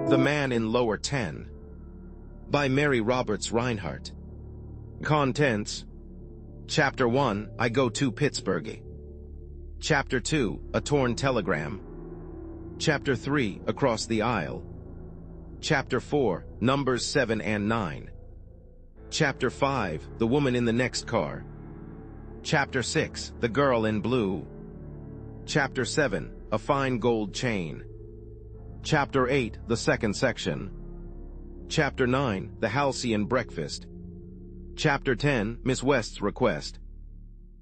The Man in Lower 10 by Mary Roberts Rinehart. Contents: Chapter 1, I Go to Pittsburgh. Chapter 2, A Torn Telegram. Chapter 3, Across the Aisle. Chapter 4, Numbers 7 and 9. Chapter 5, The Woman in the Next Car. Chapter 6, The Girl in Blue. Chapter 7, A Fine Gold Chain. Chapter 8, The Second Section. Chapter 9, The Halcyon Breakfast. Chapter 10, Miss West's Request.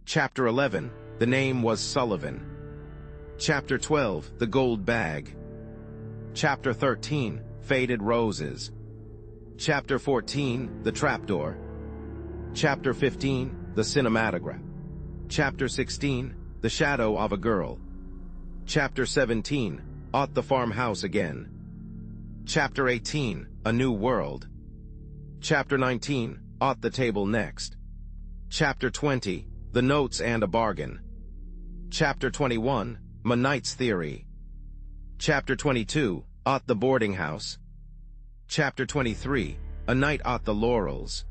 Chapter 11, The Name Was Sullivan. Chapter 12, The Gold Bag. Chapter 13, Faded Roses. Chapter 14, The Trapdoor. Chapter 15, The Cinematograph. Chapter 16, The Shadow of a Girl. Chapter 17, At the Farmhouse Again. Chapter 18, A New World. Chapter 19, At the Table Next. Chapter 20, The Notes and a Bargain. Chapter 21, My Knight's Theory. Chapter 22, At the Boarding House. Chapter 23, A Night at the Laurels.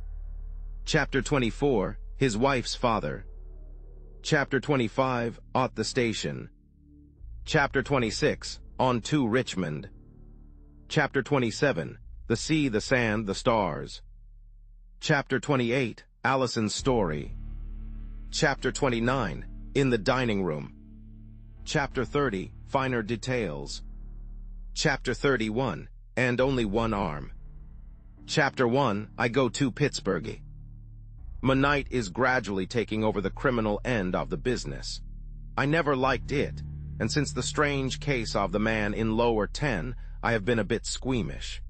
Chapter 24, His Wife's Father. Chapter 25, At the Station. Chapter 26, On to Richmond. Chapter 27, The Sea, the Sand, the Stars. Chapter 28, Allison's Story. Chapter 29, In the Dining Room. Chapter 30, Finer Details. Chapter 31, And Only One Arm. Chapter 1, I Go to Pittsburgh. My night is gradually taking over the criminal end of the business. I never liked it, and since the strange case of the man in Lower 10, I have been a bit squeamish.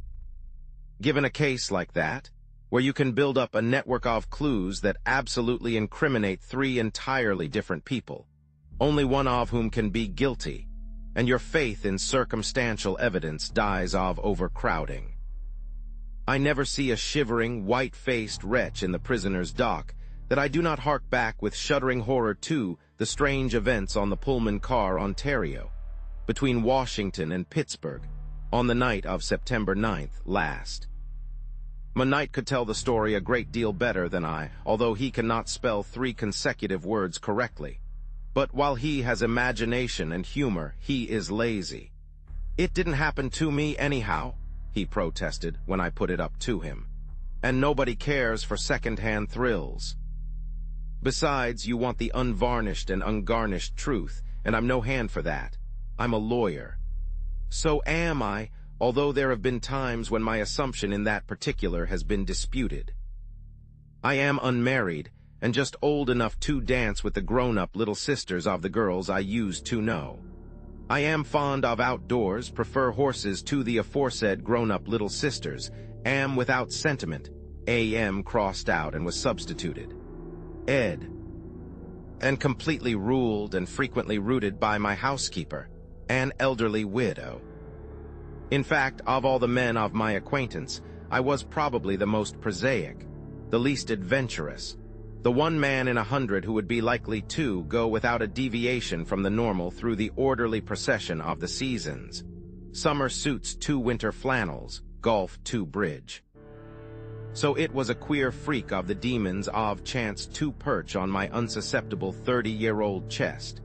Given a case like that, where you can build up a network of clues that absolutely incriminate three entirely different people, only one of whom can be guilty, and your faith in circumstantial evidence dies of overcrowding. I never see a shivering, white-faced wretch in the prisoner's dock that I do not hark back with shuddering horror to the strange events on the Pullman car, Ontario, between Washington and Pittsburgh, on the night of September 9th last. My knight could tell the story a great deal better than I, although he cannot spell 3 consecutive words correctly. But while he has imagination and humor, he is lazy. "It didn't happen to me anyhow," he protested when I put it up to him. "And nobody cares for second-hand thrills. Besides, you want the unvarnished and ungarnished truth, and I'm no hand for that. I'm a lawyer. So am I, although there have been times when my assumption in that particular has been disputed. I am unmarried, and just old enough to dance with the grown-up little sisters of the girls I used to know. I am fond of outdoors, prefer horses to the aforesaid grown-up little sisters, am without sentiment, am crossed out and was substituted, ed, and completely ruled and frequently rooted by my housekeeper, an elderly widow. In fact, of all the men of my acquaintance, I was probably the most prosaic, the least adventurous, the one man in 100 who would be likely to go without a deviation from the normal through the orderly procession of the seasons. Summer suits to winter flannels, golf to bridge. So it was a queer freak of the demons of chance to perch on my unsusceptible 30-year-old chest,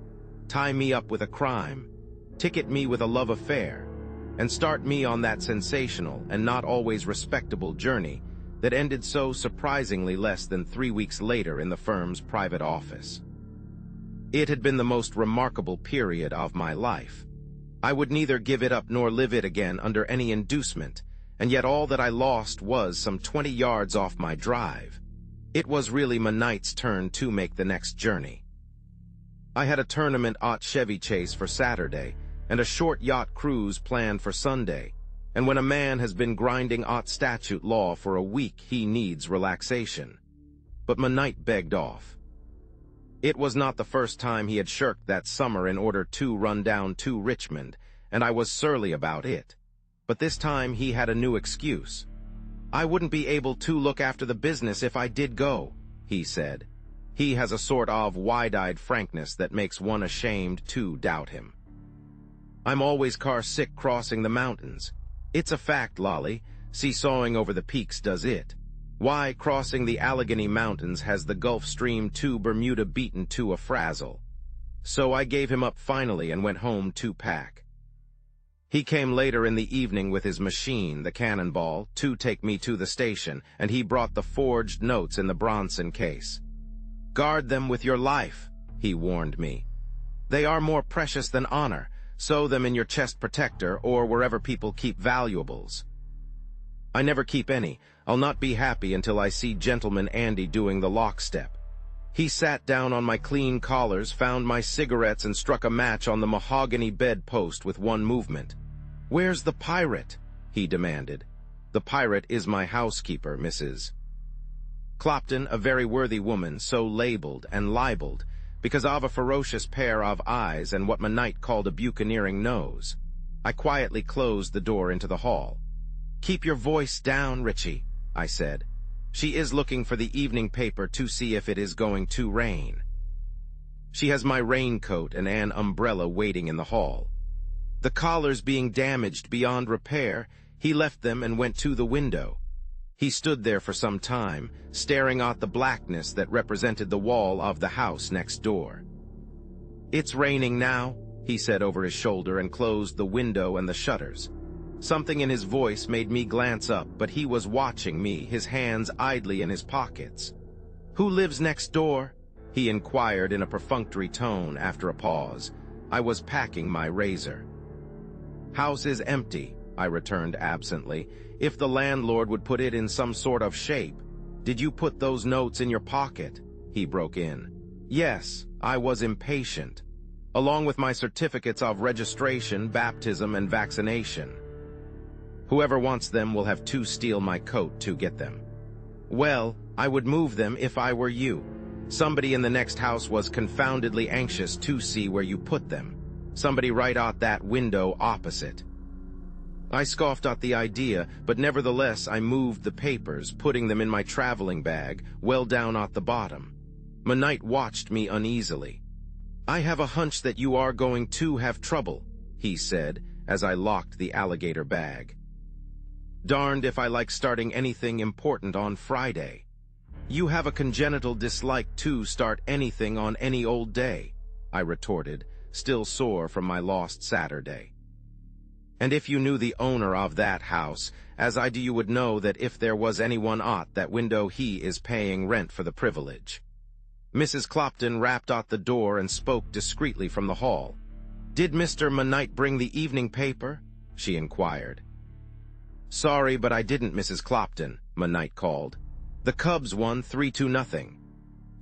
tie me up with a crime, ticket me with a love affair, and start me on that sensational and not always respectable journey that ended so surprisingly less than 3 weeks later in the firm's private office. It had been the most remarkable period of my life. I would neither give it up nor live it again under any inducement, and yet all that I lost was some 20 yards off my drive. It was really my knight's turn to make the next journey. I had a tournament at Chevy Chase for Saturday, and a short yacht cruise planned for Sunday, and when a man has been grinding at statute law for a week, he needs relaxation. But my knight begged off. It was not the first time he had shirked that summer in order to run down to Richmond, and I was surly about it. But this time he had a new excuse. "I wouldn't be able to look after the business if I did go," he said. He has a sort of wide-eyed frankness that makes one ashamed to doubt him. "I'm always car-sick crossing the mountains. It's a fact, Lolly. Seesawing over the peaks does it. Why, crossing the Allegheny Mountains has the Gulf Stream to Bermuda beaten to a frazzle. So I gave him up finally and went home to pack. He came later in the evening with his machine, the Cannonball, to take me to the station, and he brought the forged notes in the Bronson case. "Guard them with your life," he warned me. "They are more precious than honor. Sew them in your chest protector or wherever people keep valuables." I never keep any. I'll not be happy until I see Gentleman Andy doing the lockstep. He sat down on my clean collars, found my cigarettes, and struck a match on the mahogany bedpost with one movement. "Where's the pirate?" he demanded. "The pirate is my housekeeper, Mrs. Clopton, a very worthy woman, so labeled and libeled, because of a ferocious pair of eyes and what my knight called a buccaneering nose. I quietly closed the door into the hall. "Keep your voice down, Richie," I said. "She is looking for the evening paper to see if it is going to rain. She has my raincoat and an umbrella waiting in the hall." The collars being damaged beyond repair, he left them and went to the window. He stood there for some time, staring at the blackness that represented the wall of the house next door. "It's raining now," he said over his shoulder and closed the window and the shutters. Something in his voice made me glance up, but he was watching me, his hands idly in his pockets. "Who lives next door?" he inquired in a perfunctory tone after a pause. I was packing my razor. "House is empty," I returned absently. "If the landlord would put it in some sort of shape." "Did you put those notes in your pocket?" he broke in. "Yes, I was impatient. Along with my certificates of registration, baptism, and vaccination. Whoever wants them will have to steal my coat to get them." "Well, I would move them if I were you. Somebody in the next house was confoundedly anxious to see where you put them. Somebody right out that window opposite." I scoffed at the idea, but nevertheless I moved the papers, putting them in my traveling bag, well down at the bottom. My knight watched me uneasily. "I have a hunch that you are going to have trouble," he said, as I locked the alligator bag. "Darned if I like starting anything important on Friday." "You have a congenital dislike to start anything on any old day," I retorted, still sore from my lost Saturday. "And if you knew the owner of that house, as I do, you would know that if there was anyone at that window, he is paying rent for the privilege." Mrs. Clopton rapped at the door and spoke discreetly from the hall. "Did Mr. Knight bring the evening paper?" she inquired. "Sorry, but I didn't, Mrs. Clopton," my knight called. "The Cubs won 3-0.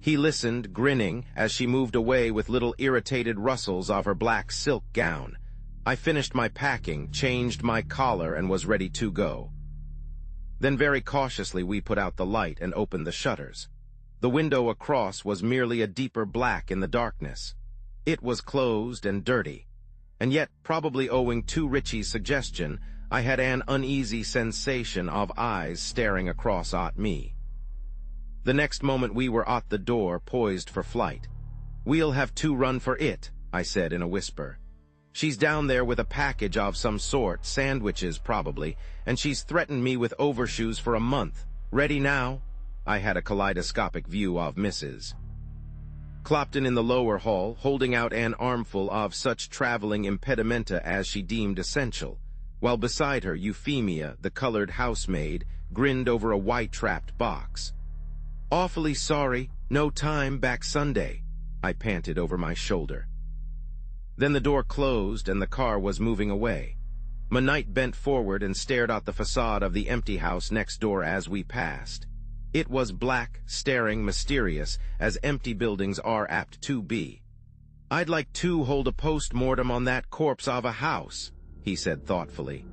He listened, grinning, as she moved away with little irritated rustles of her black silk gown. I finished my packing, changed my collar, and was ready to go. Then very cautiously we put out the light and opened the shutters. The window across was merely a deeper black in the darkness. It was closed and dirty, and yet, probably owing to Richie's suggestion, I had an uneasy sensation of eyes staring across at me. The next moment we were at the door, poised for flight. "We'll have to run for it," I said in a whisper. "She's down there with a package of some sort, sandwiches probably, and she's threatened me with overshoes for a month. Ready now?" I had a kaleidoscopic view of Mrs. Clopton in the lower hall, holding out an armful of such traveling impedimenta as she deemed essential, while beside her Euphemia, the colored housemaid, grinned over a white-trapped box. "Awfully sorry, no time back Sunday," I panted over my shoulder. Then the door closed and the car was moving away. My knight bent forward and stared at the facade of the empty house next door as we passed. It was black, staring, mysterious, as empty buildings are apt to be. "I'd like to hold a post-mortem on that corpse of a house," he said thoughtfully.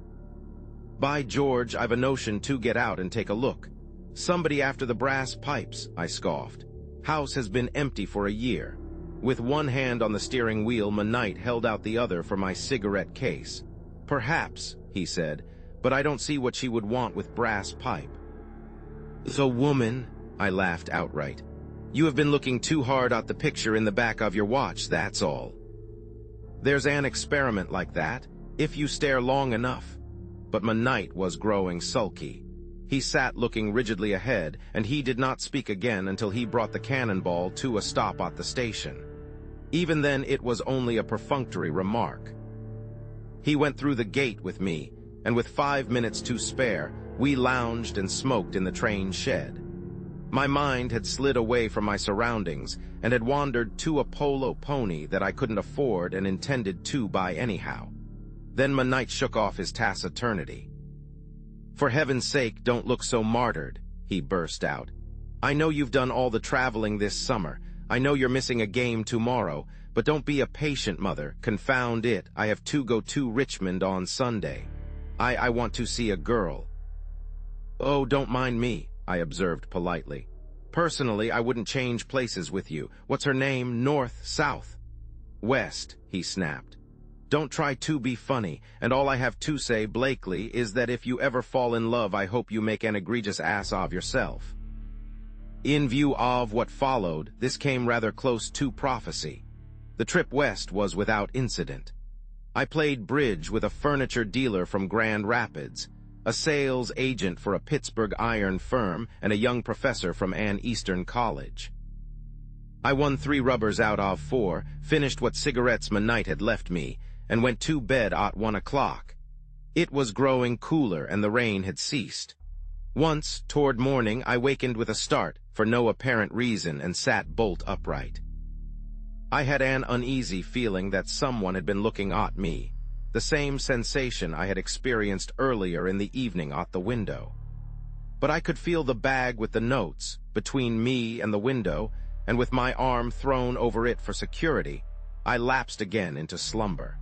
"By George, I've a notion to get out and take a look. Somebody after the brass pipes," I scoffed. "House has been empty for a year." With one hand on the steering wheel, my knight held out the other for my cigarette case. "Perhaps," he said, "but I don't see what she would want with brass pipe." "The woman," I laughed outright. "You have been looking too hard at the picture in the back of your watch, that's all. There's an experiment like that, if you stare long enough. but my knight was growing sulky. He sat looking rigidly ahead, and he did not speak again until he brought the cannonball to a stop at the station. Even then, it was only a perfunctory remark. He went through the gate with me, and with 5 minutes to spare, we lounged and smoked in the train shed. My mind had slid away from my surroundings and had wandered to a polo pony that I couldn't afford and intended to buy anyhow. Then my knight shook off his taciturnity. "For heaven's sake, don't look so martyred," he burst out. "I know you've done all the traveling this summer. I know you're missing a game tomorrow, but don't be a patient mother. Confound it, I have to go to Richmond on Sunday. I want to see a girl." "Oh, don't mind me," I observed politely. "Personally, I wouldn't change places with you. What's her name? North, south?" "West," he snapped. "Don't try to be funny, and all I have to say, Blakely, is that if you ever fall in love, I hope you make an egregious ass of yourself." In view of what followed, this came rather close to prophecy. The trip west was without incident. I played bridge with a furniture dealer from Grand Rapids, a sales agent for a Pittsburgh iron firm, and a young professor from an Eastern college. I won 3 rubbers out of 4, finished what cigarettes my knight had left me, and went to bed at 1 o'clock. It was growing cooler and the rain had ceased. Once, toward morning, I wakened with a start, for no apparent reason, and sat bolt upright. I had an uneasy feeling that someone had been looking at me, the same sensation I had experienced earlier in the evening at the window. But I could feel the bag with the notes between me and the window, and with my arm thrown over it for security, I lapsed again into slumber.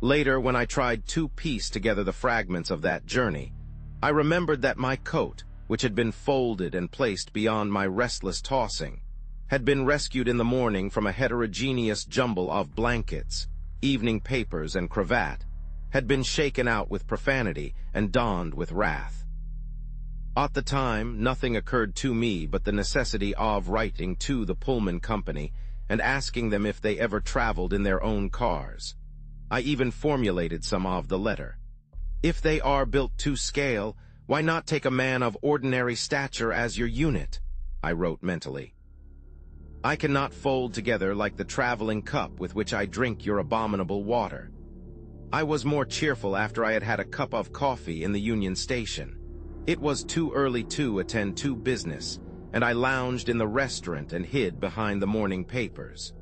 Later, when I tried to piece together the fragments of that journey, I remembered that my coat, which had been folded and placed beyond my restless tossing, had been rescued in the morning from a heterogeneous jumble of blankets, evening papers, and cravat, had been shaken out with profanity and donned with wrath. At the time, nothing occurred to me but the necessity of writing to the Pullman Company and asking them if they ever traveled in their own cars. I even formulated some of the letter. If they are built to scale, why not take a man of ordinary stature as your unit? I wrote mentally. I cannot fold together like the traveling cup with which I drink your abominable water. I was more cheerful after I had had a cup of coffee in the Union Station. It was too early to attend to business, and I lounged in the restaurant and hid behind the morning papers.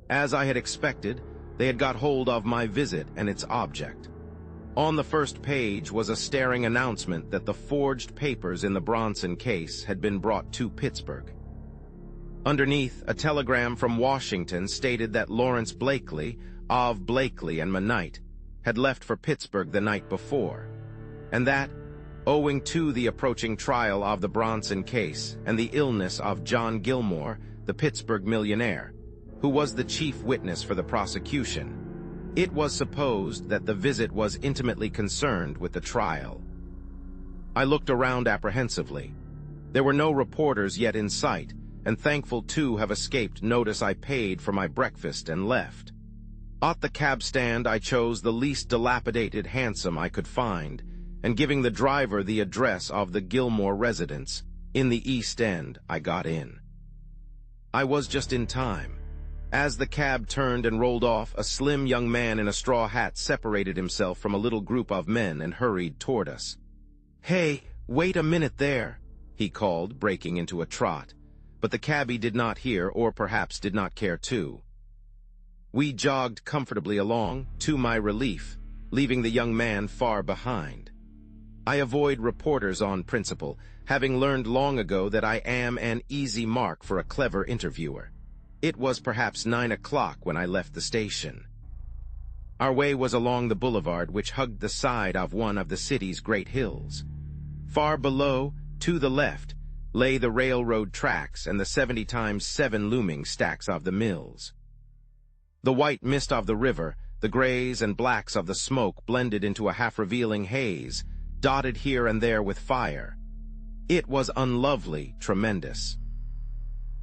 As I had expected, they had got hold of my visit and its object. On the first page was a staring announcement that the forged papers in the Bronson case had been brought to Pittsburgh. Underneath, a telegram from Washington stated that Lawrence Blakely, of Blakely and Knight, had left for Pittsburgh the night before, and that, owing to the approaching trial of the Bronson case and the illness of John Gilmore, the Pittsburgh millionaire, who was the chief witness for the prosecution, it was supposed that the visit was intimately concerned with the trial. I looked around apprehensively. There were no reporters yet in sight, and thankful to have escaped notice, I paid for my breakfast and left. At the cab stand, I chose the least dilapidated hansom I could find, and giving the driver the address of the Gilmore residence in the East End, I got in. I was just in time. As the cab turned and rolled off, a slim young man in a straw hat separated himself from a little group of men and hurried toward us. "Hey, wait a minute there," he called, breaking into a trot, but the cabbie did not hear, or perhaps did not care to. We jogged comfortably along, to my relief, leaving the young man far behind. I avoid reporters on principle, having learned long ago that I am an easy mark for a clever interviewer. It was perhaps 9 o'clock when I left the station. Our way was along the boulevard which hugged the side of one of the city's great hills. Far below, to the left, lay the railroad tracks and the 70x7 looming stacks of the mills. The white mist of the river, the grays and blacks of the smoke blended into a half-revealing haze, dotted here and there with fire. It was unlovely, tremendous.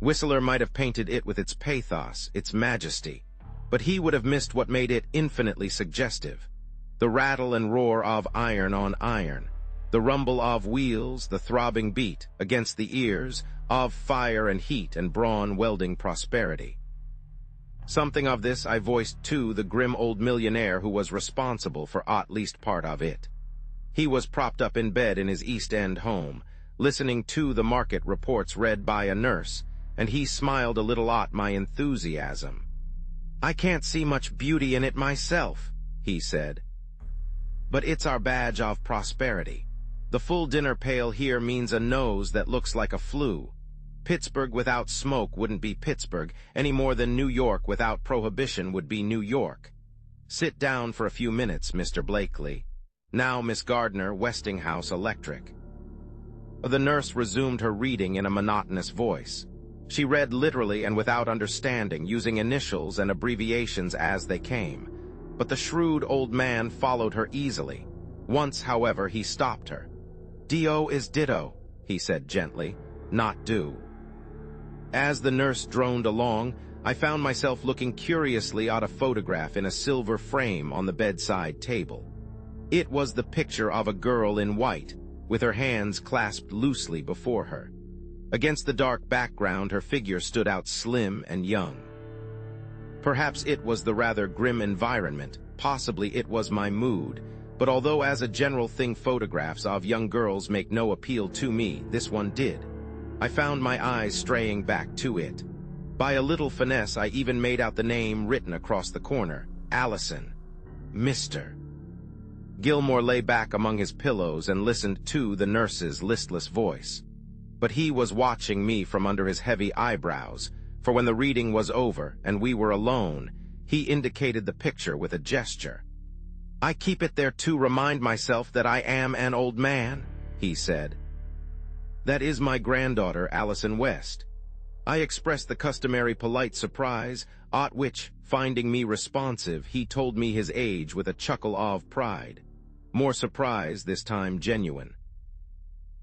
Whistler might have painted it with its pathos, its majesty, but he would have missed what made it infinitely suggestive. The rattle and roar of iron on iron, the rumble of wheels, the throbbing beat against the ears of fire and heat and brawn welding prosperity. Something of this I voiced to the grim old millionaire who was responsible for at least part of it. He was propped up in bed in his East End home, listening to the market reports read by a nurse, and he smiled a little at my enthusiasm. "I can't see much beauty in it myself," he said. "But it's our badge of prosperity. The full dinner pail here means a nose that looks like a flu. Pittsburgh without smoke wouldn't be Pittsburgh, any more than New York without prohibition would be New York. Sit down for a few minutes, Mr. Blakely. Now, Miss Gardner, Westinghouse Electric." The nurse resumed her reading in a monotonous voice. She read literally and without understanding, using initials and abbreviations as they came. But the shrewd old man followed her easily. Once, however, he stopped her. "Do is ditto," he said gently, "not do." As the nurse droned along, I found myself looking curiously at a photograph in a silver frame on the bedside table. It was the picture of a girl in white, with her hands clasped loosely before her. Against the dark background, her figure stood out slim and young. Perhaps it was the rather grim environment, possibly it was my mood, but although as a general thing photographs of young girls make no appeal to me, this one did. I found my eyes straying back to it. By a little finesse, I even made out the name written across the corner, Allison. Mr. Gilmore lay back among his pillows and listened to the nurse's listless voice. But he was watching me from under his heavy eyebrows, for when the reading was over and we were alone, he indicated the picture with a gesture. "I keep it there to remind myself that I am an old man," he said. "That is my granddaughter, Allison West." I expressed the customary polite surprise, at which, finding me responsive, he told me his age with a chuckle of pride. More surprise, this time genuine.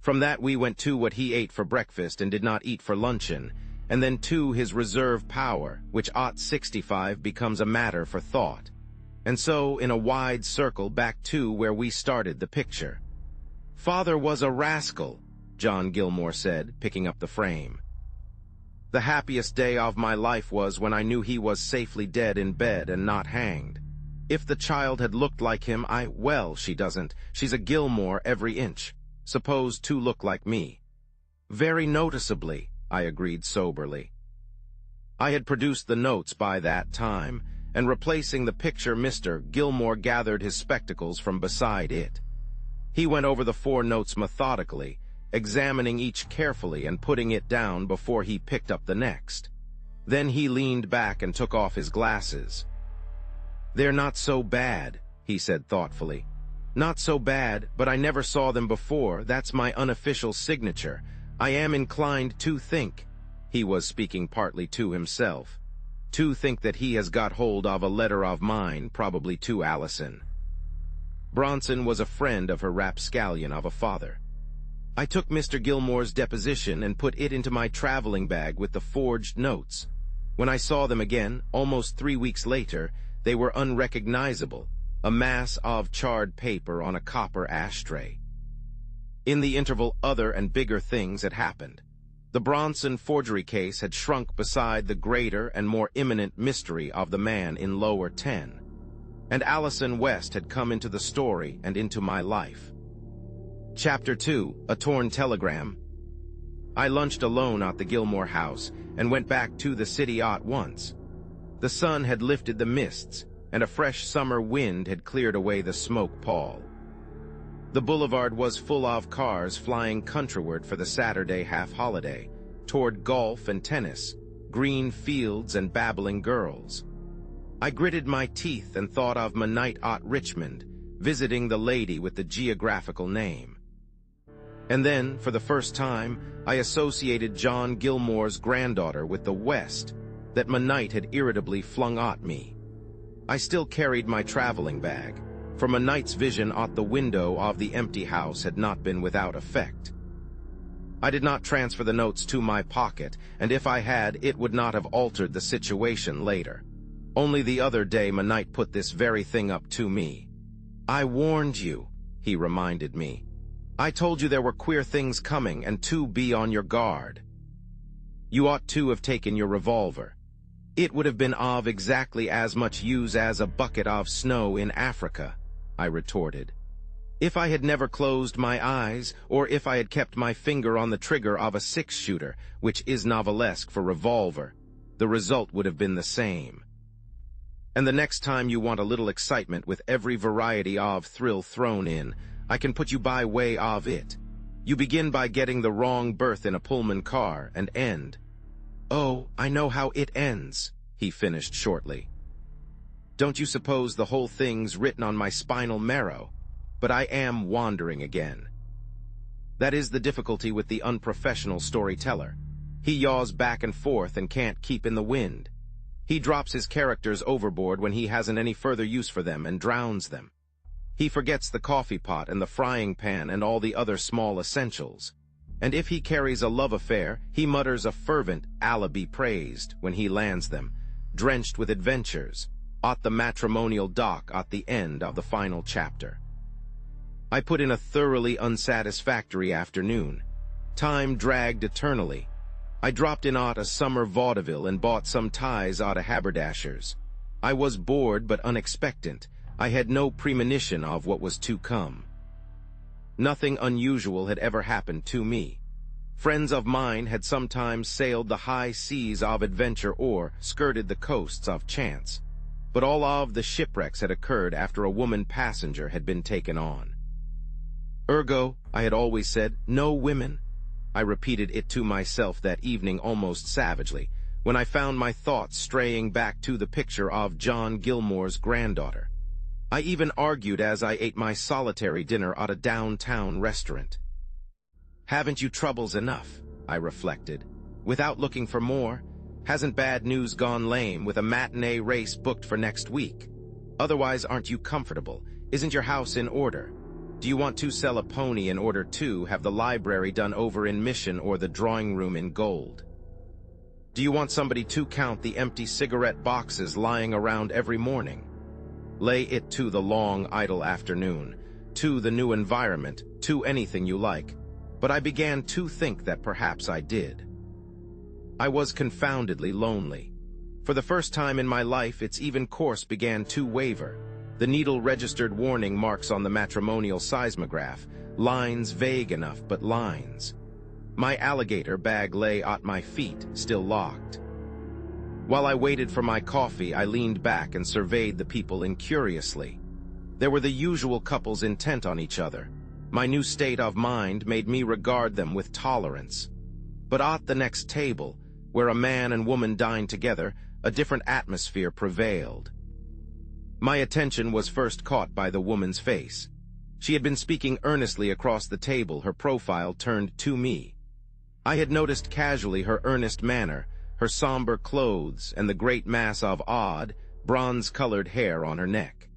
From that we went to what he ate for breakfast and did not eat for luncheon, and then to his reserve power, which at 65 becomes a matter for thought. And so, in a wide circle, back to where we started the picture. "Father was a rascal," John Gilmore said, picking up the frame. "The happiest day of my life was when I knew he was safely dead in bed and not hanged. If the child had looked like him, well, she doesn't. She's a Gilmore every inch. Supposed to look like me." "Very noticeably," I agreed soberly. I had produced the notes by that time, and replacing the picture, Mr. Gilmore gathered his spectacles from beside it. He went over the 4 notes methodically, examining each carefully and putting it down before he picked up the next. Then he leaned back and took off his glasses. "They're not so bad," he said thoughtfully. "Not so bad, but I never saw them before. That's my unofficial signature. I am inclined to think," he was speaking partly to himself, "to think that he has got hold of a letter of mine, probably to Allison." Bronson was a friend of her rapscallion of a father. I took Mr. Gilmore's deposition and put it into my traveling bag with the forged notes. When I saw them again, almost 3 weeks later, they were unrecognizable, a mass of charred paper on a copper ashtray. In the interval, other and bigger things had happened. The Bronson forgery case had shrunk beside the greater and more imminent mystery of the man in lower 10. And Allison West had come into the story and into my life. Chapter 2, A Torn Telegram. I lunched alone at the Gilmore house and went back to the city at once. The sun had lifted the mists, and a fresh summer wind had cleared away the smoke pall. The boulevard was full of cars flying countryward for the Saturday half-holiday, toward golf and tennis, green fields and babbling girls. I gritted my teeth and thought of my night at Richmond, visiting the lady with the geographical name. And then, for the first time, I associated John Gilmore's granddaughter with the West that my night had irritably flung at me. I still carried my traveling bag, for my night's vision at the window of the empty house had not been without effect. I did not transfer the notes to my pocket, and if I had, it would not have altered the situation later. Only the other day my night put this very thing up to me. "I warned you," he reminded me. "I told you there were queer things coming and to be on your guard. You ought to have taken your revolver. It would have been of exactly as much use as a bucket of snow in Africa," I retorted. If I had never closed my eyes, or if I had kept my finger on the trigger of a six-shooter, which is novelesque for revolver, the result would have been the same. And the next time you want a little excitement with every variety of thrill thrown in, I can put you by way of it. You begin by getting the wrong berth in a Pullman car and end. "Oh, I know how it ends," he finished shortly. "Don't you suppose the whole thing's written on my spinal marrow? But I am wandering again." That is the difficulty with the unprofessional storyteller. He yaws back and forth and can't keep in the wind. He drops his characters overboard when he hasn't any further use for them and drowns them. He forgets the coffee pot and the frying pan and all the other small essentials. And if he carries a love affair, he mutters a fervent "Allah be praised" when he lands them, drenched with adventures, at the matrimonial dock at the end of the final chapter. I put in a thoroughly unsatisfactory afternoon. Time dragged eternally. I dropped in at a summer vaudeville and bought some ties at a haberdasher's. I was bored but unexpectant. I had no premonition of what was to come. Nothing unusual had ever happened to me. Friends of mine had sometimes sailed the high seas of adventure or skirted the coasts of chance. But all of the shipwrecks had occurred after a woman passenger had been taken on. Ergo, I had always said, no women. I repeated it to myself that evening almost savagely, when I found my thoughts straying back to the picture of John Gilmore's granddaughter. I even argued as I ate my solitary dinner at a downtown restaurant. Haven't you troubles enough? I reflected. Without looking for more, hasn't bad news gone lame with a matinee race booked for next week? Otherwise, aren't you comfortable? Isn't your house in order? Do you want to sell a pony in order to have the library done over in Mission or the drawing room in gold? Do you want somebody to count the empty cigarette boxes lying around every morning? Lay it to the long, idle afternoon, to the new environment, to anything you like. But I began to think that perhaps I did. I was confoundedly lonely. For the first time in my life, its even course began to waver. The needle registered warning marks on the matrimonial seismograph, lines vague enough, but lines. My alligator bag lay at my feet, still locked. While I waited for my coffee, I leaned back and surveyed the people incuriously. There were the usual couples intent on each other. My new state of mind made me regard them with tolerance. But at the next table, where a man and woman dined together, a different atmosphere prevailed. My attention was first caught by the woman's face. She had been speaking earnestly across the table, her profile turned to me. I had noticed casually her earnest manner, her somber clothes, and the great mass of odd, bronze-colored hair on her neck.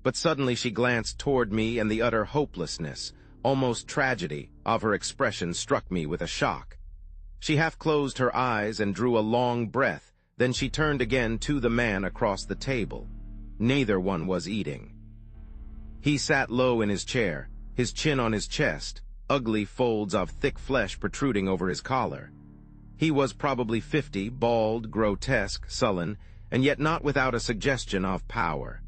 But suddenly she glanced toward me, and the utter hopelessness, almost tragedy, of her expression struck me with a shock. She half closed her eyes and drew a long breath, then she turned again to the man across the table. Neither one was eating. He sat low in his chair, his chin on his chest, ugly folds of thick flesh protruding over his collar. He was probably 50, bald, grotesque, sullen, and yet not without a suggestion of power.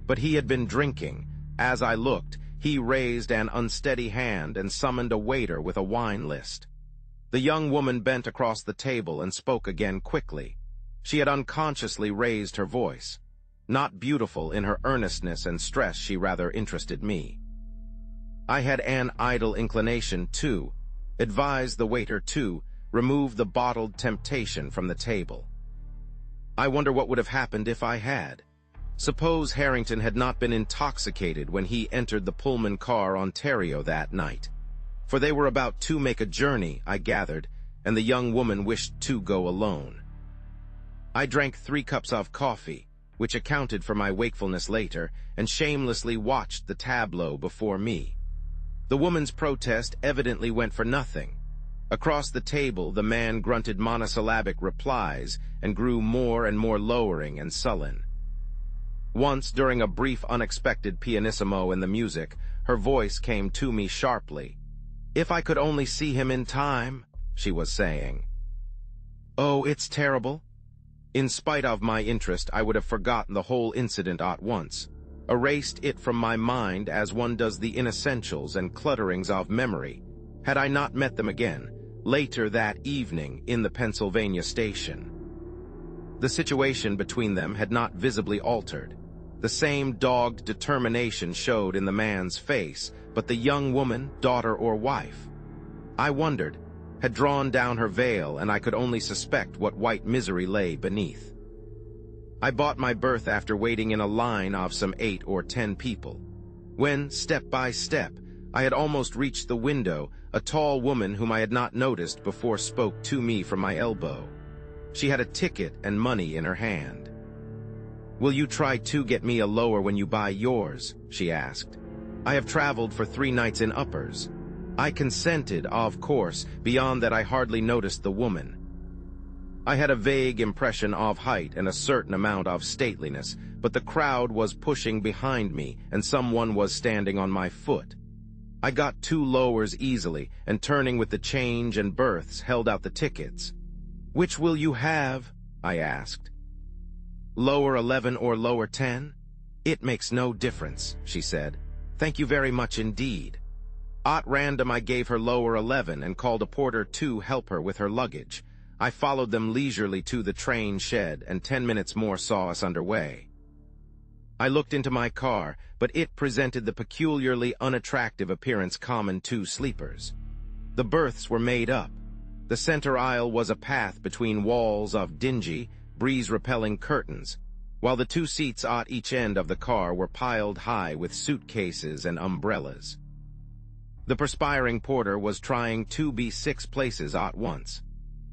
But he had been drinking. As I looked, he raised an unsteady hand and summoned a waiter with a wine list. The young woman bent across the table and spoke again quickly. She had unconsciously raised her voice. Not beautiful in her earnestness and stress, she rather interested me. I had an idle inclination to advise the waiter to remove the bottled temptation from the table. I wonder what would have happened if I had. Suppose Harrington had not been intoxicated when he entered the Pullman car Ontario that night. For they were about to make a journey, I gathered, and the young woman wished to go alone. I drank 3 cups of coffee, which accounted for my wakefulness later, and shamelessly watched the tableau before me. The woman's protest evidently went for nothing. Across the table, the man grunted monosyllabic replies and grew more and more lowering and sullen. Once, during a brief unexpected pianissimo in the music, her voice came to me sharply. "If I could only see him in time," she was saying. "Oh, it's terrible." In spite of my interest, I would have forgotten the whole incident at once, erased it from my mind as one does the inessentials and clutterings of memory, had I not met them again, later that evening in the Pennsylvania station. The situation between them had not visibly altered. The same dogged determination showed in the man's face, but the young woman, daughter or wife, I wondered, had drawn down her veil, and I could only suspect what white misery lay beneath. I bought my berth after waiting in a line of some 8 or 10 people. When, step by step, I had almost reached the window, a tall woman whom I had not noticed before spoke to me from my elbow. She had a ticket and money in her hand. "Will you try to get me a lower when you buy yours?" she asked. "I have traveled for 3 nights in uppers." I consented, of course, beyond that I hardly noticed the woman. I had a vague impression of height and a certain amount of stateliness, but the crowd was pushing behind me, and someone was standing on my foot. I got 2 lowers easily, and turning with the change and berths, held out the tickets. "Which will you have?" I asked. "Lower 11 or lower 10? "It makes no difference," she said. "Thank you very much indeed." At random, I gave her lower 11 and called a porter to help her with her luggage. I followed them leisurely to the train shed, and 10 minutes more saw us underway. I looked into my car, but it presented the peculiarly unattractive appearance common to sleepers. The berths were made up. The center aisle was a path between walls of dingy, breeze-repelling curtains, while the 2 seats at each end of the car were piled high with suitcases and umbrellas. The perspiring porter was trying to be 6 places at once.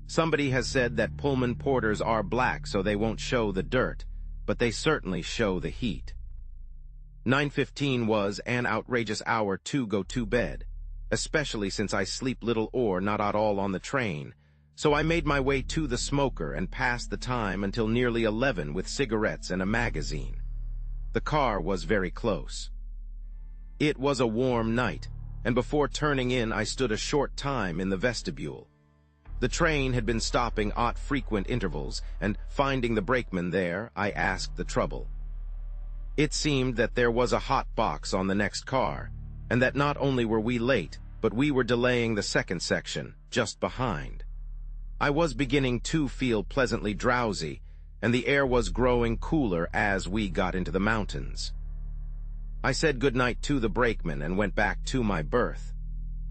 Somebody has said that Pullman porters are black so they won't show the dirt, but they certainly show the heat. 9:15 was an outrageous hour to go to bed, especially since I sleep little or not at all on the train, so I made my way to the smoker and passed the time until nearly 11 with cigarettes and a magazine. The car was very close. It was a warm night, and before turning in I stood a short time in the vestibule. The train had been stopping at frequent intervals, and finding the brakeman there, I asked the trouble. It seemed that there was a hot box on the next car, and that not only were we late, but we were delaying the second section, just behind. I was beginning to feel pleasantly drowsy, and the air was growing cooler as we got into the mountains. I said goodnight to the brakeman and went back to my berth.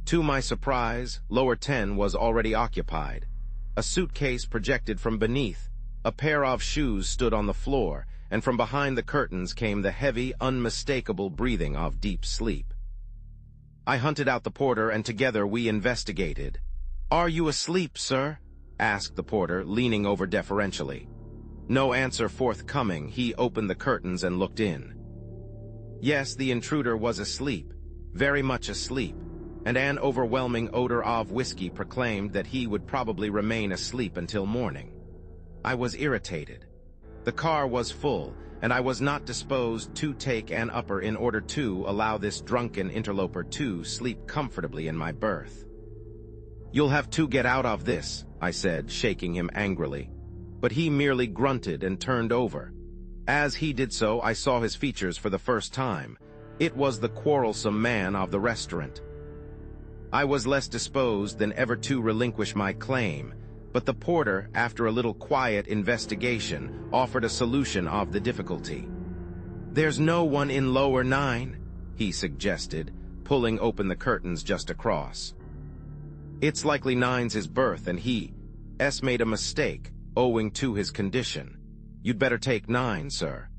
To my surprise, lower 10 was already occupied. A suitcase projected from beneath, a pair of shoes stood on the floor, and from behind the curtains came the heavy, unmistakable breathing of deep sleep. I hunted out the porter, and together we investigated. "Are you asleep, sir?" asked the porter, leaning over deferentially. No answer forthcoming, he opened the curtains and looked in. Yes, the intruder was asleep, very much asleep, and an overwhelming odor of whiskey proclaimed that he would probably remain asleep until morning. I was irritated. The car was full, and I was not disposed to take an upper in order to allow this drunken interloper to sleep comfortably in my berth. "You'll have to get out of this," I said, shaking him angrily. But he merely grunted and turned over. As he did so, I saw his features for the first time. It was the quarrelsome man of the restaurant. I was less disposed than ever to relinquish my claim, but the porter, after a little quiet investigation, offered a solution of the difficulty. "There's no one in lower 9, he suggested, pulling open the curtains just across. "It's likely 9's his berth, and he's made a mistake, owing to his condition. You'd better take 9, sir."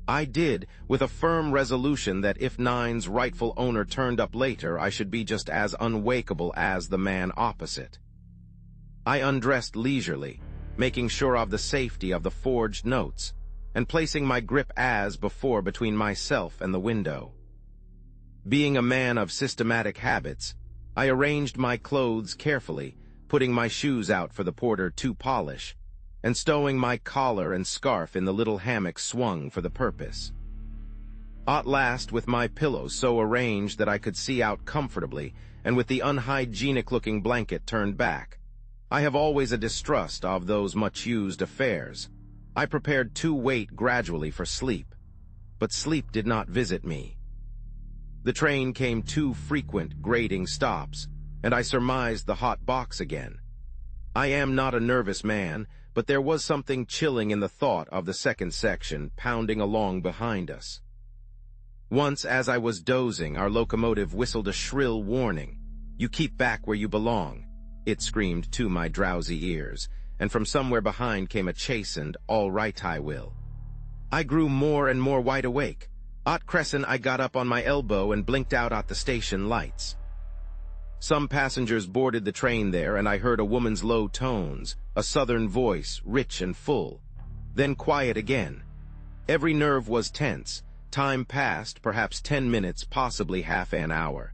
I did, with a firm resolution that if 9's rightful owner turned up later, I should be just as unwakeable as the man opposite. I undressed leisurely, making sure of the safety of the forged notes, and placing my grip as before between myself and the window. Being a man of systematic habits, I arranged my clothes carefully, putting my shoes out for the porter to polish, and stowing my collar and scarf in the little hammock swung for the purpose. At last, with my pillows so arranged that I could see out comfortably, and with the unhygienic-looking blanket turned back, I have always a distrust of those much-used affairs. I prepared to wait gradually for sleep, but sleep did not visit me. The train came 2 frequent, grating stops, and I surmised the hot box again. I am not a nervous man, but there was something chilling in the thought of the second section pounding along behind us. Once, as I was dozing, our locomotive whistled a shrill warning. "You keep back where you belong," it screamed to my drowsy ears, and from somewhere behind came a chastened, "All right, I will." I grew more and more wide awake. At Crescent, I got up on my elbow and blinked out at the station lights. Some passengers boarded the train there, and I heard a woman's low tones, a southern voice, rich and full. Then quiet again. Every nerve was tense. Time passed, perhaps 10 minutes, possibly half an hour.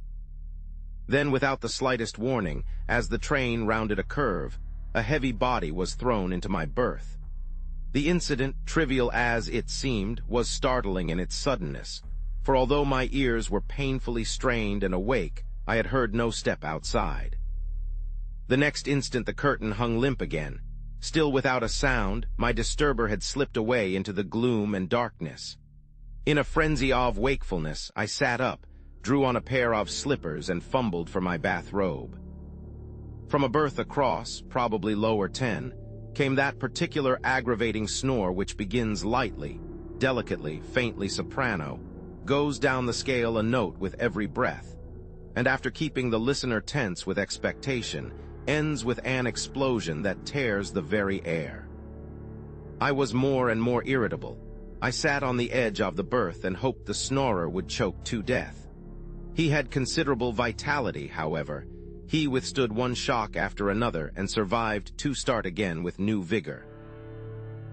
Then, without the slightest warning, as the train rounded a curve, a heavy body was thrown into my berth. The incident, trivial as it seemed, was startling in its suddenness, for although my ears were painfully strained and awake, I had heard no step outside. The next instant the curtain hung limp again. Still without a sound, my disturber had slipped away into the gloom and darkness. In a frenzy of wakefulness, I sat up, drew on a pair of slippers, and fumbled for my bathrobe. From a berth across, probably lower 10, came that particular aggravating snore which begins lightly, delicately, faintly soprano, goes down the scale a note with every breath, and after keeping the listener tense with expectation, ends with an explosion that tears the very air. I was more and more irritable. I sat on the edge of the berth and hoped the snorer would choke to death. He had considerable vitality, however. He withstood one shock after another and survived to start again with new vigor.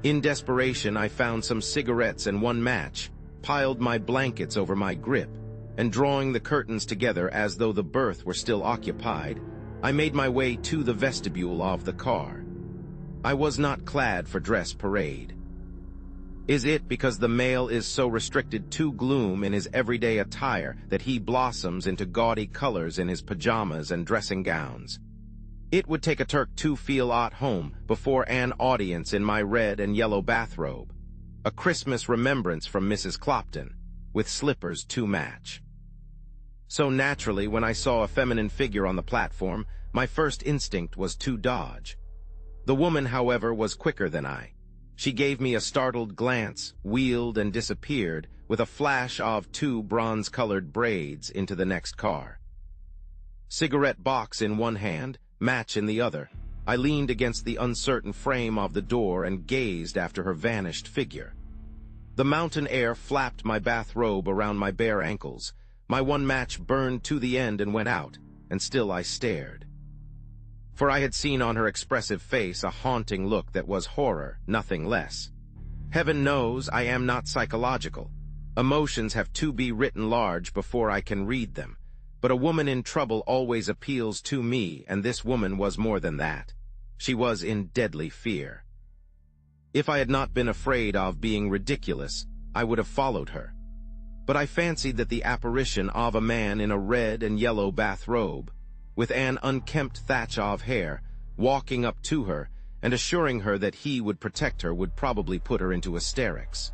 In desperation, I found some cigarettes and one match, piled my blankets over my grip, and drawing the curtains together as though the berth were still occupied, I made my way to the vestibule of the car. I was not clad for dress parade. Is it because the male is so restricted to gloom in his everyday attire that he blossoms into gaudy colors in his pajamas and dressing gowns? It would take a Turk to feel at home before an audience in my red and yellow bathrobe, a Christmas remembrance from Mrs. Clopton, with slippers to match. So naturally, when I saw a feminine figure on the platform, my first instinct was to dodge. The woman, however, was quicker than I. She gave me a startled glance, wheeled and disappeared, with a flash of 2 bronze-colored braids into the next car. Cigarette box in one hand, match in the other, I leaned against the uncertain frame of the door and gazed after her vanished figure. The mountain air flapped my bathrobe around my bare ankles. My one match burned to the end and went out, and still I stared. For I had seen on her expressive face a haunting look that was horror, nothing less. Heaven knows I am not psychological. Emotions have to be written large before I can read them, but a woman in trouble always appeals to me, and this woman was more than that. She was in deadly fear. If I had not been afraid of being ridiculous, I would have followed her. But I fancied that the apparition of a man in a red and yellow bathrobe, with an unkempt thatch of hair, walking up to her and assuring her that he would protect her would probably put her into hysterics.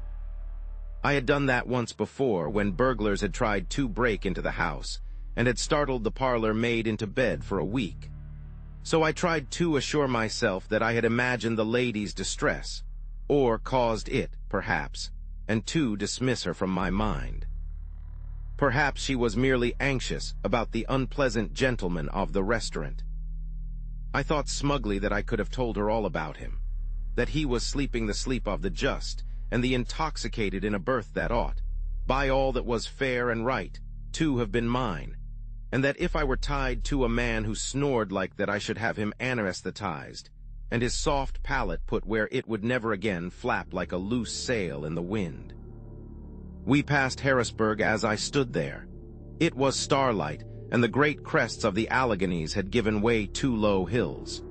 I had done that once before when burglars had tried to break into the house and had startled the parlor maid into bed for a week. So I tried to assure myself that I had imagined the lady's distress, or caused it, perhaps, and to dismiss her from my mind. Perhaps she was merely anxious about the unpleasant gentleman of the restaurant. I thought smugly that I could have told her all about him, that he was sleeping the sleep of the just, and the intoxicated in a berth that ought, by all that was fair and right, to have been mine, and that if I were tied to a man who snored like that I should have him anesthetized, and his soft palate put where it would never again flap like a loose sail in the wind. We passed Harrisburg as I stood there. It was starlight, and the great crests of the Alleghanies had given way to low hills.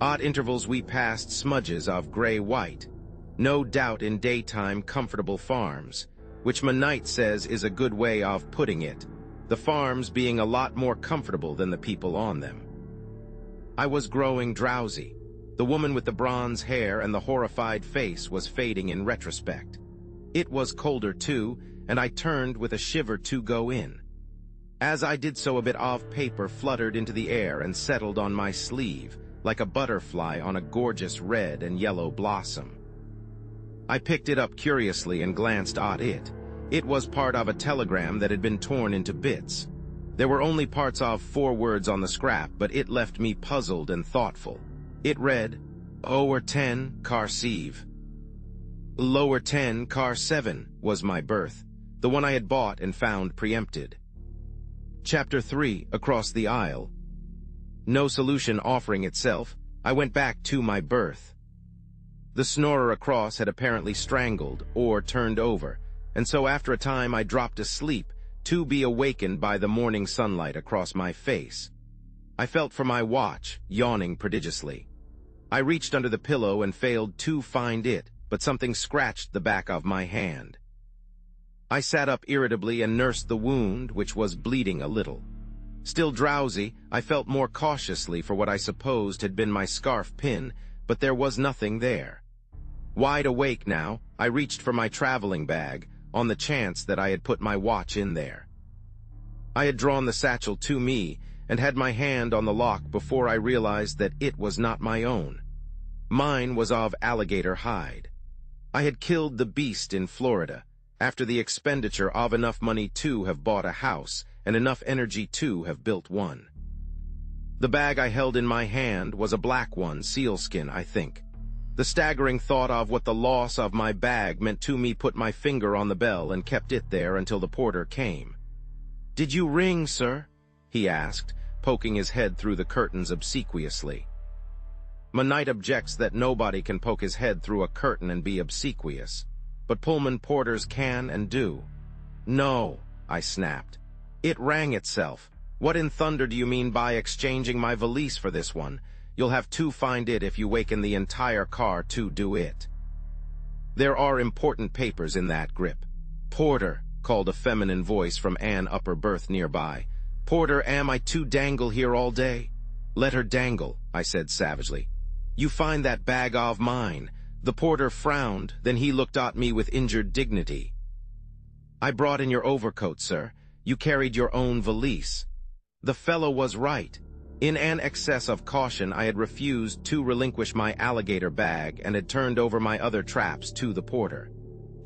Odd intervals we passed smudges of gray-white, no doubt in daytime comfortable farms, which my knight says is a good way of putting it, the farms being a lot more comfortable than the people on them. I was growing drowsy. The woman with the bronze hair and the horrified face was fading in retrospect. It was colder too, and I turned with a shiver to go in. As I did so, a bit of paper fluttered into the air and settled on my sleeve, like a butterfly on a gorgeous red and yellow blossom. I picked it up curiously and glanced at it. It was part of a telegram that had been torn into bits. There were only parts of 4 words on the scrap, but it left me puzzled and thoughtful. It read, "Over 10, car Sieve." Lower 10, car 7 was my berth, the one I had bought and found preempted. Chapter 3, Across the Aisle. No solution offering itself, I went back to my berth. The snorer across had apparently strangled or turned over, and so after a time I dropped asleep to be awakened by the morning sunlight across my face. I felt for my watch, yawning prodigiously. I reached under the pillow and failed to find it, but something scratched the back of my hand. I sat up irritably and nursed the wound, which was bleeding a little. Still drowsy, I felt more cautiously for what I supposed had been my scarf pin, but there was nothing there. Wide awake now, I reached for my traveling bag, on the chance that I had put my watch in there. I had drawn the satchel to me and had my hand on the lock before I realized that it was not my own. Mine was of alligator hide. I had killed the beast in Florida, after the expenditure of enough money to have bought a house and enough energy to have built one. The bag I held in my hand was a black one, sealskin, I think. The staggering thought of what the loss of my bag meant to me put my finger on the bell and kept it there until the porter came. "Did you ring, sir?" he asked, poking his head through the curtains obsequiously. My knight objects that nobody can poke his head through a curtain and be obsequious, but Pullman porters can and do. "No," I snapped. "It rang itself. What in thunder do you mean by exchanging my valise for this one? You'll have to find it if you waken the entire car to do it." "There are important papers in that grip." "Porter," called a feminine voice from an upper berth nearby. "Porter, am I to dangle here all day?" "Let her dangle," I said savagely. "You find that bag of mine." The porter frowned, then he looked at me with injured dignity. "I brought in your overcoat, sir. You carried your own valise." The fellow was right. In an excess of caution, I had refused to relinquish my alligator bag and had turned over my other traps to the porter.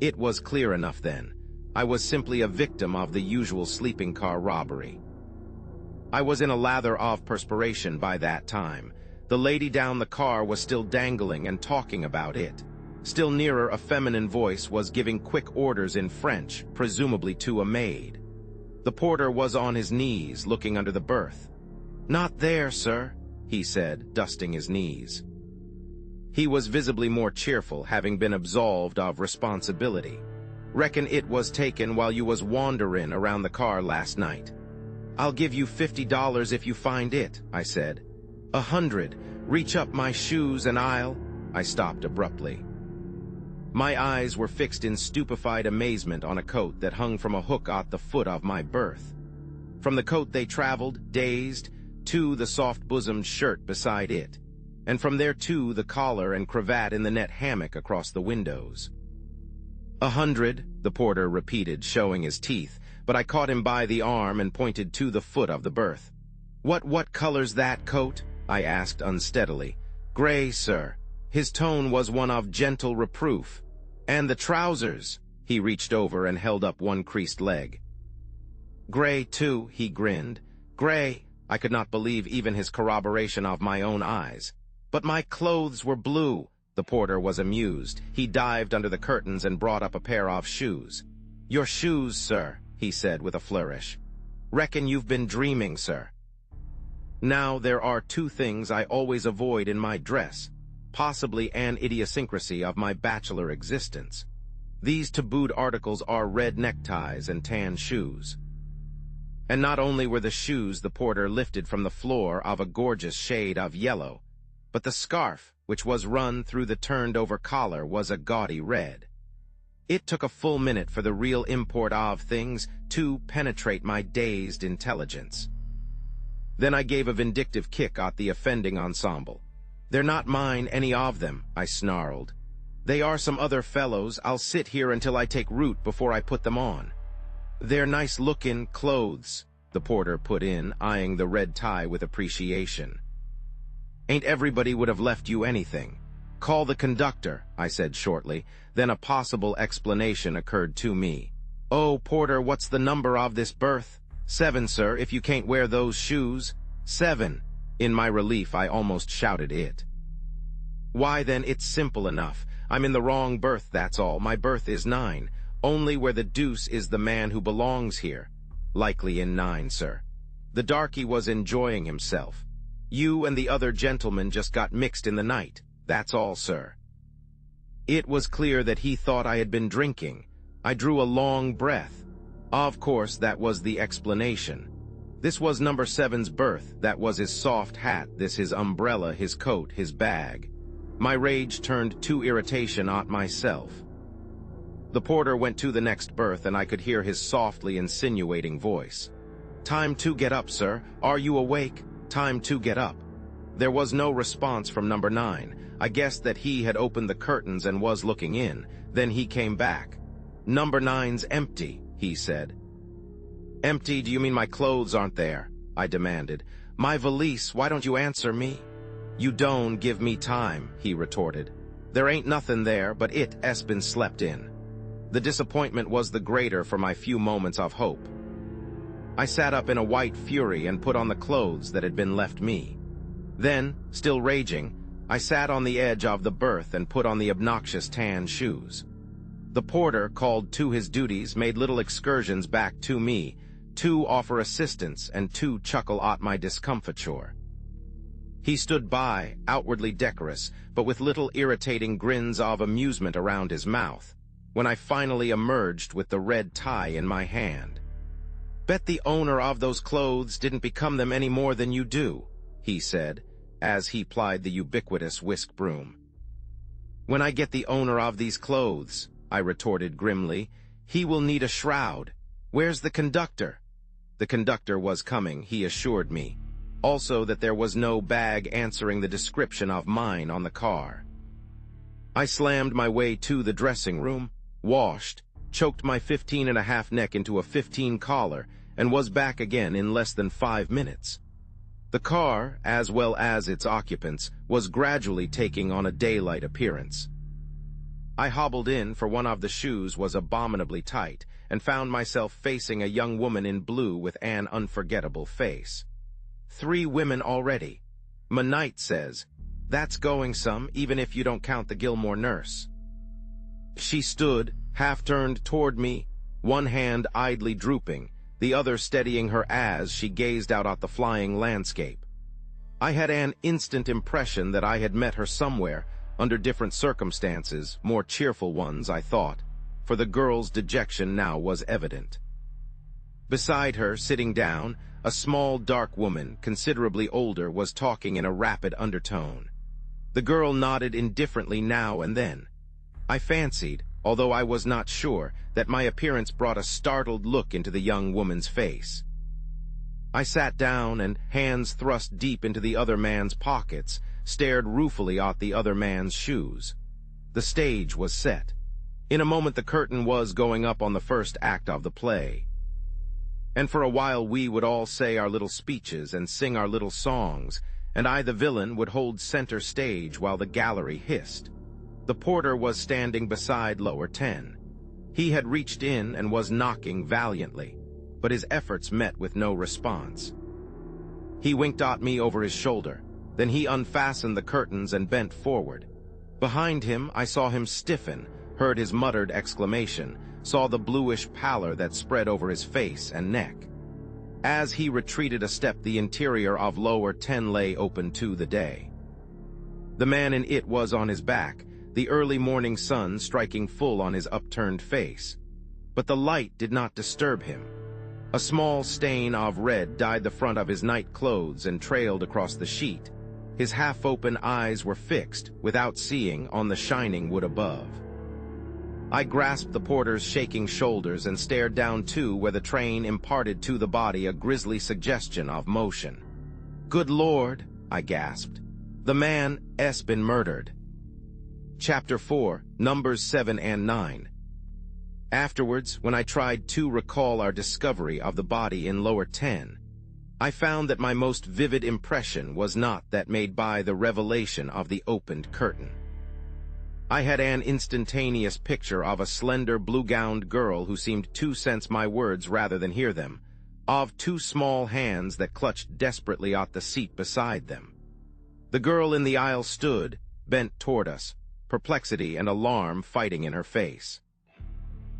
It was clear enough then. I was simply a victim of the usual sleeping car robbery. I was in a lather of perspiration by that time. The lady down the car was still dangling and talking about it. Still nearer, a feminine voice was giving quick orders in French, presumably to a maid. The porter was on his knees, looking under the berth. "Not there, sir," he said, dusting his knees. He was visibly more cheerful, having been absolved of responsibility. "Reckon it was taken while you was wanderin' around the car last night." "I'll give you $50 if you find it," I said. "100. Reach up my shoes and I'll—" I stopped abruptly. My eyes were fixed in stupefied amazement on a coat that hung from a hook at the foot of my berth. From the coat they traveled, dazed, to the soft-bosomed shirt beside it, and from there to the collar and cravat in the net hammock across the windows. 100, the porter repeated, showing his teeth, but I caught him by the arm and pointed to the foot of the berth. What color's that coat?" I asked unsteadily. "Gray, sir." His tone was one of gentle reproof. "And the trousers?" He reached over and held up one creased leg. "Gray, too," he grinned. "Gray." I could not believe even his corroboration of my own eyes. "But my clothes were blue." The porter was amused. He dived under the curtains and brought up a pair of shoes. "Your shoes, sir," he said with a flourish. "Reckon you've been dreaming, sir." Now, there are 2 things I always avoid in my dress, possibly an idiosyncrasy of my bachelor existence. These tabooed articles are red neckties and tan shoes. And not only were the shoes the porter lifted from the floor of a gorgeous shade of yellow, but the scarf, which was run through the turned-over collar, was a gaudy red. It took a full minute for the real import of things to penetrate my dazed intelligence. Then I gave a vindictive kick at the offending ensemble. "They're not mine, any of them," I snarled. "They are some other fellows. I'll sit here until I take root before I put them on." "They're nice-looking clothes," the porter put in, eyeing the red tie with appreciation. "Ain't everybody would have left you anything." "Call the conductor," I said shortly. Then a possible explanation occurred to me. "Oh, porter, what's the number of this berth?" "7, sir, if you can't wear those shoes." "7." In my relief, I almost shouted it. "Why, then, it's simple enough. I'm in the wrong berth, that's all. My berth is 9. Only where the deuce is the man who belongs here?" "Likely in 9, sir." The darky was enjoying himself. "You and the other gentleman just got mixed in the night. That's all, sir." It was clear that he thought I had been drinking. I drew a long breath. Of course, that was the explanation. This was number 7's berth. That was his soft hat, this his umbrella, his coat, his bag. My rage turned to irritation at myself. The porter went to the next berth, and I could hear his softly insinuating voice. "Time to get up, sir. Are you awake? Time to get up." There was no response from number 9. I guessed that he had opened the curtains and was looking in. Then he came back. "Number 9's empty," he said. "Empty? Do you mean my clothes aren't there?" I demanded. "My valise, why don't you answer me?" "You don't give me time," he retorted. "There ain't nothing there, but it's been slept in." The disappointment was the greater for my few moments of hope. I sat up in a white fury and put on the clothes that had been left me. Then, still raging, I sat on the edge of the berth and put on the obnoxious tan shoes. The porter, called to his duties, made little excursions back to me, to offer assistance and to chuckle at my discomfiture. He stood by, outwardly decorous, but with little irritating grins of amusement around his mouth, when I finally emerged with the red tie in my hand. "Bet the owner of those clothes didn't become them any more than you do," he said, as he plied the ubiquitous whisk broom. "When I get the owner of these clothes," I retorted grimly, "he will need a shroud. Where's the conductor?" The conductor was coming, he assured me. Also that there was no bag answering the description of mine on the car. I slammed my way to the dressing room, washed, choked my 15.5 neck into a 15 collar, and was back again in less than 5 minutes. The car, as well as its occupants, was gradually taking on a daylight appearance. I hobbled in, for one of the shoes was abominably tight, and found myself facing a young woman in blue with an unforgettable face. 3 women already. "My knight says, that's going some, even if you don't count the Gilmore nurse." She stood, half-turned toward me, one hand idly drooping, the other steadying her as she gazed out at the flying landscape. I had an instant impression that I had met her somewhere, under different circumstances, more cheerful ones, I thought, for the girl's dejection now was evident. Beside her, sitting down, a small, dark woman, considerably older, was talking in a rapid undertone. The girl nodded indifferently now and then. I fancied, although I was not sure, that my appearance brought a startled look into the young woman's face. I sat down and, hands thrust deep into the other man's pockets, stared ruefully at the other man's shoes. The stage was set. In a moment the curtain was going up on the first act of the play. And for a while we would all say our little speeches and sing our little songs, and I, the villain, would hold center stage while the gallery hissed. The porter was standing beside lower 10. He had reached in and was knocking valiantly, but his efforts met with no response. He winked at me over his shoulder. Then he unfastened the curtains and bent forward. Behind him, I saw him stiffen, heard his muttered exclamation, saw the bluish pallor that spread over his face and neck. As he retreated a step, the interior of lower 10 lay open to the day. The man in it was on his back, the early morning sun striking full on his upturned face. But the light did not disturb him. A small stain of red dyed the front of his night clothes and trailed across the sheet. His half-open eyes were fixed, without seeing, on the shining wood above. I grasped the porter's shaking shoulders and stared down too, where the train imparted to the body a grisly suggestion of motion. "Good Lord," I gasped. "The man's been murdered." Chapter 4, Numbers 7 and 9. Afterwards, when I tried to recall our discovery of the body in lower 10, I found that my most vivid impression was not that made by the revelation of the opened curtain. I had an instantaneous picture of a slender, blue-gowned girl who seemed to sense my words rather than hear them, of two small hands that clutched desperately at the seat beside them. The girl in the aisle stood, bent toward us, perplexity and alarm fighting in her face.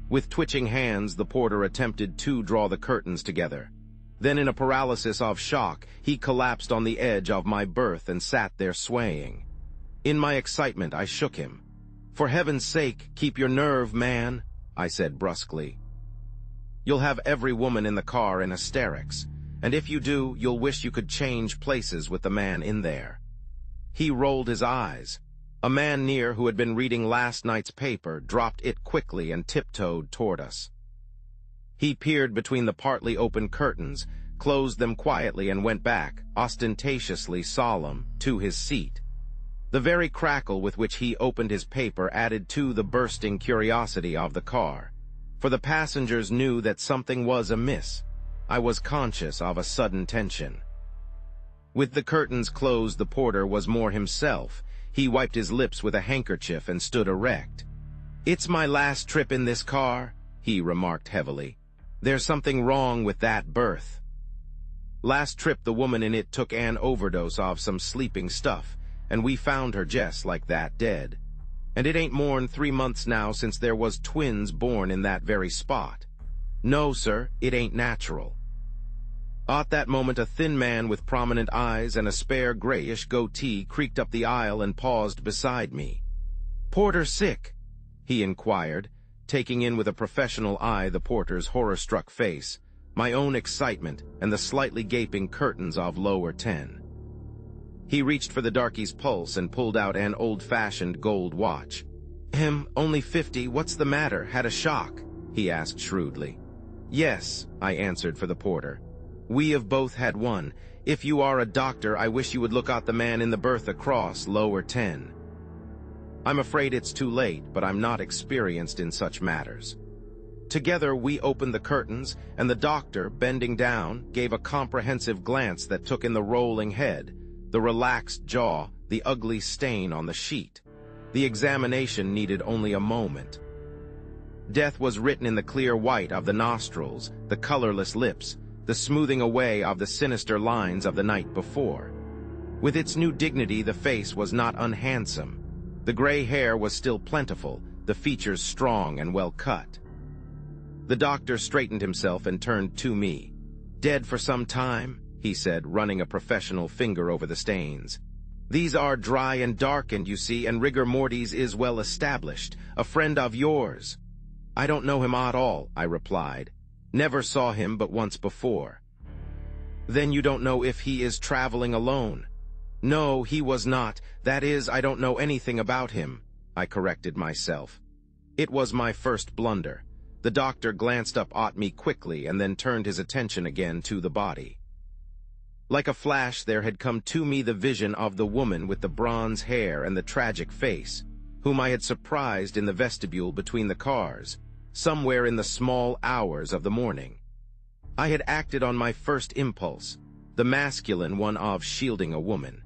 With twitching hands, the porter attempted to draw the curtains together. Then, in a paralysis of shock, he collapsed on the edge of my berth and sat there swaying. In my excitement, I shook him. "For heaven's sake, keep your nerve, man," I said brusquely. "You'll have every woman in the car in hysterics, and if you do, you'll wish you could change places with the man in there." He rolled his eyes. A man near, who had been reading last night's paper, dropped it quickly and tiptoed toward us. He peered between the partly open curtains, closed them quietly, and went back, ostentatiously solemn, to his seat. The very crackle with which he opened his paper added to the bursting curiosity of the car, for the passengers knew that something was amiss. I was conscious of a sudden tension. With the curtains closed, the porter was more himself. He wiped his lips with a handkerchief and stood erect. "It's my last trip in this car," he remarked heavily. "There's something wrong with that berth. Last trip the woman in it took an overdose of some sleeping stuff, and we found her just like that, dead. And it ain't more'n 3 months now since there was twins born in that very spot. No, sir, it ain't natural." At that moment, a thin man with prominent eyes and a spare grayish goatee creaked up the aisle and paused beside me. "Porter sick?" he inquired, taking in with a professional eye the porter's horror-struck face, my own excitement, and the slightly gaping curtains of lower 10. He reached for the darkie's pulse and pulled out an old-fashioned gold watch. Only 50, what's the matter, had a shock?" he asked shrewdly. "Yes," I answered for the porter. "We have both had one. If you are a doctor, I wish you would look at the man in the berth across lower 10. I'm afraid it's too late, but I'm not experienced in such matters." Together we opened the curtains, and the doctor, bending down, gave a comprehensive glance that took in the rolling head, the relaxed jaw, the ugly stain on the sheet. The examination needed only a moment. Death was written in the clear white of the nostrils, the colorless lips, the smoothing away of the sinister lines of the night before. With its new dignity, the face was not unhandsome. The gray hair was still plentiful, the features strong and well cut. The doctor straightened himself and turned to me. "Dead for some time?" he said, running a professional finger over the stains. "These are dry and darkened, you see, and rigor mortis is well established. A friend of yours?" "I don't know him at all," I replied. "Never saw him but once before." "Then you don't know if he is traveling alone?" "No, he was not. That is, I don't know anything about him," I corrected myself. It was my first blunder. The doctor glanced up at me quickly and then turned his attention again to the body. Like a flash, there had come to me the vision of the woman with the bronze hair and the tragic face, whom I had surprised in the vestibule between the cars, somewhere in the small hours of the morning. I had acted on my first impulse, the masculine one of shielding a woman.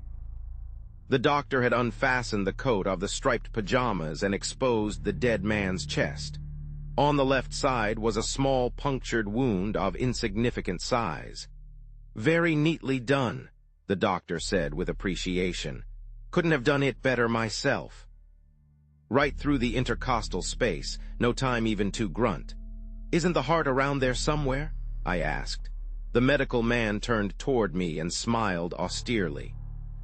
The doctor had unfastened the coat of the striped pajamas and exposed the dead man's chest. On the left side was a small punctured wound of insignificant size. "Very neatly done," the doctor said with appreciation. "Couldn't have done it better myself." Right through the intercostal space, no time even to grunt. "Isn't the heart around there somewhere?" I asked. The medical man turned toward me and smiled austerely.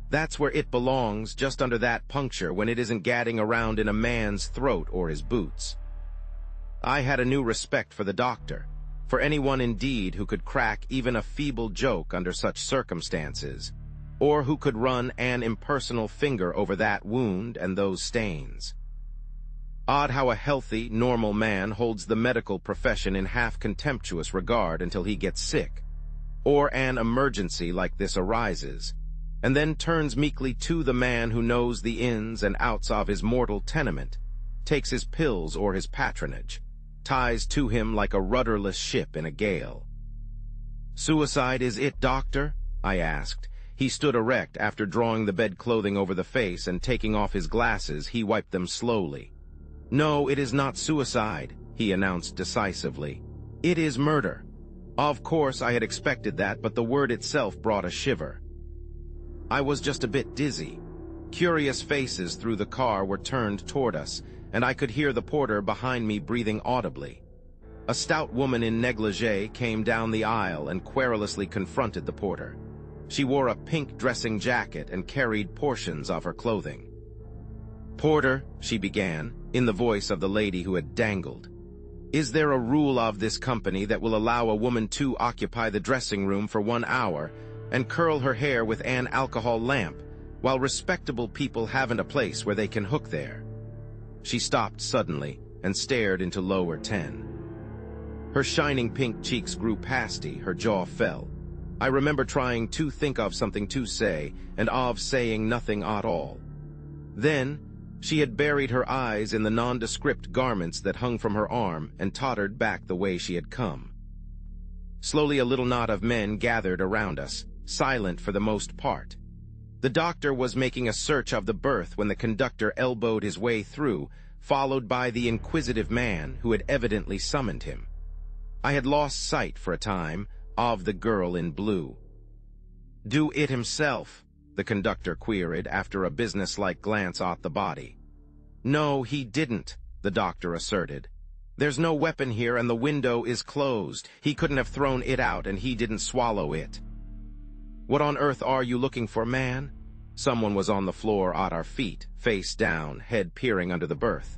"That's where it belongs, just under that puncture, when it isn't gadding around in a man's throat or his boots." I had a new respect for the doctor, for anyone indeed who could crack even a feeble joke under such circumstances. or who could run an impersonal finger over that wound and those stains. Odd how a healthy, normal man holds the medical profession in half-contemptuous regard until he gets sick, or an emergency like this arises, and then turns meekly to the man who knows the ins and outs of his mortal tenement, takes his pills or his patronage, ties to him like a rudderless ship in a gale. "Suicide is it, doctor?" I asked. He stood erect after drawing the bed-clothing over the face, and taking off his glasses, he wiped them slowly. "No, it is not suicide," he announced decisively. "It is murder." Of course, I had expected that, but the word itself brought a shiver. I was just a bit dizzy. Curious faces through the car were turned toward us, and I could hear the porter behind me breathing audibly. A stout woman in negligee came down the aisle and querulously confronted the porter. She wore a pink dressing jacket and carried portions of her clothing. "Porter," she began, in the voice of the lady who had dangled, "is there a rule of this company that will allow a woman to occupy the dressing room for 1 hour and curl her hair with an alcohol lamp, while respectable people haven't a place where they can hook there?" She stopped suddenly and stared into lower 10. Her shining pink cheeks grew pasty, her jaw fell. I remember trying to think of something to say, and of saying nothing at all. Then, she had buried her eyes in the nondescript garments that hung from her arm and tottered back the way she had come. Slowly a little knot of men gathered around us, silent for the most part. The doctor was making a search of the berth when the conductor elbowed his way through, followed by the inquisitive man who had evidently summoned him. I had lost sight for a time of the girl in blue. "Do it himself?" the conductor queried after a businesslike glance at the body. "No, he didn't," the doctor asserted. "There's no weapon here and the window is closed. He couldn't have thrown it out and he didn't swallow it." "What on earth are you looking for, man?" Someone was on the floor at our feet, face down, head peering under the berth.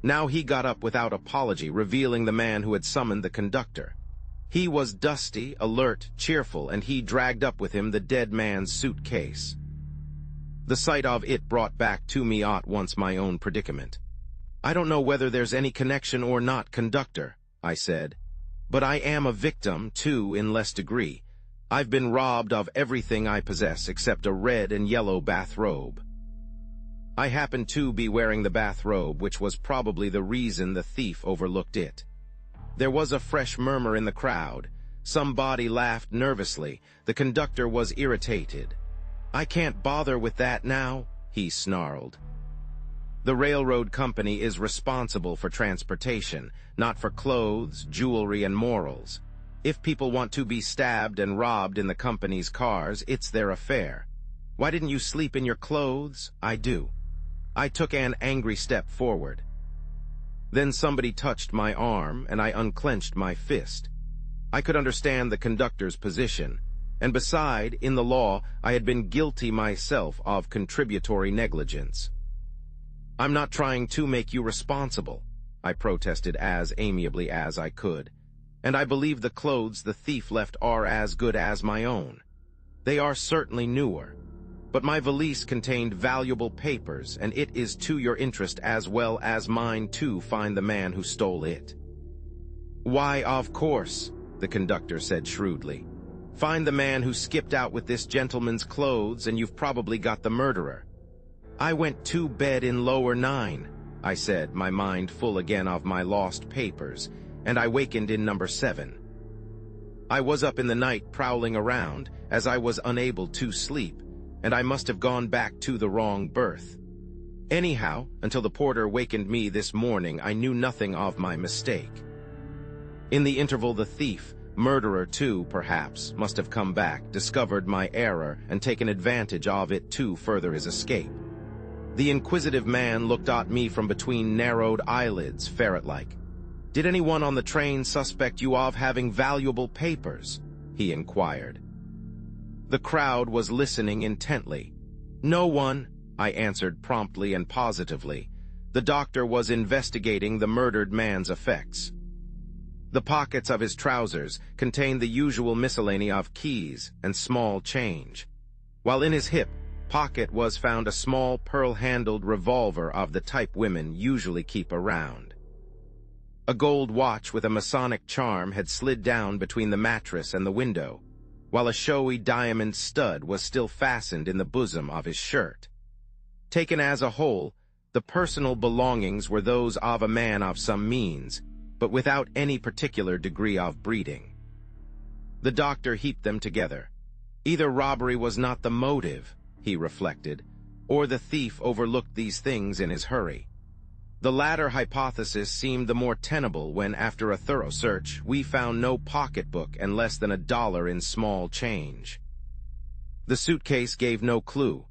Now he got up without apology, revealing the man who had summoned the conductor. He was dusty, alert, cheerful, and he dragged up with him the dead man's suitcase. The sight of it brought back to me at once my own predicament. "I don't know whether there's any connection or not, conductor," I said, "but I am a victim, too, in less degree. I've been robbed of everything I possess except a red and yellow bathrobe." I happened to be wearing the bathrobe, which was probably the reason the thief overlooked it. There was a fresh murmur in the crowd. Somebody laughed nervously. The conductor was irritated. "I can't bother with that now," he snarled. The railroad company is responsible for transportation, not for clothes, jewelry, and morals. If people want to be stabbed and robbed in the company's cars, it's their affair. Why didn't you sleep in your clothes? I do. I took an angry step forward. Then somebody touched my arm, and I unclenched my fist. I could understand the conductor's position, and beside, in the law, I had been guilty myself of contributory negligence. "I'm not trying to make you responsible," I protested as amiably as I could, "and I believe the clothes the thief left are as good as my own. They are certainly newer. But my valise contained valuable papers, and it is to your interest as well as mine to find the man who stole it." "Why, of course," the conductor said shrewdly. "Find the man who skipped out with this gentleman's clothes, and you've probably got the murderer." "I went to bed in lower 9, I said, my mind full again of my lost papers, "and I wakened in number 7. I was up in the night prowling around, as I was unable to sleep, and I must have gone back to the wrong berth. Anyhow, until the porter wakened me this morning, I knew nothing of my mistake. In the interval, the thief, murderer too, perhaps, must have come back, discovered my error, and taken advantage of it to further his escape." The inquisitive man looked at me from between narrowed eyelids, ferret-like. "Did anyone on the train suspect you of having valuable papers?" he inquired. The crowd was listening intently. "No one," I answered promptly and positively. The doctor was investigating the murdered man's effects. The pockets of his trousers contained the usual miscellany of keys and small change. while in his hip pocket was found a small pearl-handled revolver of the type women usually keep around. A gold watch with a Masonic charm had slid down between the mattress and the window, while a showy diamond stud was still fastened in the bosom of his shirt. Taken as a whole, the personal belongings were those of a man of some means, but without any particular degree of breeding. The doctor heaped them together. Either robbery was not the motive, he reflected, or the thief overlooked these things in his hurry. The latter hypothesis seemed the more tenable when, after a thorough search, we found no pocketbook and less than $1 in small change. The suitcase gave no clue.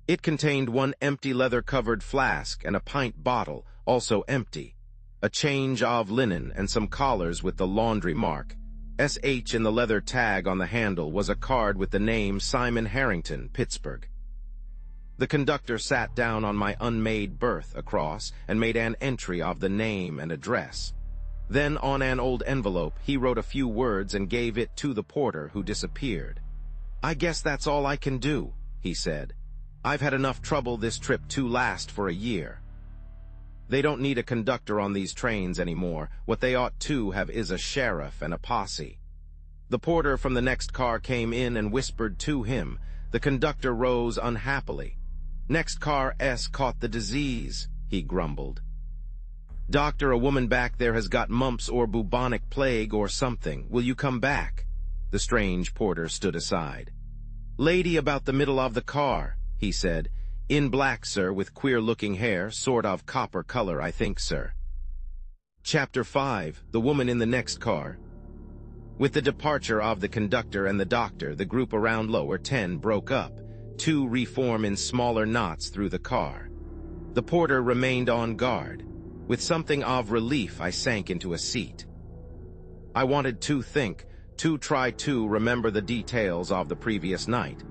It contained one empty leather-covered flask and a pint bottle, also empty, a change of linen and some collars with the laundry mark. SH in the leather tag on the handle was a card with the name Simon Harrington, Pittsburgh. The conductor sat down on my unmade berth across and made an entry of the name and address. Then, on an old envelope, he wrote a few words and gave it to the porter, who disappeared. "I guess that's all I can do," he said. "I've had enough trouble this trip to last for a year." They don't need a conductor on these trains anymore. What they ought to have is a sheriff and a posse. The porter from the next car came in and whispered to him. The conductor rose unhappily. "Next car S caught the disease," he grumbled. "Doctor, a woman back there has got mumps or bubonic plague or something. Will you come back?" The strange porter stood aside. "Lady about the middle of the car," he said. "In black, sir, with queer-looking hair, sort of copper color, I think, sir." Chapter 5. The woman in the next car. With the departure of the conductor and the doctor, the group around lower 10 broke up. 2 reform in smaller knots through the car. The porter remained on guard. With something of relief, I sank into a seat. I wanted to think, to try to remember the details of the previous night.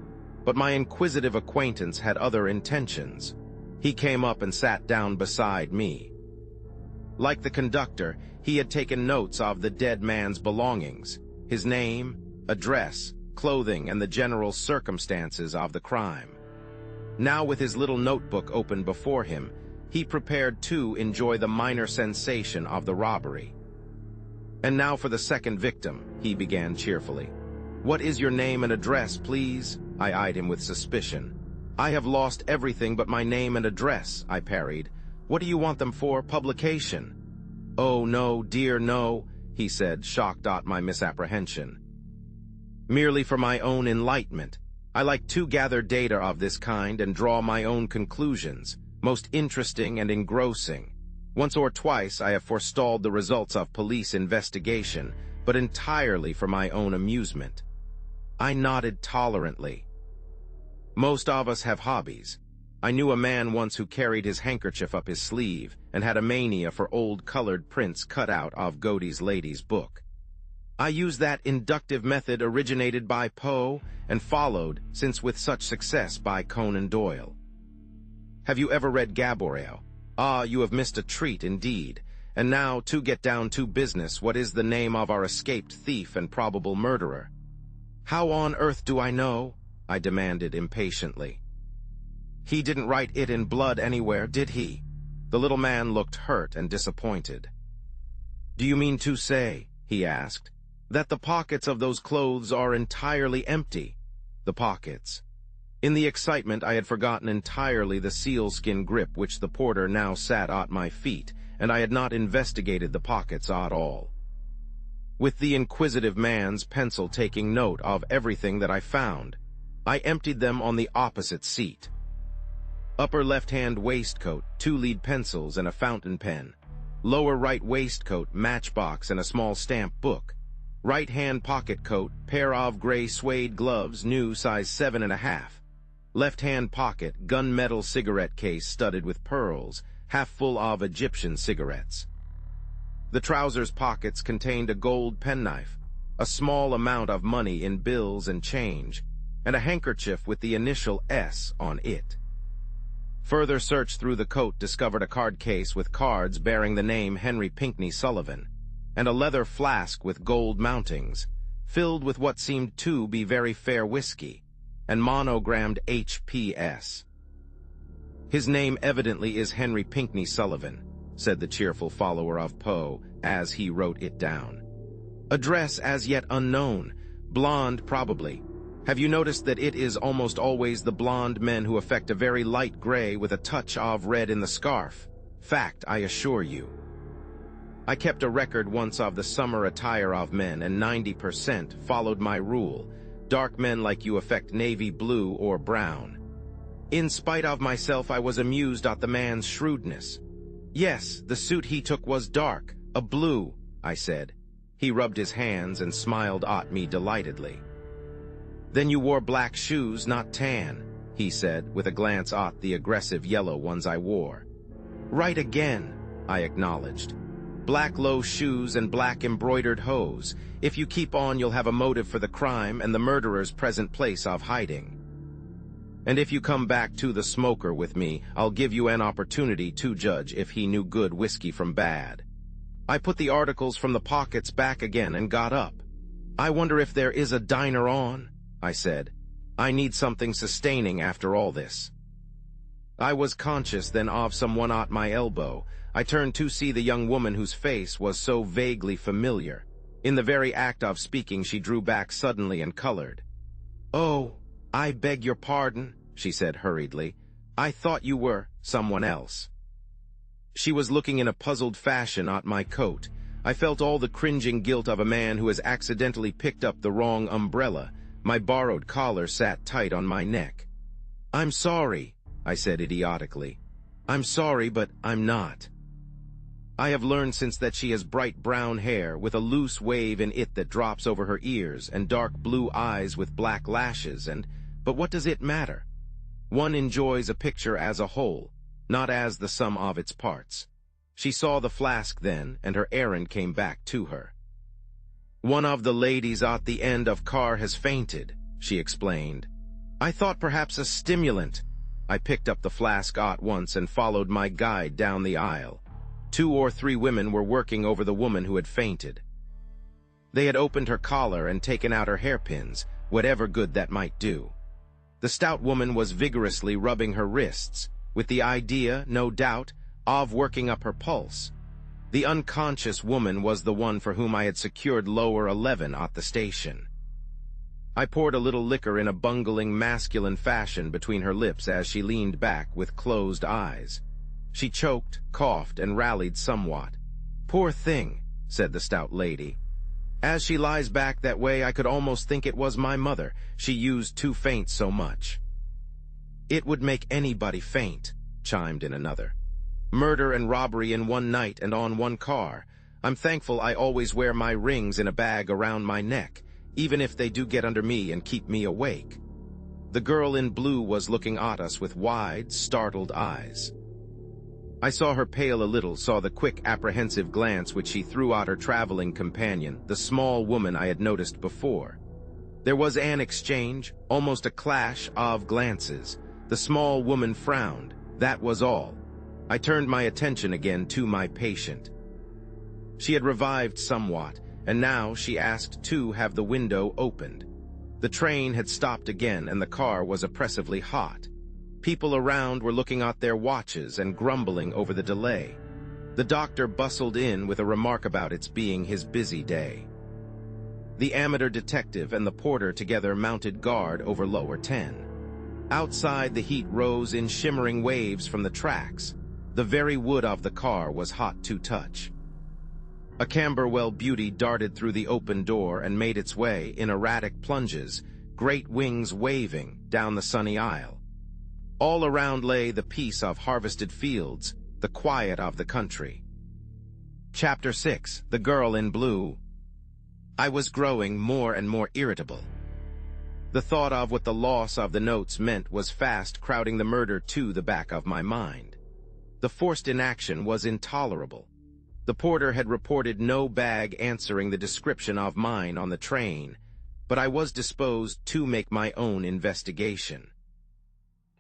But my inquisitive acquaintance had other intentions. He came up and sat down beside me. Like the conductor, he had taken notes of the dead man's belongings, his name, address, clothing, and the general circumstances of the crime. Now, with his little notebook open before him, he prepared to enjoy the minor sensation of the robbery. "And now for the second victim," he began cheerfully. "What is your name and address, please?" I eyed him with suspicion. "I have lost everything but my name and address," I parried. "What do you want them for? Publication?" "Oh, no, dear, no," he said, shocked at my misapprehension. "Merely for my own enlightenment. I like to gather data of this kind and draw my own conclusions, most interesting and engrossing. Once or twice I have forestalled the results of police investigation, but entirely for my own amusement." I nodded tolerantly. "Most of us have hobbies. I knew a man once who carried his handkerchief up his sleeve and had a mania for old colored prints cut out of Godey's Lady's Book. I used that inductive method originated by Poe and followed, since with such success, by Conan Doyle. Have you ever read Gaboriau? Ah, you have missed a treat indeed. And now, to get down to business, what is the name of our escaped thief and probable murderer?" "How on earth do I know?" I demanded impatiently. "He didn't write it in blood anywhere, did he?" The little man looked hurt and disappointed. "Do you mean to say," he asked, "that the pockets of those clothes are entirely empty?" The pockets. In the excitement, I had forgotten entirely the sealskin grip which the porter now sat at my feet, and I had not investigated the pockets at all. With the inquisitive man's pencil taking note of everything that I found, I emptied them on the opposite seat. Upper left-hand waistcoat, 2 lead pencils and a fountain pen. Lower right waistcoat, matchbox and a small stamp book. Right-hand pocket coat, pair of gray suede gloves, new, size 7.5. Left-hand pocket, gunmetal cigarette case studded with pearls, half full of Egyptian cigarettes. The trousers pockets contained a gold penknife, a small amount of money in bills and change, and a handkerchief with the initial S on it. Further search through the coat discovered a card case with cards bearing the name Henry Pinckney Sullivan, and a leather flask with gold mountings, filled with what seemed to be very fair whiskey. and monogrammed HPS. "His name evidently is Henry Pinckney Sullivan," said the cheerful follower of Poe as he wrote it down. "Address as yet unknown. Blonde, probably. Have you noticed that it is almost always the blonde men who affect a very light gray with a touch of red in the scarf? Fact, I assure you. I kept a record once of the summer attire of men, and 90% followed my rule. Dark men like you affect navy blue or brown. In spite of myself, I was amused at the man's shrewdness. Yes, the suit he took was dark, a blue, I said. He rubbed his hands and smiled at me delightedly. Then you wore black shoes, not tan, he said, with a glance at the aggressive yellow ones I wore. Right again, I acknowledged. Black low shoes and black embroidered hose. If you keep on, you'll have a motive for the crime and the murderer's present place of hiding. And if you come back to the smoker with me, I'll give you an opportunity to judge if he knew good whiskey from bad. I put the articles from the pockets back again and got up. I wonder if there is a diner on, I said. I need something sustaining after all this. I was conscious then of someone at my elbow. I turned to see the young woman whose face was so vaguely familiar. In the very act of speaking, she drew back suddenly and colored. "Oh, I beg your pardon," she said hurriedly. "I thought you were someone else." She was looking in a puzzled fashion at my coat. I felt all the cringing guilt of a man who has accidentally picked up the wrong umbrella. My borrowed collar sat tight on my neck. "I'm sorry," I said idiotically. "I'm sorry, but I'm not." I have learned since that she has bright brown hair with a loose wave in it that drops over her ears and dark blue eyes with black lashes, but what does it matter? One enjoys a picture as a whole, not as the sum of its parts. She saw the flask then, and her errand came back to her. "One of the ladies at the end of car has fainted," she explained. "I thought perhaps a stimulant." I picked up the flask at once and followed my guide down the aisle. 2 or 3 women were working over the woman who had fainted. They had opened her collar and taken out her hairpins, whatever good that might do. The stout woman was vigorously rubbing her wrists, with the idea, no doubt, of working up her pulse. The unconscious woman was the one for whom I had secured lower 11 at the station. I poured a little liquor in a bungling masculine fashion between her lips as she leaned back with closed eyes. She choked, coughed, and rallied somewhat. "Poor thing," said the stout lady. "As she lies back that way, I could almost think it was my mother. She used to faint so much." "It would make anybody faint," chimed in another. "Murder and robbery in one night and on one car. I'm thankful I always wear my rings in a bag around my neck, even if they do get under me and keep me awake." The girl in blue was looking at us with wide, startled eyes. I saw her pale a little, saw the quick, apprehensive glance which she threw at her traveling companion, the small woman I had noticed before. There was an exchange, almost a clash of glances. The small woman frowned, that was all. I turned my attention again to my patient. She had revived somewhat, and now she asked to have the window opened. The train had stopped again, and the car was oppressively hot. People around were looking at their watches and grumbling over the delay. The doctor bustled in with a remark about its being his busy day. The amateur detective and the porter together mounted guard over lower 10. Outside, the heat rose in shimmering waves from the tracks. The very wood of the car was hot to touch. A Camberwell beauty darted through the open door and made its way, in erratic plunges, great wings waving, down the sunny aisle. All around lay the peace of harvested fields, the quiet of the country. Chapter 6. The Girl in Blue. I was growing more and more irritable. The thought of what the loss of the notes meant was fast crowding the murder to the back of my mind. The forced inaction was intolerable. The porter had reported no bag answering the description of mine on the train, but I was disposed to make my own investigation.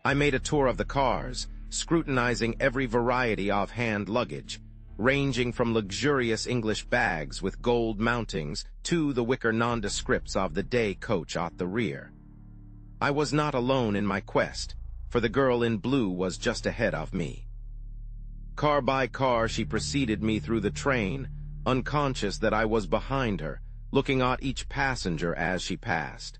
I made a tour of the cars, scrutinizing every variety of hand luggage, ranging from luxurious English bags with gold mountings to the wicker nondescripts of the day coach at the rear. I was not alone in my quest, for the girl in blue was just ahead of me. Car by car she preceded me through the train, unconscious that I was behind her, looking at each passenger as she passed.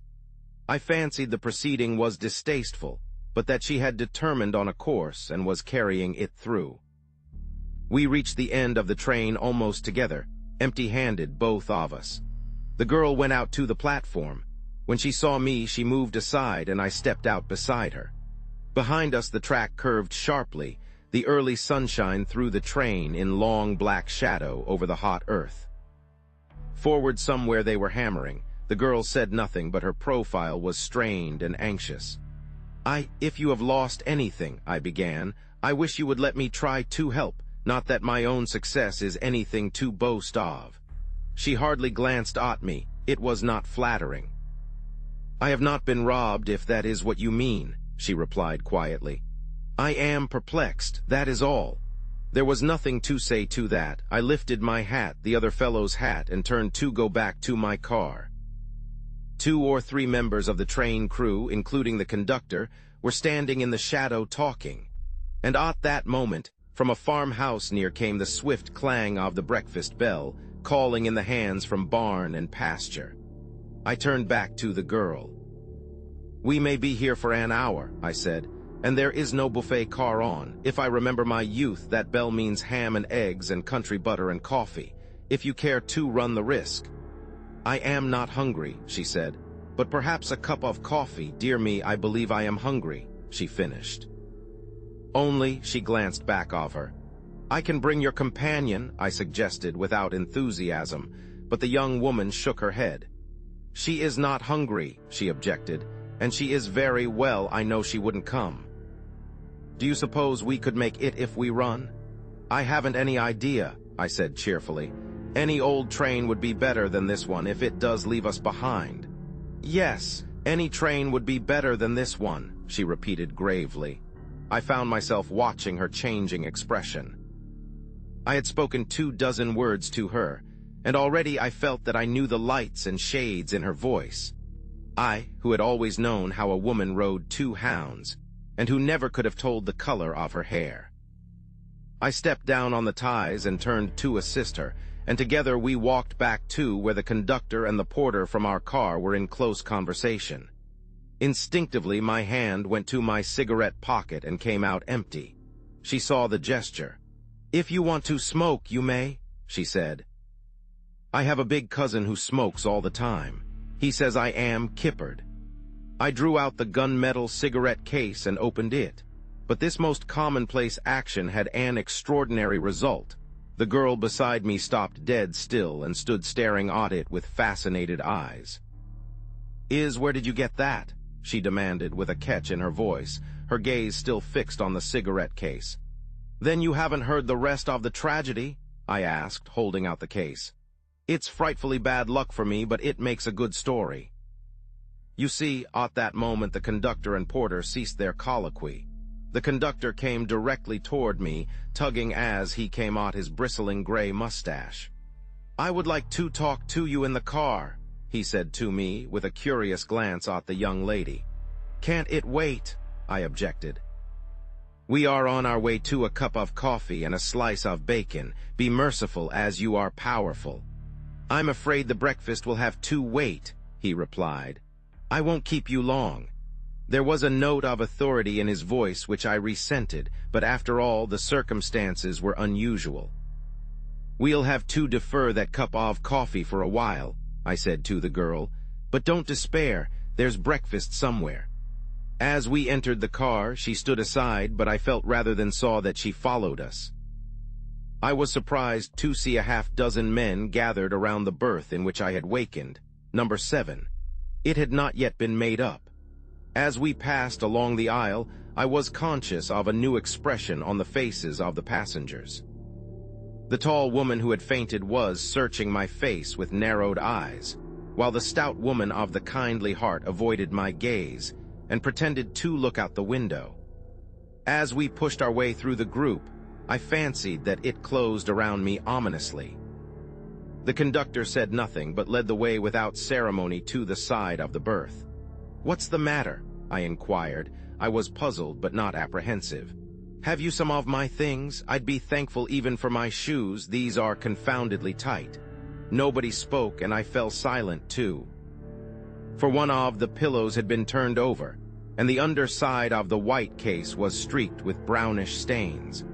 I fancied the proceeding was distasteful, but that she had determined on a course and was carrying it through. We reached the end of the train almost together, empty-handed, both of us. The girl went out to the platform. When she saw me, she moved aside and I stepped out beside her. Behind us the track curved sharply, the early sunshine threw the train in long black shadow over the hot earth. Forward somewhere they were hammering. The girl said nothing, but her profile was strained and anxious. If you have lost anything, I began, I wish you would let me try to help, not that my own success is anything to boast of. She hardly glanced at me. It was not flattering. I have not been robbed, if that is what you mean, she replied quietly. I am perplexed, that is all. There was nothing to say to that. I lifted my hat, the other fellow's hat, and turned to go back to my car. 2 or 3 members of the train crew, including the conductor, were standing in the shadow talking. And at that moment, from a farmhouse near came the swift clang of the breakfast bell, calling in the hands from barn and pasture. I turned back to the girl. We may be here for an hour, I said, and there is no buffet car on. If I remember my youth, that bell means ham and eggs and country butter and coffee, if you care to run the risk. I am not hungry, she said, but perhaps a cup of coffee. Dear me, I believe I am hungry, she finished. Only, she glanced back of her. I can bring your companion, I suggested without enthusiasm, but the young woman shook her head. She is not hungry, she objected, and she is very well. I know she wouldn't come. Do you suppose we could make it if we run? I haven't any idea, I said cheerfully. Any old train would be better than this one if it does leave us behind. Yes, any train would be better than this one, she repeated gravely. I found myself watching her changing expression. I had spoken 24 words to her, and already I felt that I knew the lights and shades in her voice. I, who had always known how a woman rode 2 hounds, and who never could have told the color of her hair. I stepped down on the ties and turned to assist her, and together we walked back to where the conductor and the porter from our car were in close conversation. Instinctively, my hand went to my cigarette pocket and came out empty. She saw the gesture. If you want to smoke, you may, she said. I have a big cousin who smokes all the time. He says I am kippered. I drew out the gunmetal cigarette case and opened it. But this most commonplace action had an extraordinary result. The girl beside me stopped dead still and stood staring at it with fascinated eyes. Where did you get that? She demanded with a catch in her voice, her gaze still fixed on the cigarette case. Then you haven't heard the rest of the tragedy? I asked, holding out the case. It's frightfully bad luck for me, but it makes a good story. You see, at that moment the conductor and porter ceased their colloquy. The conductor came directly toward me, tugging as he came at his bristling gray mustache. I would like to talk to you in the car, he said to me, with a curious glance at the young lady. Can't it wait? I objected. We are on our way to a cup of coffee and a slice of bacon. Be merciful, as you are powerful. I'm afraid the breakfast will have to wait, he replied. I won't keep you long. There was a note of authority in his voice which I resented, but after all, the circumstances were unusual. We'll have to defer that cup of coffee for a while, I said to the girl, but don't despair, there's breakfast somewhere. As we entered the car, she stood aside, but I felt rather than saw that she followed us. I was surprised to see a half-dozen men gathered around the berth in which I had wakened, number 7. It had not yet been made up. As we passed along the aisle, I was conscious of a new expression on the faces of the passengers. The tall woman who had fainted was searching my face with narrowed eyes, while the stout woman of the kindly heart avoided my gaze and pretended to look out the window. As we pushed our way through the group, I fancied that it closed around me ominously. The conductor said nothing but led the way without ceremony to the side of the berth. What's the matter? I inquired. I was puzzled but not apprehensive. "Have you some of my things? I'd be thankful even for my shoes. These are confoundedly tight." Nobody spoke, and I fell silent too. For one of the pillows had been turned over, and the underside of the white case was streaked with brownish stains.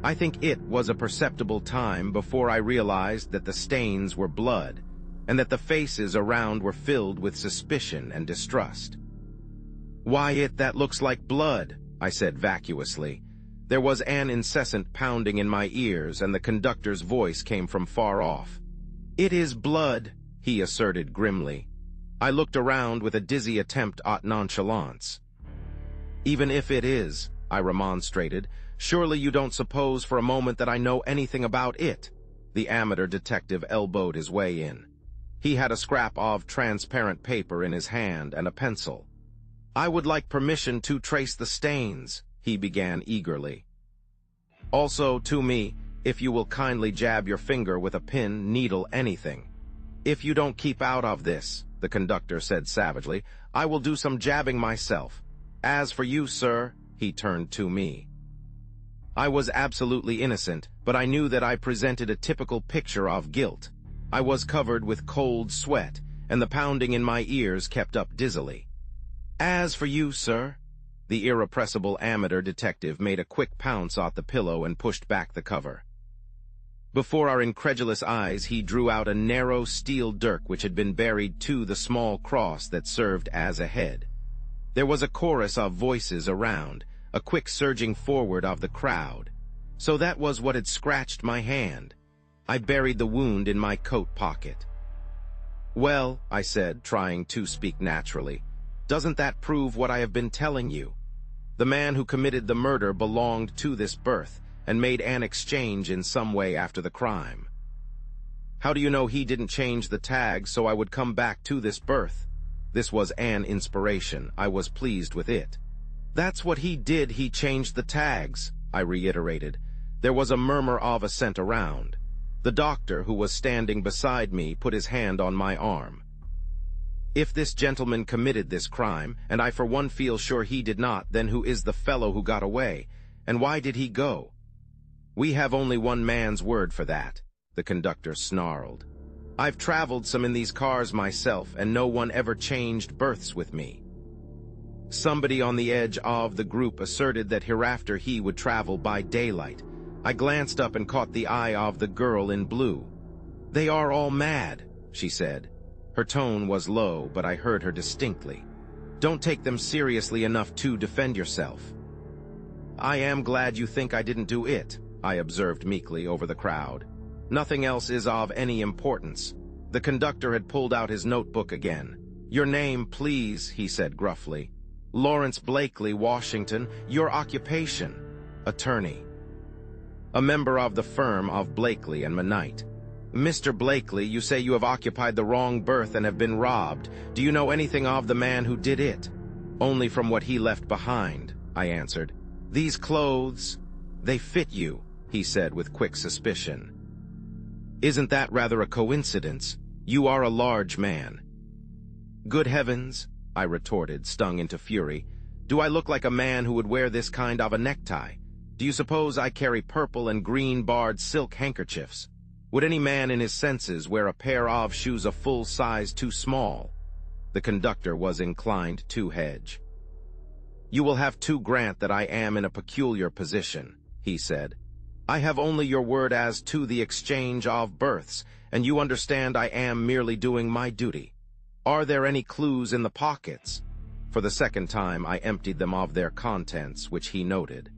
I think it was a perceptible time before I realized that the stains were blood, and that the faces around were filled with suspicion and distrust. "Why, that looks like blood," I said vacuously. There was an incessant pounding in my ears, and the conductor's voice came from far off. "It is blood," he asserted grimly. I looked around with a dizzy attempt at nonchalance. "Even if it is," I remonstrated, "surely you don't suppose for a moment that I know anything about it?" The amateur detective elbowed his way in. He had a scrap of transparent paper in his hand and a pencil. "I would like permission to trace the stains," he began eagerly. "Also, to me, if you will kindly jab your finger with a pin, needle, anything." "If you don't keep out of this," the conductor said savagely, "I will do some jabbing myself. As for you, sir," he turned to me. I was absolutely innocent, but I knew that I presented a typical picture of guilt. I was covered with cold sweat, and the pounding in my ears kept up dizzily. "As for you, sir," the irrepressible amateur detective made a quick pounce at the pillow and pushed back the cover. Before our incredulous eyes, he drew out a narrow steel dirk which had been buried to the small cross that served as a head. There was a chorus of voices around, a quick surging forward of the crowd. So that was what had scratched my hand. I buried the wound in my coat pocket. "Well," I said, trying to speak naturally, "doesn't that prove what I have been telling you? The man who committed the murder belonged to this berth and made an exchange in some way after the crime." "How do you know he didn't change the tag so I would come back to this berth?" This was an inspiration. I was pleased with it. "That's what he did. He changed the tags," I reiterated. There was a murmur of assent around. The doctor, who was standing beside me, put his hand on my arm. "If this gentleman committed this crime, and I for one feel sure he did not, then who is the fellow who got away? And why did he go?" "We have only one man's word for that," the conductor snarled. "I've traveled some in these cars myself, and no one ever changed berths with me." Somebody on the edge of the group asserted that hereafter he would travel by daylight. I glanced up and caught the eye of the girl in blue. "They are all mad," she said. Her tone was low, but I heard her distinctly. "Don't take them seriously enough to defend yourself." "I am glad you think I didn't do it," I observed meekly over the crowd. "Nothing else is of any importance." The conductor had pulled out his notebook again. "Your name, please," he said gruffly. "Lawrence Blakely, Washington. Your occupation?" "Attorney." "A member of the firm of Blakely and Manite." "Mr. Blakely, you say you have occupied the wrong berth and have been robbed. Do you know anything of the man who did it?" "Only from what he left behind," I answered. "These clothes, they fit you," he said with quick suspicion. "Isn't that rather a coincidence? You are a large man." "Good heavens," I retorted, stung into fury. "Do I look like a man who would wear this kind of a necktie? Do you suppose I carry purple and green barred silk handkerchiefs? Would any man in his senses wear a pair of shoes a full size too small?" The conductor was inclined to hedge. "You will have to grant that I am in a peculiar position," he said. "I have only your word as to the exchange of berths, and you understand I am merely doing my duty. Are there any clues in the pockets?" For the second time I emptied them of their contents, which he noted.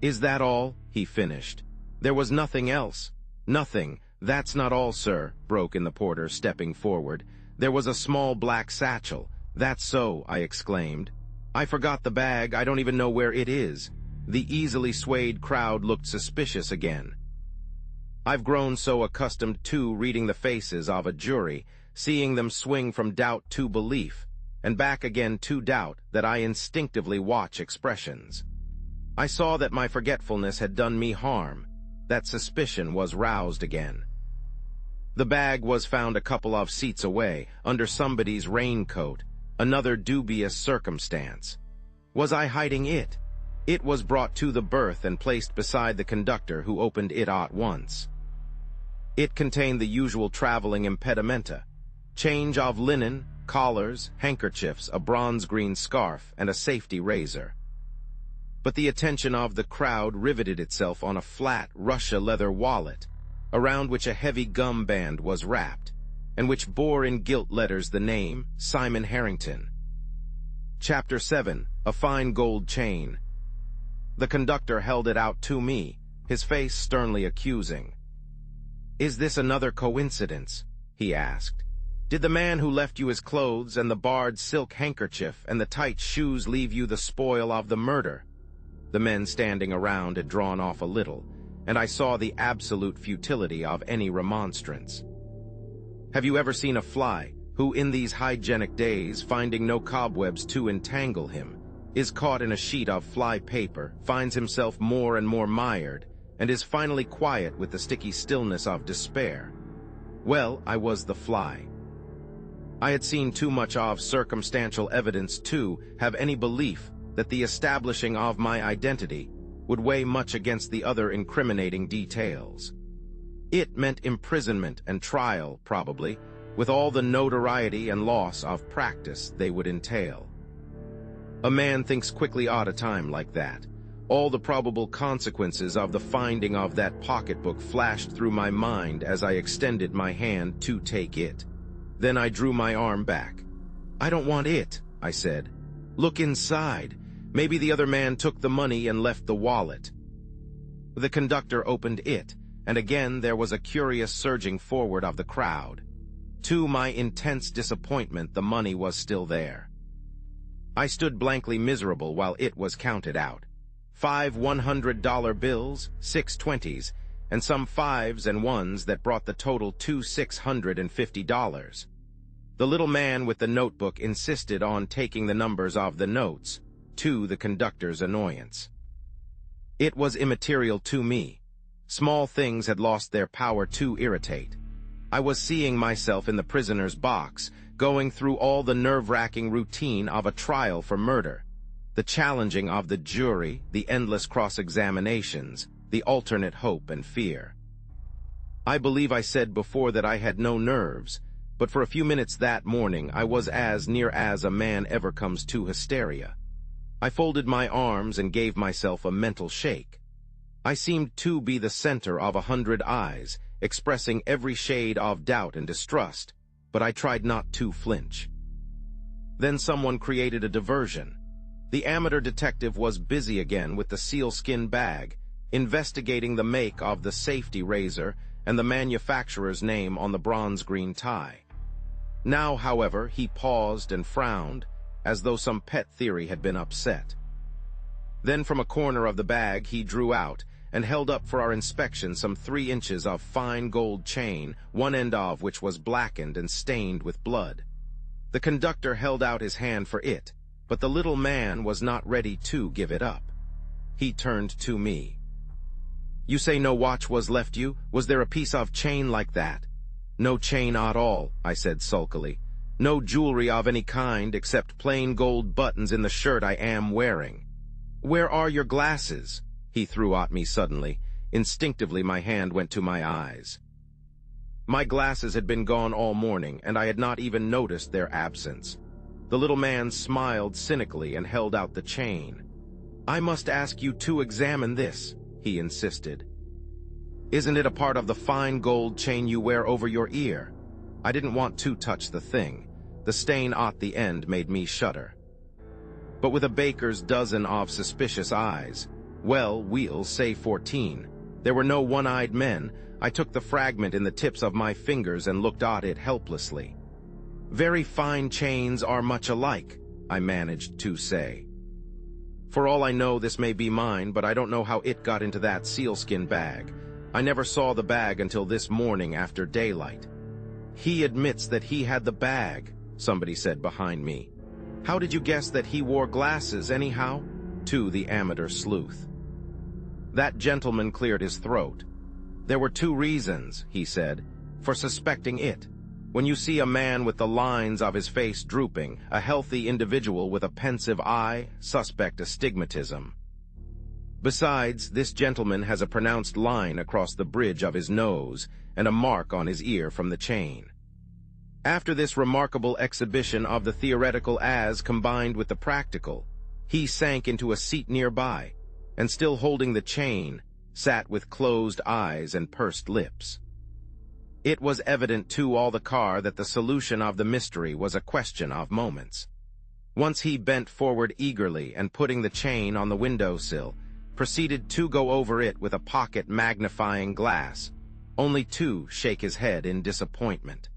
"Is that all?" he finished. "There was nothing else?" "Nothing. That's not all, sir," broke in the porter, stepping forward. "There was a small black satchel." "That's so," I exclaimed. "I forgot the bag. I don't even know where it is." The easily swayed crowd looked suspicious again. I've grown so accustomed to reading the faces of a jury, seeing them swing from doubt to belief, and back again to doubt, that I instinctively watch expressions. I saw that my forgetfulness had done me harm, that suspicion was roused again. The bag was found a couple of seats away, under somebody's raincoat. Another dubious circumstance. Was I hiding it? It was brought to the berth and placed beside the conductor, who opened it at once. It contained the usual traveling impedimenta: change of linen, collars, handkerchiefs, a bronze-green scarf, and a safety razor. But the attention of the crowd riveted itself on a flat Russia leather wallet, around which a heavy gum band was wrapped, and which bore in gilt letters the name Simon Harrington. Chapter 7. A fine gold chain. The conductor held it out to me, his face sternly accusing. "Is this another coincidence?" he asked. "Did the man who left you his clothes and the barred silk handkerchief and the tight shoes leave you the spoil of the murder?" The men standing around had drawn off a little, and I saw the absolute futility of any remonstrance. Have you ever seen a fly who, in these hygienic days, finding no cobwebs to entangle him, is caught in a sheet of fly paper, finds himself more and more mired, and is finally quiet with the sticky stillness of despair? Well, I was the fly. I had seen too much of circumstantial evidence to have any belief that the establishing of my identity would weigh much against the other incriminating details. It meant imprisonment and trial, probably, with all the notoriety and loss of practice they would entail. A man thinks quickly at a time like that. All the probable consequences of the finding of that pocketbook flashed through my mind as I extended my hand to take it. Then I drew my arm back. "I don't want it," I said. "Look inside. Maybe the other man took the money and left the wallet." The conductor opened it, and again there was a curious surging forward of the crowd. To my intense disappointment, the money was still there. I stood blankly miserable while it was counted out. 5 $100 bills, 6 20s, and some 5s and 1s that brought the total to $650. The little man with the notebook insisted on taking the numbers of the notes, to the conductor's annoyance. It was immaterial to me. Small things had lost their power to irritate. I was seeing myself in the prisoner's box, going through all the nerve-wracking routine of a trial for murder. The challenging of the jury, the endless cross-examinations, the alternate hope and fear. I believe I said before that I had no nerves, but for a few minutes that morning I was as near as a man ever comes to hysteria. I folded my arms and gave myself a mental shake. I seemed to be the center of 100 eyes, expressing every shade of doubt and distrust, but I tried not to flinch. Then someone created a diversion. The amateur detective was busy again with the sealskin bag, investigating the make of the safety razor and the manufacturer's name on the bronze-green tie. Now, however, he paused and frowned, as though some pet theory had been upset. Then from a corner of the bag he drew out and held up for our inspection some 3 inches of fine gold chain, one end of which was blackened and stained with blood. The conductor held out his hand for it, but the little man was not ready to give it up. He turned to me. "You say no watch was left you? Was there a piece of chain like that?" "No chain at all," I said sulkily. "No jewelry of any kind except plain gold buttons in the shirt I am wearing." "Where are your glasses?" he threw at me suddenly. Instinctively my hand went to my eyes. My glasses had been gone all morning, and I had not even noticed their absence. The little man smiled cynically and held out the chain. "I must ask you to examine this," he insisted. "Isn't it a part of the fine gold chain you wear over your ear?" I didn't want to touch the thing. The stain at the end made me shudder. But with a baker's dozen of suspicious eyes, well, we'll say 14, there were no one-eyed men, I took the fragment in the tips of my fingers and looked at it helplessly. "Very fine chains are much alike," I managed to say. "For all I know, this may be mine, but I don't know how it got into that sealskin bag. I never saw the bag until this morning after daylight." "He admits that he had the bag," somebody said behind me. "How did you guess that he wore glasses, anyhow?" To the amateur sleuth. That gentleman cleared his throat. "There were 2 reasons," he said, "for suspecting it. When you see a man with the lines of his face drooping, a healthy individual with a pensive eye, suspect astigmatism. Besides, this gentleman has a pronounced line across the bridge of his nose and a mark on his ear from the chain. After this remarkable exhibition of the theoretical as combined with the practical, he sank into a seat nearby, and still holding the chain, sat with closed eyes and pursed lips. It was evident to all the car that the solution of the mystery was a question of moments. Once he bent forward eagerly and putting the chain on the windowsill, proceeded to go over it with a pocket magnifying glass, only to shake his head in disappointment.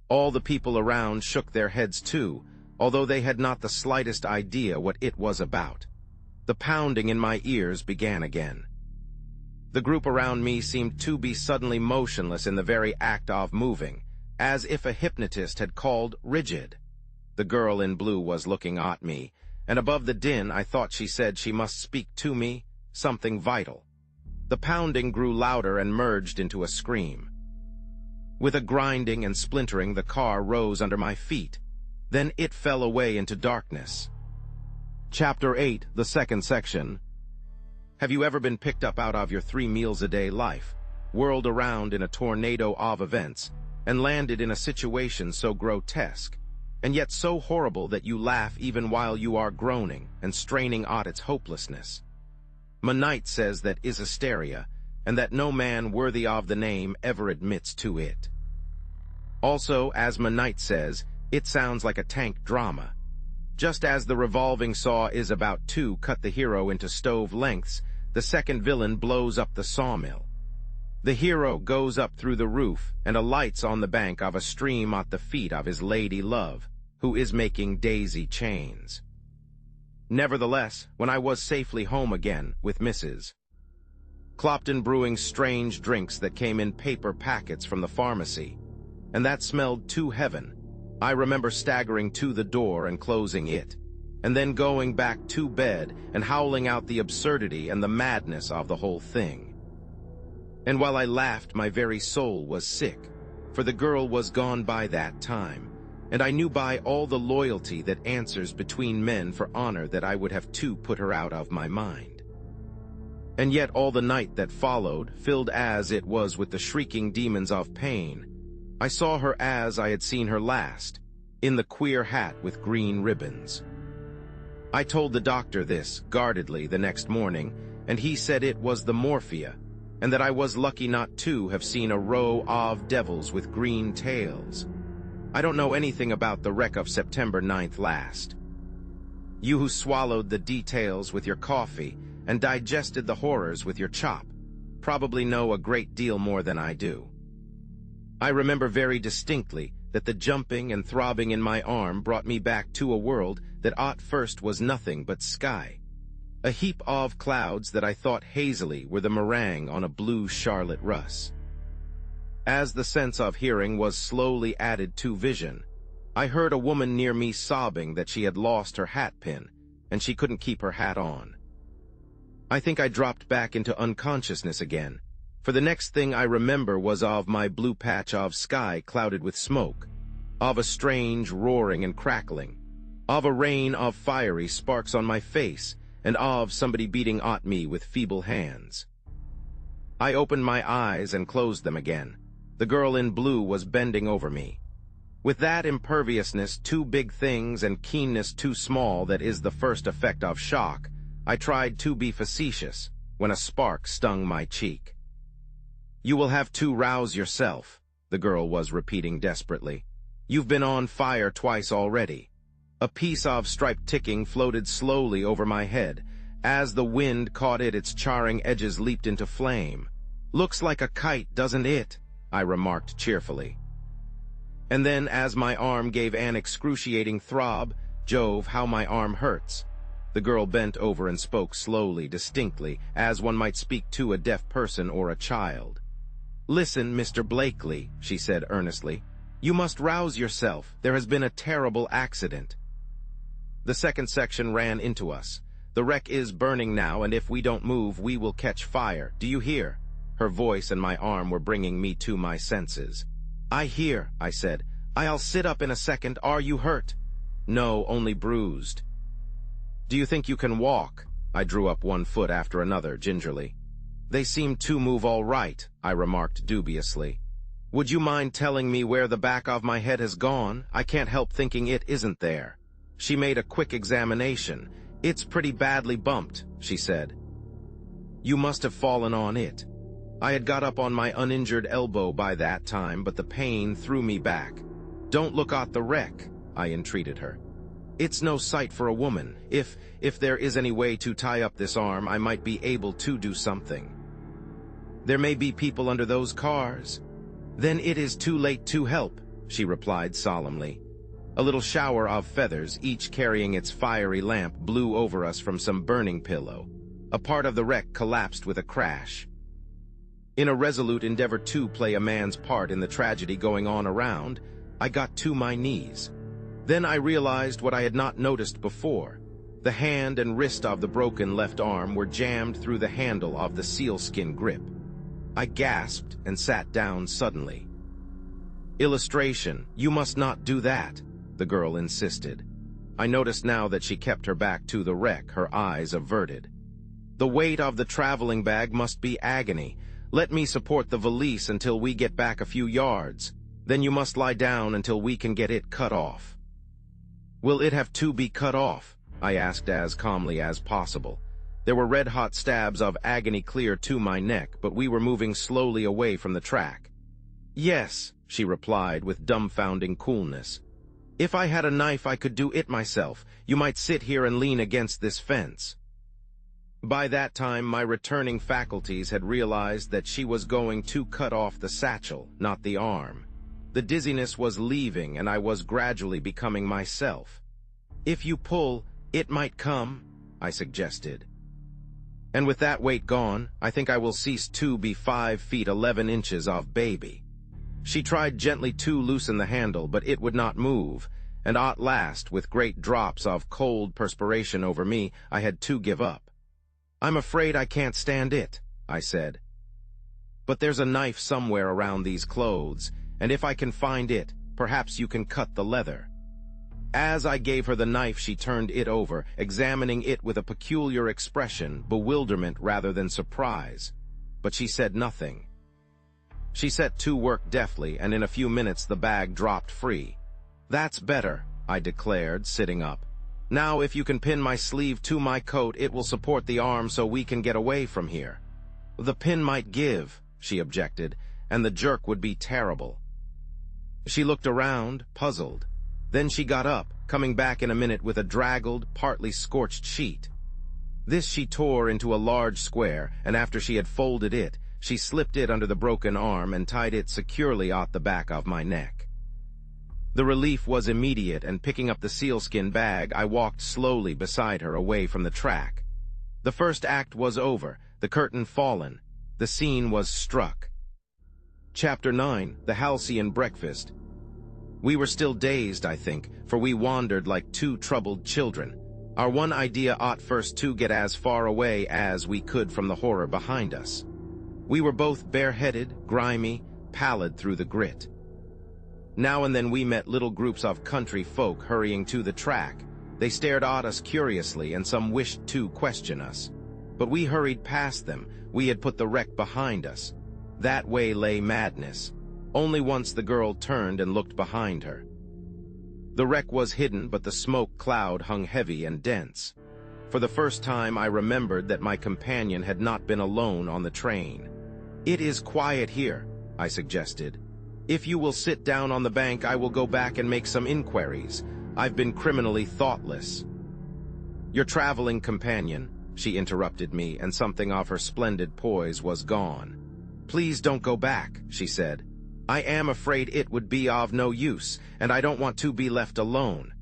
All the people around shook their heads too, although they had not the slightest idea what it was about. The pounding in my ears began again. The group around me seemed to be suddenly motionless in the very act of moving, as if a hypnotist had called rigid. The girl in blue was looking at me, and above the din I thought she said she must speak to me, something vital. The pounding grew louder and merged into a scream. With a grinding and splintering, the car rose under my feet. Then it fell away into darkness. Chapter 8, the second section. Have you ever been picked up out of your 3-meals-a-day life, whirled around in a tornado of events, and landed in a situation so grotesque, and yet so horrible that you laugh even while you are groaning and straining at its hopelessness? Knight says that is hysteria, and that no man worthy of the name ever admits to it. Also, as Knight says, it sounds like a tank drama. Just as the revolving saw is about to cut the hero into stove lengths, the second villain blows up the sawmill. The hero goes up through the roof and alights on the bank of a stream at the feet of his lady love, who is making daisy chains. Nevertheless, when I was safely home again with Mrs. Clopton brewing strange drinks that came in paper packets from the pharmacy, and that smelled to heaven, I remember staggering to the door and closing it, and then going back to bed and howling out the absurdity and the madness of the whole thing. And while I laughed, my very soul was sick, for the girl was gone by that time, and I knew by all the loyalty that answers between men for honor that I would have to put her out of my mind. And yet all the night that followed, filled as it was with the shrieking demons of pain, I saw her as I had seen her last, in the queer hat with green ribbons. I told the doctor this, guardedly, the next morning, and he said it was the morphia, and that I was lucky not to have seen a row of devils with green tails. I don't know anything about the wreck of September 9th last. You who swallowed the details with your coffee and digested the horrors with your chop probably know a great deal more than I do. I remember very distinctly that the jumping and throbbing in my arm brought me back to a world that at first was nothing but sky, a heap of clouds that I thought hazily were the meringue on a blue Charlotte Russe. As the sense of hearing was slowly added to vision, I heard a woman near me sobbing that she had lost her hat pin, and she couldn't keep her hat on. I think I dropped back into unconsciousness again, for the next thing I remember was of my blue patch of sky clouded with smoke, of a strange roaring and crackling, of a rain of fiery sparks on my face, and of somebody beating at me with feeble hands. I opened my eyes and closed them again. The girl in blue was bending over me. With that imperviousness to big things and keenness too small that is the first effect of shock, I tried to be facetious when a spark stung my cheek. "You will have to rouse yourself," the girl was repeating desperately. "You've been on fire twice already." A piece of striped ticking floated slowly over my head. As the wind caught it, its charring edges leaped into flame. "Looks like a kite, doesn't it?" I remarked cheerfully. And then, as my arm gave an excruciating throb, "Jove, how my arm hurts," the girl bent over and spoke slowly, distinctly, as one might speak to a deaf person or a child. "Listen, Mr. Blakely," she said earnestly. "You must rouse yourself. There has been a terrible accident." The second section ran into us. "The wreck is burning now, and if we don't move, we will catch fire. Do you hear?" Her voice and my arm were bringing me to my senses. "I hear," I said. "I'll sit up in a second. Are you hurt?" "No, only bruised." "Do you think you can walk?" I drew up one foot after another, gingerly. "They seem to move all right," I remarked dubiously. "Would you mind telling me where the back of my head has gone? I can't help thinking it isn't there." She made a quick examination. "It's pretty badly bumped," she said. "You must have fallen on it." I had got up on my uninjured elbow by that time, but the pain threw me back. "Don't look at the wreck," I entreated her. "It's no sight for a woman. If there is any way to tie up this arm, I might be able to do something." "There may be people under those cars." "Then it is too late to help," she replied solemnly. A little shower of feathers, each carrying its fiery lamp, blew over us from some burning pillow. A part of the wreck collapsed with a crash. In a resolute endeavor to play a man's part in the tragedy going on around, I got to my knees. Then I realized what I had not noticed before. The hand and wrist of the broken left arm were jammed through the handle of the sealskin grip. I gasped and sat down suddenly. "Illustration, you must not do that," the girl insisted. I noticed now that she kept her back to the wreck, her eyes averted. "The weight of the traveling bag must be agony. Let me support the valise until we get back a few yards. Then you must lie down until we can get it cut off." "Will it have to be cut off?" I asked as calmly as possible. There were red-hot stabs of agony clear to my neck, but we were moving slowly away from the track. "Yes," she replied with dumbfounding coolness. "If I had a knife, I could do it myself. You might sit here and lean against this fence." By that time, my returning faculties had realized that she was going to cut off the satchel, not the arm. The dizziness was leaving, and I was gradually becoming myself. "If you pull, it might come," I suggested. "And with that weight gone, I think I will cease to be 5 feet 11 inches of baby." She tried gently to loosen the handle, but it would not move, and at last, with great drops of cold perspiration over me, I had to give up. "I'm afraid I can't stand it," I said. "But there's a knife somewhere around these clothes, and if I can find it, perhaps you can cut the leather." As I gave her the knife, she turned it over, examining it with a peculiar expression, bewilderment rather than surprise. But she said nothing. She set to work deftly, and in a few minutes the bag dropped free. "That's better," I declared, sitting up. "Now if you can pin my sleeve to my coat, it will support the arm so we can get away from here." "The pin might give," she objected, "and the jerk would be terrible." She looked around, puzzled. Then she got up, coming back in a minute with a draggled, partly scorched sheet. This she tore into a large square, and after she had folded it, she slipped it under the broken arm and tied it securely at the back of my neck. The relief was immediate, and picking up the sealskin bag, I walked slowly beside her away from the track. The first act was over, the curtain fallen. The scene was struck. Chapter 9, The Halcyon Breakfast. We were still dazed, I think, for we wandered like two troubled children. Our one idea ought first to get as far away as we could from the horror behind us. We were both bareheaded, grimy, pallid through the grit. Now and then we met little groups of country folk hurrying to the track. They stared at us curiously, and some wished to question us. But we hurried past them. We had put the wreck behind us. That way lay madness. Only once the girl turned and looked behind her. The wreck was hidden, but the smoke cloud hung heavy and dense. For the first time I remembered that my companion had not been alone on the train. "It is quiet here," I suggested. "If you will sit down on the bank, I will go back and make some inquiries. I've been criminally thoughtless." "Your traveling companion," she interrupted me, and something of her splendid poise was gone. "Please don't go back," she said. "I am afraid it would be of no use, and I don't want to be left alone."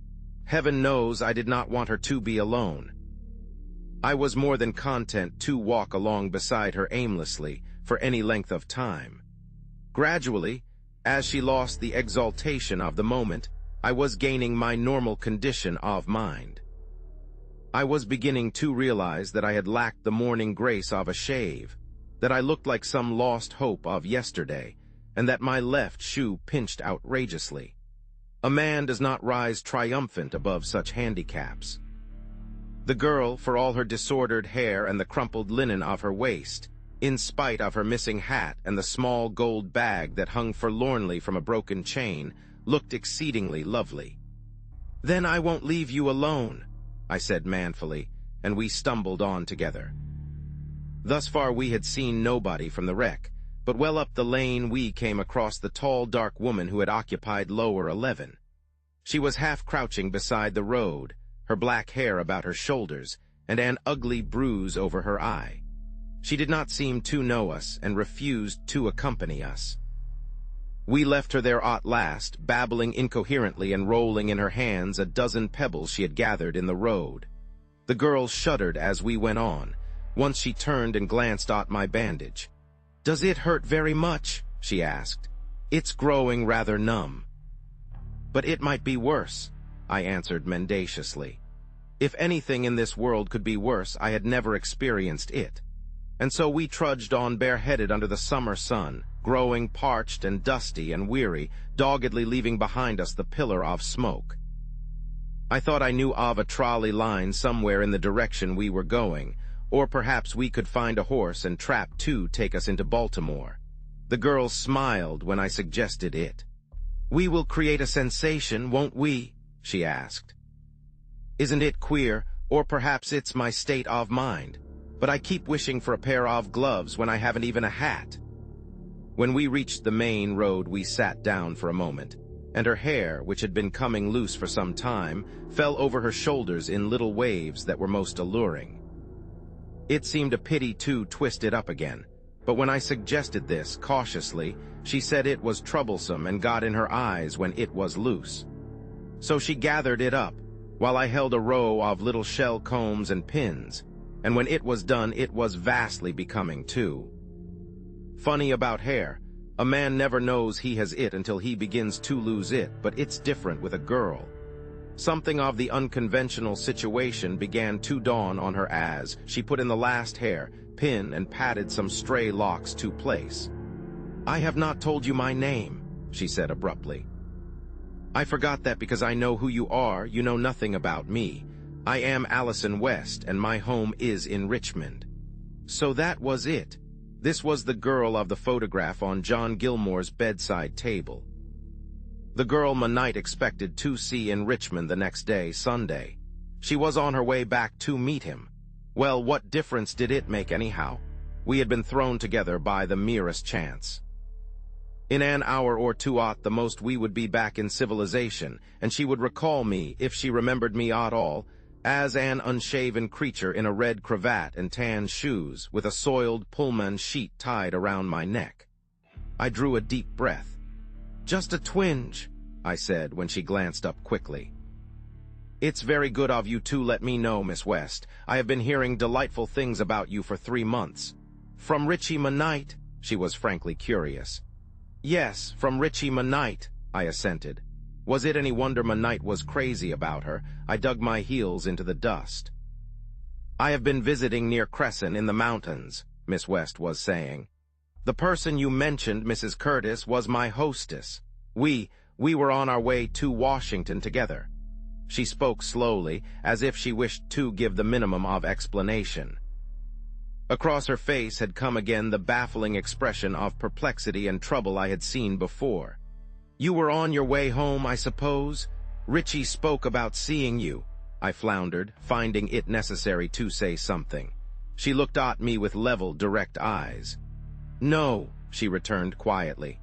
Heaven knows I did not want her to be alone. I was more than content to walk along beside her aimlessly for any length of time. Gradually, as she lost the exaltation of the moment, I was gaining my normal condition of mind. I was beginning to realize that I had lacked the morning grace of a shave, that I looked like some lost hope of yesterday, and that my left shoe pinched outrageously. A man does not rise triumphant above such handicaps. The girl, for all her disordered hair and the crumpled linen of her waist, in spite of her missing hat and the small gold bag that hung forlornly from a broken chain, looked exceedingly lovely. "Then I won't leave you alone," I said manfully, and we stumbled on together. Thus far we had seen nobody from the wreck, but well up the lane we came across the tall, dark woman who had occupied lower 11. She was half-crouching beside the road, her black hair about her shoulders, and an ugly bruise over her eye. She did not seem to know us and refused to accompany us. We left her there at last, babbling incoherently and rolling in her hands a dozen pebbles she had gathered in the road. The girl shuddered as we went on. Once she turned and glanced at my bandage. "Does it hurt very much?" she asked. "It's growing rather numb." "But it might be worse," I answered mendaciously. If anything in this world could be worse, I had never experienced it. And so we trudged on bareheaded under the summer sun, growing parched and dusty and weary, doggedly leaving behind us the pillar of smoke. I thought I knew of a trolley line somewhere in the direction we were going, or perhaps we could find a horse and trap to take us into Baltimore. The girl smiled when I suggested it. "We will create a sensation, won't we?" she asked. Isn't it queer, or perhaps it's my state of mind, but I keep wishing for a pair of gloves when I haven't even a hat. When we reached the main road, we sat down for a moment, and her hair, which had been coming loose for some time, fell over her shoulders in little waves that were most alluring. It seemed a pity to twist it up again, but when I suggested this cautiously, she said it was troublesome and got in her eyes when it was loose. So she gathered it up, while I held a row of little shell combs and pins, and when it was done, it was vastly becoming too. Funny about hair, a man never knows he has it until he begins to lose it, but it's different with a girl. Something of the unconventional situation began to dawn on her as she put in the last hair, pin, and patted some stray locks to place. "I have not told you my name," she said abruptly. "I forgot that because I know who you are, you know nothing about me. I am Allison West, and my home is in Richmond." So that was it. This was the girl of the photograph on John Gilmore's bedside table. The girl my knight expected to see in Richmond the next day, Sunday. She was on her way back to meet him. Well, what difference did it make anyhow? We had been thrown together by the merest chance. In an hour or two at the most we would be back in civilization, and she would recall me, if she remembered me at all, as an unshaven creature in a red cravat and tan shoes, with a soiled Pullman sheet tied around my neck. I drew a deep breath. "Just a twinge," I said when she glanced up quickly. "It's very good of you to let me know, Miss West. I have been hearing delightful things about you for 3 months. From Richie my knight?" She was frankly curious. "Yes, from Richie my knight," I assented. Was it any wonder my knight was crazy about her? I dug my heels into the dust. "I have been visiting near Crescent in the mountains," Miss West was saying. "The person you mentioned, Mrs. Curtis, was my hostess. We were on our way to Washington together." She spoke slowly, as if she wished to give the minimum of explanation. Across her face had come again the baffling expression of perplexity and trouble I had seen before. "You were on your way home, I suppose? Richie spoke about seeing you," I floundered, finding it necessary to say something. She looked at me with level, direct eyes. "No," she returned quietly.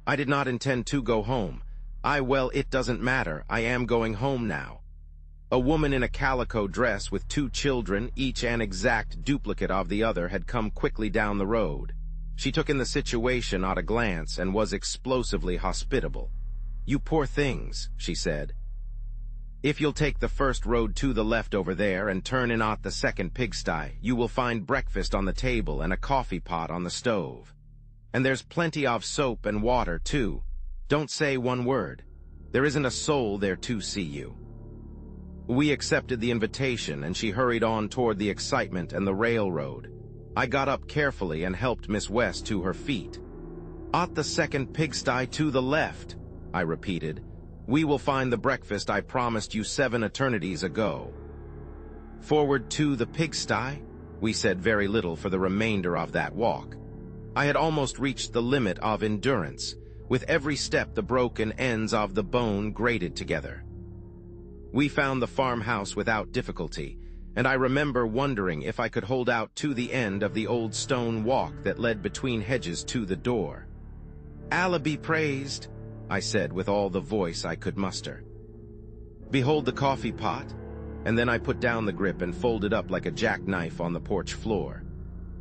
"I did not intend to go home. Well, it doesn't matter. I am going home now." A woman in a calico dress with 2 children, each an exact duplicate of the other, had come quickly down the road. She took in the situation at a glance and was explosively hospitable. "You poor things," she said. "If you'll take the first road to the left over there and turn in at the second pigsty, you will find breakfast on the table and a coffee pot on the stove. And there's plenty of soap and water, too. Don't say one word. There isn't a soul there to see you." We accepted the invitation, and she hurried on toward the excitement and the railroad. I got up carefully and helped Miss West to her feet. "At the second pigsty to the left," I repeated. "We will find the breakfast I promised you 7 eternities ago." Forward to the pigsty? We said very little for the remainder of that walk. I had almost reached the limit of endurance. With every step, the broken ends of the bone grated together. We found the farmhouse without difficulty, and I remember wondering if I could hold out to the end of the old stone walk that led between hedges to the door. "Allah be praised," I said with all the voice I could muster. "Behold the coffee pot," and then I put down the grip and folded up like a jackknife on the porch floor.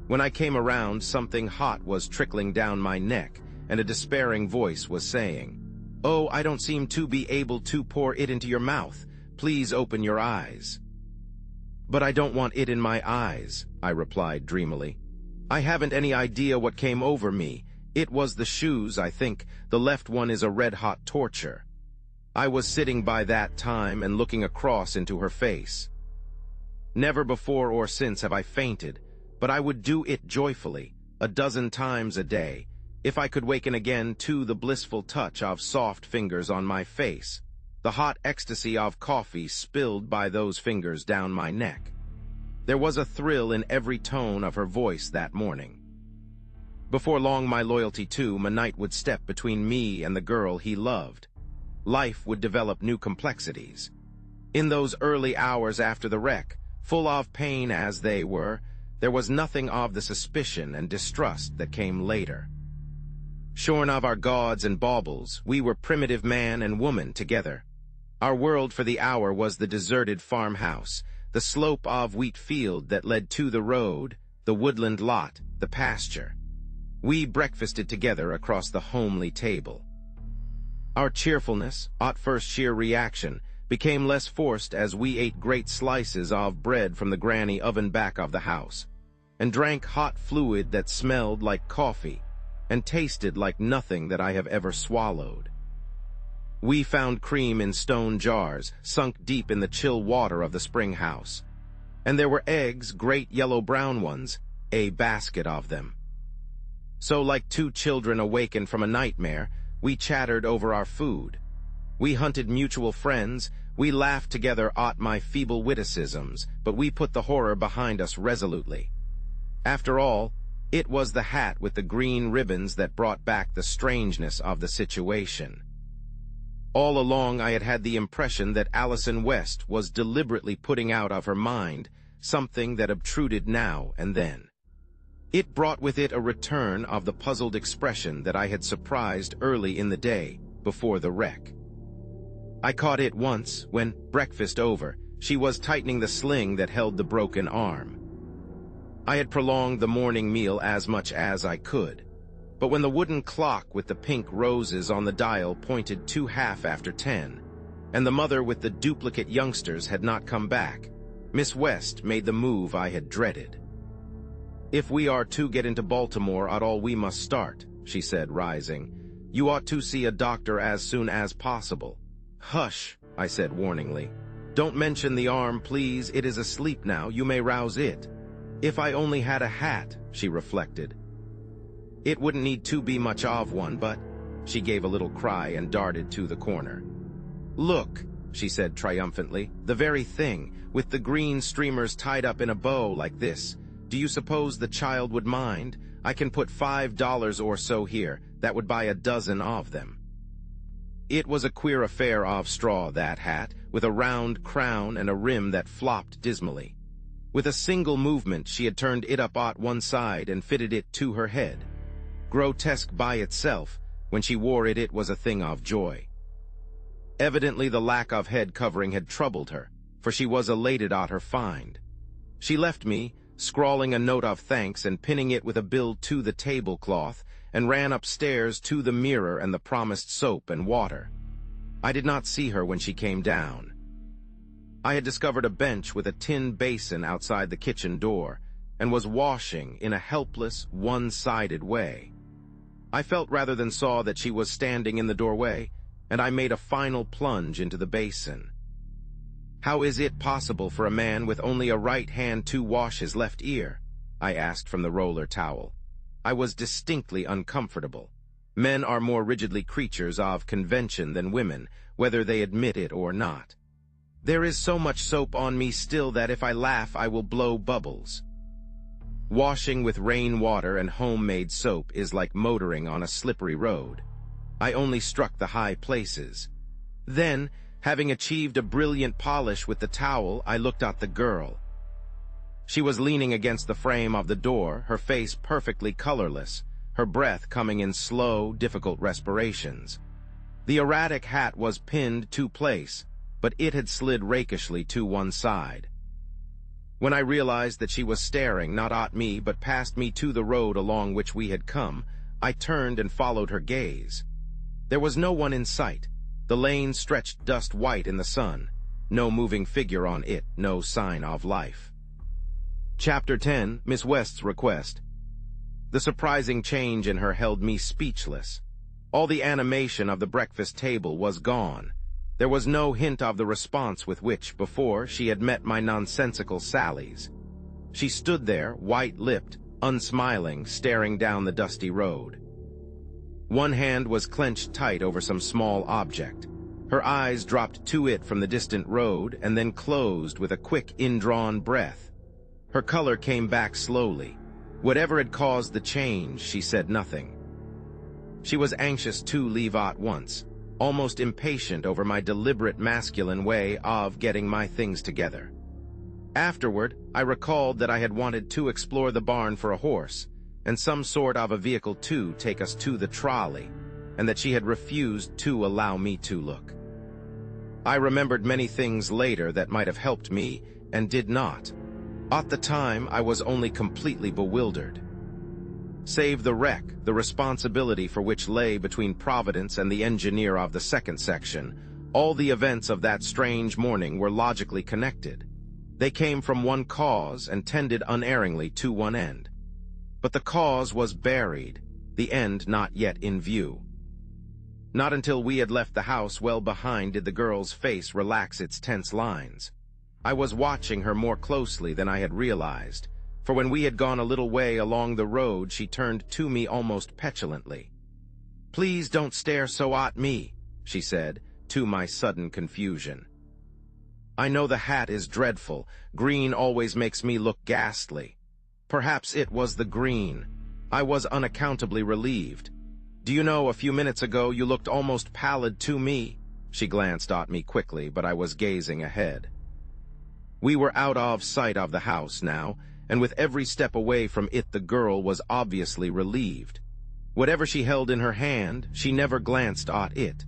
When I came around, something hot was trickling down my neck, and a despairing voice was saying, "Oh, I don't seem to be able to pour it into your mouth. Please open your eyes." "But I don't want it in my eyes," I replied dreamily. "I haven't any idea what came over me. It was the shoes, I think. The left one is a red-hot torture." I was sitting by that time and looking across into her face. Never before or since have I fainted, but I would do it joyfully, a dozen times a day, if I could waken again to the blissful touch of soft fingers on my face, the hot ecstasy of coffee spilled by those fingers down my neck. There was a thrill in every tone of her voice that morning. Before long, my loyalty to Manite would step between me and the girl he loved. Life would develop new complexities. In those early hours after the wreck, full of pain as they were, there was nothing of the suspicion and distrust that came later. Shorn of our gauds and baubles, we were primitive man and woman together. Our world for the hour was the deserted farmhouse, the slope of wheat field that led to the road, the woodland lot, the pasture. We breakfasted together across the homely table. Our cheerfulness, at first sheer reaction, became less forced as we ate great slices of bread from the granny oven back of the house, and drank hot fluid that smelled like coffee and tasted like nothing that I have ever swallowed. We found cream in stone jars, sunk deep in the chill water of the spring house, and there were eggs, great yellow-brown ones, a basket of them. So like two children awakened from a nightmare, we chattered over our food. We hunted mutual friends. We laughed together at my feeble witticisms, but we put the horror behind us resolutely. After all, it was the hat with the green ribbons that brought back the strangeness of the situation. All along I had had the impression that Allison West was deliberately putting out of her mind something that obtruded now and then. It brought with it a return of the puzzled expression that I had surprised early in the day, before the wreck. I caught it once when, breakfast over, she was tightening the sling that held the broken arm. I had prolonged the morning meal as much as I could, but when the wooden clock with the pink roses on the dial pointed to 10:30, and the mother with the duplicate youngsters had not come back, Miss West made the move I had dreaded. "If we are to get into Baltimore at all, we must start," she said, rising. "You ought to see a doctor as soon as possible." "Hush," I said warningly. "Don't mention the arm, please. It is asleep now. You may rouse it." "If I only had a hat," she reflected. "It wouldn't need to be much of one, but—" She gave a little cry and darted to the corner. "Look," she said triumphantly, "the very thing, with the green streamers tied up in a bow like this. Do you suppose the child would mind? I can put $5 or so here. That would buy a dozen of them." It was a queer affair of straw, that hat, with a round crown and a rim that flopped dismally. With a single movement, she had turned it up at one side and fitted it to her head. Grotesque by itself, when she wore it, it was a thing of joy. Evidently the lack of head covering had troubled her, for she was elated at her find. She left me, scrawling a note of thanks and pinning it with a bill to the tablecloth, and ran upstairs to the mirror and the promised soap and water. I did not see her when she came down. I had discovered a bench with a tin basin outside the kitchen door, and was washing in a helpless, one-sided way. I felt rather than saw that she was standing in the doorway, and I made a final plunge into the basin. "How is it possible for a man with only a right hand to wash his left ear?" I asked from the roller towel. I was distinctly uncomfortable. Men are more rigidly creatures of convention than women, whether they admit it or not. There is so much soap on me still that if I laugh I will blow bubbles. Washing with rainwater and homemade soap is like motoring on a slippery road. I only struck the high places. Then, having achieved a brilliant polish with the towel, I looked at the girl. She was leaning against the frame of the door, her face perfectly colorless, her breath coming in slow, difficult respirations. The erratic hat was pinned to place, but it had slid rakishly to one side. When I realized that she was staring not at me but past me to the road along which we had come, I turned and followed her gaze. There was no one in sight. The lane stretched dust white in the sun. No moving figure on it, no sign of life. Chapter 10, Miss West's Request. The surprising change in her held me speechless. All the animation of the breakfast table was gone. There was no hint of the response with which, before, she had met my nonsensical sallies. She stood there, white-lipped, unsmiling, staring down the dusty road. One hand was clenched tight over some small object. Her eyes dropped to it from the distant road and then closed with a quick, indrawn breath. Her color came back slowly. Whatever had caused the change, she said nothing. She was anxious to leave at once, almost impatient over my deliberate masculine way of getting my things together. Afterward, I recalled that I had wanted to explore the barn for a horse, and some sort of a vehicle to take us to the trolley, and that she had refused to allow me to look. I remembered many things later that might have helped me, and did not. At the time, I was only completely bewildered. Save the wreck, the responsibility for which lay between Providence and the engineer of the second section, all the events of that strange morning were logically connected. They came from one cause and tended unerringly to one end. But the cause was buried, the end not yet in view. Not until we had left the house well behind did the girl's face relax its tense lines. I was watching her more closely than I had realized, for when we had gone a little way along the road, she turned to me almost petulantly. "Please don't stare so at me," she said, to my sudden confusion. "I know the hat is dreadful. Green always makes me look ghastly." Perhaps it was the green. I was unaccountably relieved. "Do you know, a few minutes ago you looked almost pallid to me?" She glanced at me quickly, but I was gazing ahead. We were out of sight of the house now, and with every step away from it the girl was obviously relieved. Whatever she held in her hand, she never glanced at it,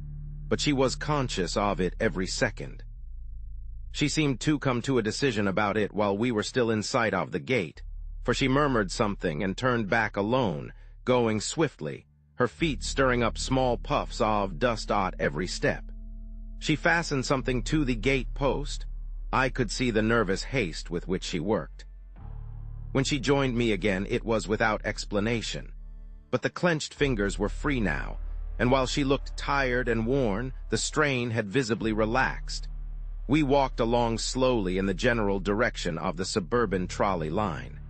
but she was conscious of it every second. She seemed to come to a decision about it while we were still in sight of the gate, for she murmured something and turned back alone, going swiftly, her feet stirring up small puffs of dust at every step. She fastened something to the gate post. I could see the nervous haste with which she worked. When she joined me again, it was without explanation. But the clenched fingers were free now, and while she looked tired and worn, the strain had visibly relaxed. We walked along slowly in the general direction of the suburban trolley line.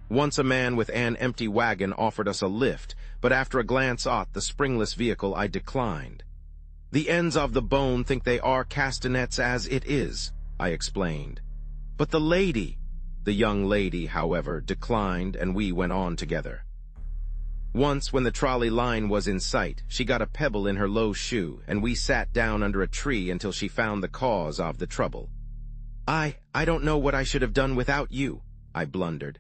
Once a man with an empty wagon offered us a lift, but after a glance at the springless vehicle, I declined. "The ends of the bone think they are castanets as it is," I explained. "But the lady—" The young lady, however, declined, and we went on together. Once, when the trolley line was in sight, she got a pebble in her low shoe, and we sat down under a tree until she found the cause of the trouble. I don't know what I should have done without you," I blundered.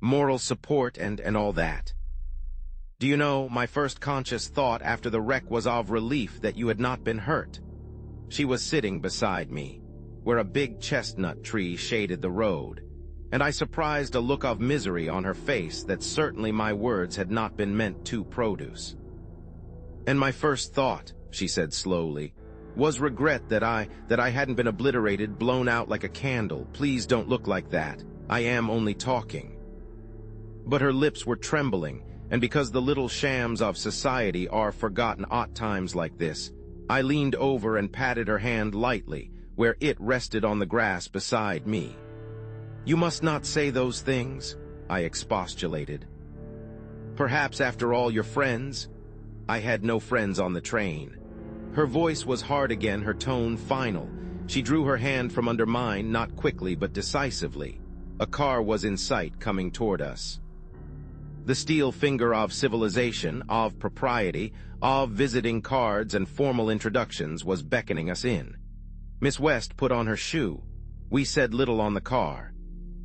"Moral support and all that. Do you know, my first conscious thought after the wreck was of relief that you had not been hurt." She was sitting beside me, where a big chestnut tree shaded the road, and I surprised a look of misery on her face that certainly my words had not been meant to produce. "And my first thought," she said slowly, "was regret that I hadn't been obliterated, blown out like a candle. Please don't look like that. I am only talking." But her lips were trembling, and because the little shams of society are forgotten at times like this, I leaned over and patted her hand lightly, where it rested on the grass beside me. "You must not say those things," I expostulated. "Perhaps, after all, you're friends." I had no friends on the train. Her voice was hard again, her tone final. She drew her hand from under mine, not quickly but decisively. A car was in sight, coming toward us. The steel finger of civilization, of propriety, of visiting cards and formal introductions was beckoning us in. Miss West put on her shoe. We said little on the car.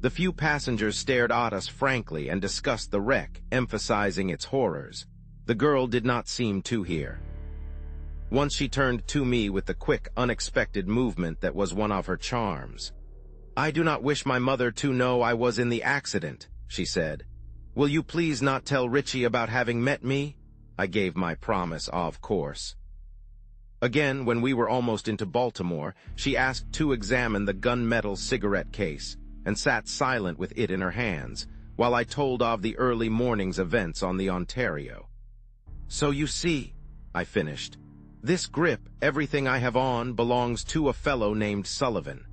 The few passengers stared at us frankly and discussed the wreck, emphasizing its horrors. The girl did not seem to hear. Once she turned to me with the quick, unexpected movement that was one of her charms. "I do not wish my mother to know I was in the accident," she said. "Will you please not tell Richie about having met me?" I gave my promise, of course. Again, when we were almost into Baltimore, she asked to examine the gunmetal cigarette case, and sat silent with it in her hands, while I told of the early morning's events on the Ontario. "So you see," I finished, "this grip, everything I have on, belongs to a fellow named Sullivan.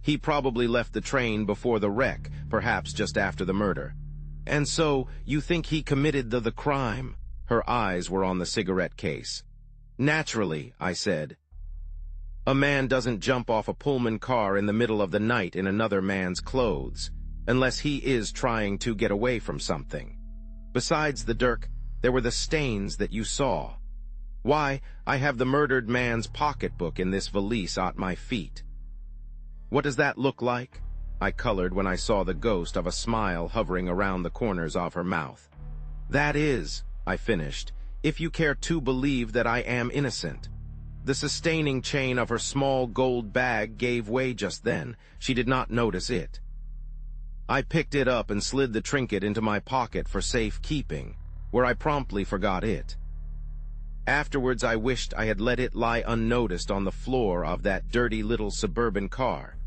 He probably left the train before the wreck, perhaps just after the murder. And so, you think he committed the crime?" Her eyes were on the cigarette case. "Naturally," I said. "A man doesn't jump off a Pullman car in the middle of the night in another man's clothes, unless he is trying to get away from something. Besides the dirk, there were the stains that you saw. Why, I have the murdered man's pocketbook in this valise at my feet." "What does that look like?" I colored when I saw the ghost of a smile hovering around the corners of her mouth. "That is," I finished, "if you care to believe that I am innocent." The sustaining chain of her small gold bag gave way just then. She did not notice it. I picked it up and slid the trinket into my pocket for safekeeping, where I promptly forgot it. Afterwards, I wished I had let it lie unnoticed on the floor of that dirty little suburban car.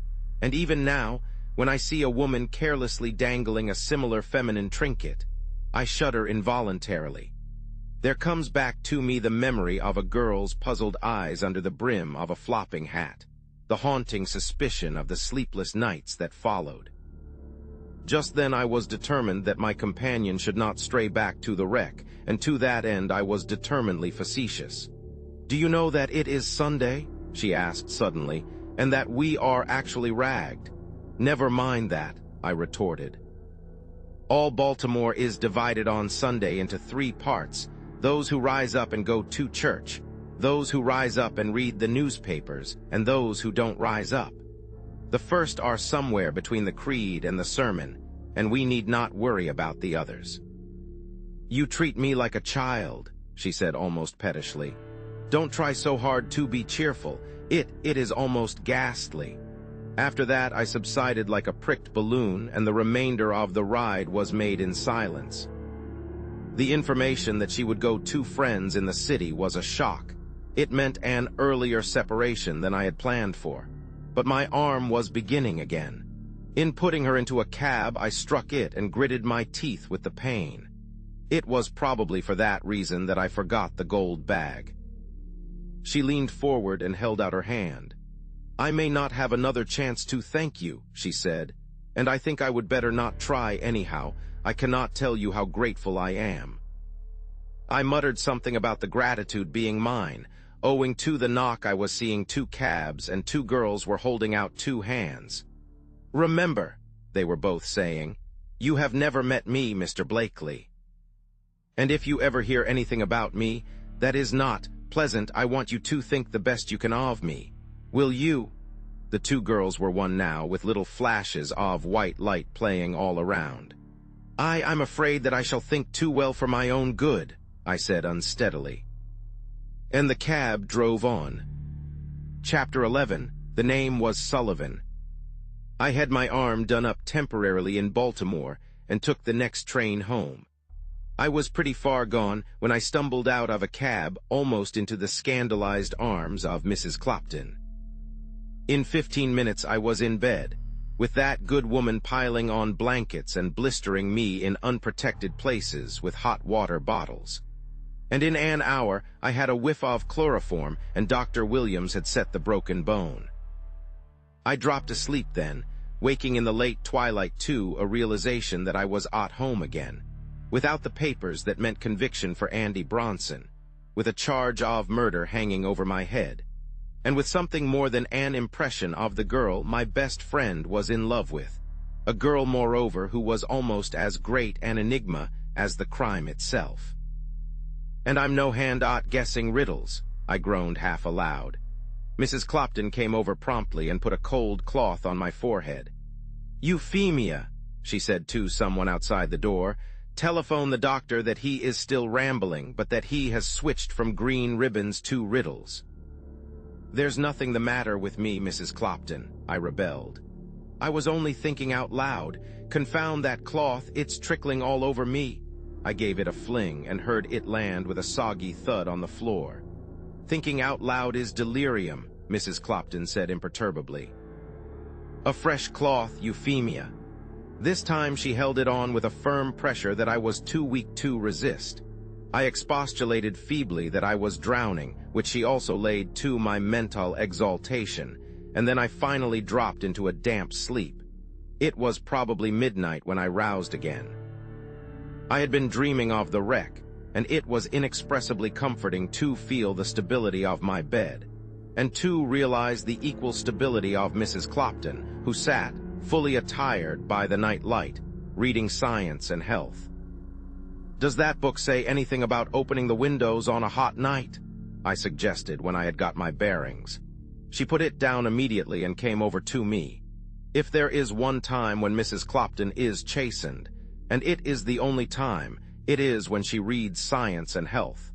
And even now, when I see a woman carelessly dangling a similar feminine trinket, I shudder involuntarily. There comes back to me the memory of a girl's puzzled eyes under the brim of a flopping hat, the haunting suspicion of the sleepless nights that followed. Just then I was determined that my companion should not stray back to the wreck, and to that end I was determinedly facetious. "Do you know that it is Sunday?" she asked suddenly, "and that we are actually ragged?" "Never mind that," I retorted. "All Baltimore is divided on Sunday into 3 parts. Those who rise up and go to church, those who rise up and read the newspapers, and those who don't rise up. The first are somewhere between the creed and the sermon, and we need not worry about the others." "You treat me like a child," she said almost pettishly. "Don't try so hard to be cheerful. It is almost ghastly." After that, I subsided like a pricked balloon, and the remainder of the ride was made in silence. The information that she would go to friends in the city was a shock. It meant an earlier separation than I had planned for. But my arm was beginning again. In putting her into a cab, I struck it and gritted my teeth with the pain. It was probably for that reason that I forgot the gold bag. She leaned forward and held out her hand. "I may not have another chance to thank you," she said, "and I think I would better not try anyhow. I cannot tell you how grateful I am." I muttered something about the gratitude being mine. Owing to the knock, I was seeing 2 cabs, and 2 girls were holding out 2 hands. "Remember," they were both saying, "you have never met me, Mr. Blakely. And if you ever hear anything about me that is not pleasant, I want you to think the best you can of me. Will you?" The 2 girls were one now, with little flashes of white light playing all around. I'm afraid that I shall think too well for my own good," I said unsteadily. And the cab drove on. Chapter 11. The name was Sullivan. I had my arm done up temporarily in Baltimore and took the next train home. I was pretty far gone when I stumbled out of a cab almost into the scandalized arms of Mrs. Clopton. In 15 minutes I was in bed, with that good woman piling on blankets and blistering me in unprotected places with hot water bottles. And in an hour I had a whiff of chloroform, and Dr. Williams had set the broken bone. I dropped asleep then, waking in the late twilight to a realization that I was at home again. without the papers that meant conviction for Andy Bronson, with a charge of murder hanging over my head, and with something more than an impression of the girl my best friend was in love with, a girl, moreover, who was almost as great an enigma as the crime itself. "And I'm no hand at guessing riddles," I groaned half aloud. Mrs. Clopton came over promptly and put a cold cloth on my forehead. "Euphemia," she said to someone outside the door, "telephone the doctor that he is still rambling, but that he has switched from green ribbons to riddles." "There's nothing the matter with me, Mrs. Clopton," I rebelled. "I was only thinking out loud. Confound that cloth, it's trickling all over me." I gave it a fling and heard it land with a soggy thud on the floor. "Thinking out loud is delirium," Mrs. Clopton said imperturbably. "A fresh cloth, Euphemia." This time she held it on with a firm pressure that I was too weak to resist. I expostulated feebly that I was drowning, which she also laid to my mental exaltation, and then I finally dropped into a damp sleep. It was probably midnight when I roused again. I had been dreaming of the wreck, and it was inexpressibly comforting to feel the stability of my bed, and to realize the equal stability of Mrs. Clopton, who sat, fully attired by the night light, reading Science and Health. "Does that book say anything about opening the windows on a hot night?" I suggested when I had got my bearings. She put it down immediately and came over to me. If there is one time when Mrs. Clopton is chastened, and it is the only time, it is when she reads Science and Health.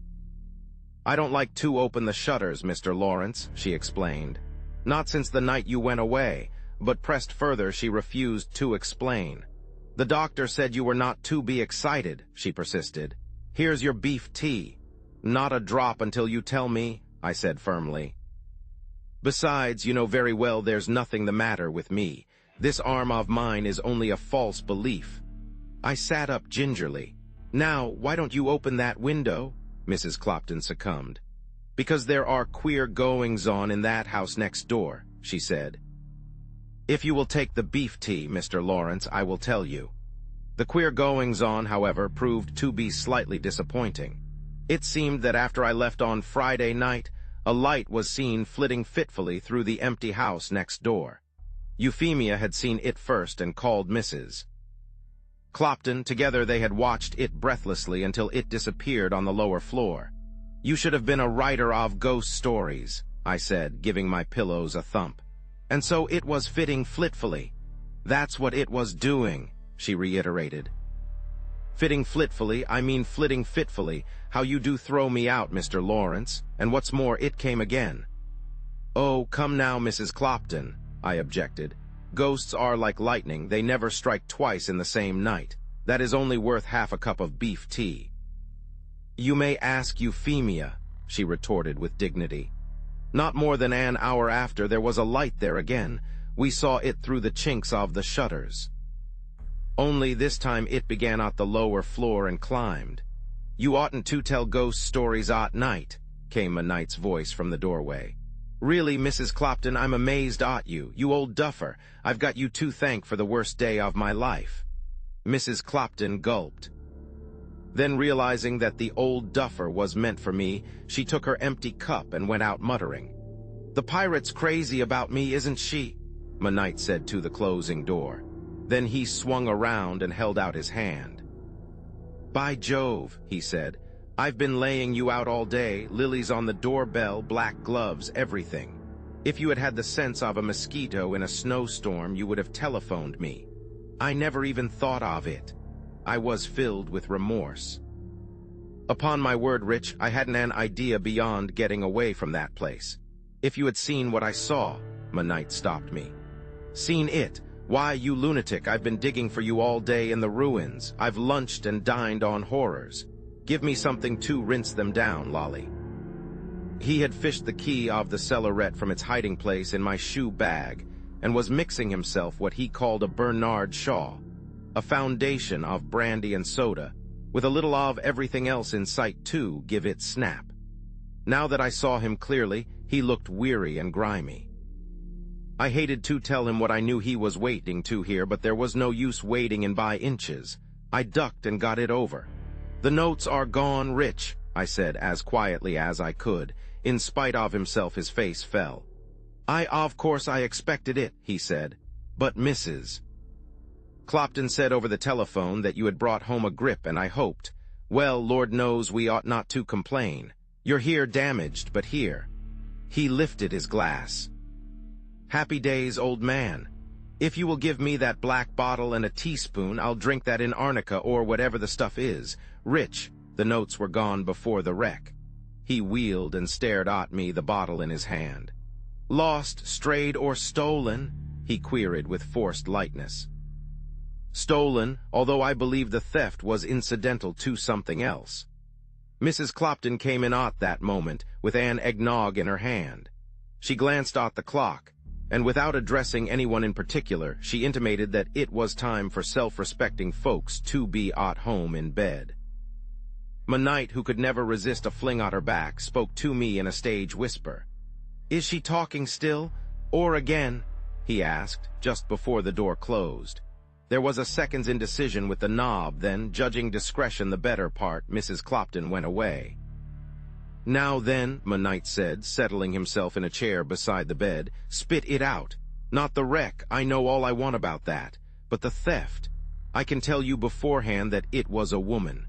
"I don't like to open the shutters, Mr. Lawrence," she explained. "Not since the night you went away," but pressed further she refused to explain. "The doctor said you were not to be excited," she persisted. "Here's your beef tea." "Not a drop until you tell me," I said firmly. "Besides, you know very well there's nothing the matter with me. This arm of mine is only a false belief." I sat up gingerly. "Now, why don't you open that window?" Mrs. Clopton succumbed. "Because there are queer goings-on in that house next door," she said. "If you will take the beef tea, Mr. Lawrence, I will tell you." The queer goings-on, however, proved to be slightly disappointing. It seemed that after I left on Friday night, a light was seen flitting fitfully through the empty house next door. Euphemia had seen it first and called Mrs. Clopton. Together they had watched it breathlessly until it disappeared on the lower floor. "You should have been a writer of ghost stories," I said, giving my pillows a thump. "And so it was fitting flitfully." "That's what it was doing," she reiterated. "Fitting flitfully, I mean flitting fitfully. How you do throw me out, Mr. Lawrence. And what's more, it came again." "Oh, come now, Mrs. Clopton," I objected. "Ghosts are like lightning, they never strike twice in the same night. That is only worth half a cup of beef tea." "You may ask Euphemia," she retorted with dignity. "Not more than an hour after, there was a light there again. We saw it through the chinks of the shutters. Only this time it began at the lower floor and climbed." "You oughtn't to tell ghost stories at night," came a knight's voice from the doorway. "Really, Mrs. Clopton, I'm amazed at you. You old duffer, I've got you to thank for the worst day of my life." Mrs. Clopton gulped. Then, realizing that the old duffer was meant for me, she took her empty cup and went out muttering. "The pirate's crazy about me, isn't she?" my knight said to the closing door. Then he swung around and held out his hand. "By Jove," he said, "I've been laying you out all day, lilies on the doorbell, black gloves, everything. If you had had the sense of a mosquito in a snowstorm, you would have telephoned me. I never even thought of it." I was filled with remorse. "Upon my word, Rich, I hadn't an idea beyond getting away from that place. If you had seen what I saw," my knight stopped me. "Seen it? Why, you lunatic, I've been digging for you all day in the ruins. I've lunched and dined on horrors. Give me something to rinse them down, Lolly." He had fished the key of the cellarette from its hiding place in my shoe bag and was mixing himself what he called a Bernard Shaw, a foundation of brandy and soda, with a little of everything else in sight to give it snap. Now that I saw him clearly, he looked weary and grimy. I hated to tell him what I knew he was waiting to hear, but there was no use wading in by inches. I ducked and got it over. "The notes are gone, Rich," I said as quietly as I could. In spite of himself, his face fell. Of course I expected it," he said. "But Mrs. Clopton said over the telephone that you had brought home a grip, and I hoped, well, Lord knows we ought not to complain. You're here damaged, but here." He lifted his glass. "Happy days, old man. If you will give me that black bottle and a teaspoon, I'll drink that in arnica or whatever the stuff is. Rich, the notes were gone before the wreck." He wheeled and stared at me, the bottle in his hand. "Lost, strayed, or stolen?" he queried with forced lightness. "Stolen, although I believe the theft was incidental to something else." Mrs. Clopton came in at that moment, with an eggnog in her hand. She glanced at the clock, and without addressing anyone in particular, she intimated that it was time for self-respecting folks to be at home in bed. My knight, who could never resist a fling at her back, spoke to me in a stage whisper. "Is she talking still, or again?" he asked, just before the door closed. There was a second's indecision with the knob, then, judging discretion the better part, Mrs. Clopton went away. "Now then," my knight said, settling himself in a chair beside the bed, "spit it out. Not the wreck, I know all I want about that, but the theft. I can tell you beforehand that it was a woman."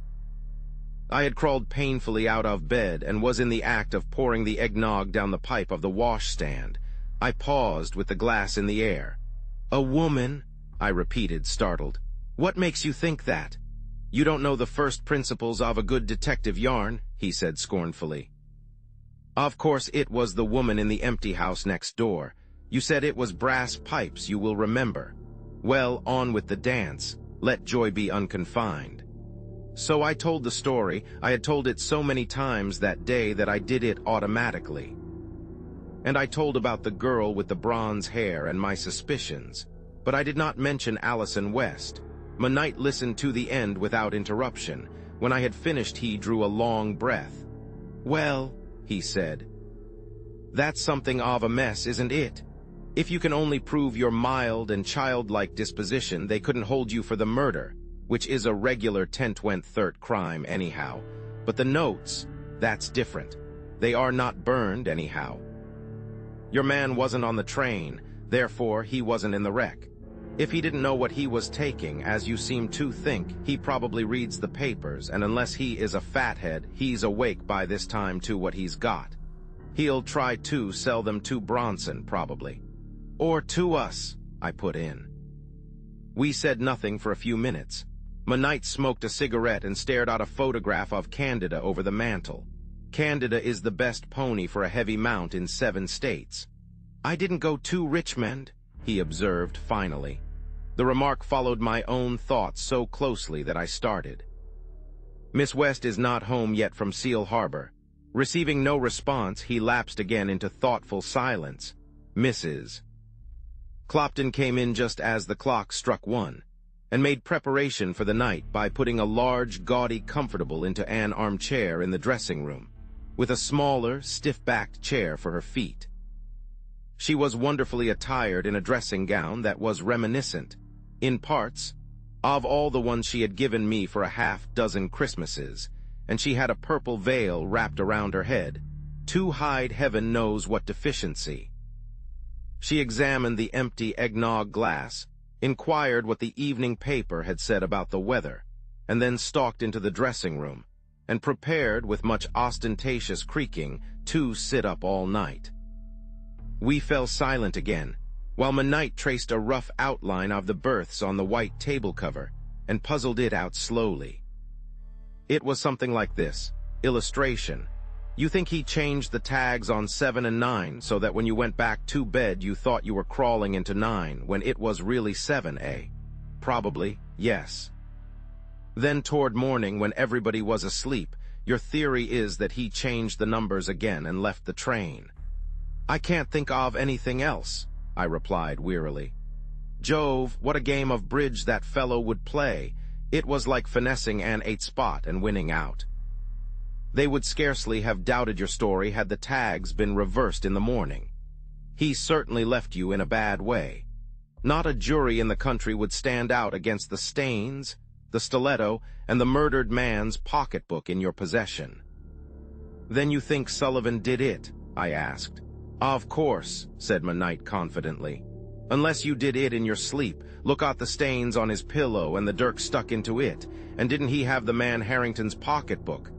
I had crawled painfully out of bed and was in the act of pouring the eggnog down the pipe of the washstand. I paused with the glass in the air. "A woman?" I repeated, startled. "What makes you think that?" "You don't know the first principles of a good detective yarn," he said scornfully. "Of course it was the woman in the empty house next door. You said it was brass pipes, you will remember. Well, on with the dance. Let joy be unconfined." So I told the story. I had told it so many times that day that I did it automatically. And I told about the girl with the bronze hair and my suspicions, but I did not mention Allison West. My knight listened to the end without interruption. When I had finished, he drew a long breath. "Well," he said, "that's something of a mess, isn't it? If you can only prove your mild and childlike disposition, they couldn't hold you for the murder, which is a regular 10-20 crime anyhow. But the notes, that's different. They are not burned anyhow. Your man wasn't on the train, therefore he wasn't in the wreck. If he didn't know what he was taking, as you seem to think, he probably reads the papers, and unless he is a fathead, he's awake by this time to what he's got. He'll try to sell them to Bronson, probably. Or to us," I put in. We said nothing for a few minutes. My knight smoked a cigarette and stared at a photograph of Candida over the mantel. Candida is the best pony for a heavy mount in 7 states. "I didn't go to Richmond," he observed finally. The remark followed my own thoughts so closely that I started. "Miss West is not home yet from Seal Harbor." Receiving no response, he lapsed again into thoughtful silence. Mrs. Clopton came in just as the clock struck 1, and made preparation for the night by putting a large, gaudy comfortable into an armchair in the dressing room, with a smaller, stiff-backed chair for her feet. She was wonderfully attired in a dressing gown that was reminiscent, in parts, of all the ones she had given me for a half-dozen Christmases, and she had a purple veil wrapped around her head, to hide heaven knows what deficiency. She examined the empty eggnog glass, inquired what the evening paper had said about the weather, and then stalked into the dressing room, and prepared, with much ostentatious creaking, to sit up all night. We fell silent again, while my knight traced a rough outline of the berths on the white table cover, and puzzled it out slowly. It was something like this. Illustration. You think he changed the tags on 7 and 9 so that when you went back to bed you thought you were crawling into 9 when it was really 7, eh? Probably, yes. Then toward morning, when everybody was asleep, your theory is that he changed the numbers again and left the train. "I can't think of anything else," I replied wearily. "Jove, what a game of bridge that fellow would play. It was like finessing an 8 spot and winning out. They would scarcely have doubted your story had the tags been reversed in the morning. He certainly left you in a bad way. Not a jury in the country would stand out against the stains, the stiletto, and the murdered man's pocketbook in your possession. Then you think Sullivan did it? I asked. Of course, said Knight confidently. Unless you did it in your sleep, look at the stains on his pillow and the dirk stuck into it, and didn't he have the man Harrington's pocketbook?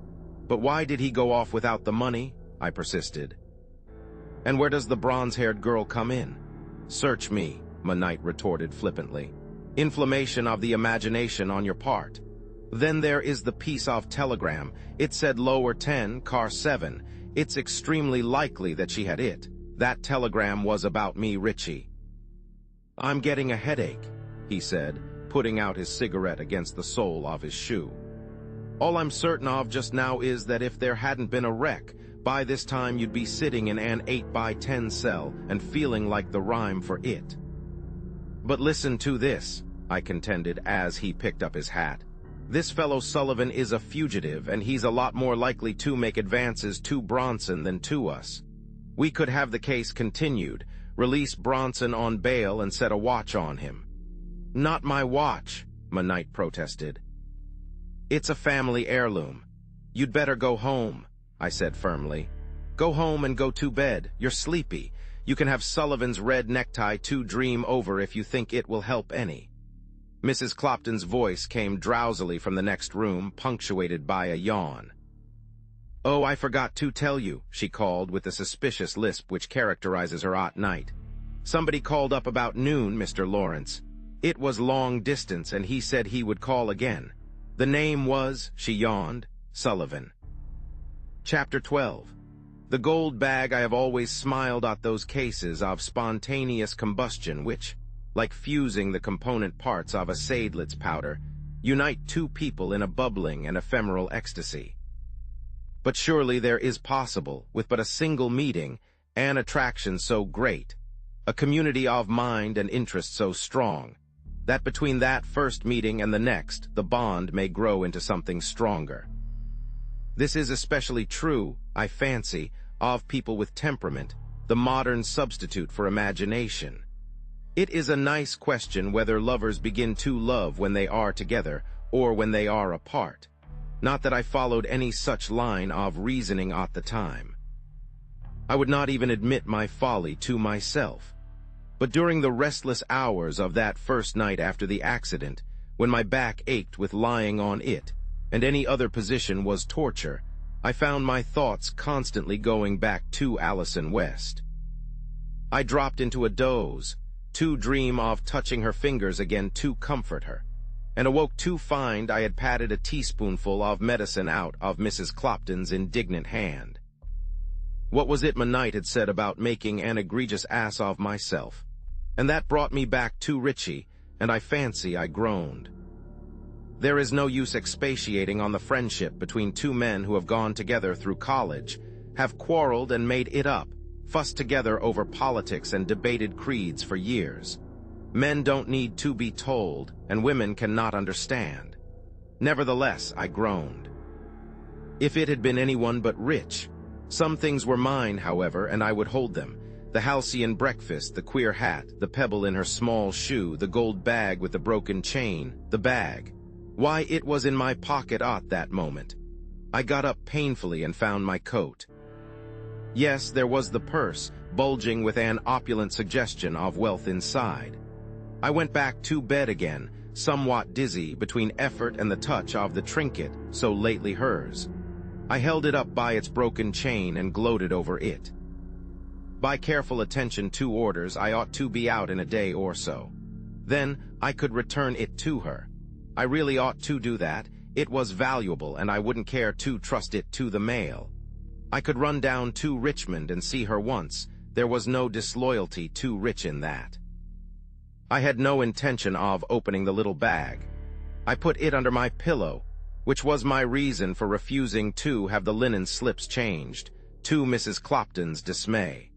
But why did he go off without the money? I persisted. And where does the bronze-haired girl come in? Search me, Knight retorted flippantly. Inflammation of the imagination on your part. Then there is the piece of telegram. It said lower 10, car 7. It's extremely likely that she had it. That telegram was about me, Richie. I'm getting a headache, he said, putting out his cigarette against the sole of his shoe. All I'm certain of just now is that if there hadn't been a wreck, by this time you'd be sitting in an 8x10 cell and feeling like the rhyme for it. But listen to this, I contended as he picked up his hat. This fellow Sullivan is a fugitive, and he's a lot more likely to make advances to Bronson than to us. We could have the case continued, release Bronson on bail and set a watch on him. Not my watch, Knight protested. It's a family heirloom. You'd better go home, I said firmly. Go home and go to bed. You're sleepy. You can have Sullivan's red necktie to dream over if you think it will help any. Mrs. Clopton's voice came drowsily from the next room, punctuated by a yawn. Oh, I forgot to tell you, she called with the suspicious lisp which characterizes her at night. Somebody called up about noon, Mr. Lawrence. It was long distance, and he said he would call again. The name was, she yawned, Sullivan. Chapter 12. The gold bag. I have always smiled at those cases of spontaneous combustion which, like fusing the component parts of a Seidlitz powder, unite two people in a bubbling and ephemeral ecstasy. But surely there is possible, with but a single meeting, an attraction so great, a community of mind and interest so strong, that between that first meeting and the next, the bond may grow into something stronger. This is especially true, I fancy, of people with temperament, the modern substitute for imagination. It is a nice question whether lovers begin to love when they are together or when they are apart. Not that I followed any such line of reasoning at the time. I would not even admit my folly to myself. But during the restless hours of that first night after the accident, when my back ached with lying on it, and any other position was torture, I found my thoughts constantly going back to Allison West. I dropped into a doze, to dream of touching her fingers again to comfort her, and awoke to find I had patted a teaspoonful of medicine out of Mrs. Clopton's indignant hand. What was it Knight had said about making an egregious ass of myself? And that brought me back to Richie, and I fancy I groaned. There is no use expatiating on the friendship between two men who have gone together through college, have quarreled and made it up, fussed together over politics and debated creeds for years. Men don't need to be told, and women cannot understand. Nevertheless, I groaned. If it had been anyone but Rich. Some things were mine, however, and I would hold them. The halcyon breakfast, the queer hat, the pebble in her small shoe, the gold bag with the broken chain, the bag. Why, it was in my pocket at that moment. I got up painfully and found my coat. Yes, there was the purse, bulging with an opulent suggestion of wealth inside. I went back to bed again, somewhat dizzy between effort and the touch of the trinket so lately hers. I held it up by its broken chain and gloated over it. By careful attention to orders, I ought to be out in a day or so. Then I could return it to her. I really ought to do that. It was valuable, and I wouldn't care to trust it to the mail. I could run down to Richmond and see her once. There was no disloyalty to Rich in that. I had no intention of opening the little bag. I put it under my pillow, which was my reason for refusing to have the linen slips changed, to Mrs. Clopton's dismay.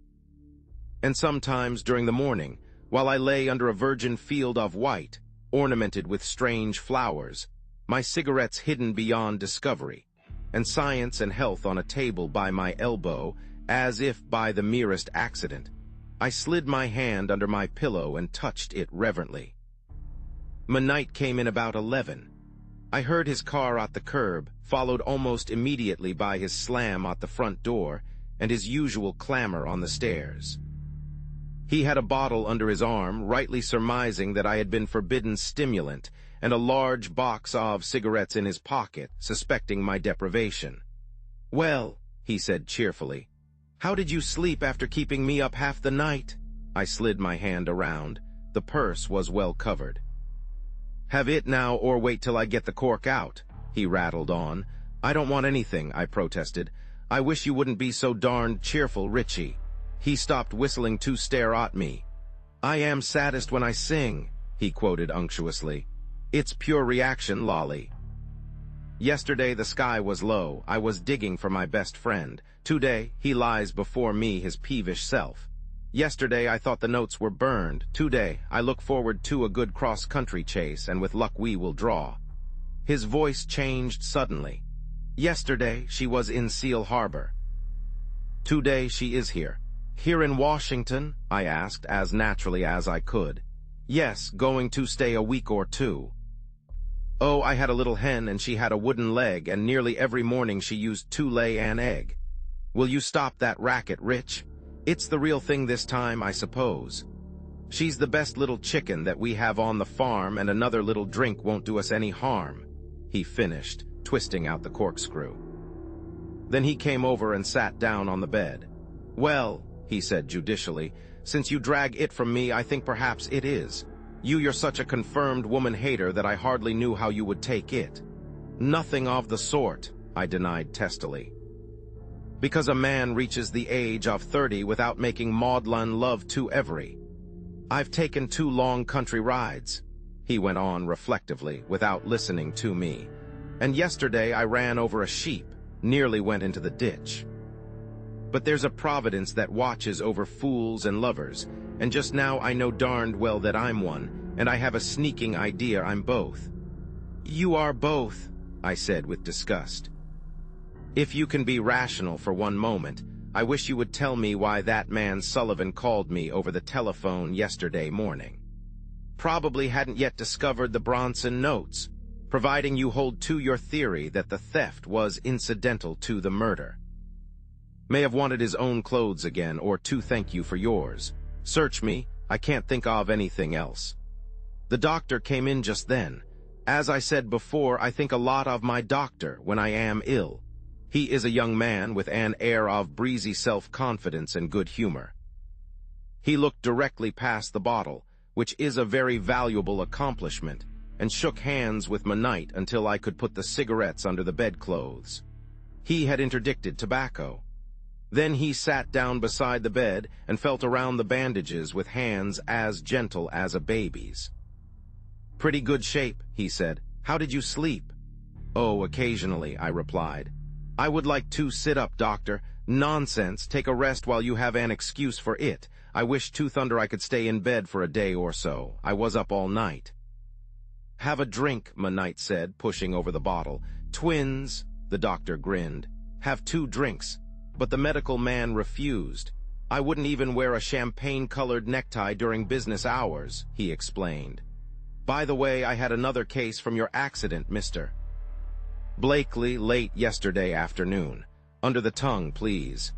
And sometimes during the morning, while I lay under a virgin field of white, ornamented with strange flowers, my cigarettes hidden beyond discovery, and science and health on a table by my elbow, as if by the merest accident, I slid my hand under my pillow and touched it reverently. Night came in about 11. I heard his car at the curb, followed almost immediately by his slam at the front door and his usual clamor on the stairs. He had a bottle under his arm, rightly surmising that I had been forbidden stimulant, and a large box of cigarettes in his pocket, suspecting my deprivation. "Well," he said cheerfully, "how did you sleep after keeping me up half the night?" I slid my hand around. The purse was well covered. "Have it now or wait till I get the cork out," he rattled on. "I don't want anything," I protested. "I wish you wouldn't be so darned cheerful, Richie." He stopped whistling to stare at me. "I am saddest when I sing," he quoted unctuously. "It's pure reaction, Lolly. Yesterday the sky was low. I was digging for my best friend. Today he lies before me, his peevish self. Yesterday I thought the notes were burned. Today I look forward to a good cross-country chase, and with luck we will draw." His voice changed suddenly. "Yesterday she was in Seal Harbor. Today she is here." "Here in Washington?" I asked, as naturally as I could. "Yes, going to stay a week or two." "Oh, I had a little hen, and she had a wooden leg, and nearly every morning she used to lay an egg." "Will you stop that racket, Rich? It's the real thing this time, I suppose. She's the best little chicken that we have on the farm, and another little drink won't do us any harm," he finished, twisting out the corkscrew. Then he came over and sat down on the bed. "Well," he said judicially, "since you drag it from me, I think perhaps it is. You're such a confirmed woman-hater that I hardly knew how you would take it." "Nothing of the sort," I denied testily. "Because a man reaches the age of 30 without making maudlin love to every. I've taken 2 long country rides," he went on reflectively, without listening to me. "And yesterday I ran over a sheep, nearly went into the ditch. But there's a providence that watches over fools and lovers, and just now I know darned well that I'm one, and I have a sneaking idea I'm both." "You are both," I said with disgust. "If you can be rational for one moment, I wish you would tell me why that man Sullivan called me over the telephone yesterday morning. Probably hadn't yet discovered the Bronson notes, providing you hold to your theory that the theft was incidental to the murder. May have wanted his own clothes again, or to thank you for yours. Search me, I can't think of anything else. The doctor came in just then. As I said before, I think a lot of my doctor when I am ill. He is a young man with an air of breezy self-confidence and good humor." He looked directly past the bottle, which is a very valuable accomplishment, and shook hands with Monite until I could put the cigarettes under the bedclothes. He had interdicted tobacco. Then he sat down beside the bed and felt around the bandages with hands as gentle as a baby's. "Pretty good shape," he said. "How did you sleep?" "Oh, occasionally," I replied. "I would like to sit up, doctor." "Nonsense. Take a rest while you have an excuse for it. I wish to thunder I could stay in bed for a day or so. I was up all night." "Have a drink," Monite said, pushing over the bottle. "Twins," the doctor grinned. "Have 2 drinks." But the medical man refused. "I wouldn't even wear a champagne-colored necktie during business hours," he explained. "By the way, I had another case from your accident, Mr. Blakely, late yesterday afternoon. Under the tongue, please."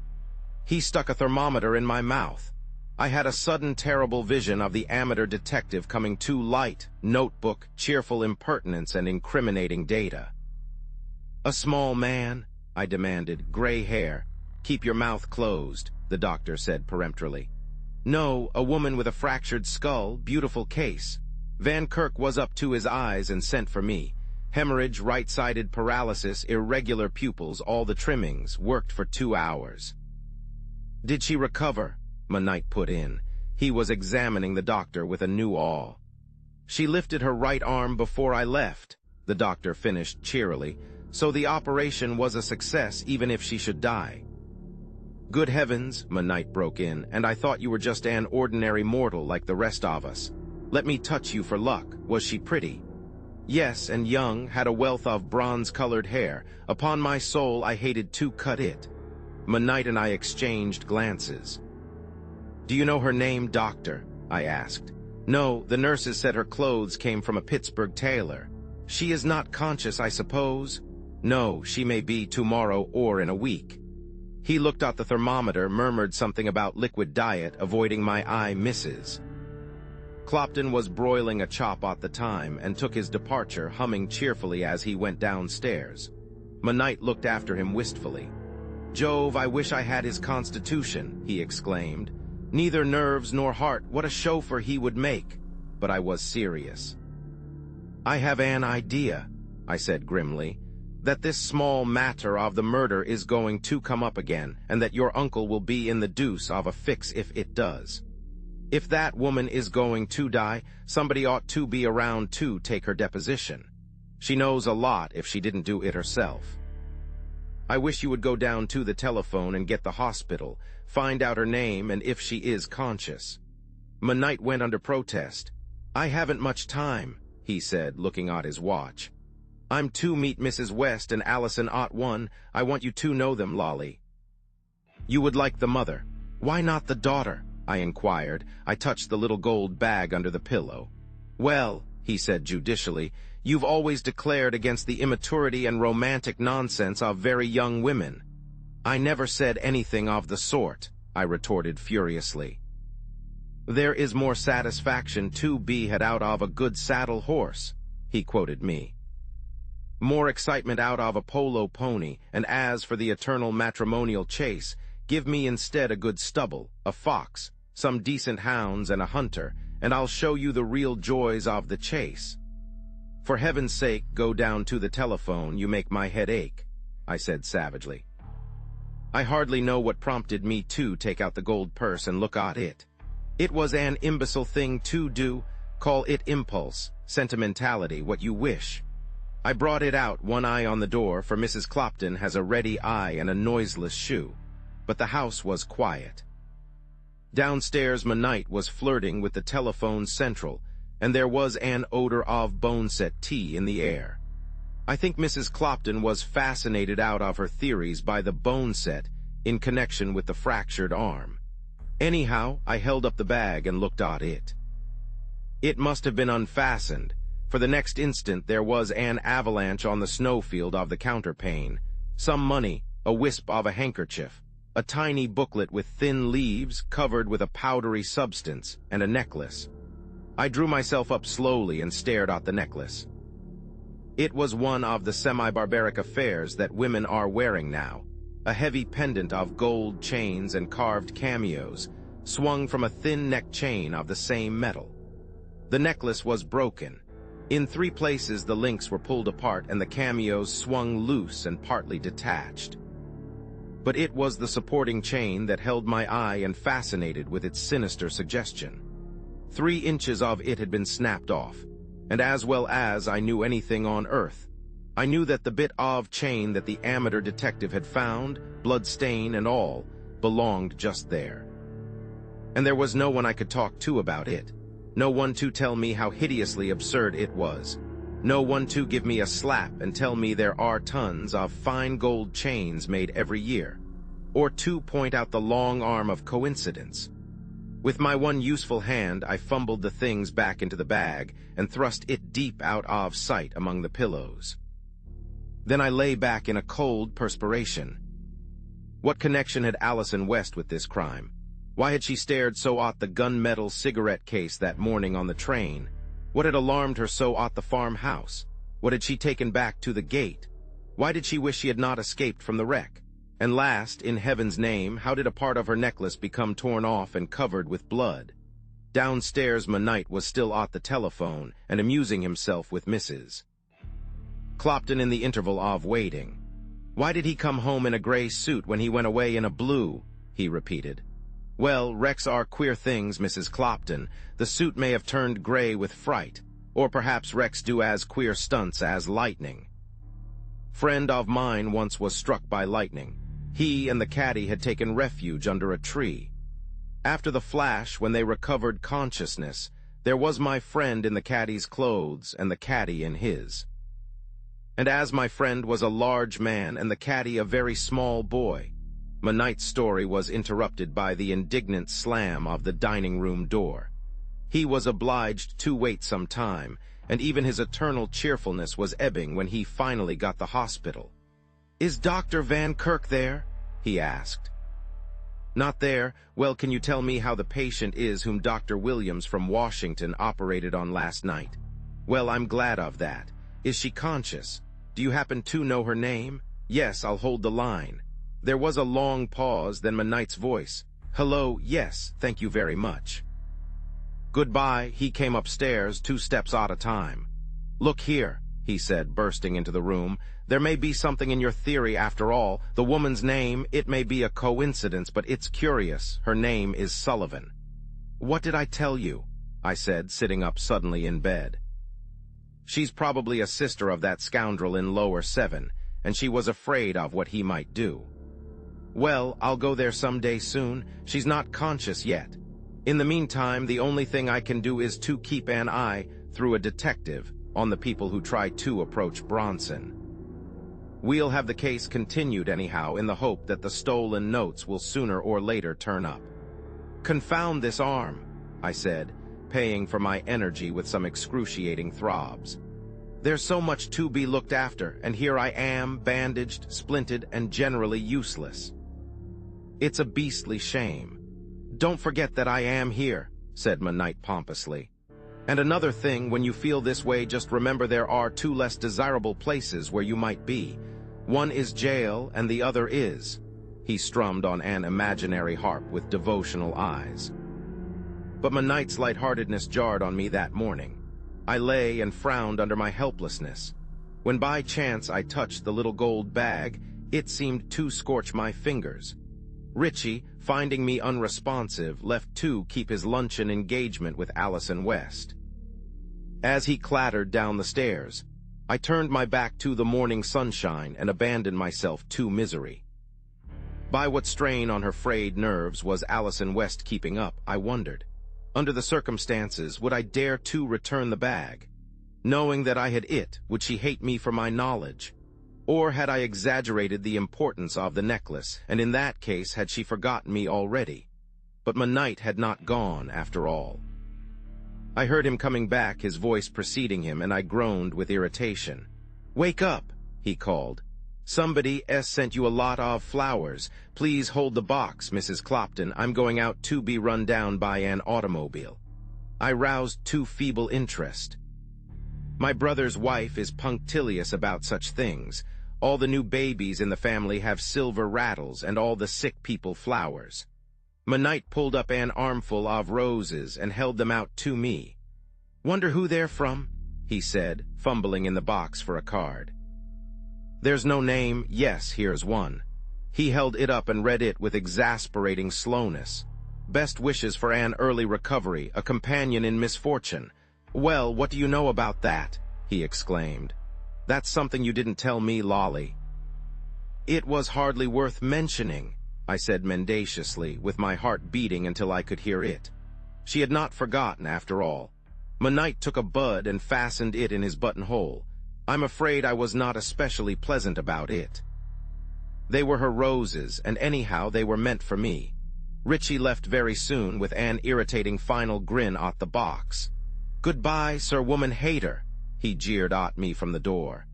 He stuck a thermometer in my mouth. I had a sudden terrible vision of the amateur detective coming to light, notebook, cheerful impertinence, and incriminating data. "A small man?" I demanded. "Gray hair." "Keep your mouth closed," the doctor said peremptorily. "No, a woman with a fractured skull, beautiful case. Van Kirk was up to his eyes and sent for me. Hemorrhage, right-sided paralysis, irregular pupils, all the trimmings, worked for 2 hours." "Did she recover?" Monite put in. He was examining the doctor with a new awe. "She lifted her right arm before I left," the doctor finished cheerily, "so the operation was a success even if she should die." "Good heavens," Monite broke in, "and I thought you were just an ordinary mortal like the rest of us. Let me touch you for luck. Was she pretty?" "Yes, and young, had a wealth of bronze-colored hair. Upon my soul, I hated to cut it." Monite and I exchanged glances. "Do you know her name, doctor?" I asked. "No, the nurses said her clothes came from a Pittsburgh tailor. She is not conscious, I suppose? No, she may be tomorrow or in a week. He looked at the thermometer, murmured something about liquid diet, avoiding my eye misses. Clopton was broiling a chop at the time and took his departure, humming cheerfully as he went downstairs. Monite looked after him wistfully. "Jove, I wish I had his constitution," he exclaimed. "Neither nerves nor heart, what a chauffeur he would make." But I was serious. "I have an idea," I said grimly, "that this small matter of the murder is going to come up again, and that your uncle will be in the deuce of a fix if it does. If that woman is going to die, somebody ought to be around to take her deposition. She knows a lot if she didn't do it herself. I wish you would go down to the telephone and get the hospital, find out her name and if she is conscious." Monite went under protest. "I haven't much time," he said, looking at his watch. "I'm to meet Mrs. West and Allison at 1. I want you to know them, Lolly." "You would like the mother. Why not the daughter?" I inquired. I touched the little gold bag under the pillow. "Well," he said judicially, "you've always declared against the immaturity and romantic nonsense of very young women." "I never said anything of the sort," I retorted furiously. "There is more satisfaction to be had out of a good saddle horse," he quoted me. "More excitement out of a polo pony, and as for the eternal matrimonial chase, give me instead a good stubble, a fox, some decent hounds, and a hunter, and I'll show you the real joys of the chase." "For heaven's sake, go down to the telephone, you make my head ache," I said savagely. I hardly know what prompted me to take out the gold purse and look at it. It was an imbecile thing to do. Call it impulse, sentimentality, what you wish. I brought it out, one eye on the door, for Mrs. Clopton has a ready eye and a noiseless shoe. But the house was quiet. Downstairs, Monite was flirting with the telephone central, and there was an odor of boneset tea in the air. I think Mrs. Clopton was fascinated out of her theories by the boneset in connection with the fractured arm. Anyhow, I held up the bag and looked at it. It must have been unfastened, for the next instant there was an avalanche on the snowfield of the counterpane. Some money, a wisp of a handkerchief, a tiny booklet with thin leaves covered with a powdery substance, and a necklace. I drew myself up slowly and stared at the necklace. It was one of the semi-barbaric affairs that women are wearing now, a heavy pendant of gold chains and carved cameos, swung from a thin neck chain of the same metal. The necklace was broken. In 3 places the links were pulled apart and the cameos swung loose and partly detached. But it was the supporting chain that held my eye and fascinated with its sinister suggestion. 3 inches of it had been snapped off, and as well as I knew anything on earth, I knew that the bit of chain that the amateur detective had found, blood stain and all, belonged just there. And there was no one I could talk to about it, no one to tell me how hideously absurd it was, no one to give me a slap and tell me there are tons of fine gold chains made every year, or to point out the long arm of coincidence. With my one useful hand, I fumbled the things back into the bag and thrust it deep out of sight among the pillows. Then I lay back in a cold perspiration. What connection had Allison West with this crime? Why had she stared so at the gunmetal cigarette case that morning on the train? What had alarmed her so at the farmhouse? What had she taken back to the gate? Why did she wish she had not escaped from the wreck? And last, in heaven's name, how did a part of her necklace become torn off and covered with blood? Downstairs, Monite was still at the telephone and amusing himself with Mrs. Clopton in the interval of waiting. "Why did he come home in a gray suit when he went away in a blue?" he repeated. "Well, wrecks are queer things, Mrs. Clopton. The suit may have turned gray with fright, or perhaps wrecks do as queer stunts as lightning. Friend of mine once was struck by lightning. He and the caddy had taken refuge under a tree. After the flash, when they recovered consciousness, there was my friend in the caddy's clothes and the caddy in his. And as my friend was a large man and the caddy a very small boy, Monite's story was interrupted by the indignant slam of the dining-room door. He was obliged to wait some time, and even his eternal cheerfulness was ebbing when he finally got the hospital. "Is Dr. Van Kirk there?" he asked. "Not there. Well, can you tell me how the patient is whom Dr. Williams from Washington operated on last night?" "Well, I'm glad of that. Is she conscious? Do you happen to know her name?" "Yes, I'll hold the line." There was a long pause, then Knight's voice. "Hello, yes, thank you very much." "Goodbye." He came upstairs, 2 steps at a time. "Look here," he said, bursting into the room. "There may be something in your theory after all. The woman's name, it may be a coincidence, but it's curious. Her name is Sullivan." "What did I tell you?" I said, sitting up suddenly in bed. "She's probably a sister of that scoundrel in lower 7, and she was afraid of what he might do." "Well, I'll go there someday soon. She's not conscious yet. In the meantime, the only thing I can do is to keep an eye, through a detective, on the people who try to approach Bronson. We'll have the case continued anyhow, in the hope that the stolen notes will sooner or later turn up." "Confound this arm," I said, paying for my energy with some excruciating throbs. "There's so much to be looked after, and here I am, bandaged, splinted, and generally useless. It's a beastly shame." "Don't forget that I am here," said Knight pompously. "And another thing, when you feel this way, just remember there are 2 less desirable places where you might be. One is jail, and the other is—" He strummed on an imaginary harp with devotional eyes. But Knight's lightheartedness jarred on me that morning. I lay and frowned under my helplessness. When by chance I touched the little gold bag, it seemed to scorch my fingers. Richie, finding me unresponsive, left to keep his luncheon engagement with Allison West. As he clattered down the stairs, I turned my back to the morning sunshine and abandoned myself to misery. By what strain on her frayed nerves was Allison West keeping up, I wondered. Under the circumstances, would I dare to return the bag? Knowing that I had it, would she hate me for my knowledge? Or had I exaggerated the importance of the necklace, and in that case had she forgotten me already? But Knight had not gone, after all. I heard him coming back, his voice preceding him, and I groaned with irritation. "Wake up," he called. "Somebody sent you a lot of flowers. Please hold the box, Mrs. Clopton. I'm going out to be run down by an automobile." I roused to feeble interest. My brother's wife is punctilious about such things. All the new babies in the family have silver rattles, and all the sick people flowers. Knight pulled up an armful of roses and held them out to me. "Wonder who they're from?" he said, fumbling in the box for a card. "There's no name. Yes, here's one." He held it up and read it with exasperating slowness. "Best wishes for an early recovery, a companion in misfortune." "Well, what do you know about that?" he exclaimed. "That's something you didn't tell me, Lolly." "It was hardly worth mentioning," I said mendaciously, with my heart beating until I could hear it. She had not forgotten, after all. Knight took a bud and fastened it in his buttonhole. I'm afraid I was not especially pleasant about it. They were her roses, and anyhow they were meant for me. Richie left very soon with an irritating final grin at the box. "Goodbye, Sir Woman Hater," he jeered at me from the door.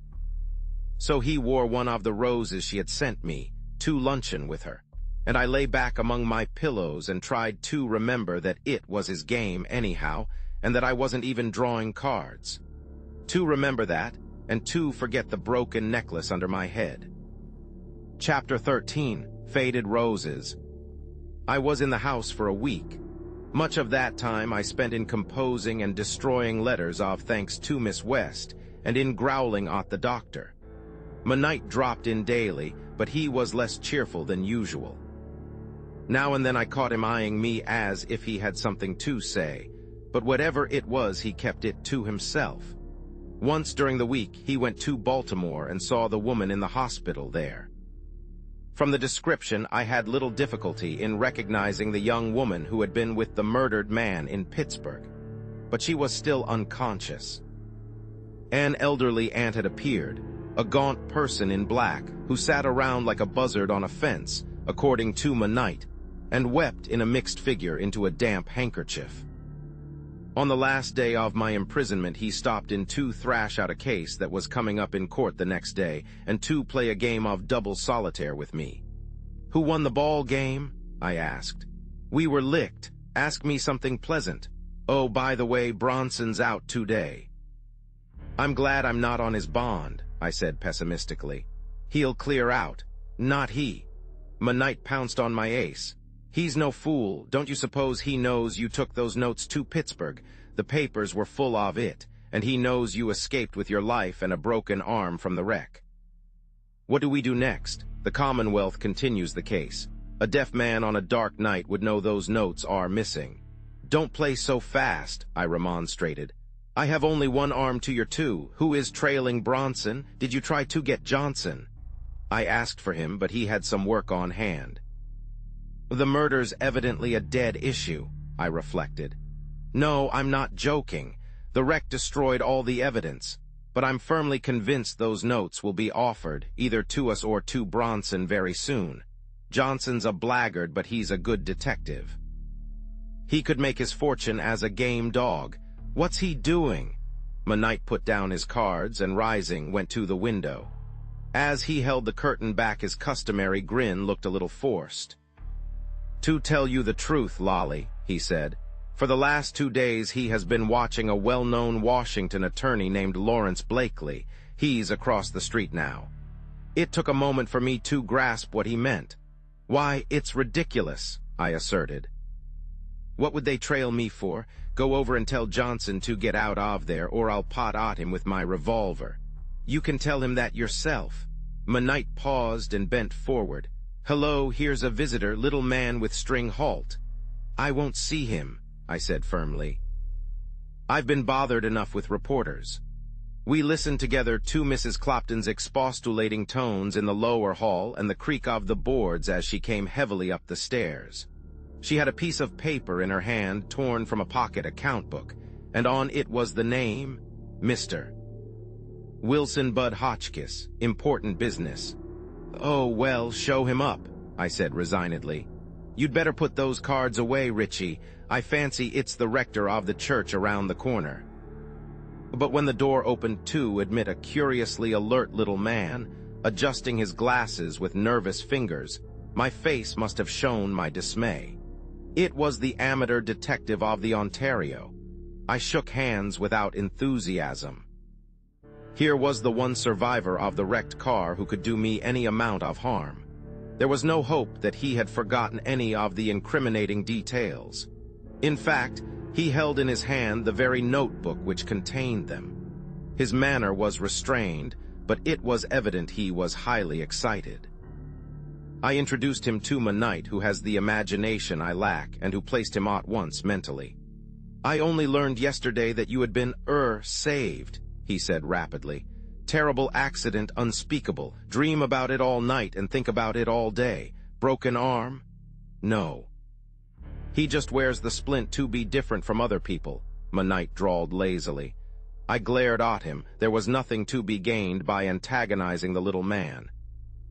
So he wore one of the roses she had sent me, to luncheon with her, and I lay back among my pillows and tried to remember that it was his game anyhow, and that I wasn't even drawing cards. To remember that, and to forget the broken necklace under my head. Chapter 13, Faded Roses. I was in the house for a week. Much of that time I spent in composing and destroying letters of thanks to Miss West, and in growling at the doctor. Knight dropped in daily, but he was less cheerful than usual. Now and then I caught him eyeing me as if he had something to say, but whatever it was he kept it to himself. Once during the week he went to Baltimore and saw the woman in the hospital there. From the description I had little difficulty in recognizing the young woman who had been with the murdered man in Pittsburgh, but she was still unconscious. An elderly aunt had appeared, a gaunt person in black who sat around like a buzzard on a fence, according to Knight, and wept in a mixed figure into a damp handkerchief. On the last day of my imprisonment, he stopped in to thrash out a case that was coming up in court the next day, and to play a game of double solitaire with me. Who won the ball game? I asked. We were licked. Ask me something pleasant. Oh, by the way, Bronson's out today. I'm glad I'm not on his bond, I said pessimistically. He'll clear out. Not he. Knight pounced on my ace. He's no fool. Don't you suppose he knows you took those notes to Pittsburgh? The papers were full of it, and he knows you escaped with your life and a broken arm from the wreck. What do we do next? The Commonwealth continues the case. A deaf man on a dark night would know those notes are missing. Don't play so fast, I remonstrated. I have only one arm to your two. Who is trailing Bronson? Did you try to get Johnson? I asked for him, but he had some work on hand. The murder's evidently a dead issue, I reflected. No, I'm not joking. The wreck destroyed all the evidence, but I'm firmly convinced those notes will be offered, either to us or to Bronson very soon. Johnson's a blackguard, but he's a good detective. He could make his fortune as a game dog. What's he doing? Knight put down his cards and, rising, went to the window. As he held the curtain back, his customary grin looked a little forced. To tell you the truth, Lolly, he said, for the last 2 days he has been watching a well-known Washington attorney named Lawrence Blakely. He's across the street now. It took a moment for me to grasp what he meant. Why, it's ridiculous, I asserted. What would they trail me for? Go over and tell Johnson to get out of there, or I'll pot at him with my revolver. You can tell him that yourself. Knight paused and bent forward. Hello, here's a visitor, little man with string halt. I won't see him, I said firmly. I've been bothered enough with reporters. We listened together to Mrs. Clopton's expostulating tones in the lower hall and the creak of the boards as she came heavily up the stairs. She had a piece of paper in her hand, torn from a pocket account book, and on it was the name, Mr. Wilson Bud Hotchkiss, important business. Oh, well, show him up, I said resignedly. You'd better put those cards away, Richie. I fancy it's the rector of the church around the corner. But when the door opened to admit a curiously alert little man, adjusting his glasses with nervous fingers, my face must have shown my dismay. It was the amateur detective of the Ontario. I shook hands without enthusiasm. Here was the one survivor of the wrecked car who could do me any amount of harm. There was no hope that he had forgotten any of the incriminating details. In fact, he held in his hand the very notebook which contained them. His manner was restrained, but it was evident he was highly excited. I introduced him to Knight, who has the imagination I lack, and who placed him at once mentally. I only learned yesterday that you had been, saved, he said rapidly. Terrible accident, unspeakable. Dream about it all night and think about it all day. Broken arm? No. He just wears the splint to be different from other people, Knight drawled lazily. I glared at him. There was nothing to be gained by antagonizing the little man.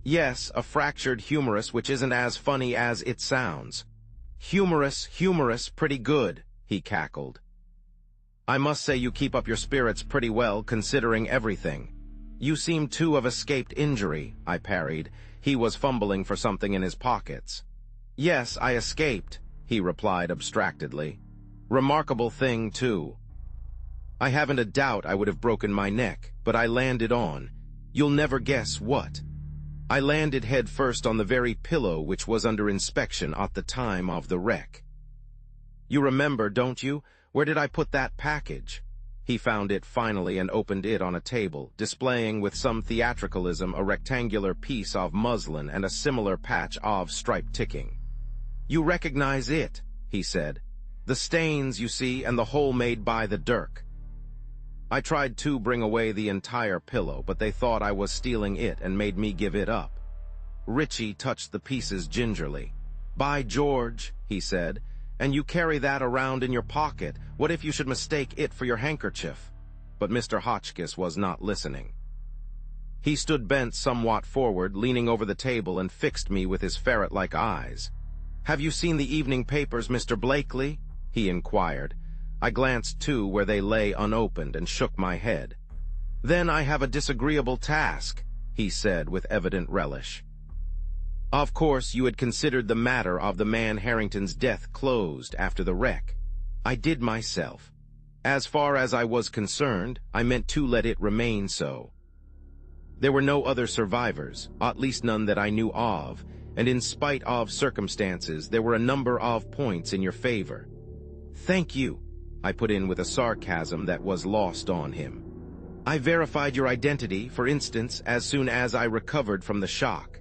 Yes, a fractured humerus which isn't as funny as it sounds. Humorous, pretty good, he cackled. I must say you keep up your spirits pretty well, considering everything. You seem to have escaped injury, I parried. He was fumbling for something in his pockets. Yes, I escaped, he replied abstractedly. Remarkable thing, too. I haven't a doubt I would have broken my neck, but I landed on, you'll never guess what. I landed head first on the very pillow which was under inspection at the time of the wreck. You remember, don't you? Where did I put that package? He found it finally and opened it on a table, displaying with some theatricalism a rectangular piece of muslin and a similar patch of striped ticking. You recognize it, he said. The stains, you see, and the hole made by the dirk. I tried to bring away the entire pillow, but they thought I was stealing it and made me give it up. Richie touched the pieces gingerly. By George, he said, and you carry that around in your pocket. What if you should mistake it for your handkerchief? But Mr. Hotchkiss was not listening. He stood bent somewhat forward, leaning over the table, and fixed me with his ferret-like eyes. Have you seen the evening papers, Mr. Blakely? He inquired. I glanced too where they lay unopened and shook my head. "Then I have a disagreeable task," he said with evident relish. "Of course you had considered the matter of the man Harrington's death closed after the wreck. I did myself. As far as I was concerned, I meant to let it remain so. There were no other survivors, at least none that I knew of, and in spite of circumstances, there were a number of points in your favor." "Thank you," I put in with a sarcasm that was lost on him. "I verified your identity, for instance, as soon as I recovered from the shock.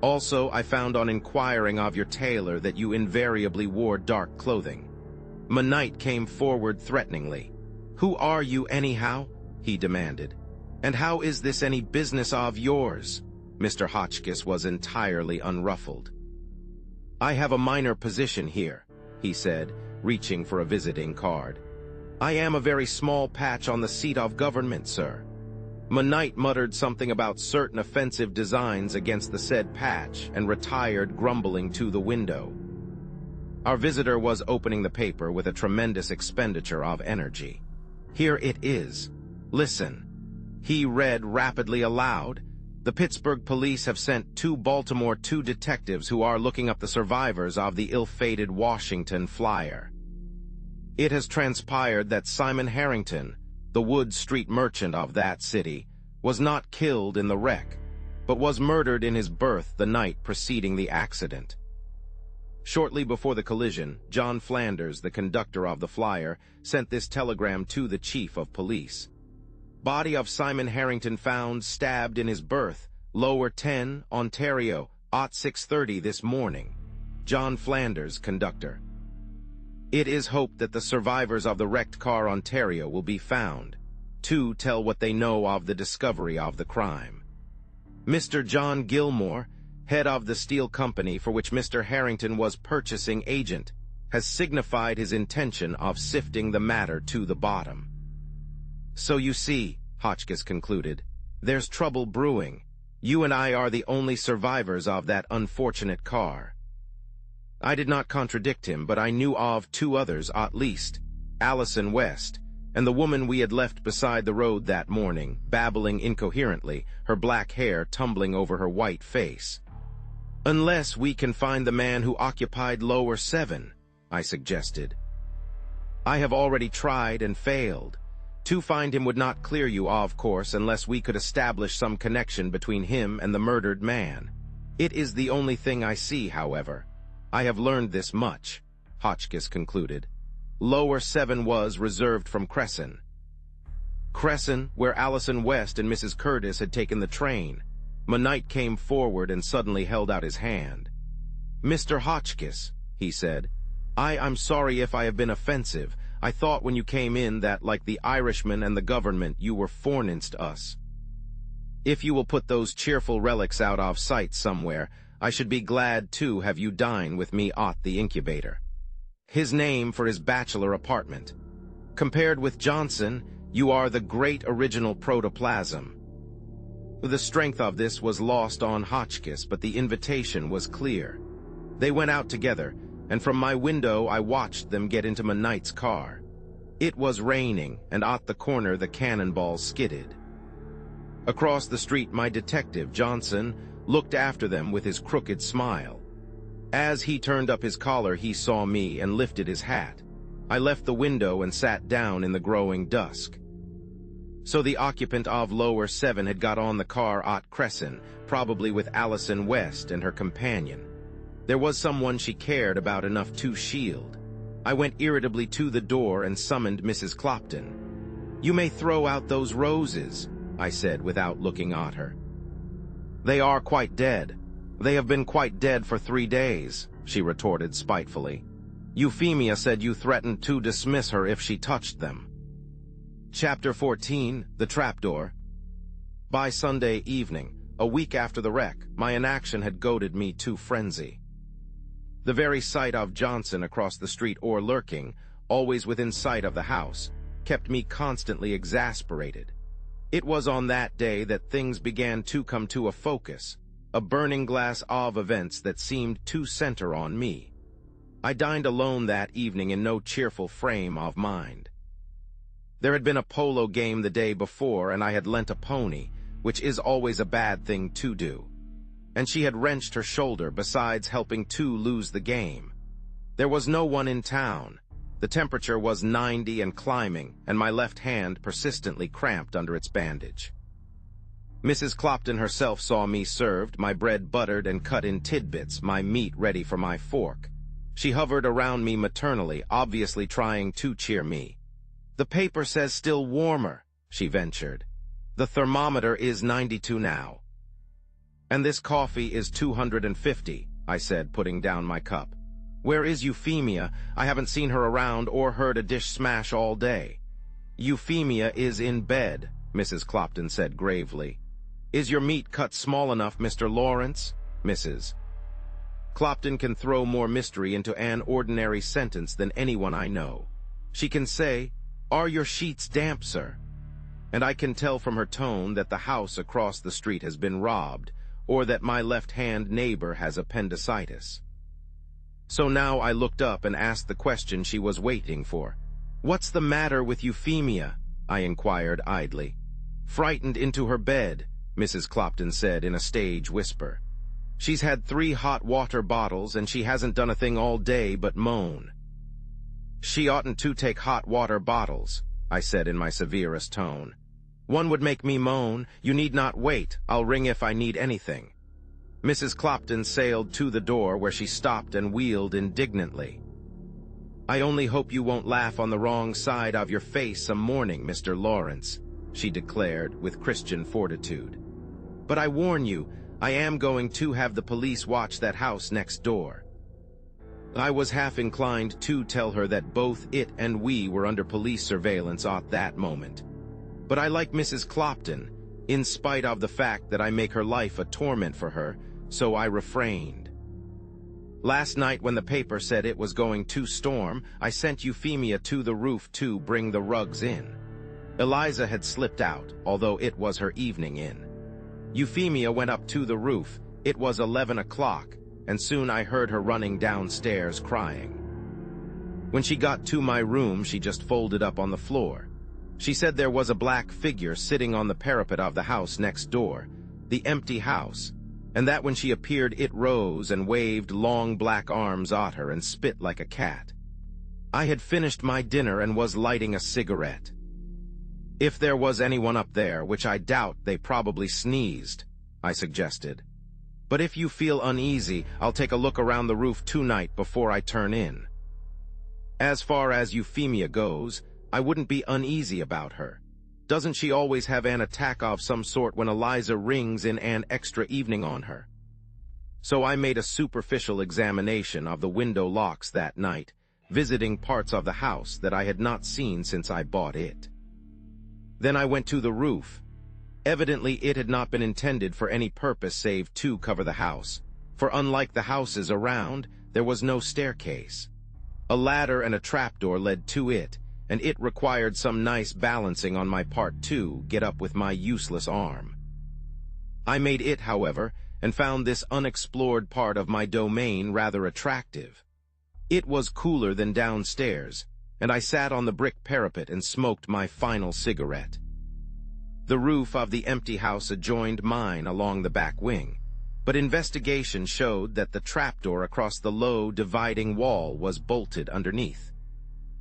Also, I found on inquiring of your tailor that you invariably wore dark clothing." Knight came forward threateningly. "Who are you anyhow?" he demanded. "And how is this any business of yours?" Mr. Hotchkiss was entirely unruffled. "I have a minor position here," he said, reaching for a visiting card. "I am a very small patch on the seat of government, sir." Knight muttered something about certain offensive designs against the said patch and retired grumbling to the window. Our visitor was opening the paper with a tremendous expenditure of energy. "Here it is. Listen." He read rapidly aloud. "The Pittsburgh police have sent to Baltimore 2 detectives who are looking up the survivors of the ill-fated Washington flyer. It has transpired that Simon Harrington, the Wood Street merchant of that city, was not killed in the wreck, but was murdered in his berth the night preceding the accident. Shortly before the collision, John Flanders, the conductor of the flyer, sent this telegram to the chief of police. Body of Simon Harrington found stabbed in his berth, Lower 10, Ontario, at 6:30 this morning. John Flanders, conductor. It is hoped that the survivors of the wrecked car Ontario will be found, to tell what they know of the discovery of the crime. Mr. John Gilmore, head of the steel company for which Mr. Harrington was purchasing agent, has signified his intention of sifting the matter to the bottom. So you see," Hotchkiss concluded, "there's trouble brewing. You and I are the only survivors of that unfortunate car." I did not contradict him, but I knew of 2 others at least, Allison West, and the woman we had left beside the road that morning, babbling incoherently, her black hair tumbling over her white face. "Unless we can find the man who occupied Lower 7, I suggested. "I have already tried and failed. To find him would not clear you, of course, unless we could establish some connection between him and the murdered man. It is the only thing I see, however. I have learned this much," Hotchkiss concluded. "Lower 7 was reserved from Cresson. Cresson, where Allison West and Mrs. Curtis had taken the train." Knight came forward and suddenly held out his hand. "Mr. Hotchkiss," he said, I'm sorry if I have been offensive. I thought when you came in that, like the Irishman and the government, you were forninst us. If you will put those cheerful relics out of sight somewhere, I should be glad to have you dine with me at the incubator." His name for his bachelor apartment. "Compared with Johnson, you are the great original protoplasm." The strength of this was lost on Hotchkiss, but the invitation was clear. They went out together, and from my window I watched them get into Knight's car. It was raining, and at the corner the cannonballs skidded. Across the street my detective, Johnson, looked after them with his crooked smile. As he turned up his collar he saw me and lifted his hat. I left the window and sat down in the growing dusk. So the occupant of Lower 7 had got on the car at Cresson, probably with Allison West and her companion. There was someone she cared about enough to shield. I went irritably to the door and summoned Mrs. Clopton. "You may throw out those roses," I said without looking at her. "They are quite dead. They have been quite dead for 3 days, she retorted spitefully. "Euphemia said you threatened to dismiss her if she touched them." Chapter 14, The Trapdoor. By Sunday evening, a week after the wreck, my inaction had goaded me to frenzy. The very sight of Johnson across the street or lurking, always within sight of the house, kept me constantly exasperated. It was on that day that things began to come to a focus, a burning glass of events that seemed to center on me. I dined alone that evening in no cheerful frame of mind. There had been a polo game the day before, and I had lent a pony, which is always a bad thing to do. And she had wrenched her shoulder besides helping to lose the game. There was no one in town. The temperature was 90 and climbing, and my left hand persistently cramped under its bandage. Mrs. Clopton herself saw me served, my bread buttered and cut in tidbits, my meat ready for my fork. She hovered around me maternally, obviously trying to cheer me. "The paper says still warmer," she ventured. "The thermometer is 92 now." "And this coffee is 250, I said, putting down my cup. "Where is Euphemia? I haven't seen her around or heard a dish smash all day." "Euphemia is in bed," Mrs. Clopton said gravely. "Is your meat cut small enough, Mr. Lawrence?" Mrs. Clopton can throw more mystery into an ordinary sentence than anyone I know. She can say, "Are your sheets damp, sir?" And I can tell from her tone that the house across the street has been robbed, or that my left-hand neighbor has appendicitis. So now I looked up and asked the question she was waiting for. "What's the matter with Euphemia?" I inquired idly. "Frightened into her bed," Mrs. Clopton said in a stage whisper. "She's had 3 hot water bottles, and she hasn't done a thing all day but moan." "She oughtn't to take hot water bottles," I said in my severest tone. "One would make me moan. You need not wait. I'll ring if I need anything." Mrs. Clopton sailed to the door, where she stopped and wheeled indignantly. "I only hope you won't laugh on the wrong side of your face some morning, Mr. Lawrence," she declared with Christian fortitude. "But I warn you, I am going to have the police watch that house next door." I was half inclined to tell her that both it and we were under police surveillance at that moment. But I like Mrs. Clopton, in spite of the fact that I make her life a torment for her, so I refrained. Last night when the paper said it was going to storm, I sent Euphemia to the roof to bring the rugs in. Eliza had slipped out, although it was her evening in. Euphemia went up to the roof. It was 11 o'clock, and soon I heard her running downstairs crying. When she got to my room, she just folded up on the floor. She said there was a black figure sitting on the parapet of the house next door, the empty house, and that when she appeared it rose and waved long black arms at her and spit like a cat. I had finished my dinner and was lighting a cigarette. "If there was anyone up there, which I doubt, they probably sneezed," I suggested. "But if you feel uneasy, I'll take a look around the roof tonight before I turn in." As far as Euphemia goes, I wouldn't be uneasy about her. Doesn't she always have an attack of some sort when Eliza rings in an extra evening on her? So I made a superficial examination of the window locks that night, visiting parts of the house that I had not seen since I bought it. Then I went to the roof. Evidently it had not been intended for any purpose save to cover the house, for unlike the houses around, there was no staircase. A ladder and a trapdoor led to it, and it required some nice balancing on my part to get up with my useless arm. I made it, however, and found this unexplored part of my domain rather attractive. It was cooler than downstairs, and I sat on the brick parapet and smoked my final cigarette. The roof of the empty house adjoined mine along the back wing, but investigation showed that the trapdoor across the low dividing wall was bolted underneath.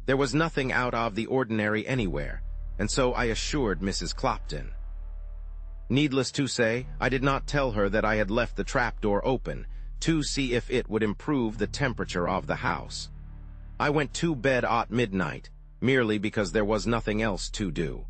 There was nothing out of the ordinary anywhere, and so I assured Mrs. Clopton. Needless to say, I did not tell her that I had left the trapdoor open to see if it would improve the temperature of the house. I went to bed at midnight, merely because there was nothing else to do.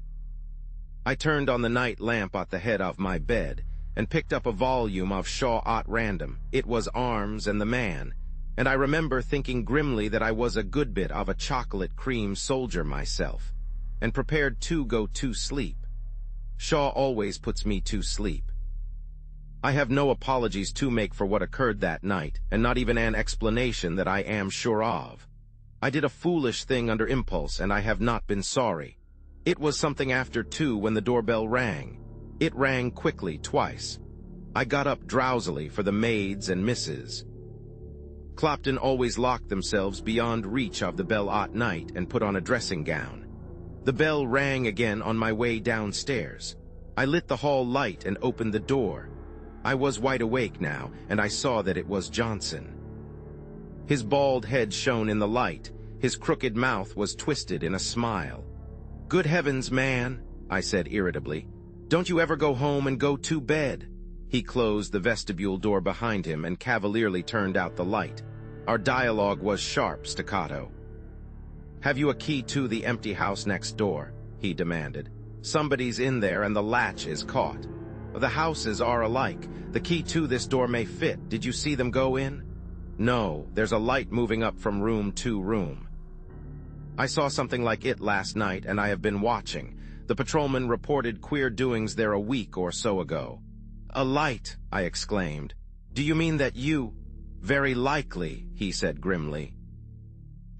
I turned on the night lamp at the head of my bed and picked up a volume of Shaw at random. It was Arms and the Man, and I remember thinking grimly that I was a good bit of a chocolate cream soldier myself, and prepared to go to sleep. Shaw always puts me to sleep. I have no apologies to make for what occurred that night, and not even an explanation that I am sure of. I did a foolish thing under impulse, and I have not been sorry. It was something after 2 when the doorbell rang. It rang quickly twice. I got up drowsily for the maids and Mrs. Clopton always locked themselves beyond reach of the bell at night and put on a dressing gown. The bell rang again on my way downstairs. I lit the hall light and opened the door. I was wide awake now, and I saw that it was Johnson. His bald head shone in the light. His crooked mouth was twisted in a smile. "Good heavens, man," I said irritably. "Don't you ever go home and go to bed?" He closed the vestibule door behind him and cavalierly turned out the light. Our dialogue was sharp staccato. "Have you a key to the empty house next door?" he demanded. "Somebody's in there and the latch is caught. The houses are alike. The key to this door may fit. Did you see them go in?" "No, there's a light moving up from room to room." "I saw something like it last night, and I have been watching. The patrolman reported queer doings there a week or so ago." "A light," I exclaimed. "Do you mean that you—" "Very likely," he said grimly.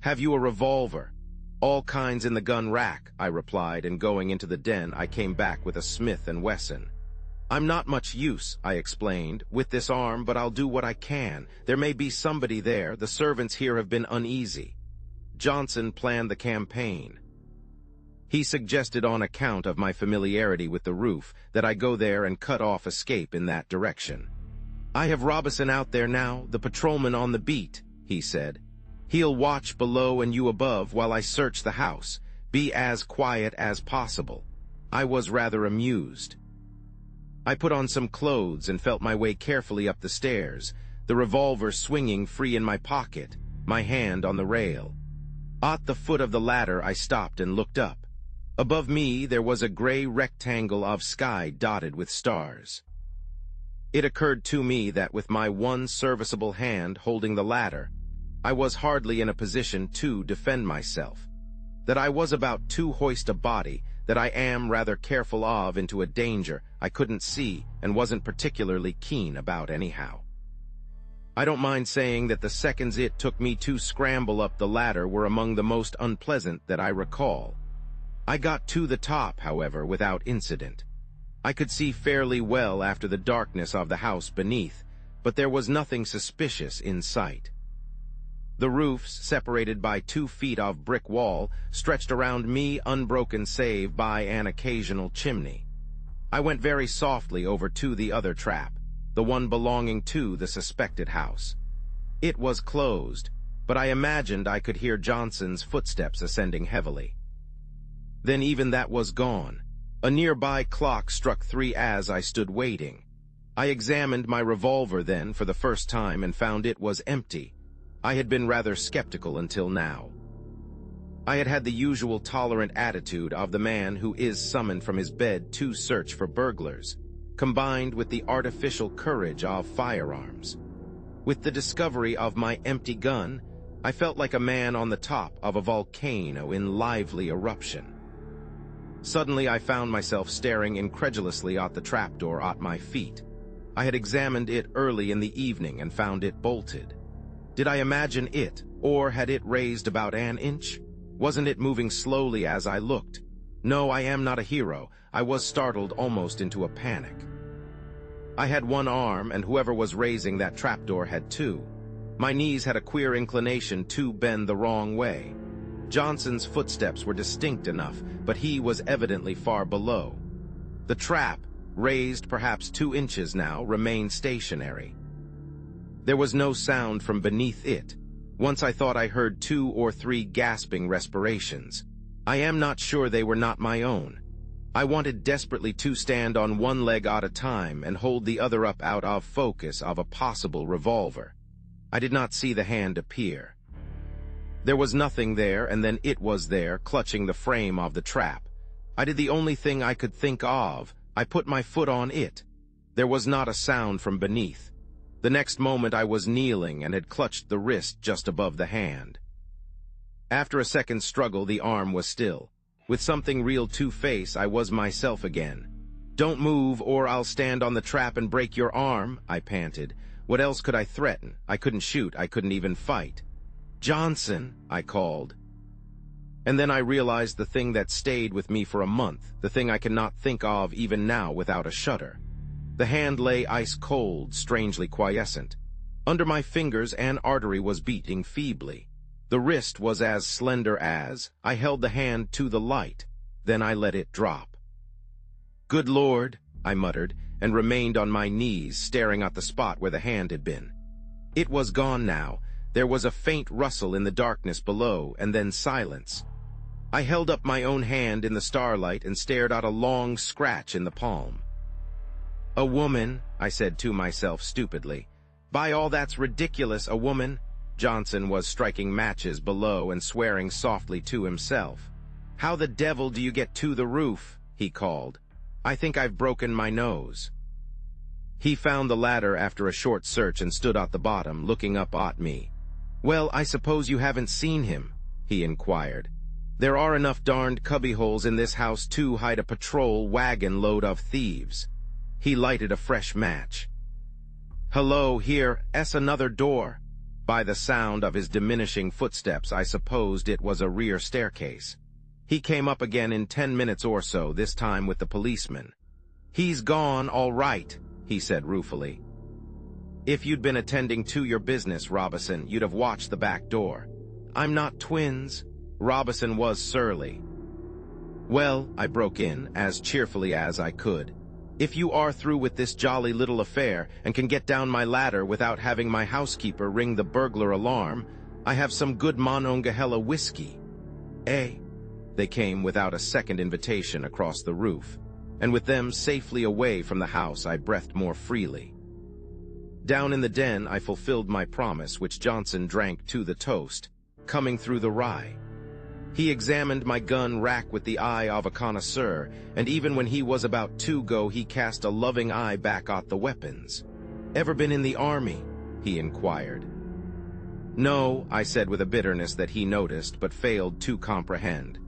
"Have you a revolver?" "All kinds in the gun rack," I replied, and going into the den, I came back with a Smith & Wesson. "I'm not much use," I explained, "with this arm, but I'll do what I can. There may be somebody there. The servants here have been uneasy." Johnson planned the campaign. He suggested, on account of my familiarity with the roof, that I go there and cut off escape in that direction. "I have Robison out there now, the patrolman on the beat," he said. "He'll watch below and you above while I search the house. Be as quiet as possible." I was rather amused. I put on some clothes and felt my way carefully up the stairs, the revolver swinging free in my pocket, my hand on the rail. At the foot of the ladder, I stopped and looked up. Above me, there was a gray rectangle of sky dotted with stars. It occurred to me that with my one serviceable hand holding the ladder, I was hardly in a position to defend myself, that I was about to hoist a body that I am rather careful of into a danger I couldn't see and wasn't particularly keen about anyhow. I don't mind saying that the seconds it took me to scramble up the ladder were among the most unpleasant that I recall. I got to the top, however, without incident. I could see fairly well after the darkness of the house beneath, but there was nothing suspicious in sight. The roofs, separated by 2 feet of brick wall, stretched around me unbroken save by an occasional chimney. I went very softly over to the other trap, the one belonging to the suspected house. It was closed, but I imagined I could hear Johnson's footsteps ascending heavily. Then even that was gone. A nearby clock struck 3 as I stood waiting. I examined my revolver then for the first time and found it was empty. I had been rather skeptical until now. I had had the usual tolerant attitude of the man who is summoned from his bed to search for burglars, combined with the artificial courage of firearms. With the discovery of my empty gun, I felt like a man on the top of a volcano in lively eruption. Suddenly I found myself staring incredulously at the trapdoor at my feet. I had examined it early in the evening and found it bolted. Did I imagine it, or had it raised about an inch? Wasn't it moving slowly as I looked? No, I am not a hero. I was startled almost into a panic. I had one arm, and whoever was raising that trapdoor had 2. My knees had a queer inclination to bend the wrong way. Johnson's footsteps were distinct enough, but he was evidently far below. The trap, raised perhaps 2 inches now, remained stationary. There was no sound from beneath it. Once I thought I heard 2 or 3 gasping respirations. I am not sure they were not my own. I wanted desperately to stand on one leg at a time and hold the other up out of focus of a possible revolver. I did not see the hand appear. There was nothing there, and then it was there, clutching the frame of the trap. I did the only thing I could think of. I put my foot on it. There was not a sound from beneath. The next moment I was kneeling and had clutched the wrist just above the hand. After a second's struggle, the arm was still. With something real to face, I was myself again. "Don't move, or I'll stand on the trap and break your arm," I panted. What else could I threaten? I couldn't shoot. I couldn't even fight. "Johnson," I called. And then I realized the thing that stayed with me for a month, the thing I cannot think of even now without a shudder. The hand lay ice-cold, strangely quiescent. Under my fingers, an artery was beating feebly. The wrist was as slender as. I held the hand to the light. Then I let it drop. "Good Lord," I muttered, and remained on my knees, staring at the spot where the hand had been. It was gone now. There was a faint rustle in the darkness below, and then silence. I held up my own hand in the starlight and stared at a long scratch in the palm. "A woman," I said to myself stupidly. "By all that's ridiculous, a woman." Johnson was striking matches below and swearing softly to himself. "How the devil do you get to the roof?" he called. "I think I've broken my nose." He found the ladder after a short search and stood at the bottom, looking up at me. "Well, I suppose you haven't seen him?" he inquired. "There are enough darned cubbyholes in this house to hide a patrol wagon load of thieves." He lighted a fresh match. "Hello, here's another door." By the sound of his diminishing footsteps, I supposed it was a rear staircase. He came up again in 10 minutes or so, this time with the policeman. "He's gone, all right," he said ruefully. "If you'd been attending to your business, Robinson, you'd have watched the back door." "I'm not twins." Robinson was surly. "Well," I broke in, as cheerfully as I could, "if you are through with this jolly little affair and can get down my ladder without having my housekeeper ring the burglar alarm, I have some good Monongahela whiskey." "Eh?" They came without a second invitation across the roof, and with them safely away from the house, I breathed more freely. Down in the den, I fulfilled my promise, which Johnson drank to the toast, coming through the rye. He examined my gun rack with the eye of a connoisseur, and even when he was about to go, he cast a loving eye back at the weapons. "Ever been in the army?" he inquired. "No," I said with a bitterness that he noticed but failed to comprehend.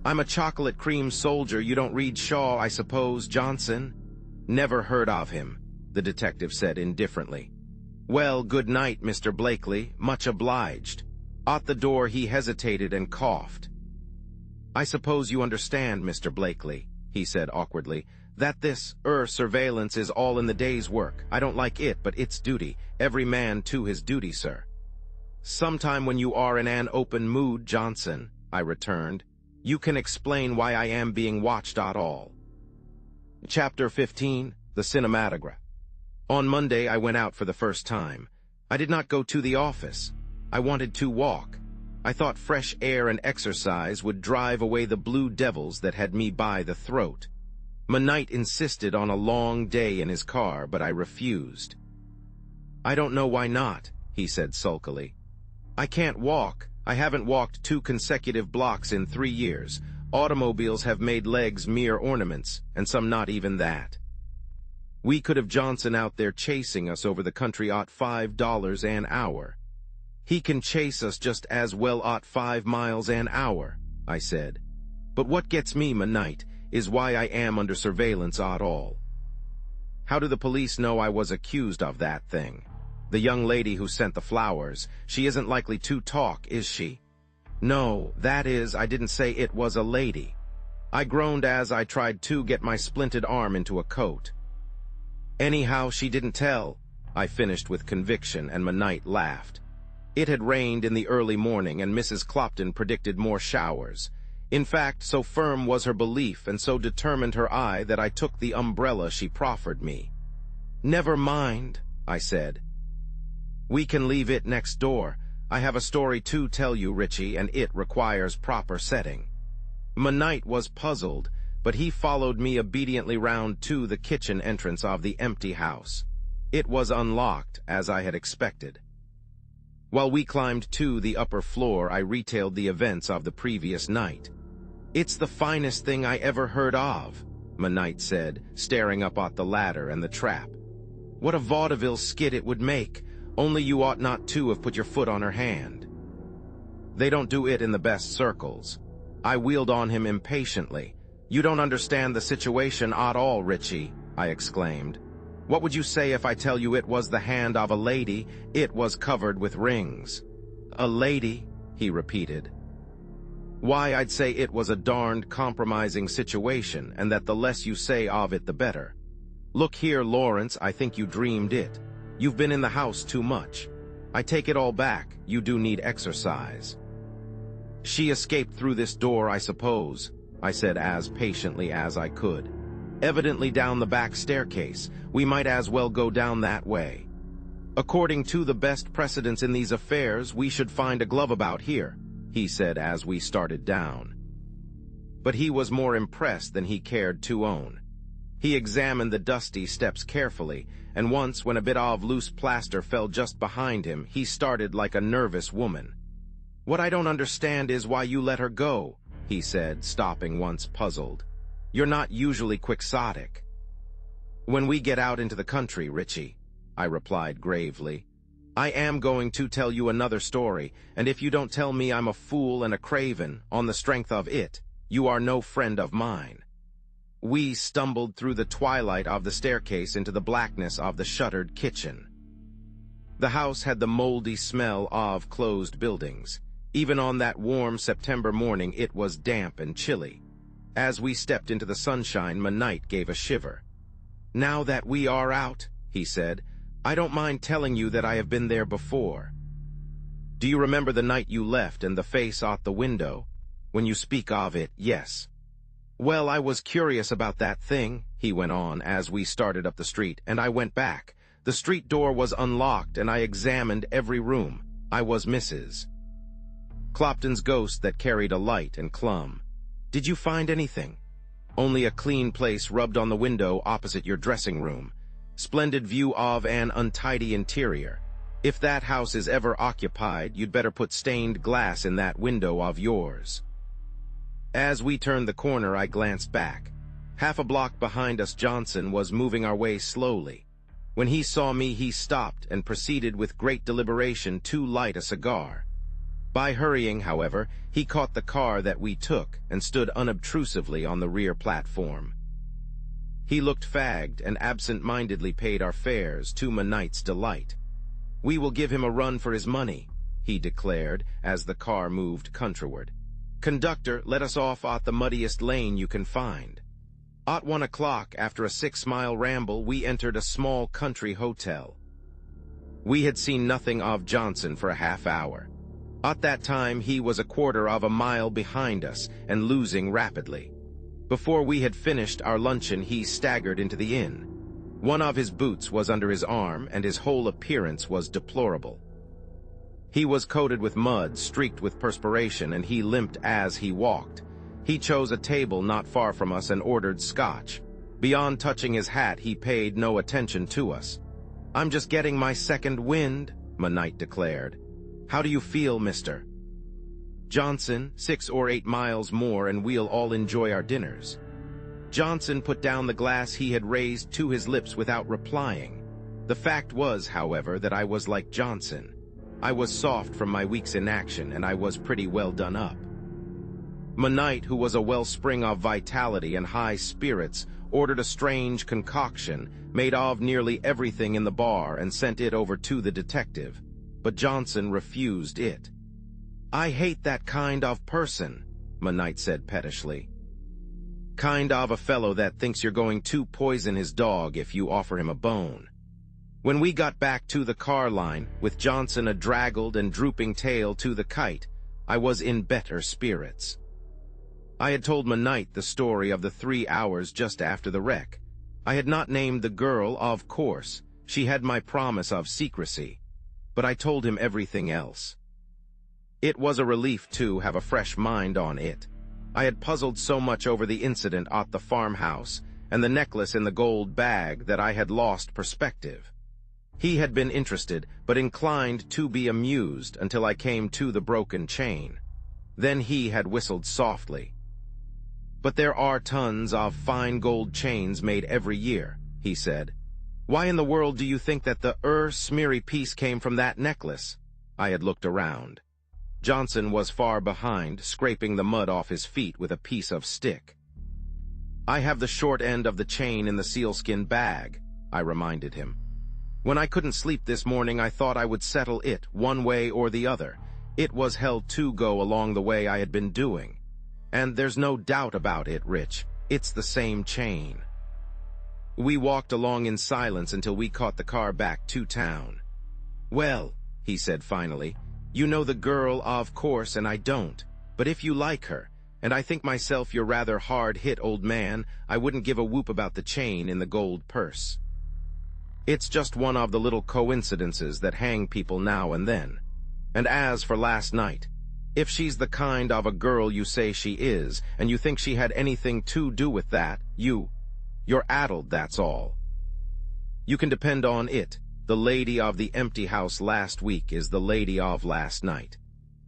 "I'm a chocolate cream soldier. You don't read Shaw, I suppose, Johnson?" "Never heard of him," the detective said indifferently. "Well, good night, Mr. Blakely. Much obliged." At the door he hesitated and coughed. "I suppose you understand, Mr. Blakely," he said awkwardly, "that this surveillance is all in the day's work. I don't like it, but it's duty. Every man to his duty, sir." "Sometime when you are in an open mood, Johnson," I returned, "you can explain why I am being watched at all." Chapter 15, The Cinematograph. On Monday I went out for the first time. I did not go to the office. I wanted to walk. I thought fresh air and exercise would drive away the blue devils that had me by the throat. Knight insisted on a long day in his car, but I refused. "I don't know why not," he said sulkily. "I can't walk. I haven't walked 2 consecutive blocks in 3 years. Automobiles have made legs mere ornaments, and some not even that. We could have Johnson out there chasing us over the country at $5 an hour." "He can chase us just as well at 5 miles an hour," I said. "But what gets me, Knight, is why I am under surveillance at all." "How do the police know I was accused of that thing?" "The young lady who sent the flowers, she isn't likely to talk, is she?" "No, that is, I didn't say it was a lady." I groaned as I tried to get my splinted arm into a coat. "Anyhow, she didn't tell," I finished with conviction, and Knight laughed. It had rained in the early morning, and Mrs. Clopton predicted more showers. In fact, so firm was her belief and so determined her eye that I took the umbrella she proffered me. "Never mind," I said. "We can leave it next door. I have a story to tell you, Richie, and it requires proper setting." Knight was puzzled, but he followed me obediently round to the kitchen entrance of the empty house. It was unlocked, as I had expected. While we climbed to the upper floor, I retailed the events of the previous night. "It's the finest thing I ever heard of," Knight said, staring up at the ladder and the trap. "What a vaudeville skit it would make, only you ought not to have put your foot on her hand." "They don't do it in the best circles." I wheeled on him impatiently. "You don't understand the situation at all, Richie," I exclaimed. "What would you say if I tell you it was the hand of a lady? It was covered with rings." "A lady," he repeated. "Why, I'd say it was a darned compromising situation, and that the less you say of it, the better. Look here, Lawrence, I think you dreamed it. You've been in the house too much. I take it all back, you do need exercise. She escaped through this door, I suppose, I said as patiently as I could. Evidently down the back staircase. We might as well go down that way. According to the best precedents in these affairs, we should find a glove about here, he said as we started down. But he was more impressed than he cared to own. He examined the dusty steps carefully, and once, when a bit of loose plaster fell just behind him, he started like a nervous woman. What I don't understand is why you let her go, he said, stopping once puzzled. You're not usually quixotic. When we get out into the country, Richie, I replied gravely. I am going to tell you another story, and if you don't tell me I'm a fool and a craven on the strength of it, you are no friend of mine. We stumbled through the twilight of the staircase into the blackness of the shuttered kitchen. The house had the moldy smell of closed buildings. Even on that warm September morning, it was damp and chilly. As we stepped into the sunshine, Manite gave a shiver. Now that we are out, he said, I don't mind telling you that I have been there before. Do you remember the night you left and the face out the window? When you speak of it, yes. Well, I was curious about that thing, he went on as we started up the street, and I went back. The street door was unlocked, and I examined every room. I was Mrs. Clopton's ghost that carried a light and clum. Did you find anything? Only a clean place rubbed on the window opposite your dressing room. Splendid view of an untidy interior. If that house is ever occupied, you'd better put stained glass in that window of yours. As we turned the corner, I glanced back. Half a block behind us, Johnson was moving our way slowly. When he saw me, he stopped and proceeded with great deliberation to light a cigar. By hurrying, however, he caught the car that we took and stood unobtrusively on the rear platform. He looked fagged and absent-mindedly paid our fares, to Manite's delight. We will give him a run for his money, he declared as the car moved countryward. Conductor, let us off at the muddiest lane you can find. At 1 o'clock, after a 6-mile ramble, we entered a small country hotel. We had seen nothing of Johnson for a half hour. At that time, he was a quarter of a mile behind us and losing rapidly. Before we had finished our luncheon, he staggered into the inn. One of his boots was under his arm, and his whole appearance was deplorable. He was coated with mud, streaked with perspiration, and he limped as he walked. He chose a table not far from us and ordered scotch. Beyond touching his hat, he paid no attention to us. I'm just getting my second wind, Manite declared. How do you feel, mister? Johnson, 6 or 8 miles more and we'll all enjoy our dinners. Johnson put down the glass he had raised to his lips without replying. The fact was, however, that I was like Johnson. I was soft from my week's inaction, and I was pretty well done up. Manite, who was a wellspring of vitality and high spirits, ordered a strange concoction made of nearly everything in the bar and sent it over to the detective. But Johnson refused it. I hate that kind of person, Manite said pettishly. Kind of a fellow that thinks you're going to poison his dog if you offer him a bone. When we got back to the car line, with Johnson a draggled and drooping tail to the kite, I was in better spirits. I had told Manite the story of the 3 hours just after the wreck. I had not named the girl, of course. She had my promise of secrecy. But I told him everything else. It was a relief, to have a fresh mind on it. I had puzzled so much over the incident at the farmhouse and the necklace in the gold bag that I had lost perspective. He had been interested, but inclined to be amused until I came to the broken chain. Then he had whistled softly. But there are tons of fine gold chains made every year, he said. Why in the world do you think that the smeary piece came from that necklace? I had looked around. Johnson was far behind, scraping the mud off his feet with a piece of stick. I have the short end of the chain in the sealskin bag, I reminded him. When I couldn't sleep this morning, I thought I would settle it one way or the other. It was held to go along the way I had been doing. And there's no doubt about it, Rich. It's the same chain. We walked along in silence until we caught the car back to town. "Well," he said finally, "you know the girl, of course, and I don't. But if you like her, and I think myself you're rather hard-hit, old man, I wouldn't give a whoop about the chain in the gold purse. It's just one of the little coincidences that hang people now and then. And as for last night, if she's the kind of a girl you say she is, and you think she had anything to do with that, you're addled, that's all. You can depend on it. The lady of the empty house last week is the lady of last night.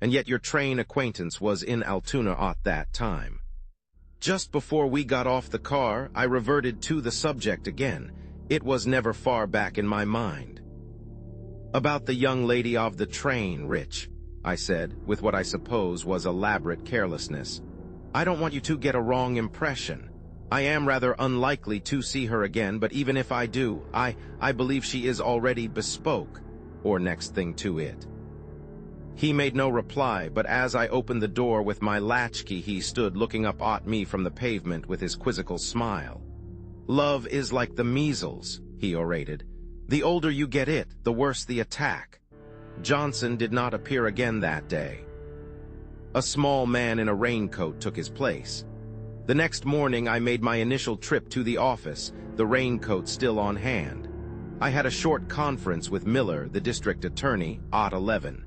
And yet your train acquaintance was in Altoona at that time." Just before we got off the car, I reverted to the subject again. It was never far back in my mind. "About the young lady of the train, Rich," I said, with what I suppose was elaborate carelessness. "I don't want you to get a wrong impression. I am rather unlikely to see her again, but even if I do, I believe she is already bespoke, or next thing to it." He made no reply, but as I opened the door with my latchkey, he stood looking up at me from the pavement with his quizzical smile. "Love is like the measles," he orated. "The older you get it, the worse the attack." Johnson did not appear again that day. A small man in a raincoat took his place. The next morning I made my initial trip to the office, the raincoat still on hand. I had a short conference with Miller, the district attorney, at 11.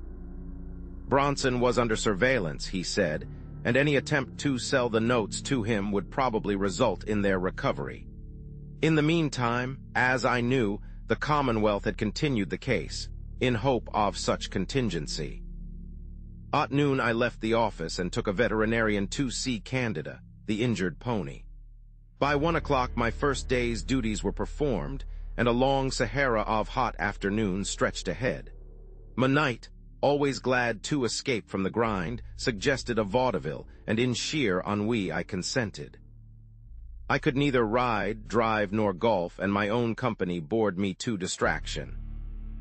Bronson was under surveillance, he said, and any attempt to sell the notes to him would probably result in their recovery. In the meantime, as I knew, the Commonwealth had continued the case, in hope of such contingency. At noon I left the office and took a veterinarian to see Candida, the injured pony. By 1 o'clock my first day's duties were performed, and a long Sahara of hot afternoons stretched ahead. Manite, always glad to escape from the grind, suggested a vaudeville, and in sheer ennui I consented. I could neither ride, drive, nor golf, and my own company bored me to distraction.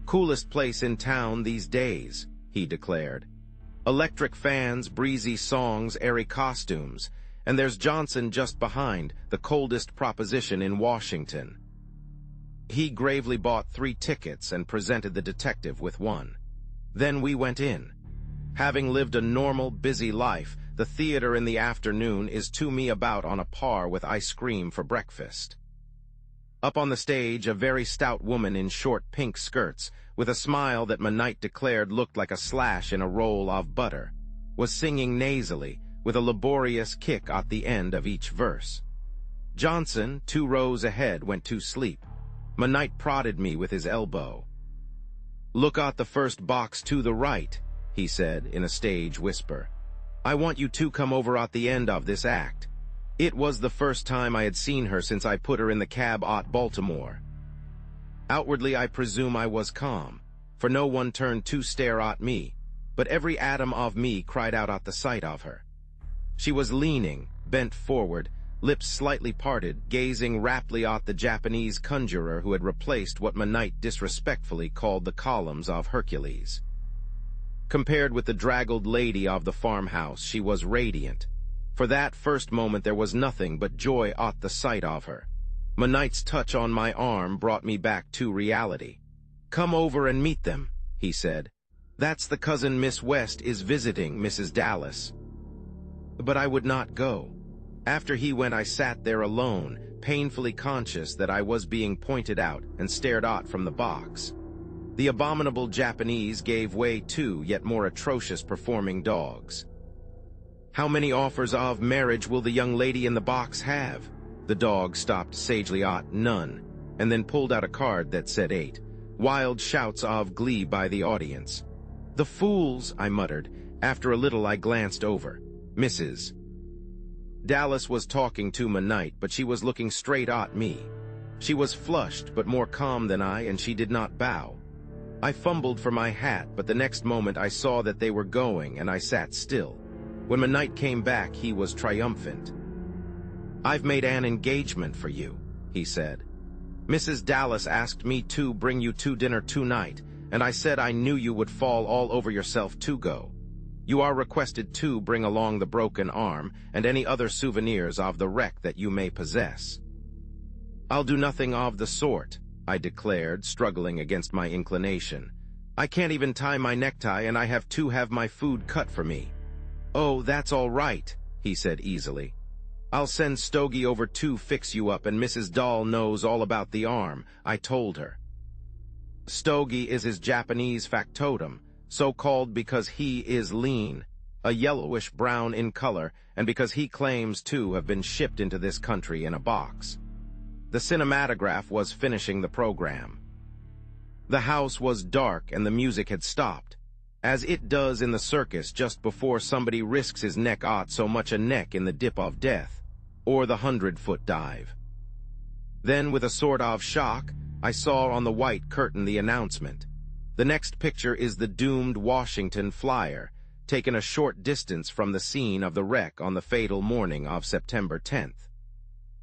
"Coolest place in town these days," he declared. "Electric fans, breezy songs, airy costumes, and there's Johnson just behind, the coldest proposition in Washington." He gravely bought 3 tickets and presented the detective with one. Then we went in. Having lived a normal, busy life, the theater in the afternoon is to me about on a par with ice cream for breakfast. Up on the stage, a very stout woman in short pink skirts, with a smile that Manite declared looked like a slash in a roll of butter, was singing nasally, with a laborious kick at the end of each verse. Johnson, 2 rows ahead, went to sleep. Manite prodded me with his elbow. "Look at the first box to the right," he said in a stage whisper. "I want you to come over at the end of this act." It was the first time I had seen her since I put her in the cab at Baltimore. Outwardly, I presume I was calm, for no one turned to stare at me, but every atom of me cried out at the sight of her. She was leaning, bent forward, lips slightly parted, gazing raptly at the Japanese conjurer who had replaced what Manite disrespectfully called the columns of Hercules. Compared with the draggled lady of the farmhouse, she was radiant. For that first moment there was nothing but joy at the sight of her. Manite's touch on my arm brought me back to reality. "Come over and meet them," he said. "That's the cousin Miss West is visiting, Mrs. Dallas." But I would not go. After he went, I sat there alone, painfully conscious that I was being pointed out and stared at from the box. The abominable Japanese gave way to yet more atrocious performing dogs. "How many offers of marriage will the young lady in the box have?" The dog stopped sagely at "none," and then pulled out a card that said 8. Wild shouts of glee by the audience. "The fools," I muttered. After a little I glanced over. Mrs. Dallas was talking to Manite, but she was looking straight at me. She was flushed, but more calm than I, and she did not bow. I fumbled for my hat, but the next moment I saw that they were going, and I sat still. When Manite came back, he was triumphant. "I've made an engagement for you," he said. "Mrs. Dallas asked me to bring you to dinner tonight, and I said I knew you would fall all over yourself to go. You are requested to bring along the broken arm and any other souvenirs of the wreck that you may possess." "I'll do nothing of the sort," I declared, struggling against my inclination. "I can't even tie my necktie, and I have to have my food cut for me." "Oh, that's all right," he said easily. "I'll send Stogie over to fix you up, and Mrs. Dahl knows all about the arm," I told her. Stogie is his Japanese factotum, so called because he is lean, a yellowish-brown in color, and because he claims to have been shipped into this country in a box. The cinematograph was finishing the program. The house was dark and the music had stopped, as it does in the circus just before somebody risks his neck out so much a neck in the dip of death, or the 100-foot dive. Then, with a sort of shock, I saw on the white curtain the announcement. The next picture is the doomed Washington Flyer, taken a short distance from the scene of the wreck on the fatal morning of September 10th.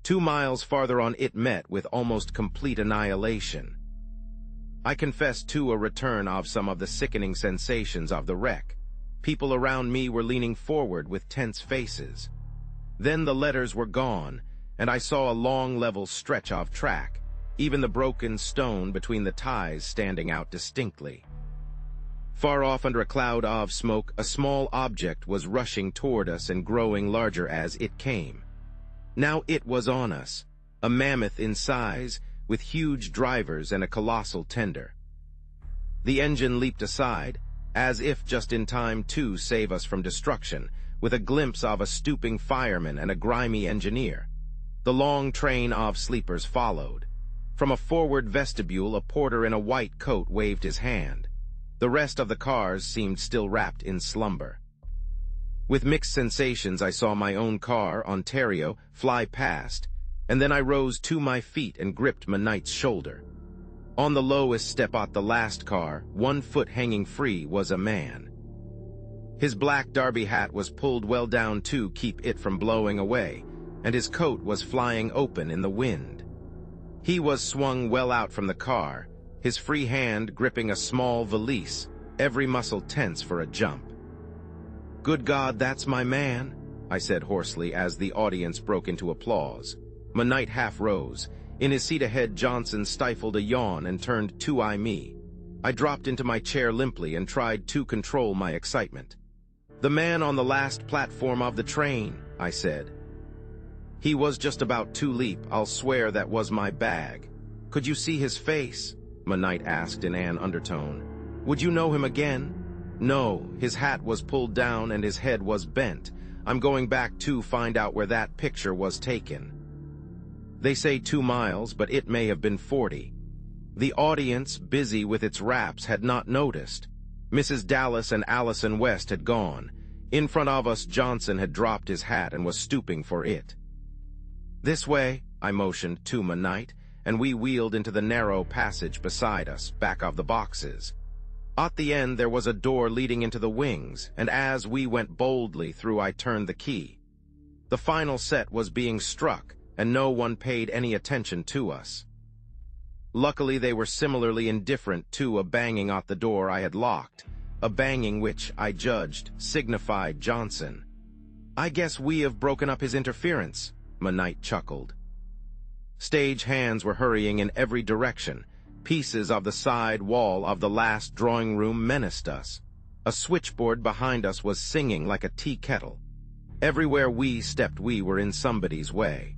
2 miles farther on it met with almost complete annihilation. I confess to a return of some of the sickening sensations of the wreck. People around me were leaning forward with tense faces. Then the letters were gone, and I saw a long level stretch of track, even the broken stone between the ties standing out distinctly. Far off under a cloud of smoke, a small object was rushing toward us and growing larger as it came. Now it was on us, a mammoth in size, with huge drivers and a colossal tender. The engine leaped aside, as if just in time to save us from destruction, with a glimpse of a stooping fireman and a grimy engineer. The long train of sleepers followed. From a forward vestibule, a porter in a white coat waved his hand. The rest of the cars seemed still wrapped in slumber. With mixed sensations, I saw my own car, Ontario, fly past, and then I rose to my feet and gripped Knight's shoulder. On the lowest step at the last car, 1 foot hanging free, was a man. His black derby hat was pulled well down to keep it from blowing away, and his coat was flying open in the wind. He was swung well out from the car, his free hand gripping a small valise, every muscle tense for a jump. "Good God, that's my man," I said hoarsely as the audience broke into applause. Knight half rose. In his seat ahead, Johnson stifled a yawn and turned to eye me. I dropped into my chair limply and tried to control my excitement. "The man on the last platform of the train," I said. "He was just about to leap. I'll swear that was my bag." "Could you see his face?" Knight asked in an undertone. "Would you know him again?" "No, his hat was pulled down and his head was bent. I'm going back to find out where that picture was taken." They say 2 miles, but it may have been 40. The audience, busy with its wraps, had not noticed. Mrs. Dallas and Allison West had gone. In front of us, Johnson had dropped his hat and was stooping for it. "This way," I motioned to Knight, and we wheeled into the narrow passage beside us, back of the boxes. At the end there was a door leading into the wings, and as we went boldly through, I turned the key. The final set was being struck, and no one paid any attention to us. Luckily, they were similarly indifferent to a banging at the door I had locked, a banging which, I judged, signified Johnson. "I guess we have broken up his interference," Knight chuckled. Stage hands were hurrying in every direction. Pieces of the side wall of the last drawing room menaced us. A switchboard behind us was singing like a tea kettle. Everywhere we stepped, we were in somebody's way.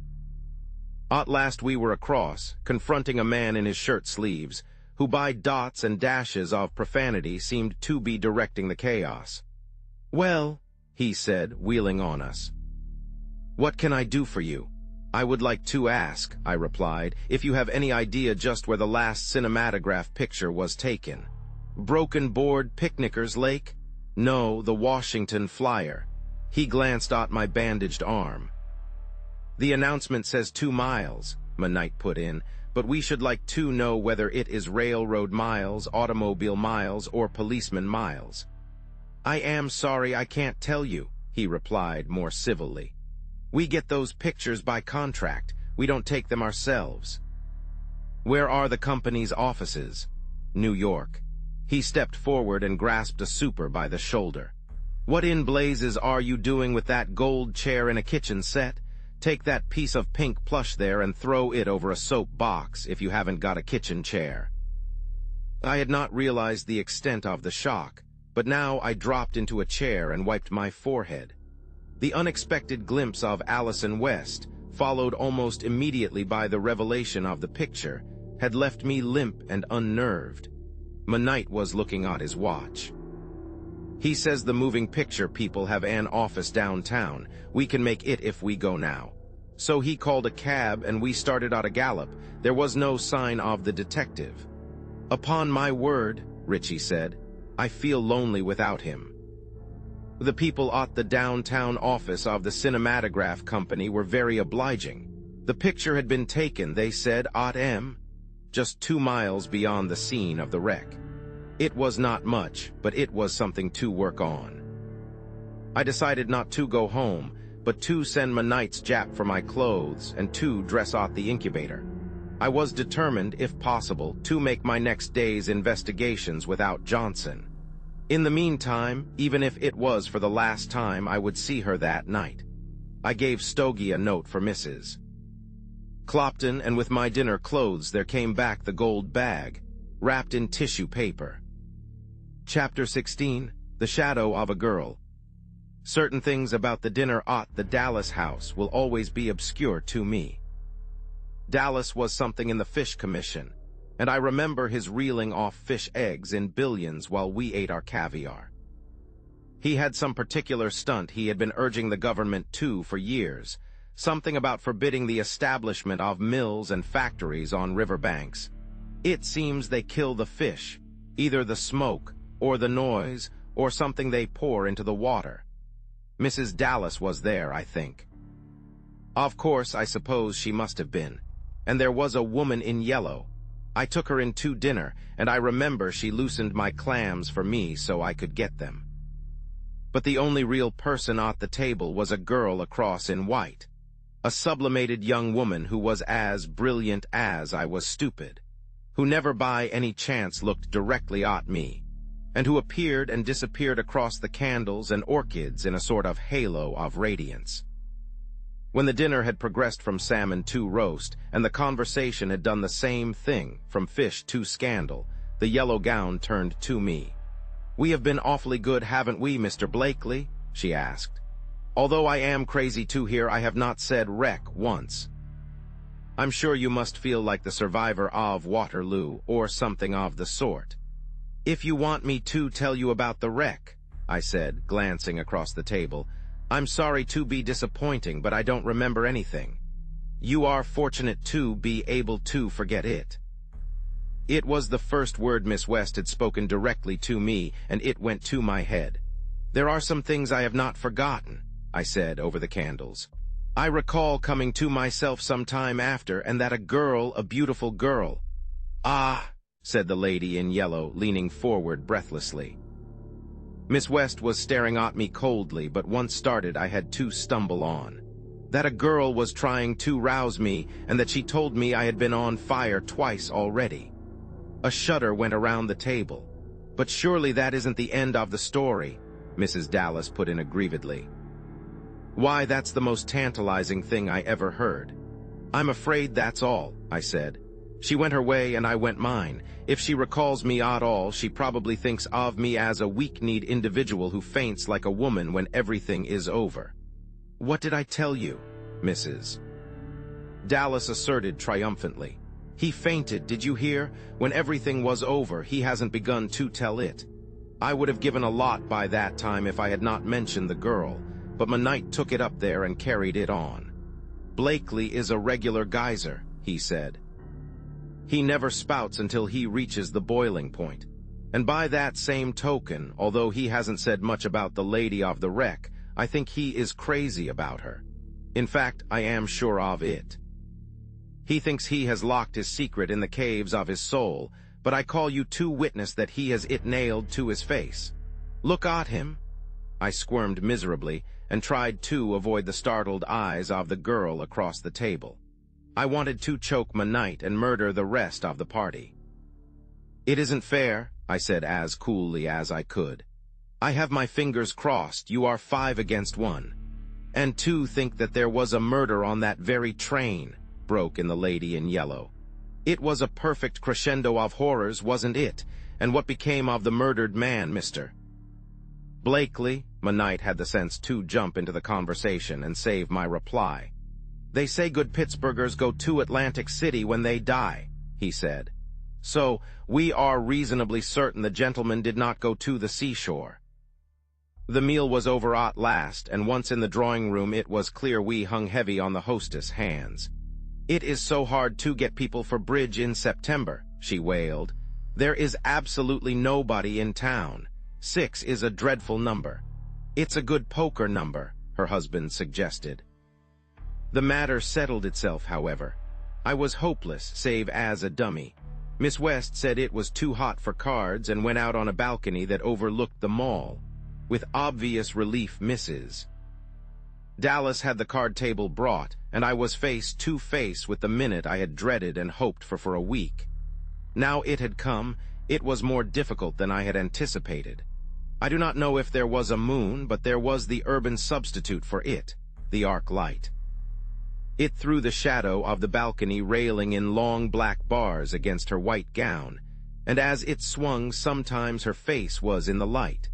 At last we were across, confronting a man in his shirt sleeves, who by dots and dashes of profanity seemed to be directing the chaos. "Well," he said, wheeling on us. "What can I do for you?" "I would like to ask," I replied, "if you have any idea just where the last cinematograph picture was taken." "Broken Board Picnickers Lake?" "No, the Washington Flyer." He glanced at my bandaged arm. "The announcement says 2 miles, Knight put in, "but we should like to know whether it is railroad miles, automobile miles, or policeman miles." "I am sorry I can't tell you," he replied more civilly. "We get those pictures by contract. We don't take them ourselves." "Where are the company's offices?" "New York." He stepped forward and grasped a super by the shoulder. "What in blazes are you doing with that gold chair in a kitchen set? Take that piece of pink plush there and throw it over a soap box if you haven't got a kitchen chair." I had not realized the extent of the shock, but now I dropped into a chair and wiped my forehead. The unexpected glimpse of Allison West, followed almost immediately by the revelation of the picture, had left me limp and unnerved. Knight was looking at his watch. "He says the moving picture people have an office downtown. We can make it if we go now." So he called a cab and we started at a gallop. There was no sign of the detective. "Upon my word," Richie said, "I feel lonely without him." The people at the downtown office of the cinematograph company were very obliging. The picture had been taken, they said, at just 2 miles beyond the scene of the wreck. It was not much, but it was something to work on. I decided not to go home, but to send Knight's Jap for my clothes and to dress at the incubator. I was determined, if possible, to make my next day's investigations without Johnson. In the meantime, even if it was for the last time, I would see her that night. I gave Stogie a note for Mrs. Clopton, and with my dinner clothes there came back the gold bag, wrapped in tissue paper. Chapter 16. The Shadow of a Girl. Certain things about the dinner at the Dallas house will always be obscure to me. Dallas was something in the fish commission, and I remember his reeling off fish eggs in billions while we ate our caviar. He had some particular stunt he had been urging the government to for years, something about forbidding the establishment of mills and factories on riverbanks. It seems they kill the fish, either the smoke, or the noise, or something they pour into the water. Mrs. Dallas was there, I think. Of course, I suppose she must have been. And there was a woman in yellow. I took her in to dinner, and I remember she loosened my clams for me so I could get them. But the only real person at the table was a girl across in white, a sublimated young woman who was as brilliant as I was stupid, who never by any chance looked directly at me, and who appeared and disappeared across the candles and orchids in a sort of halo of radiance. When the dinner had progressed from salmon to roast, and the conversation had done the same thing, from fish to scandal, the yellow gown turned to me. "We have been awfully good, haven't we, Mr. Blakely?" she asked. "Although I am crazy to hear, I have not said wreck once. I'm sure you must feel like the survivor of Waterloo, or something of the sort." "If you want me to tell you about the wreck," I said, glancing across the table, "I'm sorry to be disappointing, but I don't remember anything. You are fortunate to be able to forget it." It was the first word Miss West had spoken directly to me, and it went to my head. "There are some things I have not forgotten," I said over the candles. "I recall coming to myself some time after, and that a girl, a beautiful girl—" "Ah," said the lady in yellow, leaning forward breathlessly. Miss West was staring at me coldly, but once started I had to stumble on. That a girl was trying to rouse me, and that she told me I had been on fire twice already. A shudder went around the table. "But surely that isn't the end of the story," Mrs. Dallas put in aggrievedly. "Why, that's the most tantalizing thing I ever heard." "I'm afraid that's all," I said. "She went her way and I went mine. If she recalls me at all, she probably thinks of me as a weak-kneed individual who faints like a woman when everything is over." "What did I tell you, Mrs.?" Dallas asserted triumphantly. "He fainted, did you hear? When everything was over, he hasn't begun to tell it. I would have given a lot by that time if I had not mentioned the girl, but Knight took it up there and carried it on. Blakely is a regular geyser," he said. "He never spouts until he reaches the boiling point. And by that same token, although he hasn't said much about the lady of the wreck, I think he is crazy about her. In fact, I am sure of it. He thinks he has locked his secret in the caves of his soul, but I call you to witness that he has it nailed to his face. Look at him." I squirmed miserably and tried to avoid the startled eyes of the girl across the table. I wanted to choke Knight and murder the rest of the party. "It isn't fair," I said as coolly as I could. "I have my fingers crossed. You are 5 against 1. And two think that there was a murder on that very train, broke in the lady in yellow. It was a perfect crescendo of horrors, wasn't it? And what became of the murdered man, mister? Blakely, my knight had the sense to jump into the conversation and save my reply. They say good Pittsburghers go to Atlantic City when they die, he said. So, we are reasonably certain the gentleman did not go to the seashore. The meal was over at last, and once in the drawing room it was clear we hung heavy on the hostess' hands. It is so hard to get people for bridge in September, she wailed. There is absolutely nobody in town. 6 is a dreadful number. It's a good poker number, her husband suggested. The matter settled itself, however. I was hopeless, save as a dummy. Miss West said it was too hot for cards and went out on a balcony that overlooked the mall, with obvious relief misses. Dallas had the card table brought, and I was face to face with the minute I had dreaded and hoped for a week. Now it had come. It was more difficult than I had anticipated. I do not know if there was a moon, but there was the urban substitute for it, the arc light. It threw the shadow of the balcony railing in long black bars against her white gown, and as it swung, sometimes her face was in the light.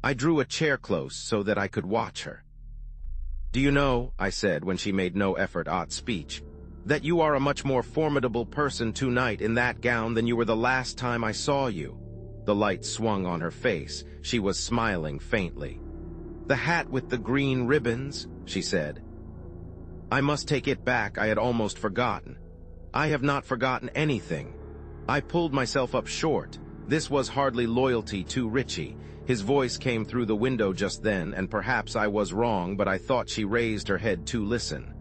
I drew a chair close so that I could watch her. "Do you know," I said when she made no effort at speech, "that you are a much more formidable person tonight in that gown than you were the last time I saw you?" The light swung on her face. She was smiling faintly. "The hat with the green ribbons," she said. I must take it back. I had almost forgotten. I have not forgotten anything. I pulled myself up short. This was hardly loyalty to Richie. His voice came through the window just then, and perhaps I was wrong, but I thought she raised her head to listen.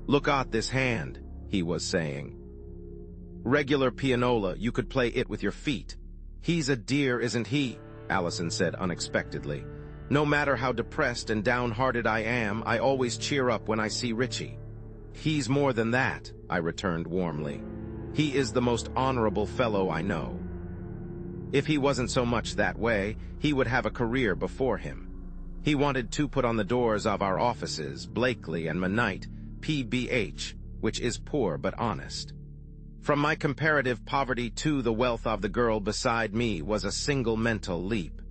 "Look at this hand," he was saying. "Regular pianola, you could play it with your feet." "He's a dear, isn't he?" Allison said unexpectedly. "No matter how depressed and downhearted I am, I always cheer up when I see Richie." "He's more than that," I returned warmly. "He is the most honorable fellow I know. If he wasn't so much that way, he would have a career before him. He wanted to put on the doors of our offices, Blakely and Manite, PBH, which is poor but honest. From my comparative poverty to the wealth of the girl beside me was a single mental leap.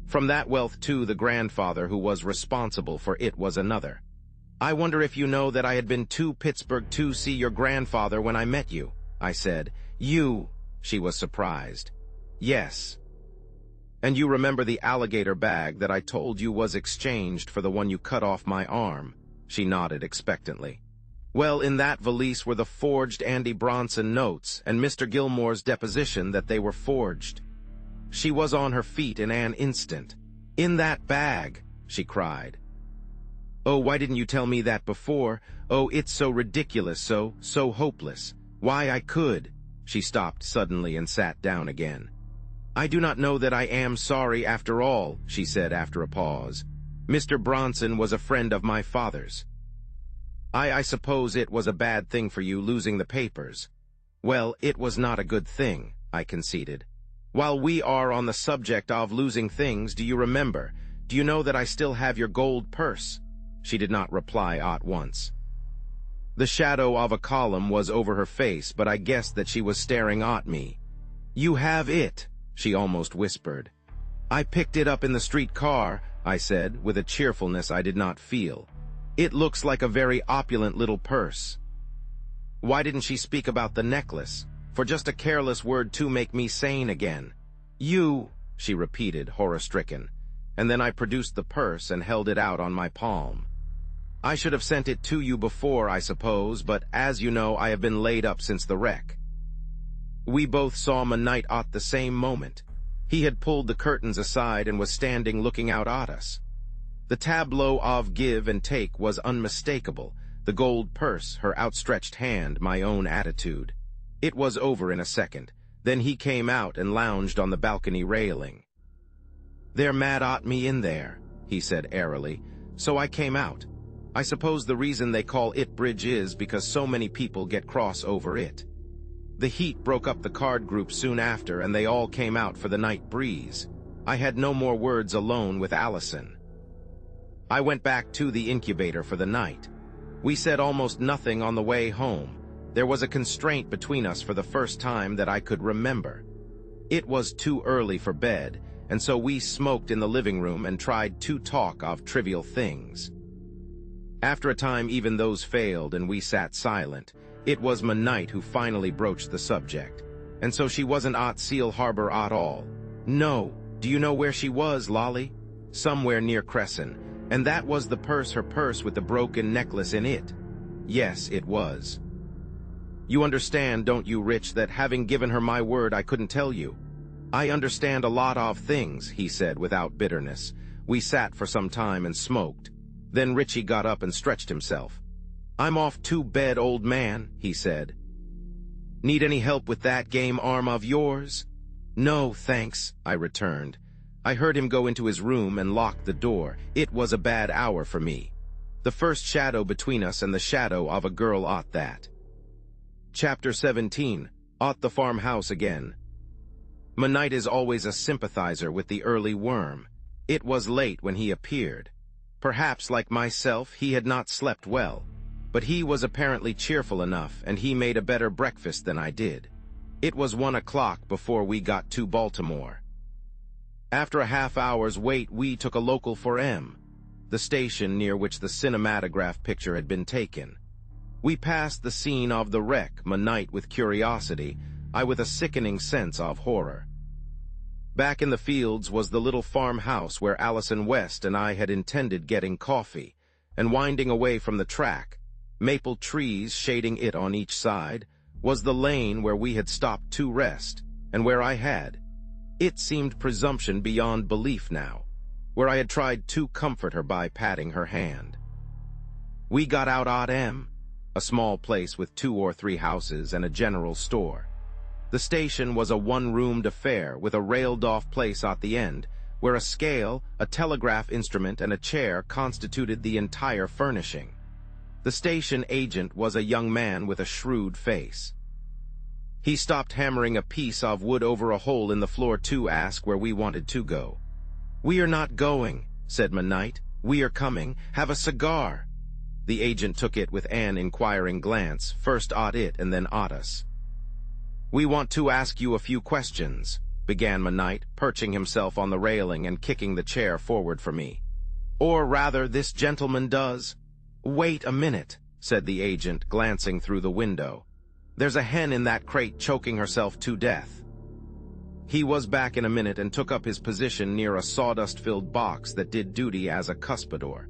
From that wealth to the grandfather who was responsible for it was another. I wonder if you know that I had been to Pittsburgh to see your grandfather when I met you, I said. You, she was surprised. Yes. And you remember the alligator bag that I told you was exchanged for the one you cut off my arm? She nodded expectantly. Well, in that valise were the forged Andy Bronson notes and Mr. Gilmore's deposition that they were forged. She was on her feet in an instant. "In that bag," she cried. "Oh, why didn't you tell me that before? Oh, it's so ridiculous, so hopeless. Why, I could." She stopped suddenly and sat down again. "I do not know that I am sorry after all," she said after a pause. "Mr. Bronson was a friend of my father's. I suppose it was a bad thing for you losing the papers." "Well, it was not a good thing," I conceded. "While we are on the subject of losing things, do you know that I still have your gold purse?" She did not reply at once. The shadow of a column was over her face, but I guessed that she was staring at me. "You have it," she almost whispered. "I picked it up in the streetcar," I said, with a cheerfulness I did not feel. "It looks like a very opulent little purse." Why didn't she speak about the necklace? For just a careless word to make me sane again. "You," she repeated, horror-stricken, and then I produced the purse and held it out on my palm. "I should have sent it to you before, I suppose, but as you know, I have been laid up since the wreck." We both saw Manite at the same moment. He had pulled the curtains aside and was standing looking out at us. The tableau of give and take was unmistakable, the gold purse, her outstretched hand, my own attitude. It was over in a second. Then he came out and lounged on the balcony railing. "They're mad at me in there," he said airily, "so I came out. I suppose the reason they call it bridge is because so many people get cross over it." The heat broke up the card group soon after, and they all came out for the night breeze. I had no more words alone with Allison. I went back to the incubator for the night. We said almost nothing on the way home. There was a constraint between us for the first time that I could remember. It was too early for bed, and so we smoked in the living room and tried to talk of trivial things. After a time, even those failed, and we sat silent. It was Monite who finally broached the subject. And so she wasn't at Seal Harbor at all. No. Do you know where she was, Lolly? Somewhere near Crescent. And that was the purse, her purse with the broken necklace in it. Yes, it was. You understand, don't you, Rich, that having given her my word, I couldn't tell you. I understand a lot of things, he said without bitterness. We sat for some time and smoked. Then Richie got up and stretched himself. I'm off to bed, old man, he said. Need any help with that game arm of yours? No, thanks, I returned. I heard him go into his room and lock the door. It was a bad hour for me. The first shadow between us and the shadow of a girl at that. Chapter 17. At the farmhouse again. Monite is always a sympathizer with the early worm. It was late when he appeared. Perhaps, like myself, he had not slept well. But he was apparently cheerful enough, and he made a better breakfast than I did. It was 1 o'clock before we got to Baltimore. After a half-hour's wait, we took a local for M, the station near which the cinematograph picture had been taken. We passed the scene of the wreck, Monite with curiosity, I with a sickening sense of horror. Back in the fields was the little farmhouse where Allison West and I had intended getting coffee, and winding away from the track, maple trees shading it on each side, was the lane where we had stopped to rest, and where I had. It seemed presumption beyond belief now, where I had tried to comfort her by patting her hand. We got out at M, a small place with 2 or 3 houses and a general store. The station was a one-roomed affair with a railed-off place at the end, where a scale, a telegraph instrument, and a chair constituted the entire furnishing. The station agent was a young man with a shrewd face. He stopped hammering a piece of wood over a hole in the floor to ask where we wanted to go. We are not going, said Monite. We are coming. Have a cigar. The agent took it with an inquiring glance, first at it and then at us. We want to ask you a few questions, began Monite, perching himself on the railing and kicking the chair forward for me. Or rather, this gentleman does. Wait a minute, said the agent, glancing through the window. There's a hen in that crate choking herself to death. He was back in a minute and took up his position near a sawdust-filled box that did duty as a cuspidor.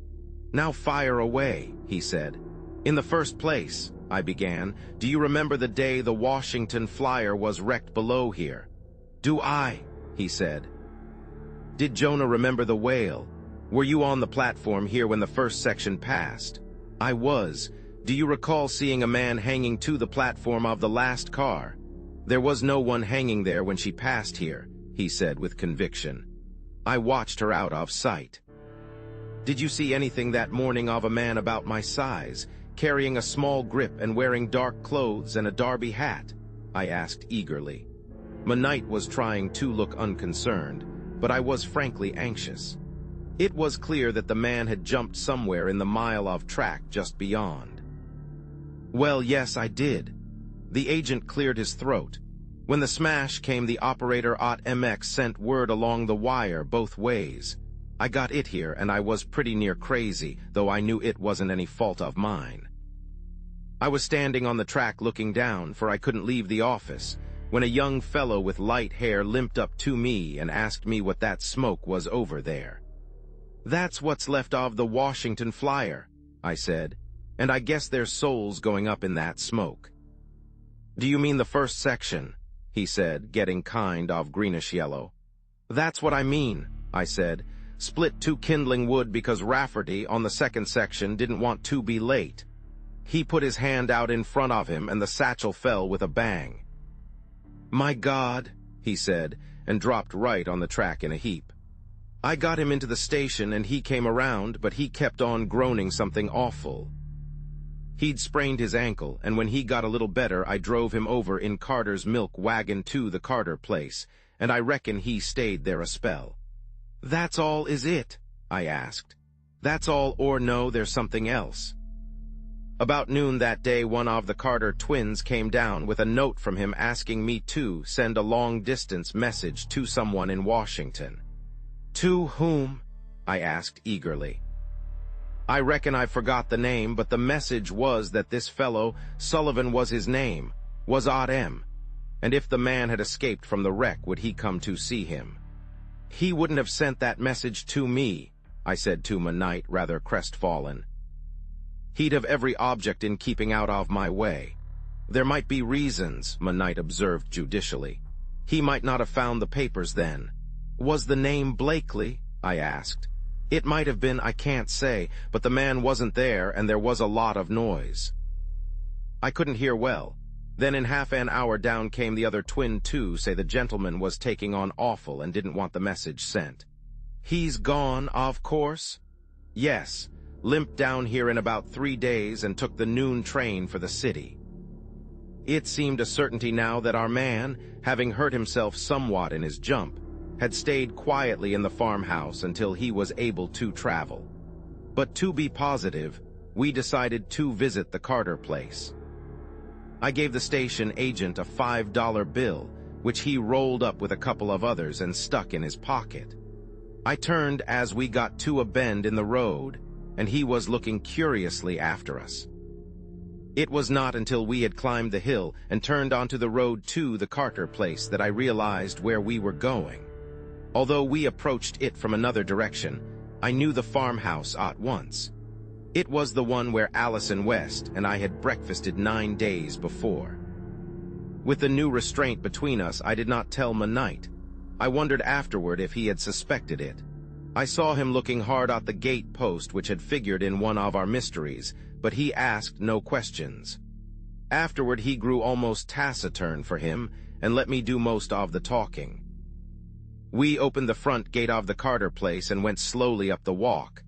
Now fire away, he said. In the first place, I began, do you remember the day the Washington Flyer was wrecked below here? Do I, he said. Did Jonah remember the whale? Were you on the platform here when the first section passed? I was. Do you recall seeing a man hanging to the platform of the last car? There was no one hanging there when she passed here, he said with conviction. I watched her out of sight. Did you see anything that morning of a man about my size, carrying a small grip and wearing dark clothes and a derby hat? I asked eagerly. Monite was trying to look unconcerned, but I was frankly anxious. It was clear that the man had jumped somewhere in the mile of track just beyond. Well, yes, I did. The agent cleared his throat. When the smash came, the operator at MX sent word along the wire both ways. I got it here, and I was pretty near crazy, though I knew it wasn't any fault of mine. I was standing on the track looking down, for I couldn't leave the office, when a young fellow with light hair limped up to me and asked me what that smoke was over there. That's what's left of the Washington Flyer, I said, and I guess there's souls going up in that smoke. Do you mean the first section? He said, getting kind of greenish-yellow. That's what I mean, I said. Split 2 kindling wood because Rafferty on the second section didn't want to be late. He put his hand out in front of him and the satchel fell with a bang. My God, he said, and dropped right on the track in a heap. I got him into the station and he came around, but he kept on groaning something awful. He'd sprained his ankle, and when he got a little better, I drove him over in Carter's milk wagon to the Carter place, and I reckon he stayed there a spell. That's all, is it? I asked. That's all, or no, there's something else. About noon that day, one of the Carter twins came down with a note from him asking me to send a long-distance message to someone in Washington. To whom? I asked eagerly. I reckon I forgot the name, but the message was that this fellow, Sullivan was his name, was Odd M, and if the man had escaped from the wreck, would he come to see him? He wouldn't have sent that message to me, I said to Knight, rather crestfallen. He'd have every object in keeping out of my way. There might be reasons, Knight observed judicially. He might not have found the papers then. Was the name Blakely? I asked. It might have been, I can't say, but the man wasn't there and there was a lot of noise. I couldn't hear well. Then in half an hour down came the other twin to say the gentleman was taking on awful and didn't want the message sent. He's gone, of course? Yes, limped down here in about 3 days and took the noon train for the city. It seemed a certainty now that our man, having hurt himself somewhat in his jump, had stayed quietly in the farmhouse until he was able to travel. But to be positive, we decided to visit the Carter place. I gave the station agent a $5 bill, which he rolled up with a couple of others and stuck in his pocket. I turned as we got to a bend in the road, and he was looking curiously after us. It was not until we had climbed the hill and turned onto the road to the Carter place that I realized where we were going. Although we approached it from another direction, I knew the farmhouse at once. It was the one where Allison West and I had breakfasted 9 days before. With the new restraint between us, I did not tell Knight. I wondered afterward if he had suspected it. I saw him looking hard at the gate post which had figured in one of our mysteries, but he asked no questions. Afterward he grew almost taciturn for him and let me do most of the talking. We opened the front gate of the Carter place and went slowly up the walk.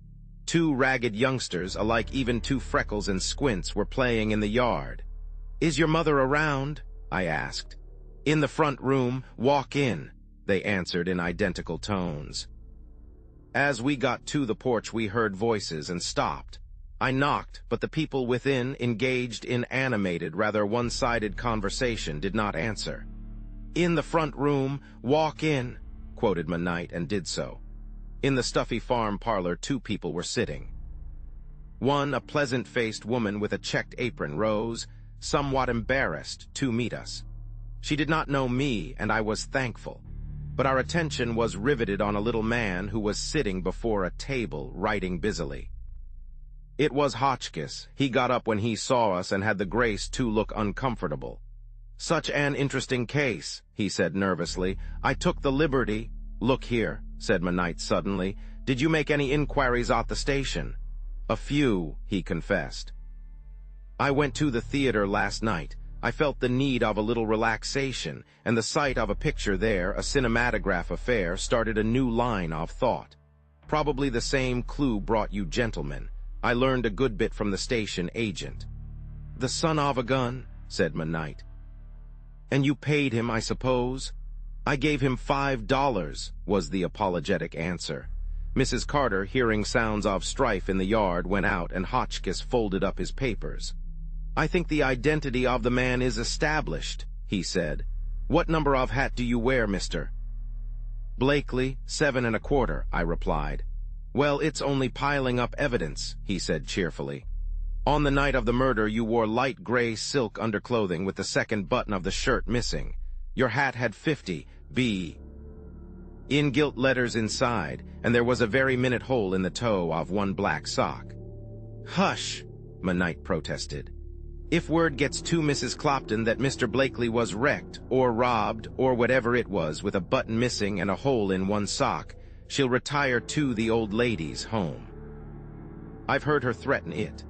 2 ragged youngsters, alike even 2 freckles and squints, were playing in the yard. "Is your mother around?" I asked. "In the front room, walk in," they answered in identical tones. As we got to the porch, we heard voices and stopped. I knocked, but the people within, engaged in animated, rather one-sided conversation, did not answer. "In the front room, walk in," quoted Knight, and did so. In the stuffy farm parlor, 2 people were sitting. One, a pleasant-faced woman with a checked apron, rose, somewhat embarrassed, to meet us. She did not know me, and I was thankful, but our attention was riveted on a little man who was sitting before a table, writing busily. It was Hotchkiss. He got up when he saw us and had the grace to look uncomfortable. "Such an interesting case," he said nervously. "I took the liberty—" "Look here," said Knight suddenly. "Did you make any inquiries at the station?" "A few," he confessed. "I went to the theater last night. I felt the need of a little relaxation, and the sight of a picture there, a cinematograph affair, started a new line of thought. Probably the same clue brought you gentlemen. I learned a good bit from the station agent." "The son of a gun," said Knight. "And you paid him, I suppose?" "I gave him $5, was the apologetic answer. Mrs. Carter, hearing sounds of strife in the yard, went out, and Hotchkiss folded up his papers. "I think the identity of the man is established," he said. "What number of hat do you wear, mister?" "Blakely, 7 1/4, I replied. "Well, it's only piling up evidence," he said cheerfully. "On the night of the murder you wore light gray silk underclothing with the second button of the shirt missing. Your hat had 50 B in gilt letters inside, and there was a very minute hole in the toe of one black sock." "Hush," Knight protested. "If word gets to Mrs. Clopton that Mr. Blakely was wrecked, or robbed, or whatever it was, with a button missing and a hole in one sock, she'll retire to the old lady's home. I've heard her threaten it."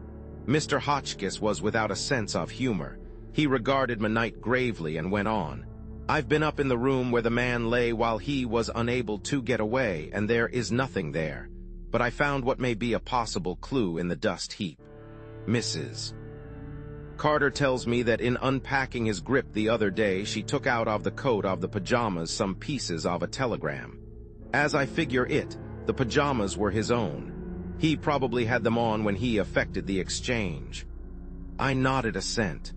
Mr. Hotchkiss was without a sense of humor. He regarded Knight gravely and went on. "I've been up in the room where the man lay while he was unable to get away, and there is nothing there. But I found what may be a possible clue in the dust heap. Mrs. Carter tells me that in unpacking his grip the other day, she took out of the coat of the pajamas some pieces of a telegram. As I figure it, the pajamas were his own. He probably had them on when he effected the exchange. I nodded assent.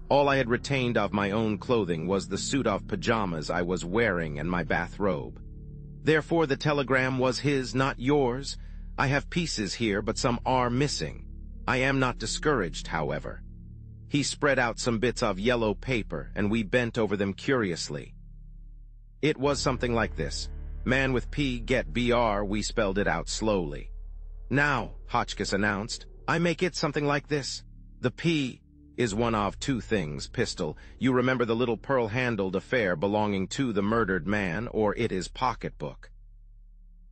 All I had retained of my own clothing was the suit of pajamas I was wearing and my bathrobe. Therefore the telegram was his, not yours. I have pieces here, but some are missing. I am not discouraged, however. He spread out some bits of yellow paper, and we bent over them curiously. It was something like this. Man with P, get BR, we spelled it out slowly. Now, Hotchkiss announced, I make it something like this. The P is one of two things, pistol. You remember the little pearl-handled affair belonging to the murdered man, or it is pocketbook.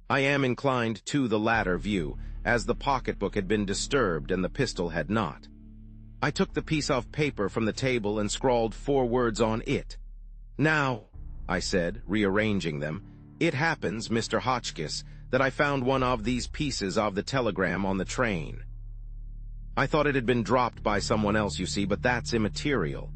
I am inclined to the latter view, as the pocketbook had been disturbed and the pistol had not. I took the piece of paper from the table and scrawled 4 words on it. Now, I said, rearranging them, it happens, Mr. Hotchkiss, that I found one of these pieces of the telegram on the train. I thought it had been dropped by someone else, you see, but that's immaterial.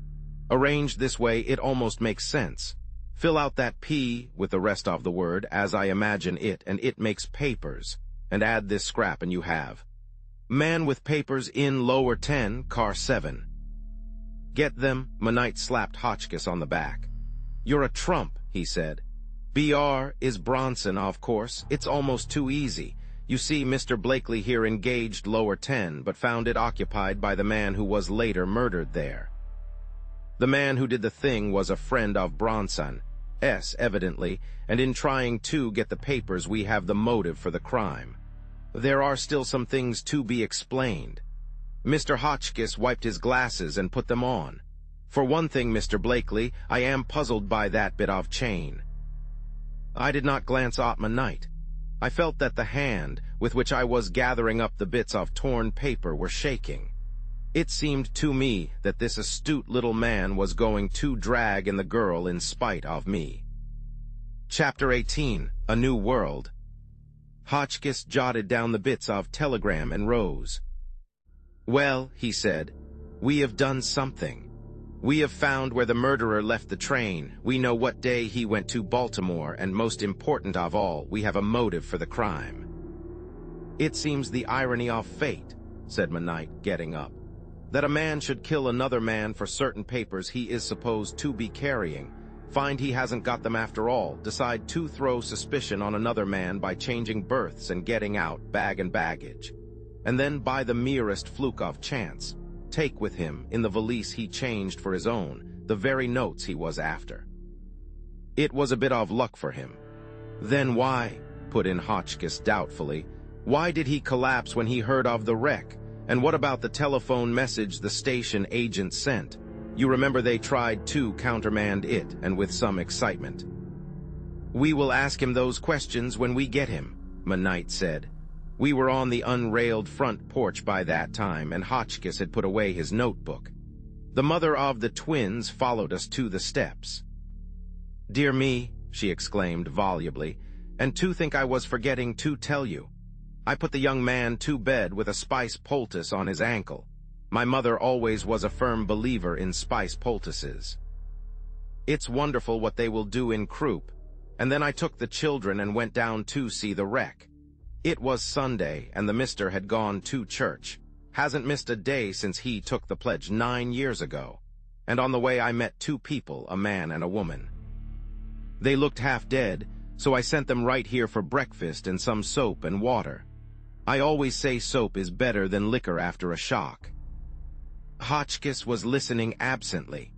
Arranged this way, it almost makes sense. Fill out that P with the rest of the word, as I imagine it, and it makes papers, and add this scrap and you have. Man with papers in lower 10, car 7. Get them? Manite slapped Hotchkiss on the back. You're a trump, he said. BR is Bronson, of course. It's almost too easy. You see, Mr. Blakely here engaged lower 10, but found it occupied by the man who was later murdered there. The man who did the thing was a friend of Bronson, S, evidently, and in trying to get the papers we have the motive for the crime. There are still some things to be explained. Mr. Hotchkiss wiped his glasses and put them on. For one thing, Mr. Blakely, I am puzzled by that bit of chain. I did not glance at Manite. I felt that the hand with which I was gathering up the bits of torn paper were shaking. It seemed to me that this astute little man was going to drag in the girl in spite of me. Chapter 18, A New World. Hotchkiss jotted down the bits of telegram and rose. Well, he said, we have done something. We have found where the murderer left the train. We know what day he went to Baltimore, and most important of all, we have a motive for the crime. It seems the irony of fate, said Manite, getting up, that a man should kill another man for certain papers he is supposed to be carrying, find he hasn't got them after all, decide to throw suspicion on another man by changing berths and getting out, bag and baggage, and then by the merest fluke of chance, take with him, in the valise he changed for his own, the very notes he was after. It was a bit of luck for him. Then why, put in Hotchkiss doubtfully, why did he collapse when he heard of the wreck? And what about the telephone message the station agent sent? You remember they tried to countermand it, and with some excitement. We will ask him those questions when we get him, Manite said. We were on the unrailed front porch by that time, and Hotchkiss had put away his notebook. The mother of the twins followed us to the steps. Dear me, she exclaimed volubly, and to think I was forgetting to tell you. I put the young man to bed with a spice poultice on his ankle. My mother always was a firm believer in spice poultices. It's wonderful what they will do in croup. And then I took the children and went down to see the wreck. It was Sunday, and the mister had gone to church. Hasn't missed a day since he took the pledge 9 years ago. And on the way I met 2 people, a man and a woman. They looked half dead, so I sent them right here for breakfast and some soap and water. I always say soap is better than liquor after a shock. Hotchkiss was listening absently.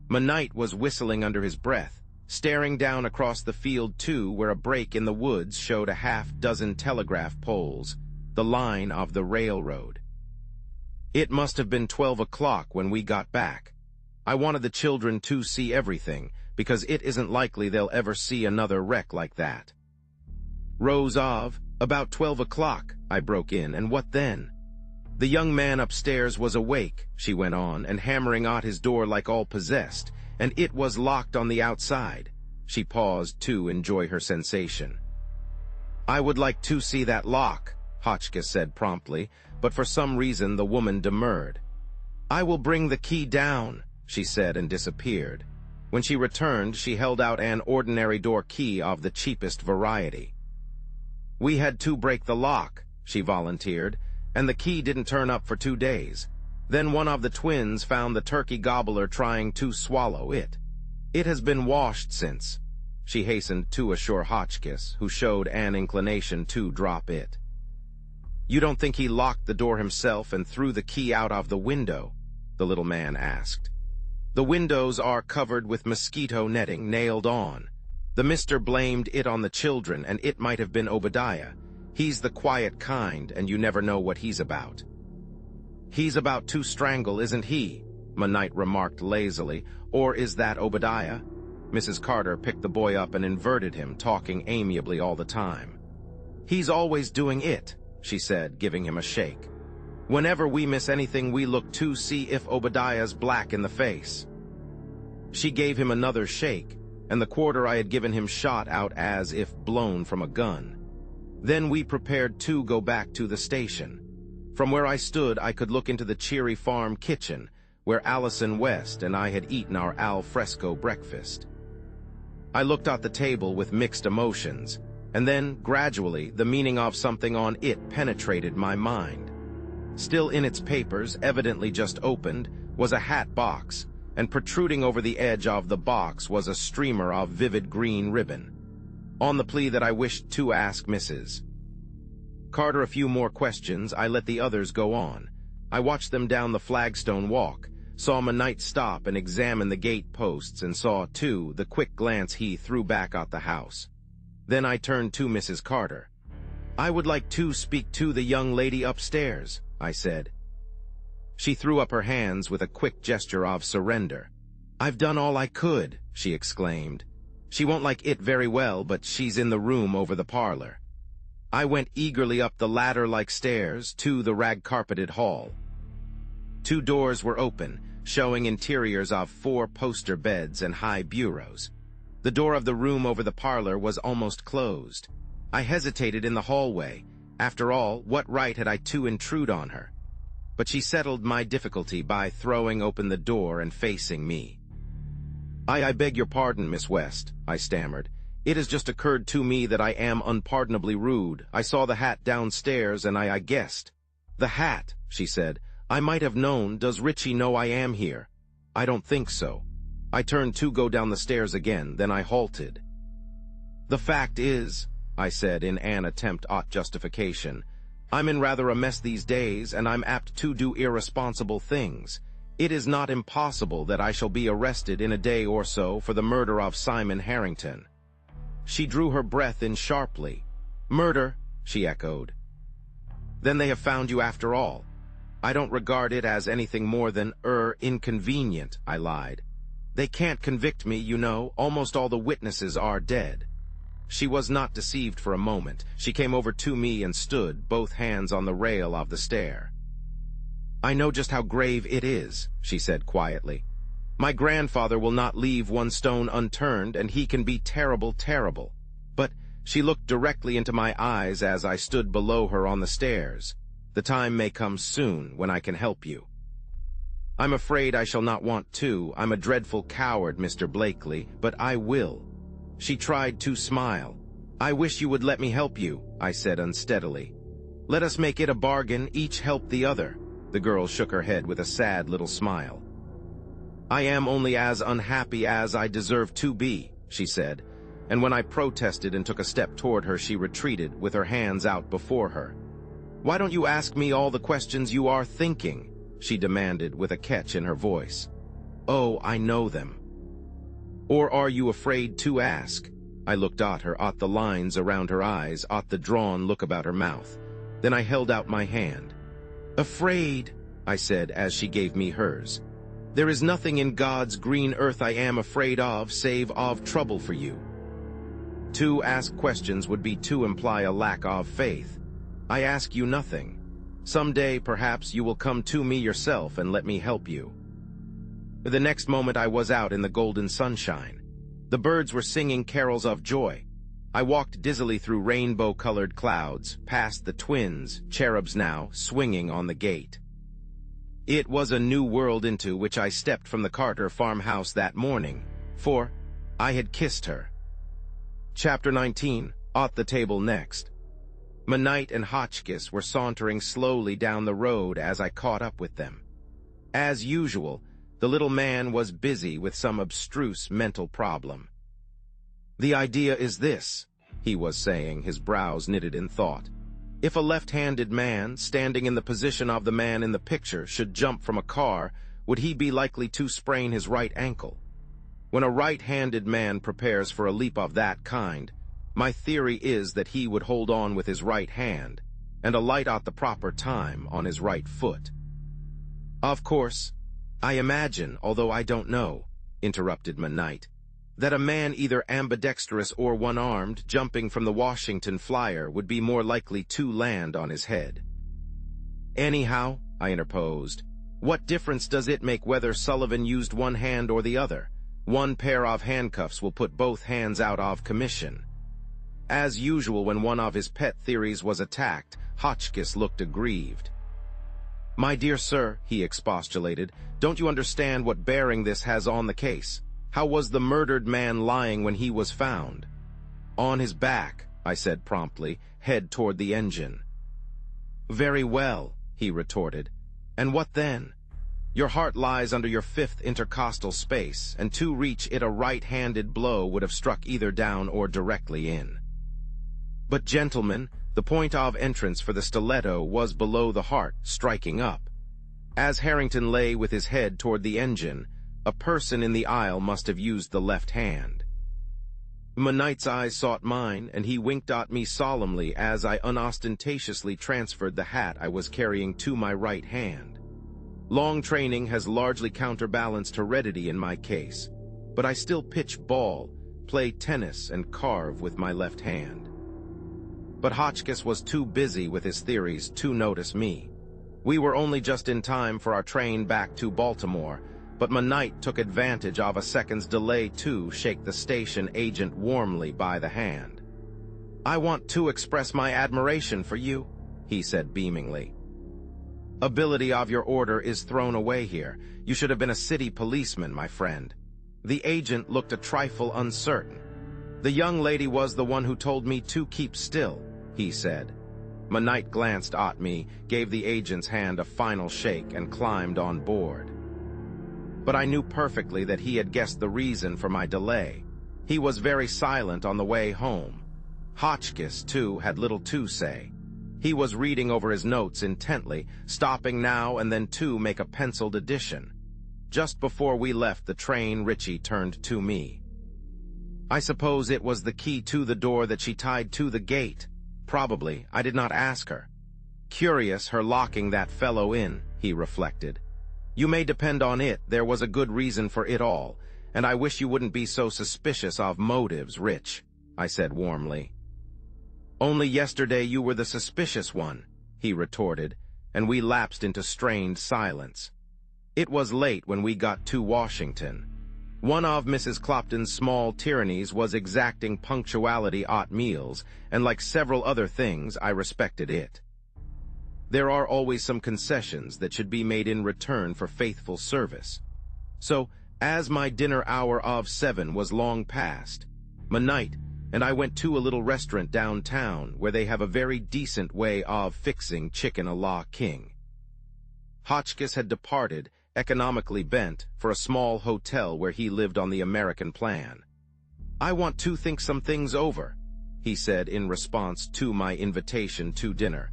Manite was whistling under his breath, staring down across the field too, where a break in the woods showed a half-dozen telegraph poles, the line of the railroad. It must have been 12 o'clock when we got back. I wanted the children to see everything, because it isn't likely they'll ever see another wreck like that. Rose of, about 12 o'clock, I broke in, and what then? The young man upstairs was awake, she went on, and hammering at his door like all possessed, and it was locked on the outside. She paused to enjoy her sensation. I would like to see that lock, Hotchkiss said promptly, but for some reason the woman demurred. I will bring the key down, she said, and disappeared. When she returned, she held out an ordinary door key of the cheapest variety. We had to break the lock, she volunteered, and the key didn't turn up for 2 days. Then one of the twins found the turkey gobbler trying to swallow it. It has been washed since. She hastened to assure Hotchkiss, who showed an inclination to drop it. You don't think he locked the door himself and threw the key out of the window? The little man asked. The windows are covered with mosquito netting nailed on. The mister blamed it on the children, and it might have been Obadiah. He's the quiet kind, and you never know what he's about. He's about to strangle, isn't he? Monite remarked lazily. Or is that Obadiah? Mrs. Carter picked the boy up and inverted him, talking amiably all the time. He's always doing it, she said, giving him a shake. Whenever we miss anything, we look to see if Obadiah's black in the face. She gave him another shake, and the quarter I had given him shot out as if blown from a gun. Then we prepared to go back to the station. From where I stood, I could look into the cheery farm kitchen, where Allison West and I had eaten our al fresco breakfast. I looked at the table with mixed emotions, and then, gradually, the meaning of something on it penetrated my mind. Still in its papers, evidently just opened, was a hat box, and protruding over the edge of the box was a streamer of vivid green ribbon. On the plea that I wished to ask Mrs. Carter a few more questions, I let the others go on. I watched them down the flagstone walk, saw Monite stop and examine the gate posts, and saw, too, the quick glance he threw back at the house. Then I turned to Mrs. Carter. I would like to speak to the young lady upstairs, I said. She threw up her hands with a quick gesture of surrender. I've done all I could, she exclaimed. She won't like it very well, but she's in the room over the parlor. I went eagerly up the ladder-like stairs to the rag-carpeted hall. 2 doors were open, showing interiors of 4 poster beds and high bureaus. The door of the room over the parlor was almost closed. I hesitated in the hallway. After all, what right had I to intrude on her? But she settled my difficulty by throwing open the door and facing me. I beg your pardon, Miss West, I stammered. It has just occurred to me that I am unpardonably rude. I saw the hat downstairs and I guessed. The hat, she said. I might have known. Does Richie know I am here? I don't think so. I turned to go down the stairs again, then I halted. The fact is, I said in an attempt at justification, I'm in rather a mess these days, and I'm apt to do irresponsible things. It is not impossible that I shall be arrested in a day or so for the murder of Simon Harrington. She drew her breath in sharply. Murder, she echoed. Then they have found you after all. I don't regard it as anything more than, inconvenient, I lied. They can't convict me, you know. Almost all the witnesses are dead. She was not deceived for a moment. She came over to me and stood, both hands on the rail of the stair. I know just how grave it is, she said quietly. My grandfather will not leave one stone unturned, and he can be terrible, terrible. But she looked directly into my eyes as I stood below her on the stairs. The time may come soon when I can help you. I'm afraid I shall not want to. I'm a dreadful coward, Mr. Blakely, but I will. She tried to smile. I wish you would let me help you, I said unsteadily. Let us make it a bargain, each help the other. The girl shook her head with a sad little smile. I am only as unhappy as I deserve to be, she said, and when I protested and took a step toward her, she retreated with her hands out before her. Why don't you ask me all the questions you are thinking? She demanded with a catch in her voice. Oh, I know them. Or are you afraid to ask? I looked at her, at the lines around her eyes, at the drawn look about her mouth. Then I held out my hand. Afraid, I said as she gave me hers. There is nothing in God's green earth I am afraid of, save of trouble for you. To ask questions would be to imply a lack of faith. I ask you nothing. Someday, perhaps, you will come to me yourself and let me help you. The next moment I was out in the golden sunshine. The birds were singing carols of joy. I walked dizzily through rainbow-colored clouds, past the twins, cherubs now, swinging on the gate. It was a new world into which I stepped from the Carter farmhouse that morning, for I had kissed her. Chapter 19, at the table next. Knight and Hotchkiss were sauntering slowly down the road as I caught up with them. As usual, the little man was busy with some abstruse mental problem. "The idea is this," he was saying, his brows knitted in thought. "If a left-handed man, standing in the position of the man in the picture, should jump from a car, would he be likely to sprain his right ankle? When a right-handed man prepares for a leap of that kind, my theory is that he would hold on with his right hand, and alight at the proper time on his right foot." "Of course, I imagine, although I don't know," interrupted Knight, "that a man either ambidextrous or one-armed, jumping from the Washington Flyer, would be more likely to land on his head." "Anyhow," I interposed, "what difference does it make whether Sullivan used one hand or the other? One pair of handcuffs will put both hands out of commission." As usual, when one of his pet theories was attacked, Hotchkiss looked aggrieved. "My dear sir," he expostulated, "don't you understand what bearing this has on the case? How was the murdered man lying when he was found?" "On his back," I said promptly, "head toward the engine." "Very well," he retorted. "And what then? Your heart lies under your fifth intercostal space, and to reach it a right-handed blow would have struck either down or directly in." "But gentlemen, the point of entrance for the stiletto was below the heart, striking up. As Harrington lay with his head toward the engine, a person in the aisle must have used the left hand." Knight's eyes sought mine, and he winked at me solemnly as I unostentatiously transferred the hat I was carrying to my right hand. Long training has largely counterbalanced heredity in my case, but I still pitch ball, play tennis, and carve with my left hand. But Hotchkiss was too busy with his theories to notice me. We were only just in time for our train back to Baltimore, but Knight took advantage of a second's delay to shake the station agent warmly by the hand. "I want to express my admiration for you," he said beamingly. "Ability of your order is thrown away here. You should have been a city policeman, my friend." The agent looked a trifle uncertain. "The young lady was the one who told me to keep still," he said. Knight glanced at me, gave the agent's hand a final shake, and climbed on board. But I knew perfectly that he had guessed the reason for my delay. He was very silent on the way home. Hotchkiss, too, had little to say. He was reading over his notes intently, stopping now and then to make a penciled addition. Just before we left the train, Richie turned to me. "I suppose it was the key to the door that she tied to the gate. Probably. I did not ask her. Curious her locking that fellow in," he reflected. "You may depend on it, there was a good reason for it all, and I wish you wouldn't be so suspicious of motives, Rich," I said warmly. "Only yesterday you were the suspicious one," he retorted, and we lapsed into strained silence. It was late when we got to Washington. One of Mrs. Clopton's small tyrannies was exacting punctuality at meals, and like several other things, I respected it. There are always some concessions that should be made in return for faithful service. So, as my dinner hour of 7 was long past, Knight and I went to a little restaurant downtown where they have a very decent way of fixing chicken a la king. Hotchkiss had departed, economically bent, for a small hotel where he lived on the American plan. "I want to think some things over," he said in response to my invitation to dinner.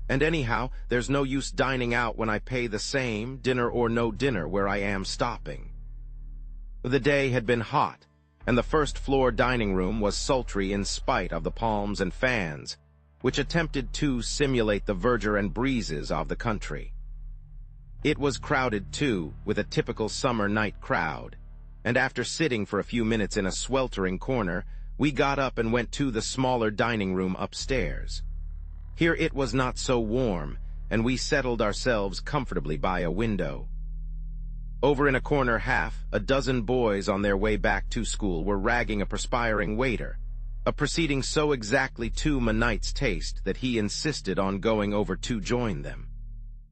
"And anyhow, there's no use dining out when I pay the same, dinner or no dinner, where I am stopping." The day had been hot, and the first-floor dining room was sultry in spite of the palms and fans, which attempted to simulate the verdure and breezes of the country. It was crowded, too, with a typical summer night crowd, and after sitting for a few minutes in a sweltering corner, we got up and went to the smaller dining room upstairs. Here it was not so warm, and we settled ourselves comfortably by a window. Over in a corner half, a dozen boys on their way back to school were ragging a perspiring waiter, a proceeding so exactly to Knight's taste that he insisted on going over to join them.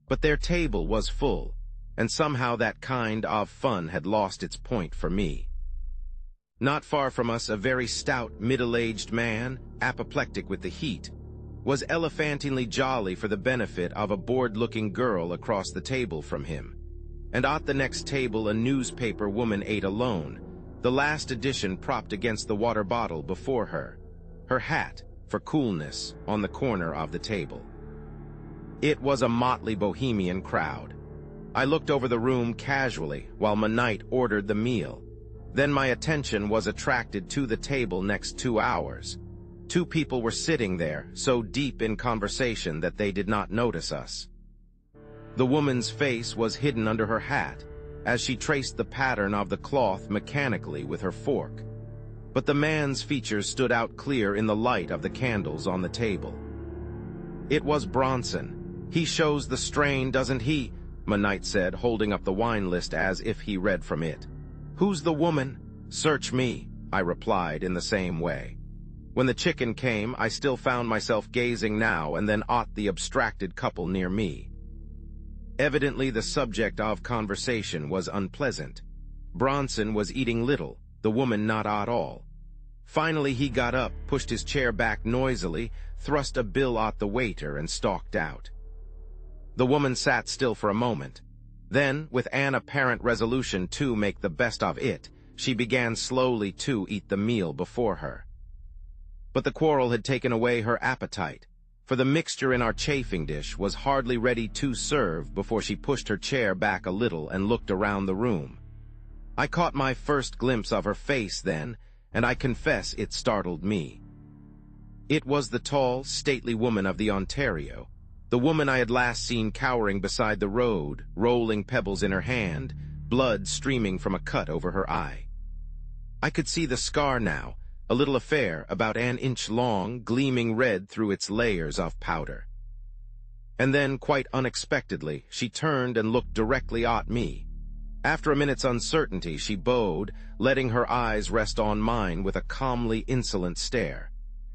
But their table was full, and somehow that kind of fun had lost its point for me. Not far from us, a very stout, middle-aged man, apoplectic with the heat, was elephantingly jolly for the benefit of a bored-looking girl across the table from him. And at the next table a newspaper woman ate alone, the last edition propped against the water bottle before her, her hat, for coolness, on the corner of the table. It was a motley bohemian crowd. I looked over the room casually while my knight ordered the meal. Then my attention was attracted to the table next to ours. Two people were sitting there, so deep in conversation that they did not notice us. The woman's face was hidden under her hat, as she traced the pattern of the cloth mechanically with her fork. But the man's features stood out clear in the light of the candles on the table. It was Bronson. "He shows the strain, doesn't he?" my knight said, holding up the wine list as if he read from it. "Who's the woman?" "Search me," I replied in the same way. When the chicken came, I still found myself gazing now and then at the abstracted couple near me. Evidently the subject of conversation was unpleasant. Bronson was eating little, the woman not at all. Finally he got up, pushed his chair back noisily, thrust a bill at the waiter, and stalked out. The woman sat still for a moment. Then, with an apparent resolution to make the best of it, she began slowly to eat the meal before her. But the quarrel had taken away her appetite, for the mixture in our chafing dish was hardly ready to serve before she pushed her chair back a little and looked around the room. I caught my first glimpse of her face then, and I confess it startled me. It was the tall, stately woman of the Ontario, the woman I had last seen cowering beside the road, rolling pebbles in her hand, blood streaming from a cut over her eye. I could see the scar now, a little affair about an inch long, gleaming red through its layers of powder. And then, quite unexpectedly, she turned and looked directly at me. After a minute's uncertainty, she bowed, letting her eyes rest on mine with a calmly insolent stare.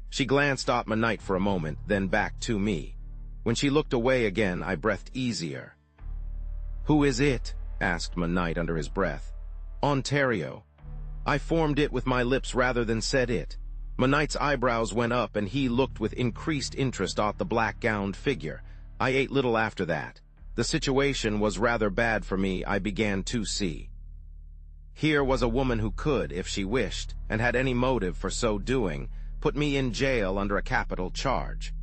She glanced at my knight for a moment, then back to me. When she looked away again, I breathed easier. "Who is it?" asked my knight under his breath. "Ontario." I formed it with my lips rather than said it. My knight's eyebrows went up, and he looked with increased interest at the black-gowned figure. I ate little after that. The situation was rather bad for me, I began to see. Here was a woman who could, if she wished, and had any motive for so doing, put me in jail under a capital charge.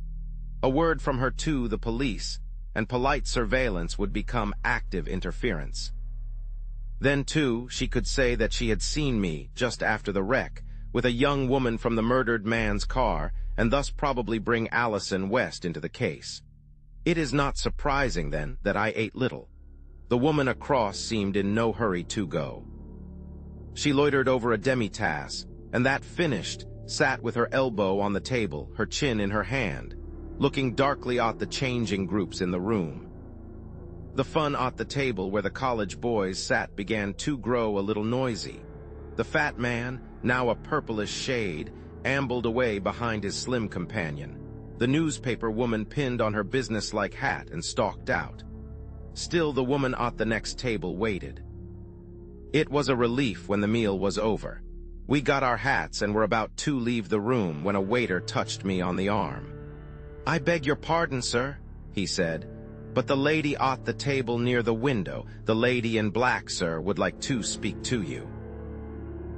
A word from her to the police, and polite surveillance would become active interference. Then, too, she could say that she had seen me, just after the wreck, with a young woman from the murdered man's car, and thus probably bring Allison West into the case. It is not surprising, then, that I ate little. The woman across seemed in no hurry to go. She loitered over a demi-tasse, and that finished, sat with her elbow on the table, her chin in her hand, looking darkly at the changing groups in the room. The fun at the table where the college boys sat began to grow a little noisy. The fat man, now a purplish shade, ambled away behind his slim companion. The newspaper woman pinned on her businesslike hat and stalked out. Still the woman at the next table waited. It was a relief when the meal was over. We got our hats and were about to leave the room when a waiter touched me on the arm. "I beg your pardon, sir," he said, "but the lady at the table near the window, the lady in black, sir, would like to speak to you."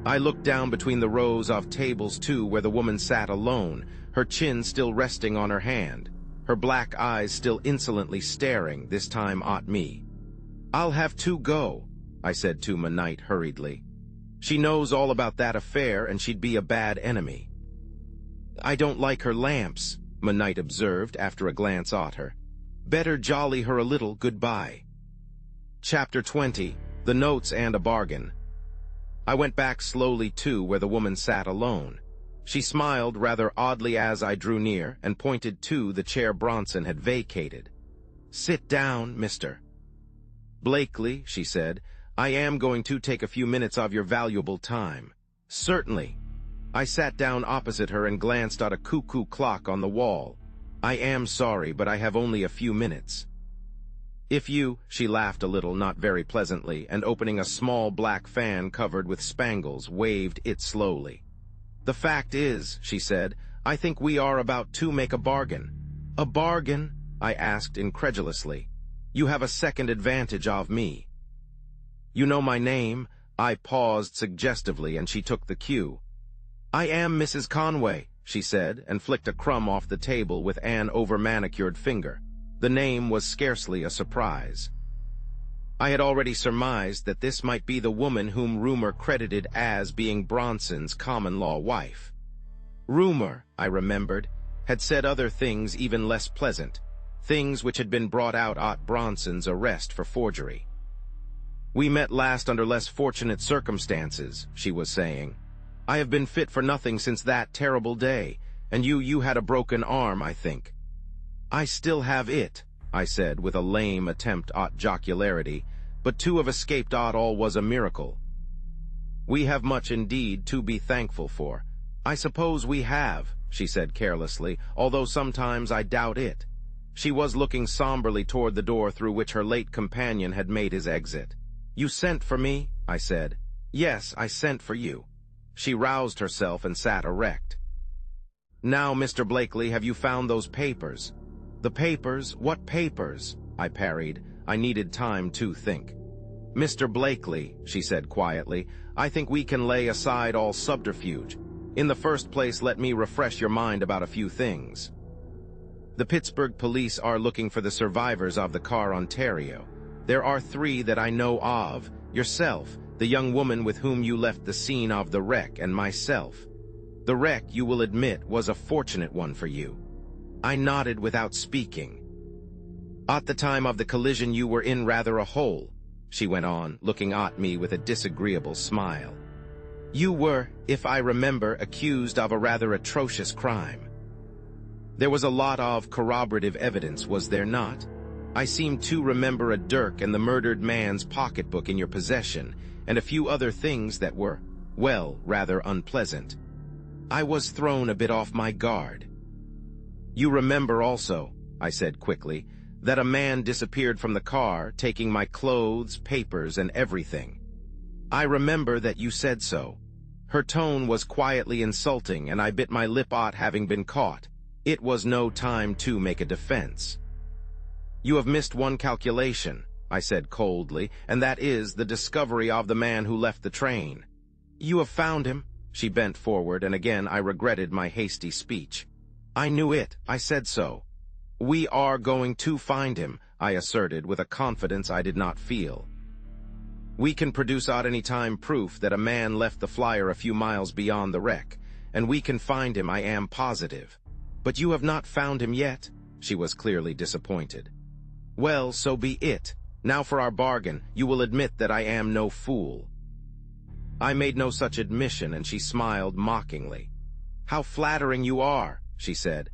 I looked down between the rows of tables to where the woman sat alone, her chin still resting on her hand, her black eyes still insolently staring, this time at me. "I'll have to go," I said to my knight hurriedly. "She knows all about that affair, and she'd be a bad enemy." "I don't like her lamps," my knight observed after a glance at her. "Better jolly her a little. Goodbye." Chapter 20. The Notes and a Bargain. I went back slowly to where the woman sat alone. She smiled rather oddly as I drew near and pointed to the chair Bronson had vacated. "Sit down, mister." "Blakely," she said, "I am going to take a few minutes of your valuable time." "Certainly." I sat down opposite her and glanced at a cuckoo clock on the wall. "I am sorry, but I have only a few minutes." "If you," she laughed a little, not very pleasantly, and opening a small black fan covered with spangles, waved it slowly. "The fact is," she said, I think we are about to make a bargain." "A bargain?" I asked incredulously. "You have a second advantage of me." "You know my name?" I paused suggestively, and she took the cue. "I am Mrs. Conway," she said, and flicked a crumb off the table with an over-manicured finger. The name was scarcely a surprise. I had already surmised that this might be the woman whom rumor credited as being Bronson's common-law wife. Rumor, I remembered, had said other things even less pleasant, things which had been brought out at Bronson's arrest for forgery. "We met last under less fortunate circumstances," she was saying. "I have been fit for nothing since that terrible day, and you had a broken arm, I think." "I still have it," I said with a lame attempt at jocularity, "but to have escaped at all was a miracle." "We have much indeed to be thankful for." "I suppose we have," she said carelessly, "although sometimes I doubt it." She was looking somberly toward the door through which her late companion had made his exit. "You sent for me?" I said. "Yes, I sent for you." She roused herself and sat erect. "Now, Mr. Blakely, have you found those papers?" "The papers? What papers?" I parried. I needed time to think. "Mr. Blakely," she said quietly, "I think we can lay aside all subterfuge. In the first place, let me refresh your mind about a few things. The Pittsburgh police are looking for the survivors of the car Ontario. There are 3 that I know of: yourself, the young woman with whom you left the scene of the wreck, and myself. The wreck, you will admit, was a fortunate one for you." I nodded without speaking. "At the time of the collision you were in rather a hole," she went on, looking at me with a disagreeable smile. "You were, if I remember, accused of a rather atrocious crime. There was a lot of corroborative evidence, was there not? I seem to remember a dirk and the murdered man's pocketbook in your possession, and a few other things that were, well, rather unpleasant. I was thrown a bit off my guard." "You remember also," I said quickly, "that a man disappeared from the car, taking my clothes, papers, and everything." "I remember that you said so." Her tone was quietly insulting, and I bit my lip at having been caught. It was no time to make a defense. "You have missed one calculation," I said coldly, "and that is the discovery of the man who left the train." "You have found him?" She bent forward, and again I regretted my hasty speech. "I knew it. I said so." "We are going to find him," I asserted with a confidence I did not feel. "We can produce at any time proof that a man left the flyer a few miles beyond the wreck, and we can find him, I am positive." "But you have not found him yet?" She was clearly disappointed. "Well, so be it. Now for our bargain. You will admit that I am no fool." I made no such admission, and she smiled mockingly. "How flattering you are," she said.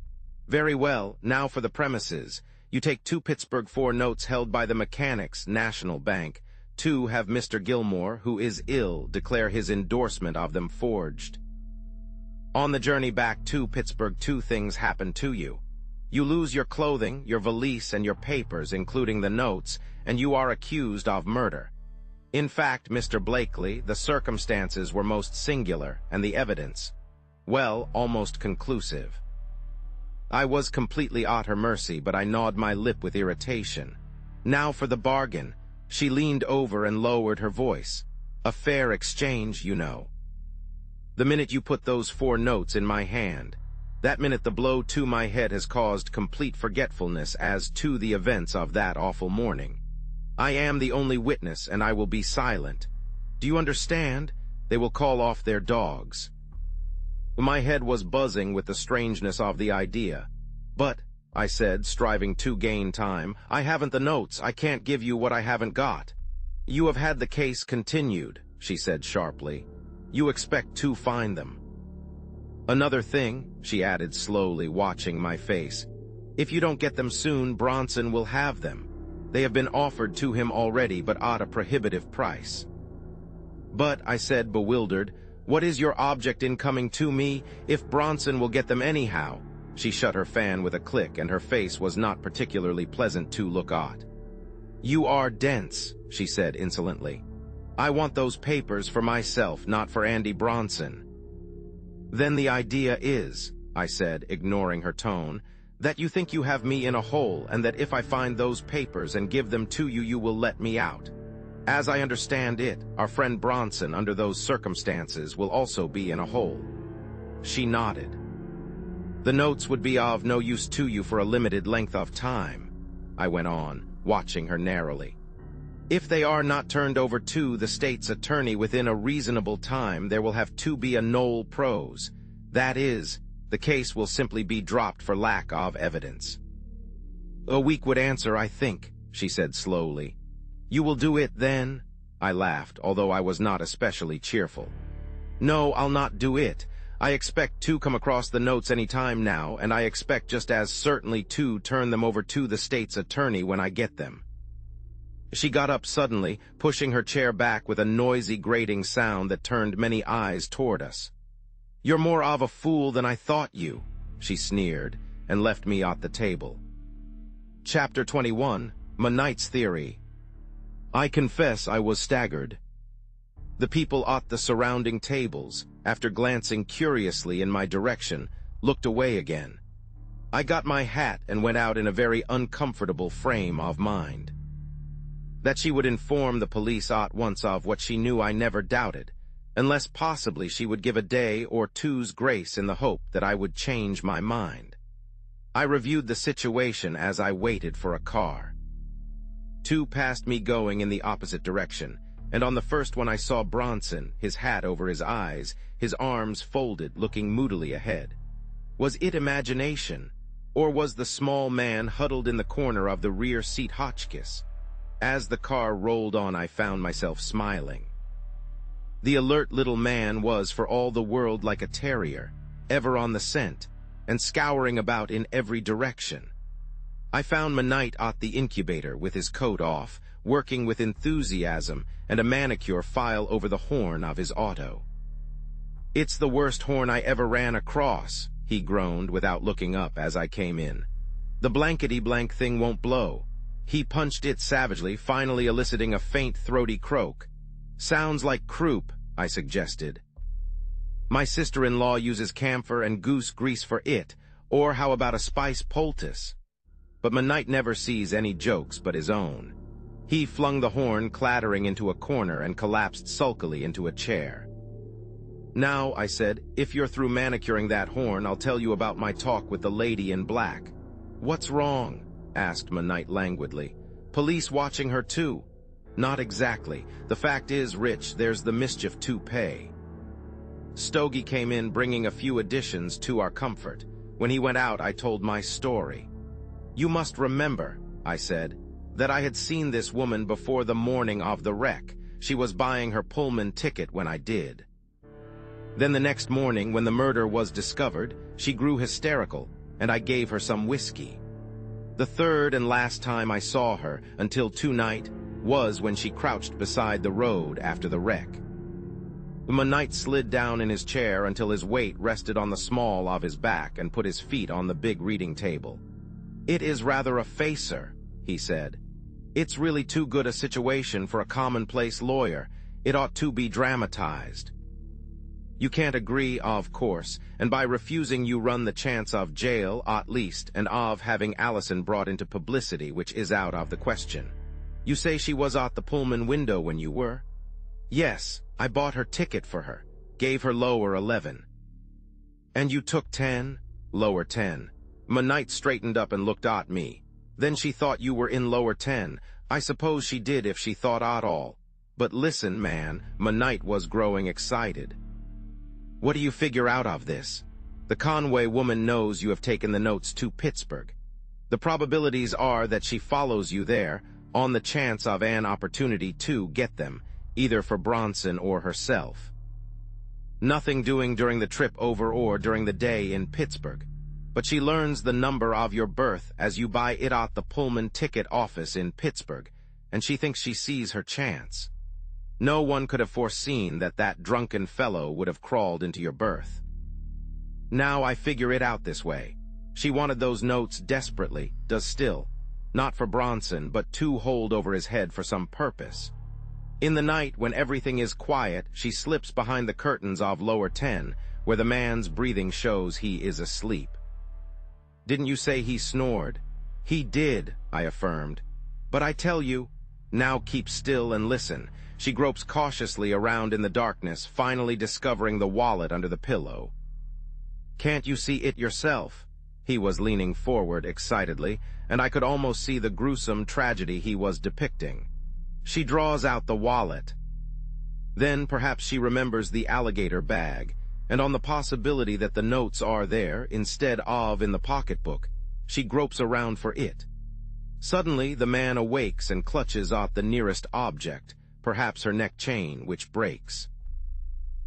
"Very well, now for the premises. You take 2 Pittsburgh 4 notes held by the Mechanics' National Bank. 2 have Mr. Gilmore, who is ill, declare his endorsement of them forged. On the journey back to Pittsburgh, 2 things happen to you. You lose your clothing, your valise, and your papers, including the notes, and you are accused of murder. In fact, Mr. Blakely, the circumstances were most singular, and the evidence, well, almost conclusive." I was completely at her mercy, but I gnawed my lip with irritation. "Now for the bargain." She leaned over and lowered her voice. "A fair exchange, you know. The minute you put those 4 notes in my hand, that minute the blow to my head has caused complete forgetfulness as to the events of that awful morning. I am the only witness, and I will be silent. Do you understand? They will call off their dogs." My head was buzzing with the strangeness of the idea. "But," I said, striving to gain time, "I haven't the notes. I can't give you what I haven't got." "You have had the case continued," she said sharply. "You expect to find them. Another thing," she added slowly, watching my face, "if you don't get them soon, Bronson will have them. They have been offered to him already, but at a prohibitive price." "But," I said, bewildered, "what is your object in coming to me if Bronson will get them anyhow?" She shut her fan with a click, and her face was not particularly pleasant to look at. "You are dense," she said insolently. "I want those papers for myself, not for Andy Bronson." "Then the idea is," I said, ignoring her tone, "that you think you have me in a hole and that if I find those papers and give them to you, you will let me out. As I understand it, our friend Bronson, under those circumstances, will also be in a hole." She nodded. "The notes would be of no use to you for a limited length of time," I went on, watching her narrowly. "If they are not turned over to the state's attorney within a reasonable time, there will have to be a nolle pros. That is, the case will simply be dropped for lack of evidence." "A week would answer, I think," she said slowly. "You will do it, then?" I laughed, although I was not especially cheerful. "No, I'll not do it. I expect to come across the notes any time now, and I expect just as certainly to turn them over to the state's attorney when I get them." She got up suddenly, pushing her chair back with a noisy grating sound that turned many eyes toward us. "You're more of a fool than I thought you," she sneered, and left me at the table. Chapter 21, Monite's Theory. I confess I was staggered. The people at the surrounding tables, after glancing curiously in my direction, looked away again. I got my hat and went out in a very uncomfortable frame of mind. That she would inform the police at once of what she knew I never doubted, unless possibly she would give a day or two's grace in the hope that I would change my mind. I reviewed the situation as I waited for a car. Two passed me going in the opposite direction, and on the first one I saw Bronson, his hat over his eyes, his arms folded, looking moodily ahead. Was it imagination, or was the small man huddled in the corner of the rear seat Hotchkiss? As the car rolled on, I found myself smiling. The alert little man was for all the world like a terrier, ever on the scent, and scouring about in every direction. I found Monite at the incubator with his coat off, working with enthusiasm and a manicure file over the horn of his auto. "It's the worst horn I ever ran across," he groaned without looking up as I came in. "The blankety-blank thing won't blow." He punched it savagely, finally eliciting a faint, throaty croak. "Sounds like croup," I suggested. "My sister-in-law uses camphor and goose grease for it, or how about a spice poultice?" But Monite never sees any jokes but his own. He flung the horn clattering into a corner and collapsed sulkily into a chair. "Now," I said, "if you're through manicuring that horn, I'll tell you about my talk with the lady in black." "What's wrong?" asked Monite languidly. "Police watching her too?" "Not exactly. The fact is, Rich, there's the mischief to pay." Stogie came in bringing a few additions to our comfort. When he went out, I told my story. "You must remember," I said, "that I had seen this woman before the morning of the wreck. She was buying her Pullman ticket when I did. Then the next morning, when the murder was discovered, she grew hysterical, and I gave her some whiskey. The third and last time I saw her, until tonight, was when she crouched beside the road after the wreck." Monite slid down in his chair until his weight rested on the small of his back and put his feet on the big reading table. "It is rather a facer," he said. "It's really too good a situation for a commonplace lawyer. It ought to be dramatized. You can't agree, of course, and by refusing you run the chance of jail, at least, and of having Allison brought into publicity, which is out of the question. You say she was at the Pullman window when you were?" "Yes, I bought her ticket for her, gave her lower 11. "And you took 10? "Lower 10. Monite straightened up and looked at me. "Then she thought you were in lower 10. I suppose she did if she thought at all. But listen, man," Monite was growing excited. "What do you figure out of this? The Conway woman knows you have taken the notes to Pittsburgh. The probabilities are that she follows you there, on the chance of an opportunity to get them, either for Bronson or herself. Nothing doing during the trip over or during the day in Pittsburgh. But she learns the number of your berth as you buy it at the Pullman ticket office in Pittsburgh, and she thinks she sees her chance. No one could have foreseen that that drunken fellow would have crawled into your berth. Now I figure it out this way. She wanted those notes desperately, does still. Not for Bronson, but to hold over his head for some purpose. In the night, when everything is quiet, she slips behind the curtains of lower 10, where the man's breathing shows he is asleep. "Didn't you say he snored?" "He did," I affirmed. "But I tell you—" "Now keep still and listen." She gropes cautiously around in the darkness, finally discovering the wallet under the pillow. "Can't you see it yourself?" He was leaning forward excitedly, and I could almost see the gruesome tragedy he was depicting. She draws out the wallet. Then perhaps she remembers the alligator bag, and on the possibility that the notes are there, instead of in the pocketbook, she gropes around for it. Suddenly, the man awakes and clutches at the nearest object, perhaps her neck chain, which breaks.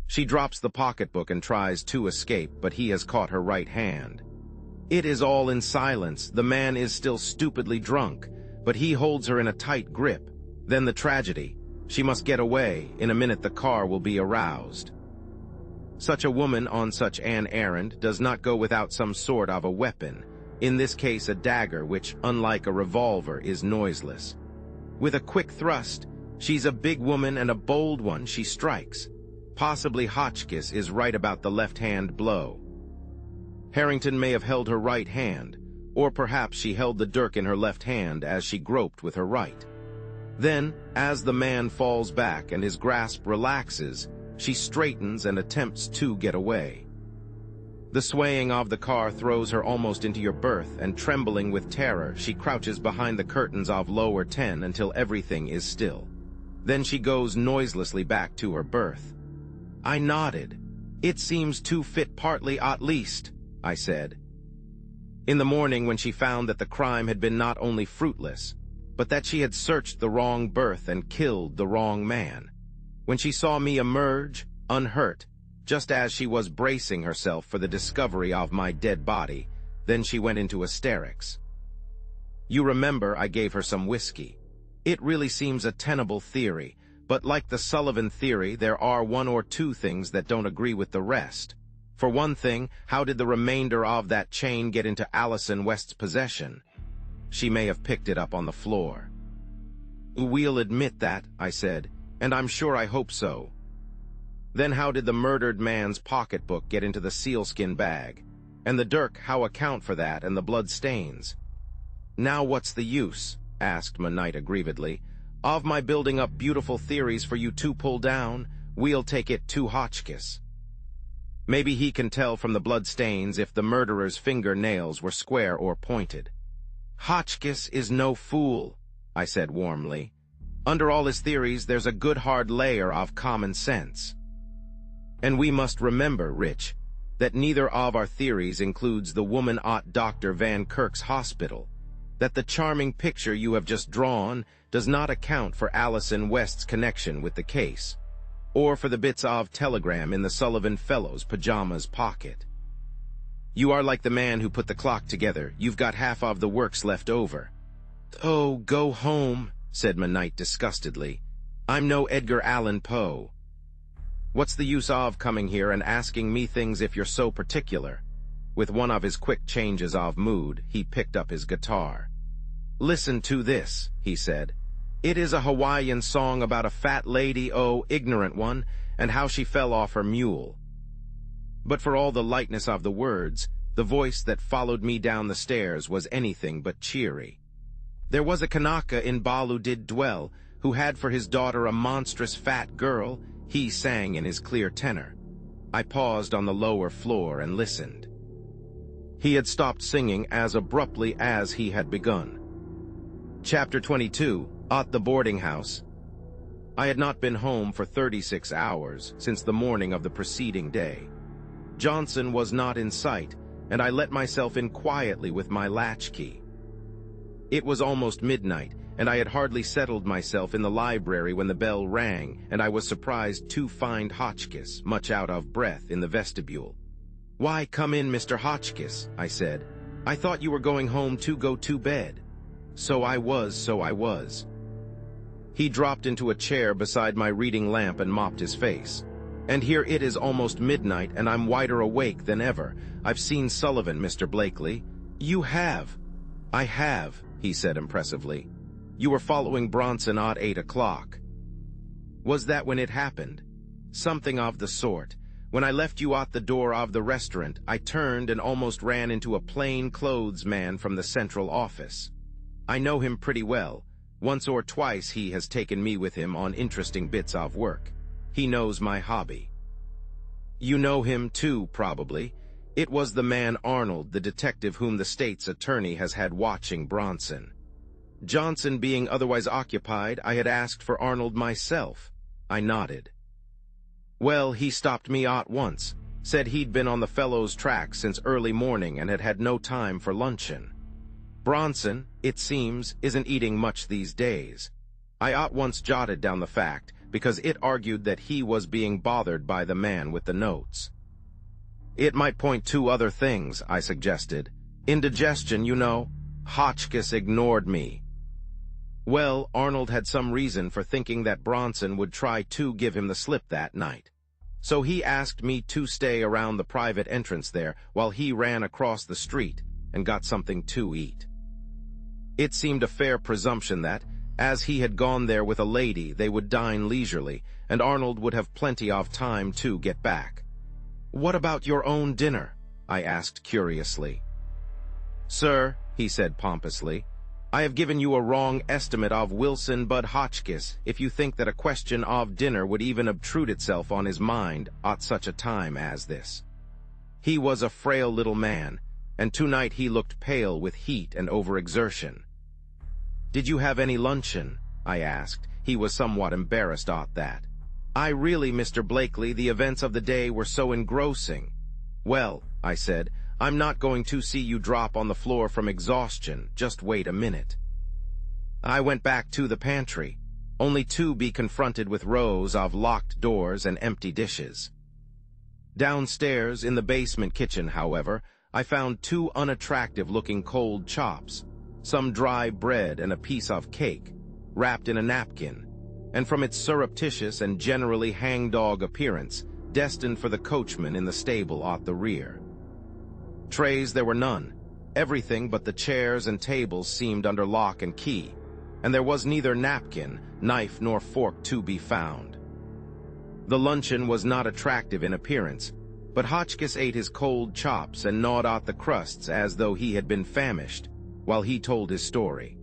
She drops the pocketbook and tries to escape, but he has caught her right hand. It is all in silence. The man is still stupidly drunk, but he holds her in a tight grip. Then the tragedy. She must get away. In a minute the car will be aroused. Such a woman on such an errand does not go without some sort of a weapon, in this case a dagger which, unlike a revolver, is noiseless. With a quick thrust, she's a big woman and a bold one, she strikes. Possibly Hotchkiss is right about the left-hand blow. Harrington may have held her right hand, or perhaps she held the dirk in her left hand as she groped with her right. Then, as the man falls back and his grasp relaxes, she straightens and attempts to get away. The swaying of the car throws her almost into your berth, and trembling with terror, she crouches behind the curtains of lower 10 until everything is still. Then she goes noiselessly back to her berth. I nodded. "It seems to fit partly at least," I said. In the morning, when she found that the crime had been not only fruitless, but that she had searched the wrong berth and killed the wrong man. When she saw me emerge, unhurt, just as she was bracing herself for the discovery of my dead body, then she went into hysterics. You remember I gave her some whiskey. It really seems a tenable theory, but like the Sullivan theory, there are one or two things that don't agree with the rest. For one thing, how did the remainder of that chain get into Allison West's possession? She may have picked it up on the floor. "We'll admit that," I said, "and I'm sure I hope so." Then how did the murdered man's pocketbook get into the sealskin bag? And the dirk, how account for that and the blood stains? "Now what's the use," asked Monite aggrievedly, "of my building up beautiful theories for you to pull down? We'll take it to Hotchkiss. Maybe he can tell from the blood stains if the murderer's fingernails were square or pointed." "Hotchkiss is no fool," I said warmly. "Under all his theories, there's a good hard layer of common sense. And we must remember, Rich, that neither of our theories includes the woman at Dr. Van Kirk's hospital, that the charming picture you have just drawn does not account for Allison West's connection with the case, or for the bits of telegram in the Sullivan fellow's pajamas pocket. You are like the man who put the clock together. You've got half of the works left over." "Oh, go home," said Monite disgustedly. "I'm no Edgar Allan Poe. What's the use of coming here and asking me things if you're so particular?" With one of his quick changes of mood, he picked up his guitar. "Listen to this," he said. "It is a Hawaiian song about a fat lady, oh, ignorant one, and how she fell off her mule." But for all the lightness of the words, the voice that followed me down the stairs was anything but cheery. "There was a Kanaka in Balu did dwell, who had for his daughter a monstrous fat girl," he sang in his clear tenor. I paused on the lower floor and listened. He had stopped singing as abruptly as he had begun. Chapter 22, At the Boarding House. I had not been home for 36 hours since the morning of the preceding day. Johnson was not in sight, and I let myself in quietly with my latchkey. It was almost midnight, and I had hardly settled myself in the library when the bell rang, and I was surprised to find Hotchkiss, much out of breath, in the vestibule. "Why, come in, Mr. Hotchkiss," I said. "I thought you were going home to go to bed." So I was. He dropped into a chair beside my reading lamp and mopped his face. "And here it is almost midnight, and I'm wider awake than ever. I've seen Sullivan, Mr. Blakely." "You have?" "I have," he said impressively. "You were following Bronson at 8 o'clock. Was that when it happened?" "Something of the sort. When I left you at the door of the restaurant, I turned and almost ran into a plain-clothes man from the central office. I know him pretty well. Once or twice he has taken me with him on interesting bits of work. He knows my hobby. You know him too, probably. It was the man Arnold, the detective whom the state's attorney has had watching Bronson. Johnson being otherwise occupied, I had asked for Arnold myself. I nodded. Well, he stopped me at once, said he'd been on the fellow's track since early morning and had had no time for luncheon. Bronson, it seems, isn't eating much these days. I at once jotted down the fact, because it argued that he was being bothered by the man with the notes. It might point to other things, I suggested. Indigestion, you know. Hotchkiss ignored me. Well, Arnold had some reason for thinking that Bronson would try to give him the slip that night. So he asked me to stay around the private entrance there while he ran across the street and got something to eat. It seemed a fair presumption that, as he had gone there with a lady, they would dine leisurely, and Arnold would have plenty of time to get back. "What about your own dinner?" I asked curiously. "Sir," he said pompously, "I have given you a wrong estimate of Wilson Bud Hotchkiss if you think that a question of dinner would even obtrude itself on his mind at such a time as this. He was a frail little man, and tonight he looked pale with heat and overexertion." "Did you have any luncheon?" I asked. He was somewhat embarrassed at that. "I really, Mr. Blakely, the events of the day were so engrossing." "Well," I said, "I'm not going to see you drop on the floor from exhaustion. Just wait a minute." I went back to the pantry, only to be confronted with rows of locked doors and empty dishes. Downstairs, in the basement kitchen, however, I found 2 unattractive-looking cold chops, some dry bread and a piece of cake, wrapped in a napkin, and from its surreptitious and generally hangdog appearance, destined for the coachman in the stable at the rear. Trays there were none. Everything but the chairs and tables seemed under lock and key, and there was neither napkin, knife, nor fork to be found. The luncheon was not attractive in appearance, but Hotchkiss ate his cold chops and gnawed at the crusts as though he had been famished, while he told his story.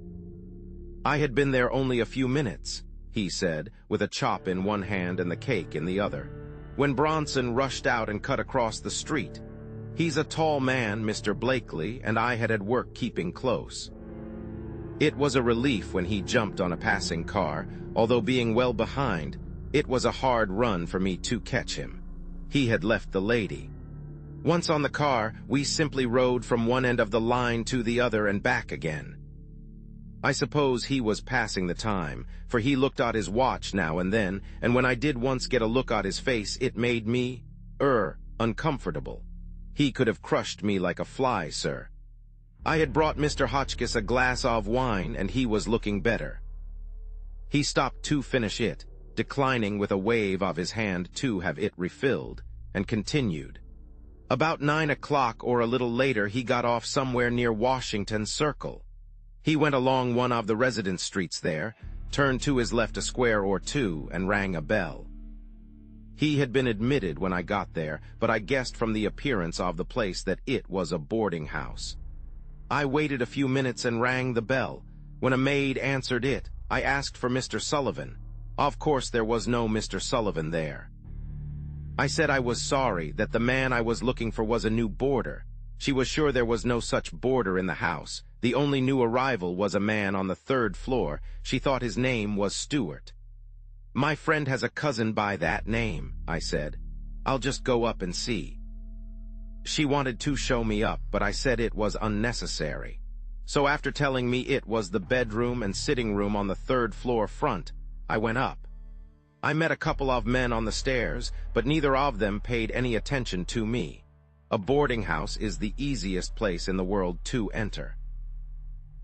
"I had been there only a few minutes," he said, with a chop in one hand and the cake in the other, "when Bronson rushed out and cut across the street. He's a tall man, Mr. Blakely, and I had work keeping close. It was a relief when he jumped on a passing car, although being well behind, it was a hard run for me to catch him. He had left the lady. Once on the car, we simply rode from one end of the line to the other and back again. I suppose he was passing the time, for he looked at his watch now and then, and when I did once get a look at his face, it made me, uncomfortable. He could have crushed me like a fly, sir. I had brought Mr. Hotchkiss a glass of wine, and he was looking better." He stopped to finish it, declining with a wave of his hand to have it refilled, and continued. "About 9 o'clock or a little later he got off somewhere near Washington Circle. He went along one of the residence streets there, turned to his left a square or two, and rang a bell. He had been admitted when I got there, but I guessed from the appearance of the place that it was a boarding house. I waited a few minutes and rang the bell. When a maid answered it, I asked for Mr. Sullivan. Of course there was no Mr. Sullivan there. I said I was sorry, that the man I was looking for was a new boarder. She was sure there was no such boarder in the house. The only new arrival was a man on the 3rd floor. She thought his name was Stewart. "My friend has a cousin by that name," I said. "I'll just go up and see." She wanted to show me up, but I said it was unnecessary. So after telling me it was the bedroom and sitting room on the 3rd floor front, I went up. I met a couple of men on the stairs, but neither of them paid any attention to me. A boarding house is the easiest place in the world to enter.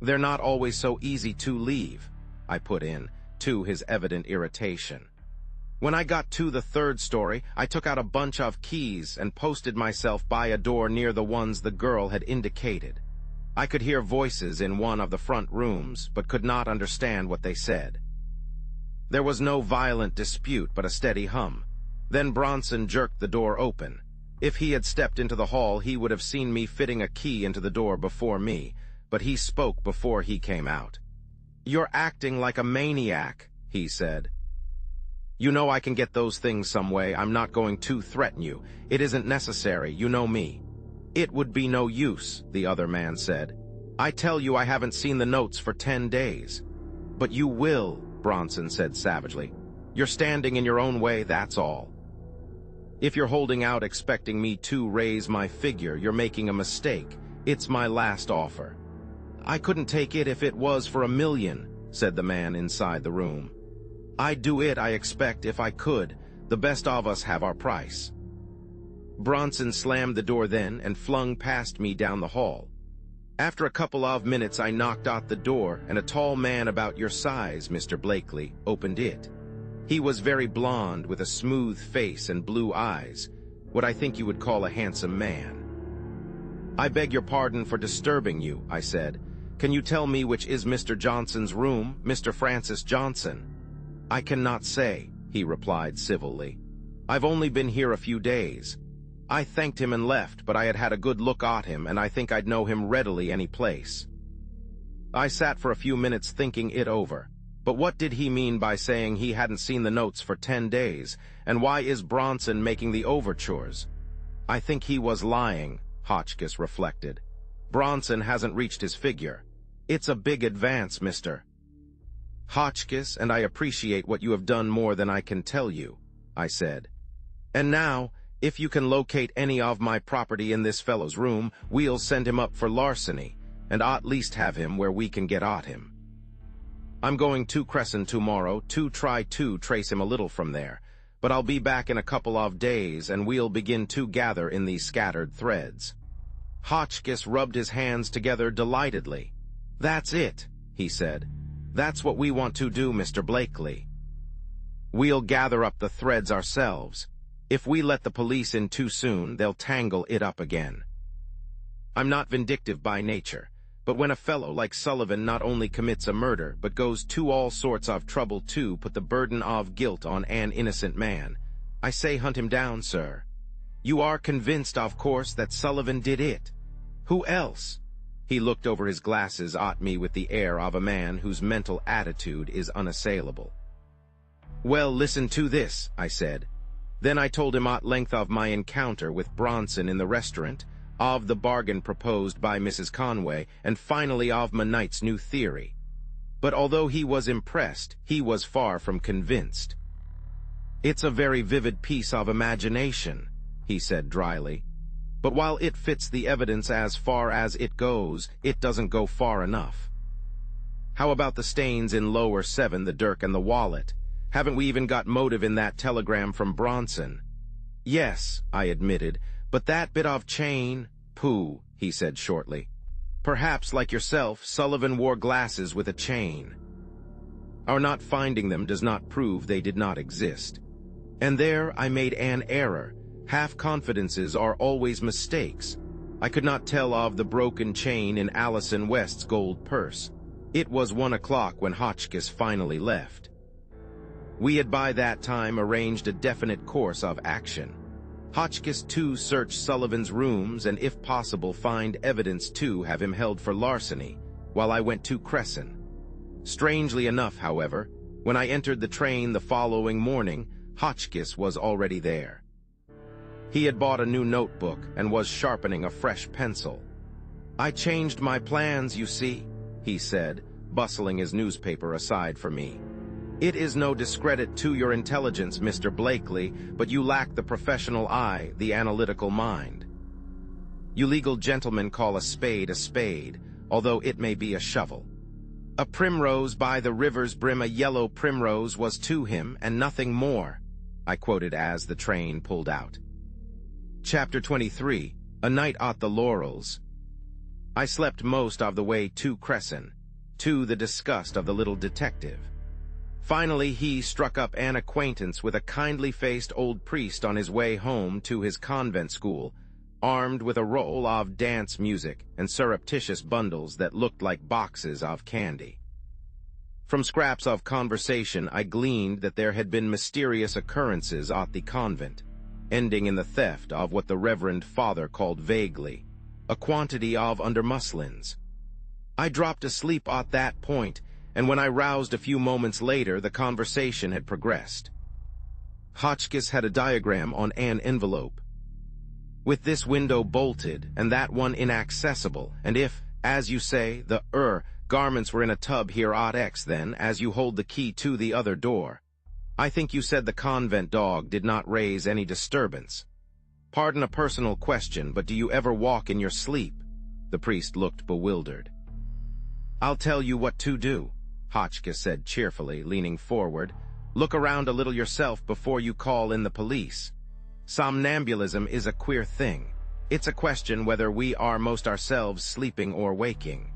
"They're not always so easy to leave," I put in, to his evident irritation. When I got to the 3rd story, I took out a bunch of keys and posted myself by a door near the ones the girl had indicated. I could hear voices in one of the front rooms, but could not understand what they said. There was no violent dispute, but a steady hum. Then Bronson jerked the door open. If he had stepped into the hall, he would have seen me fitting a key into the door before me, but he spoke before he came out. "You're acting like a maniac," he said. "You know I can get those things some way. I'm not going to threaten you. It isn't necessary, you know me." "It would be no use," the other man said. "I tell you I haven't seen the notes for 10 days. "But you will," Bronson said savagely. "You're standing in your own way, that's all. If you're holding out expecting me to raise my figure, you're making a mistake. It's my last offer." "I couldn't take it if it was for $1 million," said the man inside the room. "I'd do it, I expect, if I could. The best of us have our price." Bronson slammed the door then and flung past me down the hall. After a couple of minutes, I knocked out the door, and a tall man about your size, Mr. Blakely, opened it. He was very blond, with a smooth face and blue eyes, what I think you would call a handsome man. "I beg your pardon for disturbing you," I said. "Can you tell me which is Mr. Johnson's room, Mr. Francis Johnson?" "I cannot say," he replied civilly. "I've only been here a few days." I thanked him and left, but I had had a good look at him, and I think I'd know him readily any place. I sat for a few minutes thinking it over. But what did he mean by saying he hadn't seen the notes for 10 days, and why is Bronson making the overtures? I think he was lying, Hotchkiss reflected. Bronson hasn't reached his figure. It's a big advance, Mr. Hotchkiss, and I appreciate what you have done more than I can tell you, I said. And now, if you can locate any of my property in this fellow's room, we'll send him up for larceny, and at least have him where we can get at him. I'm going to Crescent tomorrow to try to trace him a little from there, but I'll be back in a couple of days, and we'll begin to gather in these scattered threads. Hotchkiss rubbed his hands together delightedly. That's it, he said. That's what we want to do, Mr. Blakely. We'll gather up the threads ourselves. If we let the police in too soon, they'll tangle it up again. I'm not vindictive by nature, but when a fellow like Sullivan not only commits a murder, but goes to all sorts of trouble to put the burden of guilt on an innocent man, I say hunt him down, sir. You are convinced, of course, that Sullivan did it. Who else? He looked over his glasses at me with the air of a man whose mental attitude is unassailable. Well, listen to this, I said. Then I told him at length of my encounter with Bronson in the restaurant, of the bargain proposed by Mrs. Conway, and finally of my night's new theory. But although he was impressed, he was far from convinced. It's a very vivid piece of imagination, he said dryly. But while it fits the evidence as far as it goes, it doesn't go far enough. How about the stains in lower 7, the dirk and the wallet? Haven't we even got motive in that telegram from Bronson? Yes, I admitted, but that bit of chain, pooh, he said shortly. Perhaps, like yourself, Sullivan wore glasses with a chain. Our not finding them does not prove they did not exist. And there I made an error. Half-confidences are always mistakes. I could not tell of the broken chain in Allison West's gold purse. It was 1 o'clock when Hotchkiss finally left. We had by that time arranged a definite course of action. Hotchkiss to search Sullivan's rooms and, if possible, find evidence to have him held for larceny, while I went to Crescent. Strangely enough, however, when I entered the train the following morning, Hotchkiss was already there. He had bought a new notebook and was sharpening a fresh pencil. I changed my plans, you see, he said, bustling his newspaper aside for me. It is no discredit to your intelligence, Mr. Blakely, but you lack the professional eye, the analytical mind. You legal gentlemen call a spade, although it may be a shovel. A primrose by the river's brim, a yellow primrose was to him, and nothing more, I quoted as the train pulled out. Chapter 23, A Night at the Laurels. I slept most of the way to Crescent, to the disgust of the little detective. Finally, he struck up an acquaintance with a kindly-faced old priest on his way home to his convent school, armed with a roll of dance music and surreptitious bundles that looked like boxes of candy. From scraps of conversation, I gleaned that there had been mysterious occurrences at the convent, ending in the theft of what the Reverend Father called vaguely a quantity of undermuslins. I dropped asleep at that point, and when I roused a few moments later, the conversation had progressed. Hotchkiss had a diagram on an envelope. With this window bolted and that one inaccessible, and if, as you say, the garments were in a tub here at X, then, as you hold the key to the other door. I think you said the convent dog did not raise any disturbance. Pardon a personal question, but do you ever walk in your sleep? The priest looked bewildered. I'll tell you what to do, Hotchkiss said cheerfully, leaning forward. Look around a little yourself before you call in the police. Somnambulism is a queer thing. It's a question whether we are most ourselves sleeping or waking.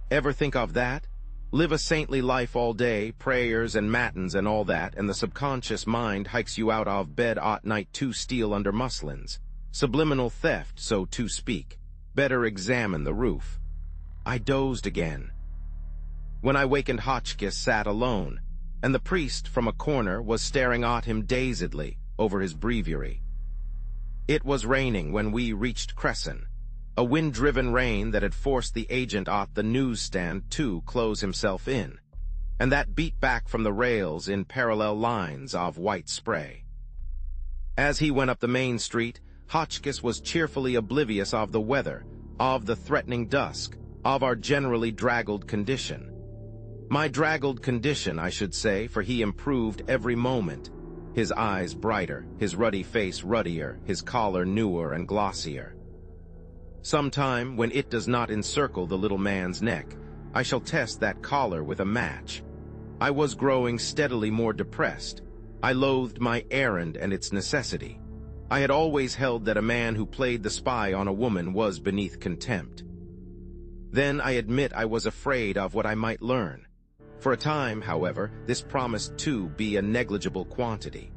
Ever think of that? Live a saintly life all day, prayers and matins and all that, and the subconscious mind hikes you out of bed at night to steal under muslins. Subliminal theft, so to speak. Better examine the roof. I dozed again. When I wakened, Hotchkiss sat alone, and the priest from a corner was staring at him dazedly over his breviary. It was raining when we reached Cresson, a wind-driven rain that had forced the agent at the newsstand to close himself in, and that beat back from the rails in parallel lines of white spray. As he went up the main street, Hotchkiss was cheerfully oblivious of the weather, of the threatening dusk, of our generally draggled condition. My draggled condition, I should say, for he improved every moment. His eyes brighter, his ruddy face ruddier, his collar newer and glossier. Sometime, when it does not encircle the little man's neck, I shall test that collar with a match. I was growing steadily more depressed. I loathed my errand and its necessity. I had always held that a man who played the spy on a woman was beneath contempt. Then I admit I was afraid of what I might learn. For a time, however, this promised to be a negligible quantity.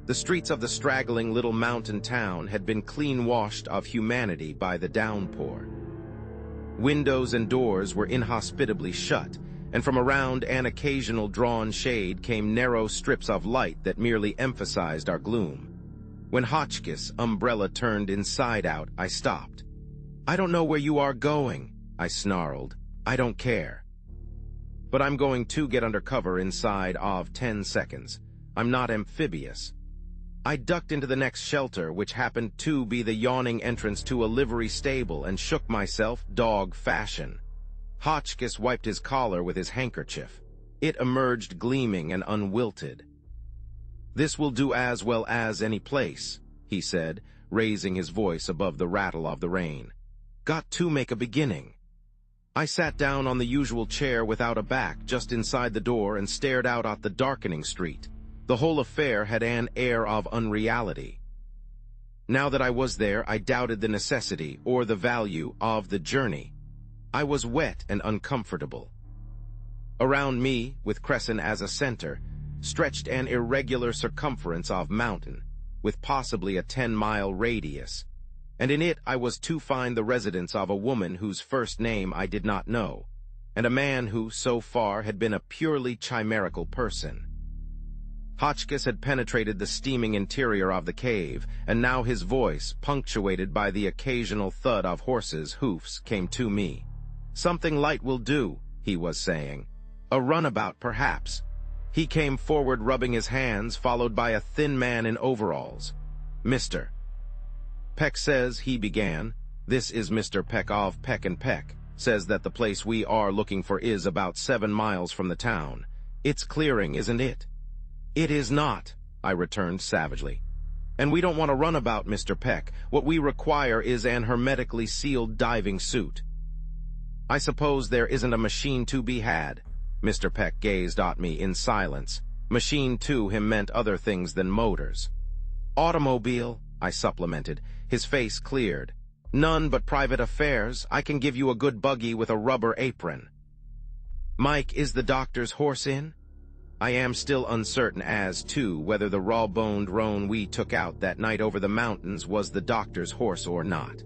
The streets of the straggling little mountain town had been clean washed of humanity by the downpour. Windows and doors were inhospitably shut, and from around an occasional drawn shade came narrow strips of light that merely emphasized our gloom. When Hotchkiss' umbrella turned inside out, I stopped. I don't know where you are going, I snarled. I don't care. But I'm going to get under cover inside of 10 seconds. I'm not amphibious. I ducked into the next shelter, which happened to be the yawning entrance to a livery stable, and shook myself dog fashion. Hotchkiss wiped his collar with his handkerchief. It emerged gleaming and unwilted. This will do as well as any place, he said, raising his voice above the rattle of the rain. Got to make a beginning. I sat down on the usual chair without a back just inside the door and stared out at the darkening street. The whole affair had an air of unreality. Now that I was there, I doubted the necessity or the value of the journey. I was wet and uncomfortable. Around me, with Cresson as a center, stretched an irregular circumference of mountain, with possibly a 10-mile radius, and in it I was to find the residence of a woman whose first name I did not know, and a man who, so far, had been a purely chimerical person. Hotchkiss had penetrated the steaming interior of the cave, and now his voice, punctuated by the occasional thud of horses' hoofs, came to me. Something light will do, he was saying. A runabout, perhaps. He came forward rubbing his hands, followed by a thin man in overalls. Mr. Peck says, he began. This is Mr. Peck of Peck and Peck. Says that the place we are looking for is about 7 miles from the town. It's clearing, isn't it? It is not, I returned savagely. And we don't want a runabout, Mr. Peck. What we require is an hermetically sealed diving suit. I suppose there isn't a machine to be had. Mr. Peck gazed at me in silence. Machine to him meant other things than motors. Automobile, I supplemented. His face cleared. None but private affairs. I can give you a good buggy with a rubber apron. Mike, is the doctor's horse in? I am still uncertain as to whether the raw-boned roan we took out that night over the mountains was the doctor's horse or not.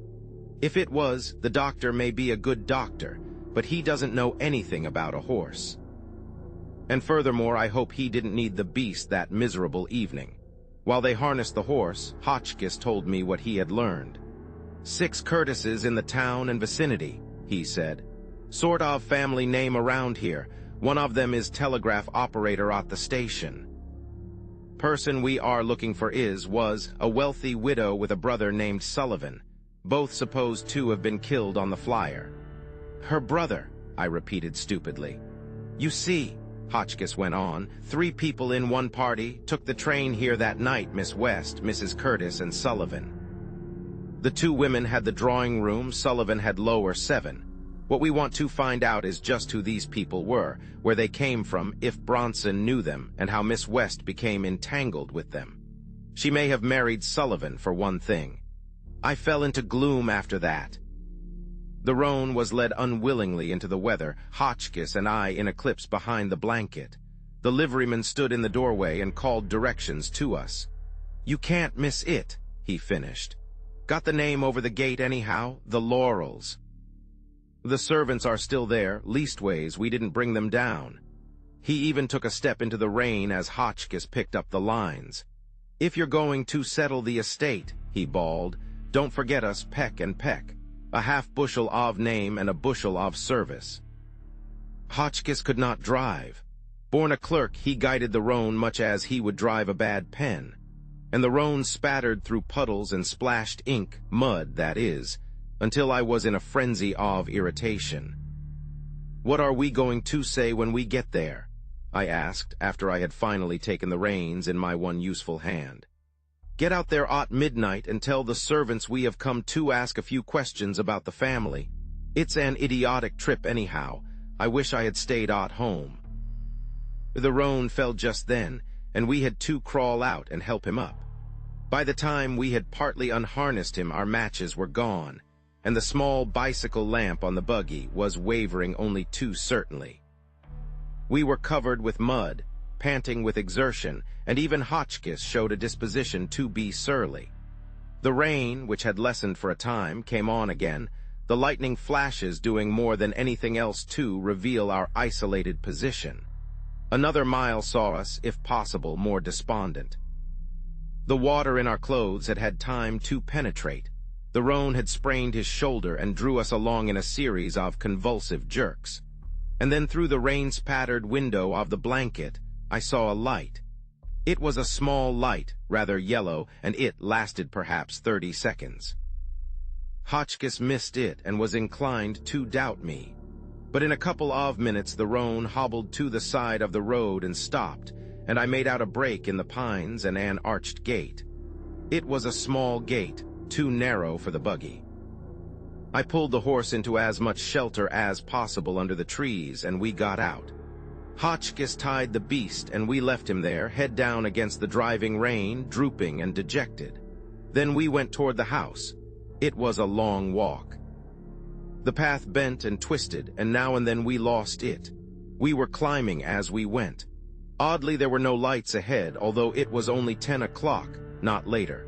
If it was, the doctor may be a good doctor, but he doesn't know anything about a horse. And furthermore, I hope he didn't need the beast that miserable evening. While they harnessed the horse, Hotchkiss told me what he had learned. 6 Curtises in the town and vicinity, he said. Sort of family name around here. One of them is telegraph operator at the station. Person we are looking for was a wealthy widow with a brother named Sullivan, both supposed to have been killed on the flyer. Her brother, I repeated stupidly. You see, Hotchkiss went on, 3 people in one party took the train here that night, Miss West, Mrs. Curtis, and Sullivan. The 2 women had the drawing room, Sullivan had lower 7. What we want to find out is just who these people were, where they came from, if Bronson knew them, and how Miss West became entangled with them. She may have married Sullivan, for one thing. I fell into gloom after that. The roan was led unwillingly into the weather, Hotchkiss and I in eclipse behind the blanket. The liveryman stood in the doorway and called directions to us. You can't miss it, he finished. Got the name over the gate anyhow? The Laurels. The servants are still there, leastways we didn't bring them down. He even took a step into the rain as Hotchkiss picked up the lines. If you're going to settle the estate, he bawled, don't forget us peck and peck. A half bushel of name and a bushel of service. Hotchkiss could not drive. Born a clerk, he guided the roan much as he would drive a bad pen. And the roan spattered through puddles and splashed ink, mud, that is, until I was in a frenzy of irritation. What are we going to say when we get there? I asked, after I had finally taken the reins in my one useful hand. Get out there at midnight and tell the servants we have come to ask a few questions about the family. It's an idiotic trip anyhow. I wish I had stayed at home. The roan fell just then, and we had to crawl out and help him up. By the time we had partly unharnessed him, our matches were gone, and the small bicycle lamp on the buggy was wavering only too certainly. We were covered with mud, panting with exertion, and even Hotchkiss showed a disposition to be surly. The rain, which had lessened for a time, came on again, the lightning flashes doing more than anything else to reveal our isolated position. Another mile saw us, if possible, more despondent. The water in our clothes had had time to penetrate. The roan had sprained his shoulder and drew us along in a series of convulsive jerks. And then through the rain-spattered window of the blanket, I saw a light. It was a small light, rather yellow, and it lasted perhaps 30 seconds. Hotchkiss missed it and was inclined to doubt me. But in a couple of minutes the roan hobbled to the side of the road and stopped, and I made out a break in the pines and an arched gate. It was a small gate, too narrow for the buggy. I pulled the horse into as much shelter as possible under the trees, and we got out. Hotchkiss tied the beast, and we left him there, head down against the driving rain, drooping and dejected. Then we went toward the house. It was a long walk. The path bent and twisted, and now and then we lost it. We were climbing as we went. Oddly, there were no lights ahead, although it was only 10 o'clock, not later.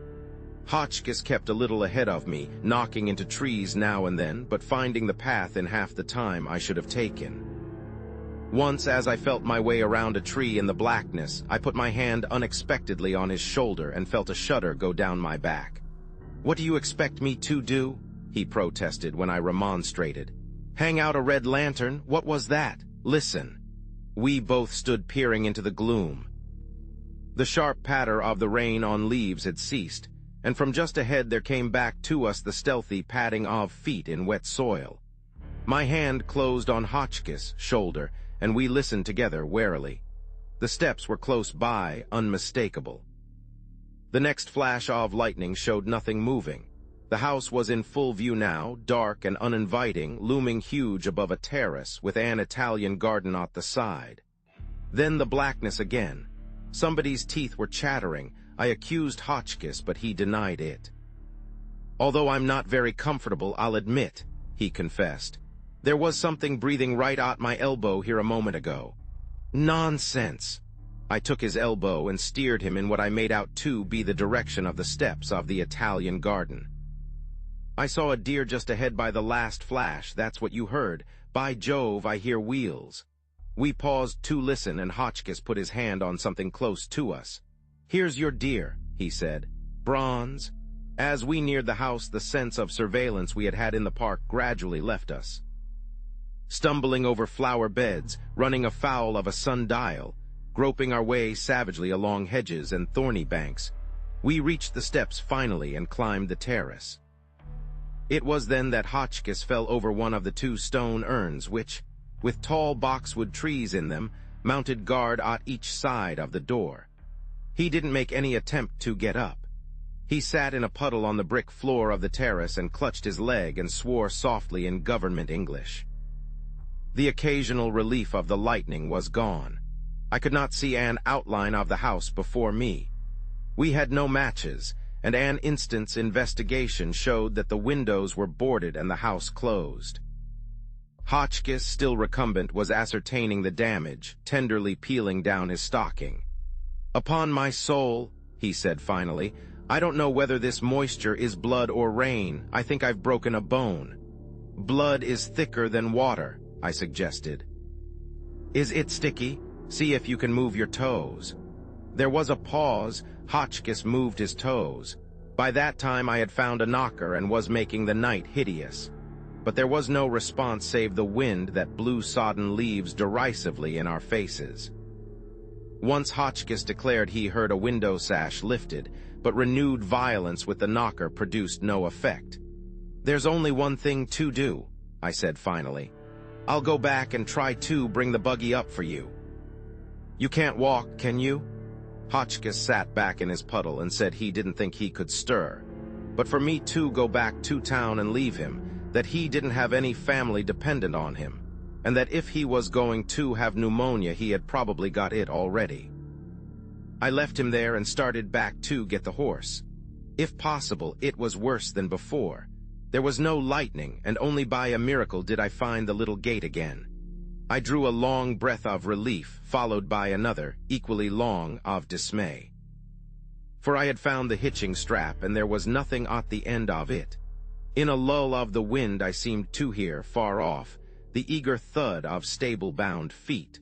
Hotchkiss kept a little ahead of me, knocking into trees now and then, but finding the path in half the time I should have taken. Once, as I felt my way around a tree in the blackness, I put my hand unexpectedly on his shoulder and felt a shudder go down my back. What do you expect me to do? He protested when I remonstrated. Hang out a red lantern? What was that? Listen. We both stood peering into the gloom. The sharp patter of the rain on leaves had ceased, and from just ahead there came back to us the stealthy padding of feet in wet soil. My hand closed on Hotchkiss' shoulder, and we listened together warily. The steps were close by, unmistakable. The next flash of lightning showed nothing moving. The house was in full view now, dark and uninviting, looming huge above a terrace with an Italian garden at the side. Then the blackness again. Somebody's teeth were chattering. I accused Hotchkiss, but he denied it. Although I'm not very comfortable, I'll admit, he confessed. There was something breathing right at my elbow here a moment ago. Nonsense. I took his elbow and steered him in what I made out to be the direction of the steps of the Italian garden. I saw a deer just ahead by the last flash. That's what you heard. By Jove, I hear wheels. We paused to listen, and Hotchkiss put his hand on something close to us. "Here's your deer," he said. "Bronze." As we neared the house, the sense of surveillance we had had in the park gradually left us. Stumbling over flower beds, running afoul of a sundial, groping our way savagely along hedges and thorny banks, we reached the steps finally and climbed the terrace. It was then that Hotchkiss fell over one of the two stone urns which, with tall boxwood trees in them, mounted guard at each side of the door. He didn't make any attempt to get up. He sat in a puddle on the brick floor of the terrace and clutched his leg and swore softly in government English. The occasional relief of the lightning was gone. I could not see an outline of the house before me. We had no matches, and an instant's investigation showed that the windows were boarded and the house closed. Hotchkiss, still recumbent, was ascertaining the damage, tenderly peeling down his stocking. "Upon my soul," he said finally, "I don't know whether this moisture is blood or rain. I think I've broken a bone." "Blood is thicker than water," I suggested. "Is it sticky? See if you can move your toes." There was a pause. Hotchkiss moved his toes. By that time I had found a knocker and was making the night hideous. But there was no response save the wind that blew sodden leaves derisively in our faces. Once Hotchkiss declared he heard a window sash lifted, but renewed violence with the knocker produced no effect. "There's only one thing to do," I said finally. "I'll go back and try to bring the buggy up for you." "You can't walk, can you?" Hotchkiss sat back in his puddle and said he didn't think he could stir. But for me to go back to town and leave him, that he didn't have any family dependent on him, and that if he was going to have pneumonia he had probably got it already. I left him there and started back to get the horse. If possible, it was worse than before. There was no lightning, and only by a miracle did I find the little gate again. I drew a long breath of relief, followed by another, equally long, of dismay. For I had found the hitching strap, and there was nothing at the end of it. In a lull of the wind I seemed to hear, far off, the eager thud of stable-bound feet.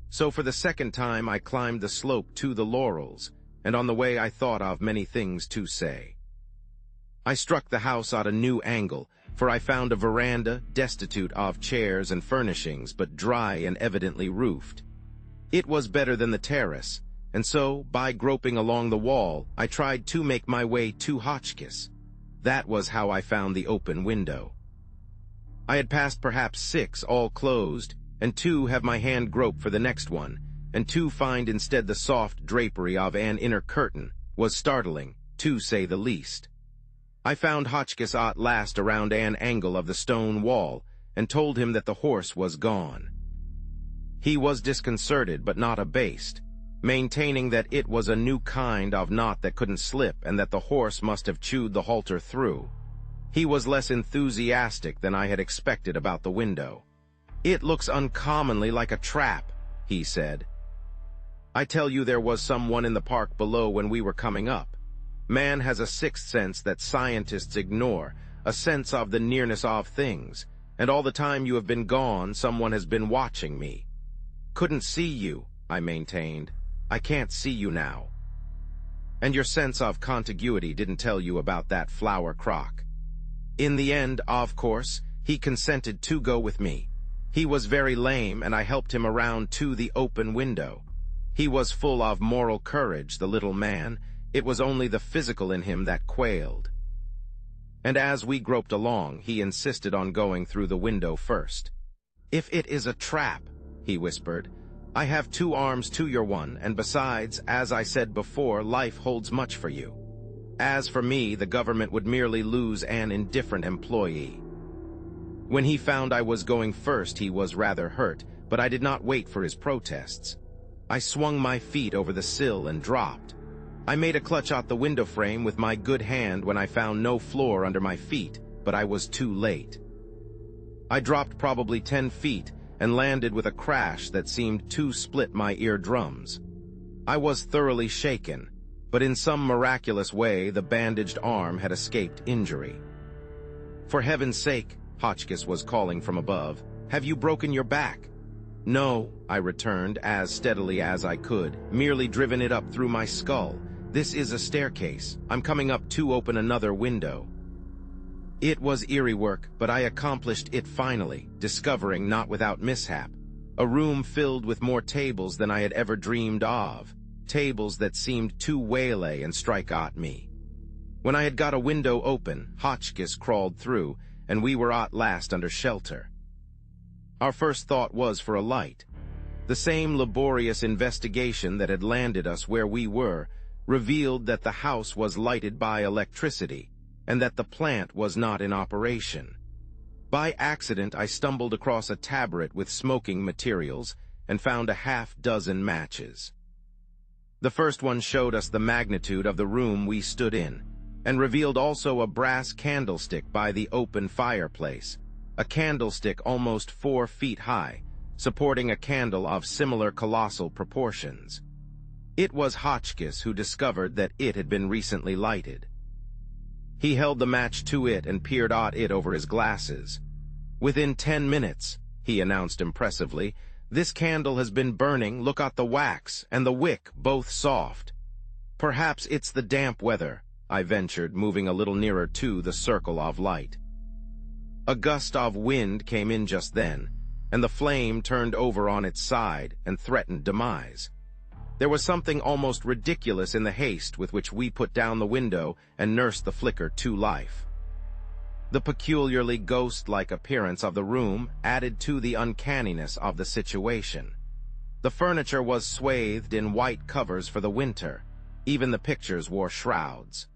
So for the second time I climbed the slope to the laurels, and on the way I thought of many things to say. I struck the house at a new angle, for I found a veranda destitute of chairs and furnishings, but dry and evidently roofed. It was better than the terrace, and so, by groping along the wall, I tried to make my way to Hotchkiss. That was how I found the open window. I had passed perhaps 6, all closed, and to have my hand grope for the next one, and to find instead the soft drapery of an inner curtain, was startling, to say the least. I found Hotchkiss at last around an angle of the stone wall, and told him that the horse was gone. He was disconcerted but not abased, maintaining that it was a new kind of knot that couldn't slip and that the horse must have chewed the halter through. He was less enthusiastic than I had expected about the window. "It looks uncommonly like a trap," he said. "I tell you, there was someone in the park below when we were coming up. Man has a sixth sense that scientists ignore, a sense of the nearness of things, and all the time you have been gone, someone has been watching me." "Couldn't see you," I maintained. "I can't see you now." "And your sense of contiguity didn't tell you about that flower crock." In the end, of course, he consented to go with me. He was very lame, and I helped him around to the open window. He was full of moral courage, the little man. It was only the physical in him that quailed. And as we groped along, he insisted on going through the window first. "If it is a trap," he whispered, "I have 2 arms to your one, and besides, as I said before, life holds much for you. As for me, the government would merely lose an indifferent employee." When he found I was going first, he was rather hurt, but I did not wait for his protests. I swung my feet over the sill and dropped. I made a clutch at the window frame with my good hand when I found no floor under my feet, but I was too late. I dropped probably 10 feet and landed with a crash that seemed to split my eardrums. I was thoroughly shaken, but in some miraculous way the bandaged arm had escaped injury. "For heaven's sake," Hotchkiss was calling from above, "have you broken your back?" "No," I returned as steadily as I could, merely driven it up through my skull. "This is a staircase. I'm coming up to open another window." It was eerie work, but I accomplished it finally, discovering, not without mishap, a room filled with more tables than I had ever dreamed of, tables that seemed to waylay and strike at me. When I had got a window open, Hotchkiss crawled through, and we were at last under shelter. Our first thought was for a light. The same laborious investigation that had landed us where we were revealed that the house was lighted by electricity, and that the plant was not in operation. By accident, I stumbled across a tablet with smoking materials and found a half-dozen matches. The first one showed us the magnitude of the room we stood in, and revealed also a brass candlestick by the open fireplace, a candlestick almost 4 feet high, supporting a candle of similar colossal proportions. It was Hotchkiss who discovered that it had been recently lighted. He held the match to it and peered at it over his glasses. "Within 10 minutes, he announced impressively, "this candle has been burning. Look at the wax and the wick, both soft." "Perhaps it's the damp weather," I ventured, moving a little nearer to the circle of light. A gust of wind came in just then, and the flame turned over on its side and threatened demise. There was something almost ridiculous in the haste with which we put down the window and nursed the flicker to life. The peculiarly ghost-like appearance of the room added to the uncanniness of the situation. The furniture was swathed in white covers for the winter. Even the pictures wore shrouds.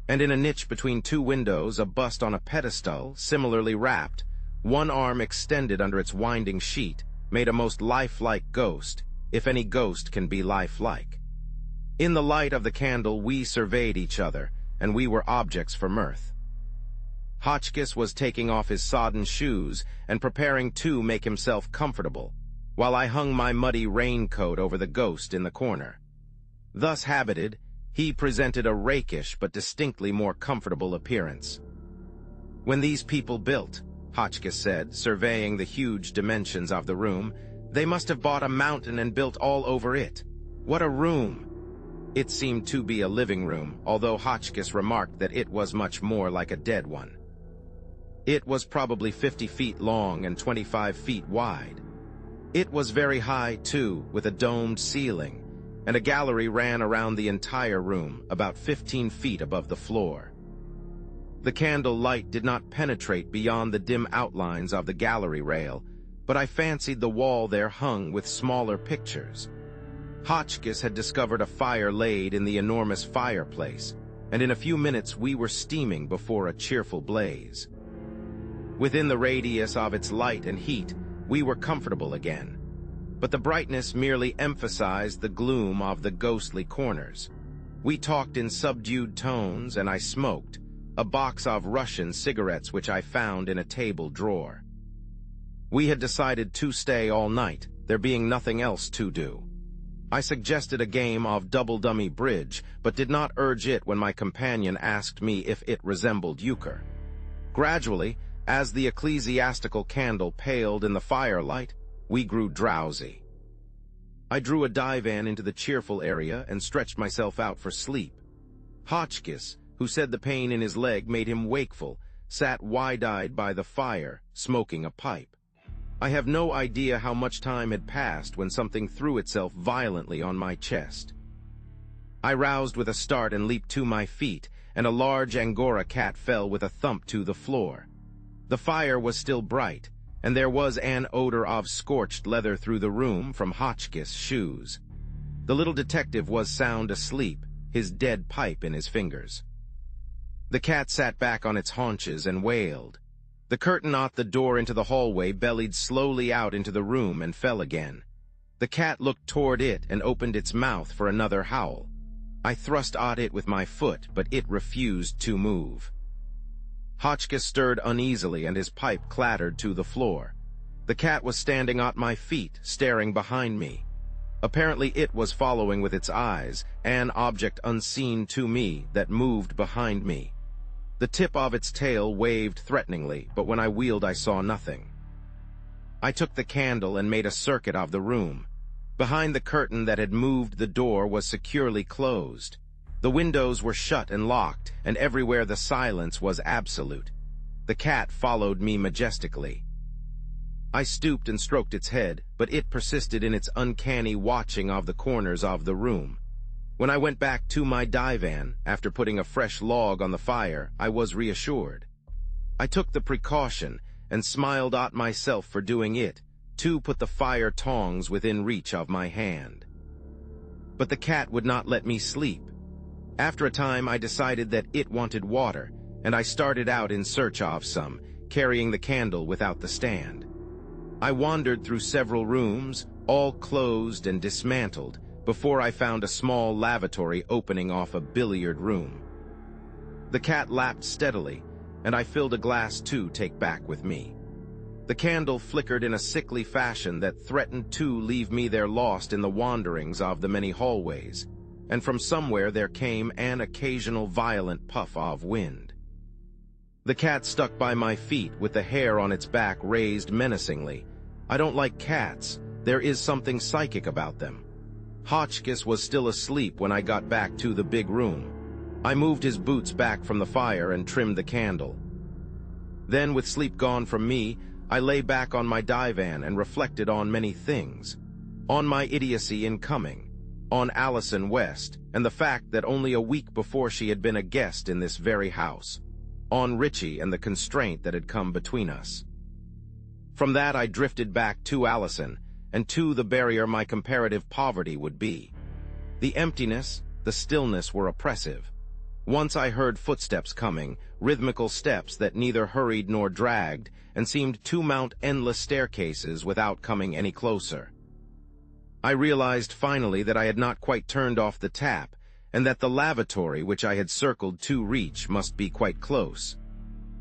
And in a niche between 2 windows, a bust on a pedestal, similarly wrapped, one arm extended under its winding sheet, made a most lifelike ghost, if any ghost can be lifelike. In the light of the candle, we surveyed each other, and we were objects for mirth. Hotchkiss was taking off his sodden shoes and preparing to make himself comfortable, while I hung my muddy raincoat over the ghost in the corner. Thus habited, he presented a rakish but distinctly more comfortable appearance. "When these people built," Hotchkiss said, surveying the huge dimensions of the room, "they must have bought a mountain and built all over it. What a room!" It seemed to be a living room, although Hotchkiss remarked that it was much more like a dead one. It was probably 50 feet long and 25 feet wide. It was very high, too, with a domed ceiling, and a gallery ran around the entire room, about 15 feet above the floor. The candle light did not penetrate beyond the dim outlines of the gallery rail, but I fancied the wall there hung with smaller pictures. Hotchkiss had discovered a fire laid in the enormous fireplace, and in a few minutes we were steaming before a cheerful blaze. Within the radius of its light and heat, we were comfortable again, but the brightness merely emphasized the gloom of the ghostly corners. We talked in subdued tones, and I smoked, a box of Russian cigarettes which I found in a table drawer. We had decided to stay all night, there being nothing else to do. I suggested a game of double-dummy bridge, but did not urge it when my companion asked me if it resembled euchre. Gradually, as the ecclesiastical candle paled in the firelight, we grew drowsy. I drew a divan into the cheerful area and stretched myself out for sleep. Hotchkiss, who said the pain in his leg made him wakeful, sat wide-eyed by the fire, smoking a pipe. I have no idea how much time had passed when something threw itself violently on my chest. I roused with a start and leaped to my feet, and a large Angora cat fell with a thump to the floor. The fire was still bright, and there was an odor of scorched leather through the room from Hotchkiss' shoes. The little detective was sound asleep, his dead pipe in his fingers. The cat sat back on its haunches and wailed. The curtain at the door into the hallway bellied slowly out into the room and fell again. The cat looked toward it and opened its mouth for another howl. I thrust at it with my foot, but it refused to move. Hotchkiss stirred uneasily, and his pipe clattered to the floor. The cat was standing at my feet, staring behind me. Apparently it was following with its eyes an object unseen to me that moved behind me. The tip of its tail waved threateningly, but when I wheeled I saw nothing. I took the candle and made a circuit of the room. Behind the curtain that had moved, the door was securely closed. The windows were shut and locked, and everywhere the silence was absolute. The cat followed me majestically. I stooped and stroked its head, but it persisted in its uncanny watching of the corners of the room. When I went back to my divan, after putting a fresh log on the fire, I was reassured. I took the precaution and smiled at myself for doing it, to put the fire tongs within reach of my hand. But the cat would not let me sleep. After a time, I decided that it wanted water, and I started out in search of some, carrying the candle without the stand. I wandered through several rooms, all closed and dismantled, before I found a small lavatory opening off a billiard room. The cat lapped steadily, and I filled a glass to take back with me. The candle flickered in a sickly fashion that threatened to leave me there lost in the wanderings of the many hallways, and from somewhere there came an occasional violent puff of wind. The cat stuck by my feet with the hair on its back raised menacingly. I don't like cats. There is something psychic about them. Hotchkiss was still asleep when I got back to the big room. I moved his boots back from the fire and trimmed the candle. Then, with sleep gone from me, I lay back on my divan and reflected on many things. On my idiocy in coming, on Allison West, and the fact that only a week before she had been a guest in this very house, on Richie and the constraint that had come between us. From that I drifted back to Allison, and to the barrier my comparative poverty would be. The emptiness, the stillness were oppressive. Once I heard footsteps coming, rhythmical steps that neither hurried nor dragged, and seemed to mount endless staircases without coming any closer. I realized finally that I had not quite turned off the tap, and that the lavatory which I had circled to reach must be quite close.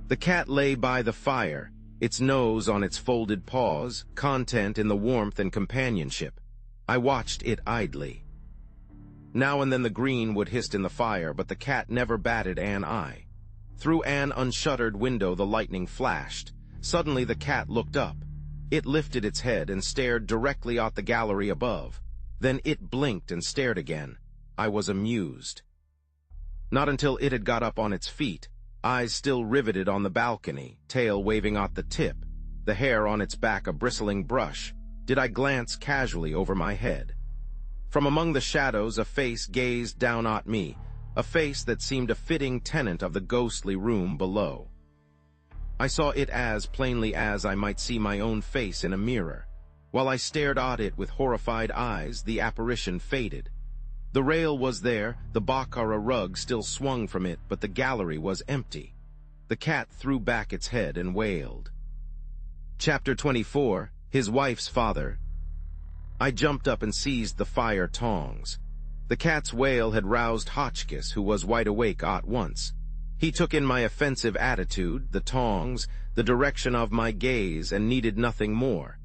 The cat lay by the fire, its nose on its folded paws, content in the warmth and companionship. I watched it idly. Now and then the green would hiss in the fire, but the cat never batted an eye. Through an unshuttered window the lightning flashed. Suddenly the cat looked up. It lifted its head and stared directly at the gallery above. Then it blinked and stared again. I was amused. Not until it had got up on its feet, eyes still riveted on the balcony, tail waving at the tip, the hair on its back a bristling brush, did I glance casually over my head. From among the shadows a face gazed down at me, a face that seemed a fitting tenant of the ghostly room below. I saw it as plainly as I might see my own face in a mirror. While I stared at it with horrified eyes, the apparition faded. The rail was there, the baccarat rug still swung from it, but the gallery was empty. The cat threw back its head and wailed. Chapter 24, His Wife's Father. I jumped up and seized the fire tongs. The cat's wail had roused Hotchkiss, who was wide awake at once. He took in my offensive attitude, the tongs, the direction of my gaze, and needed nothing more.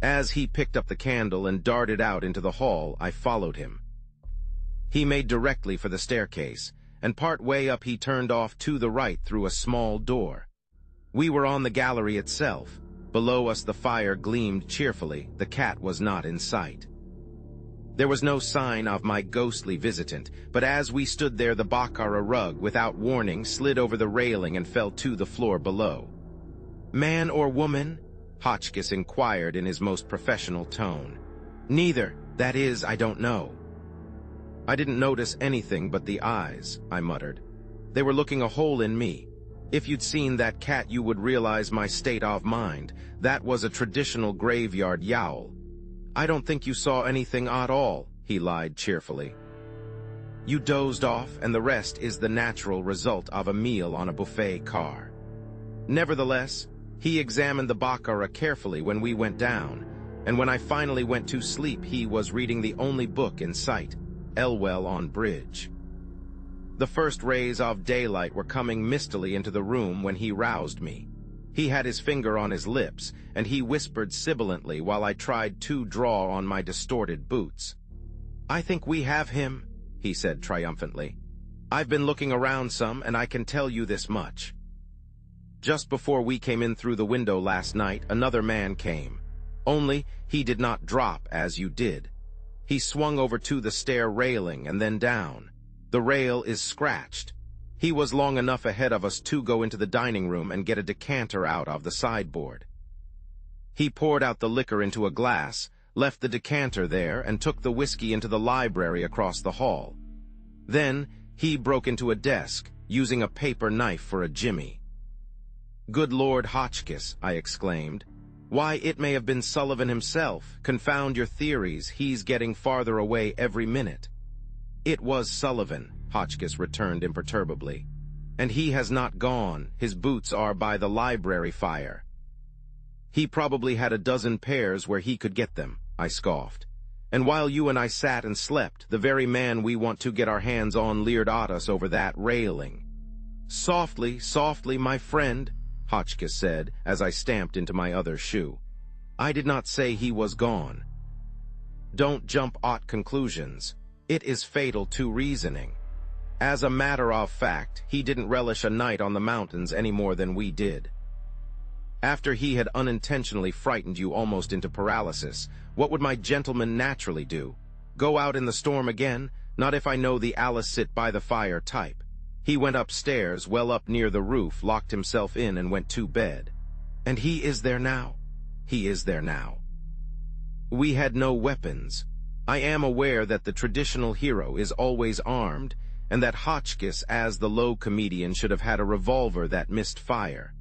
As he picked up the candle and darted out into the hall, I followed him. He made directly for the staircase, and part way up he turned off to the right through a small door. We were on the gallery itself. Below us the fire gleamed cheerfully. The cat was not in sight. There was no sign of my ghostly visitant, but as we stood there the baccarat rug, without warning, slid over the railing and fell to the floor below. "Man or woman?" Hotchkiss inquired in his most professional tone. "Neither. That is, I don't know." "I didn't notice anything but the eyes," I muttered. "They were looking a hole in me. If you'd seen that cat you would realize my state of mind. That was a traditional graveyard yowl." "I don't think you saw anything at all," he lied cheerfully. "You dozed off, and the rest is the natural result of a meal on a buffet car." Nevertheless, he examined the baccarat carefully when we went down, and when I finally went to sleep he was reading the only book in sight, Elwell on Bridge. The first rays of daylight were coming mistily into the room when he roused me. He had his finger on his lips, and he whispered sibilantly while I tried to draw on my distorted boots. "I think we have him," he said triumphantly. "I've been looking around some, and I can tell you this much. Just before we came in through the window last night, another man came. Only, he did not drop as you did. He swung over to the stair railing and then down. The rail is scratched. He was long enough ahead of us to go into the dining room and get a decanter out of the sideboard. He poured out the liquor into a glass, left the decanter there, and took the whiskey into the library across the hall. Then, he broke into a desk, using a paper knife for a jimmy. "Good Lord Hotchkiss," I exclaimed. "Why, it may have been Sullivan himself. Confound your theories, he's getting farther away every minute." "It was Sullivan," Hotchkiss returned imperturbably. "And he has not gone. His boots are by the library fire." "He probably had a dozen pairs where he could get them," I scoffed. "And while you and I sat and slept, the very man we want to get our hands on leered at us over that railing." "Softly, softly, my friend," Hotchkiss said as I stamped into my other shoe. "I did not say he was gone. Don't jump at conclusions. It is fatal to reasoning. As a matter of fact, he didn't relish a night on the mountains any more than we did. After he had unintentionally frightened you almost into paralysis, what would my gentleman naturally do? Go out in the storm again? Not if I know the Alice sit by the fire type. He went upstairs, well up near the roof, locked himself in and went to bed. And he is there now. He is there now. We had no weapons. I am aware that the traditional hero is always armed, and that Hotchkiss, as the low comedian, should have had a revolver that missed fire.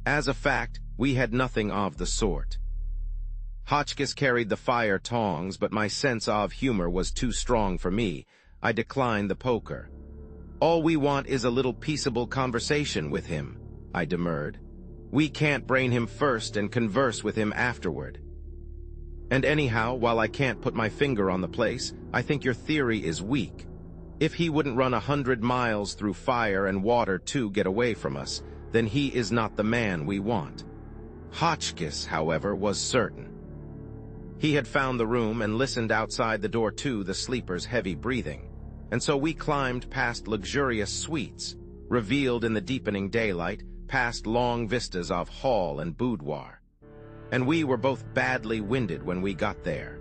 As a fact, we had nothing of the sort. Hotchkiss carried the fire tongs, but my sense of humor was too strong for me. I declined the poker. "All we want is a little peaceable conversation with him," I demurred. "We can't brain him first and converse with him afterward. And anyhow, while I can't put my finger on the place, I think your theory is weak. If he wouldn't run 100 miles through fire and water to get away from us, then he is not the man we want." Hotchkiss, however, was certain. He had found the room and listened outside the door to the sleeper's heavy breathing, and so we climbed past luxurious suites, revealed in the deepening daylight, past long vistas of hall and boudoir. And we were both badly winded when we got there.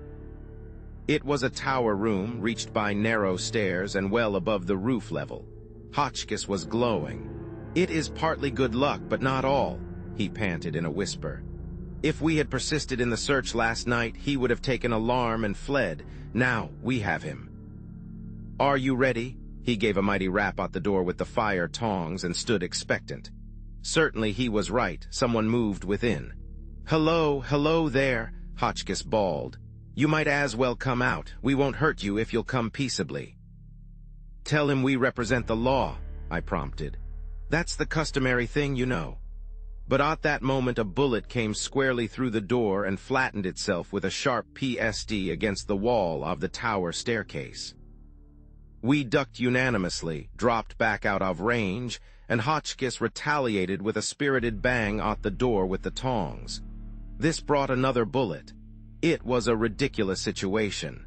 It was a tower room reached by narrow stairs and well above the roof level. Hotchkiss was glowing. "It is partly good luck, but not all," he panted in a whisper. "If we had persisted in the search last night, he would have taken alarm and fled. Now we have him. Are you ready?" He gave a mighty rap at the door with the fire tongs and stood expectant. Certainly he was right. Someone moved within. "Hello, hello there," Hotchkiss bawled. "You might as well come out. We won't hurt you if you'll come peaceably." "Tell him we represent the law," I prompted. "That's the customary thing, you know." But at that moment a bullet came squarely through the door and flattened itself with a sharp PSD against the wall of the tower staircase. We ducked unanimously, dropped back out of range, and Hotchkiss retaliated with a spirited bang at the door with the tongs. This brought another bullet. It was a ridiculous situation.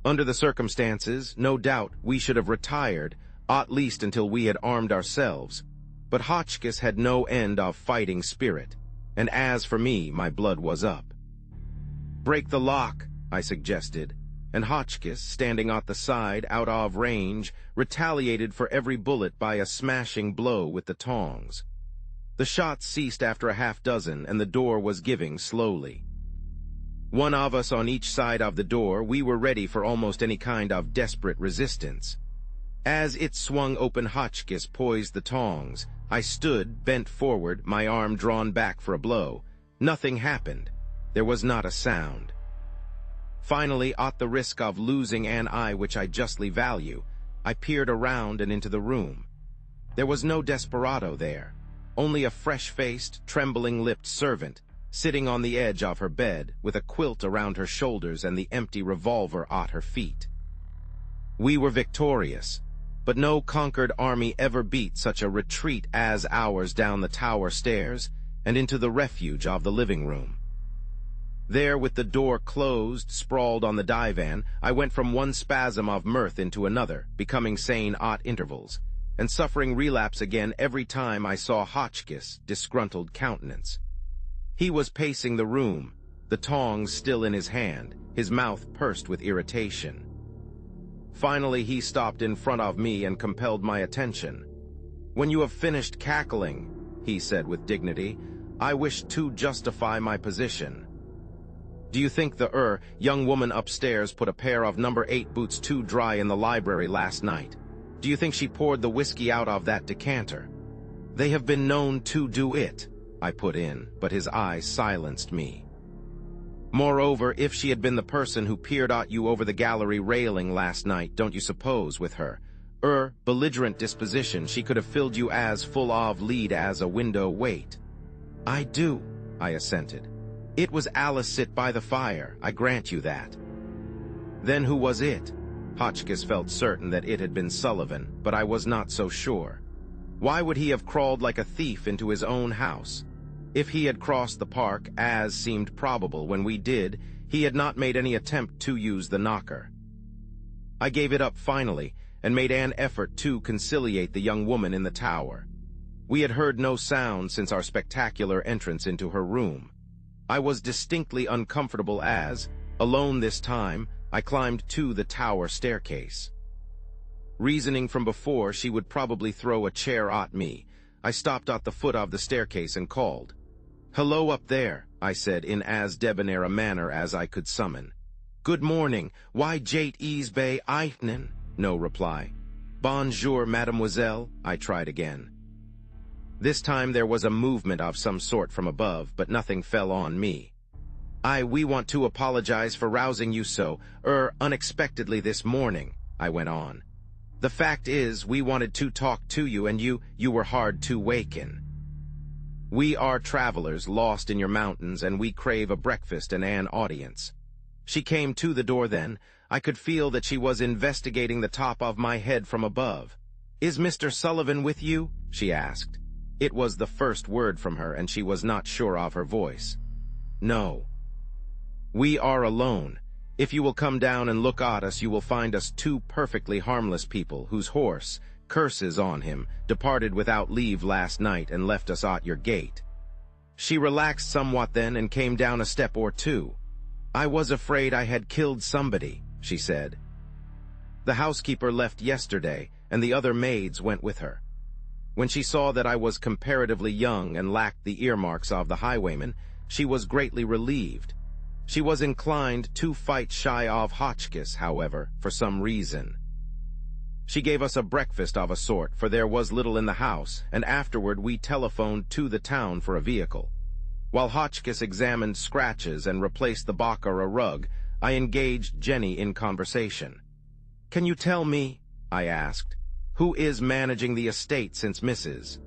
Under the circumstances, no doubt we should have retired, at least until we had armed ourselves. But Hotchkiss had no end of fighting spirit, and as for me, my blood was up. "Break the lock," I suggested, and Hotchkiss, standing at the side, out of range, retaliated for every bullet by a smashing blow with the tongs. The shots ceased after a half-dozen, and the door was giving slowly. One of us on each side of the door, we were ready for almost any kind of desperate resistance. As it swung open, Hotchkiss poised the tongs. I stood, bent forward, my arm drawn back for a blow. Nothing happened. There was not a sound. Finally, at the risk of losing an eye which I justly value, I peered around and into the room. There was no desperado there, only a fresh-faced, trembling-lipped servant, sitting on the edge of her bed, with a quilt around her shoulders and the empty revolver at her feet. We were victorious, but no conquered army ever beat such a retreat as ours down the tower stairs and into the refuge of the living room. There, with the door closed, sprawled on the divan, I went from one spasm of mirth into another, becoming sane at intervals. and suffering relapse again every time I saw Hotchkiss' disgruntled countenance. He was pacing the room, the tongs still in his hand, his mouth pursed with irritation. Finally, he stopped in front of me and compelled my attention. "When you have finished cackling," he said with dignity, "I wish to justify my position. Do you think the young woman upstairs put a pair of number 8 boots too dry in the library last night? Do you think she poured the whiskey out of that decanter?" "They have been known to do it," I put in, but his eyes silenced me. "Moreover, if she had been the person who peered at you over the gallery railing last night, don't you suppose, with her belligerent disposition, she could have filled you as full of lead as a window weight?" "I do," I assented. "It was Alice sit by the fire, I grant you that." "Then who was it?" Hotchkiss felt certain that it had been Sullivan, but I was not so sure. Why would he have crawled like a thief into his own house? If he had crossed the park, as seemed probable when we did, he had not made any attempt to use the knocker. I gave it up finally, and made an effort to conciliate the young woman in the tower. We had heard no sound since our spectacular entrance into her room. I was distinctly uncomfortable as, alone this time, I climbed to the tower staircase. Reasoning from before she would probably throw a chair at me, I stopped at the foot of the staircase and called. "Hello up there," I said in as debonair a manner as I could summon. "Good morning. Why Jate Ease Bay Eithnen?" No reply. "Bonjour, mademoiselle," I tried again. This time there was a movement of some sort from above, but nothing fell on me. We want to apologize for rousing you so, unexpectedly this morning," I went on. "The fact is, we wanted to talk to you, and you were hard to waken. We are travelers lost in your mountains, and we crave a breakfast and an audience." She came to the door then. I could feel that she was investigating the top of my head from above. "Is Mr. Sullivan with you?" she asked. It was the first word from her, and she was not sure of her voice. "No. We are alone. If you will come down and look at us, you will find us 2 perfectly harmless people whose horse, curses on him, departed without leave last night and left us at your gate." She relaxed somewhat then and came down a step or 2. "I was afraid I had killed somebody," she said. "The housekeeper left yesterday, and the other maids went with her." When she saw that I was comparatively young and lacked the earmarks of the highwayman, she was greatly relieved. She was inclined to fight shy of Hotchkiss, however, for some reason. She gave us a breakfast of a sort, for there was little in the house, and afterward we telephoned to the town for a vehicle. While Hotchkiss examined scratches and replaced the baccarat rug, I engaged Jenny in conversation. "Can you tell me," I asked, "who is managing the estate since Mrs.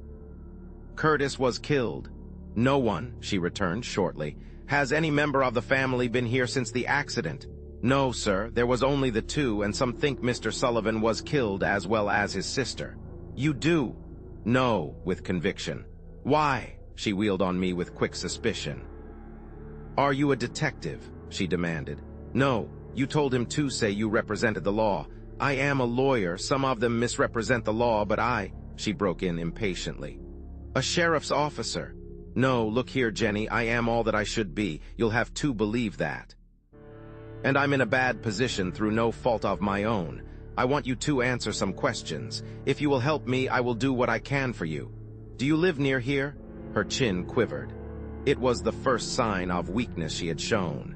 Curtis was killed?" "No one," she returned shortly. "Has any member of the family been here since the accident?" "No, sir. There was only the 2, and some think Mr. Sullivan was killed as well as his sister." "You do?" "No," with conviction. "Why?" She wheeled on me with quick suspicion. "Are you a detective?" she demanded. "No. You told him to say you represented the law." "I am a lawyer. Some of them misrepresent the law, but she broke in impatiently. "A sheriff's officer." "No, look here, Jenny, I am all that I should be. You'll have to believe that. And I'm in a bad position through no fault of my own. I want you to answer some questions. If you will help me, I will do what I can for you. Do you live near here?" Her chin quivered. It was the first sign of weakness she had shown.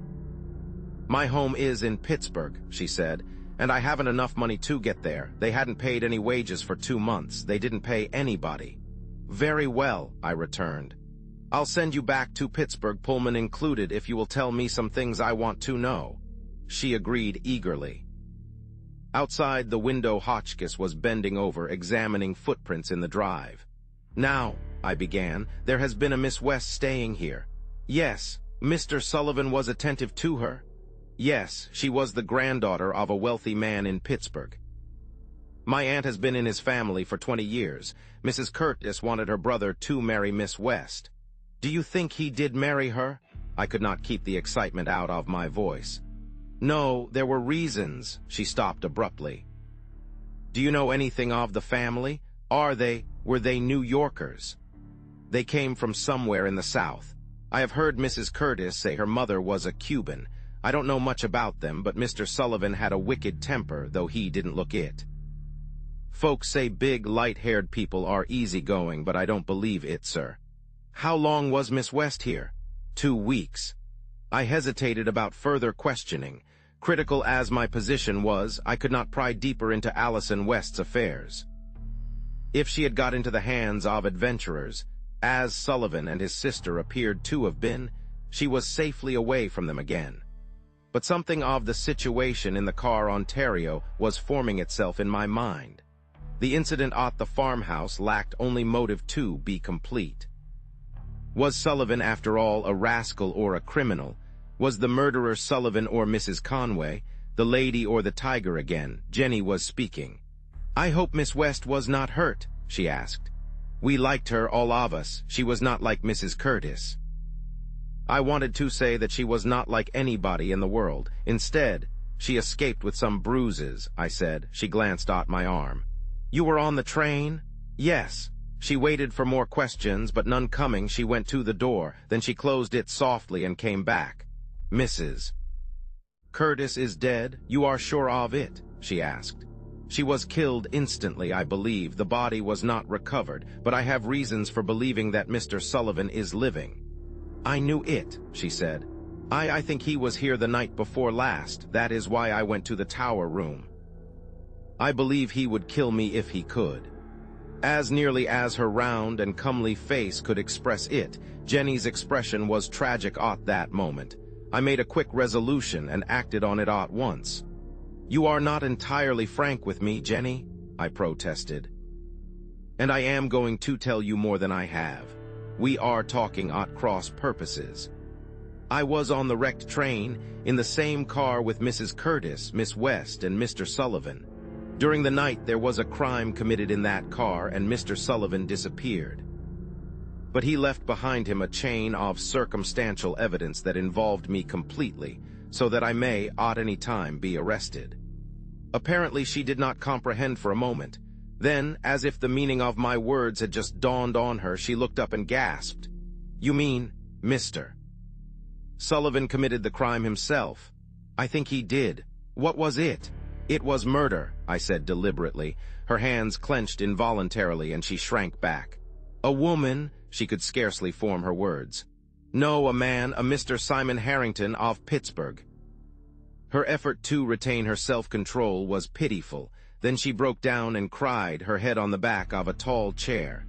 "My home is in Pittsburgh," she said, "and I haven't enough money to get there. They hadn't paid any wages for 2 months. They didn't pay anybody." "Very well," I returned. "I'll send you back to Pittsburgh, Pullman included, if you will tell me some things I want to know." She agreed eagerly. Outside the window, Hotchkiss was bending over, examining footprints in the drive. "Now," I began, "there has been a Miss West staying here." "Yes." "Mr. Sullivan was attentive to her?" "Yes, she was the granddaughter of a wealthy man in Pittsburgh. My aunt has been in his family for 20 years. Mrs. Curtis wanted her brother to marry Miss West." "Do you think he did marry her?" I could not keep the excitement out of my voice. "No, there were reasons." She stopped abruptly. "Do you know anything of the family?" Were they New Yorkers? They came from somewhere in the South. I have heard Mrs. Curtis say her mother was a Cuban. I don't know much about them, but Mr. Sullivan had a wicked temper, though he didn't look it. Folks say big, light-haired people are easygoing, but I don't believe it, sir. How long was Miss West here? 2 weeks. I hesitated about further questioning. Critical as my position was, I could not pry deeper into Allison West's affairs. If she had got into the hands of adventurers, as Sullivan and his sister appeared to have been, she was safely away from them again. But something of the situation in the car Ontario was forming itself in my mind. The incident at the farmhouse lacked only motive to be complete. Was Sullivan, after all, a rascal or a criminal? Was the murderer Sullivan or Mrs. Conway, the lady or the tiger again? Jenny was speaking. "I hope Miss West was not hurt," she asked. "We liked her, all of us. She was not like Mrs. Curtis." I wanted to say that she was not like anybody in the world. Instead, "She escaped with some bruises," I said. She glanced at my arm. "You were on the train?" "Yes." She waited for more questions, but none coming, she went to the door. Then she closed it softly and came back. "Mrs. Curtis is dead? You are sure of it?" she asked. "She was killed instantly, I believe. The body was not recovered, but I have reasons for believing that Mr. Sullivan is living." "I knew it," she said. I think he was here the night before last. That is why I went to the tower room. I believe he would kill me if he could." As nearly as her round and comely face could express it, Jenny's expression was tragic at that moment. I made a quick resolution and acted on it at once. "You are not entirely frank with me, Jenny," I protested. "And I am going to tell you more than I have. We are talking at cross purposes. I was on the wrecked train, in the same car with Mrs. Curtis, Miss West, and Mr. Sullivan. During the night there was a crime committed in that car and Mr. Sullivan disappeared. But he left behind him a chain of circumstantial evidence that involved me completely, so that I may, at any time, be arrested." Apparently she did not comprehend for a moment. Then, as if the meaning of my words had just dawned on her, she looked up and gasped. "You mean, Mr. Sullivan committed the crime himself?" "I think he did." "What was it?" "It was murder," I said deliberately. Her hands clenched involuntarily and she shrank back. "A woman?" She could scarcely form her words. "No, a man, a Mr. Simon Harrington of Pittsburgh." Her effort to retain her self-control was pitiful. Then she broke down and cried, her head on the back of a tall chair.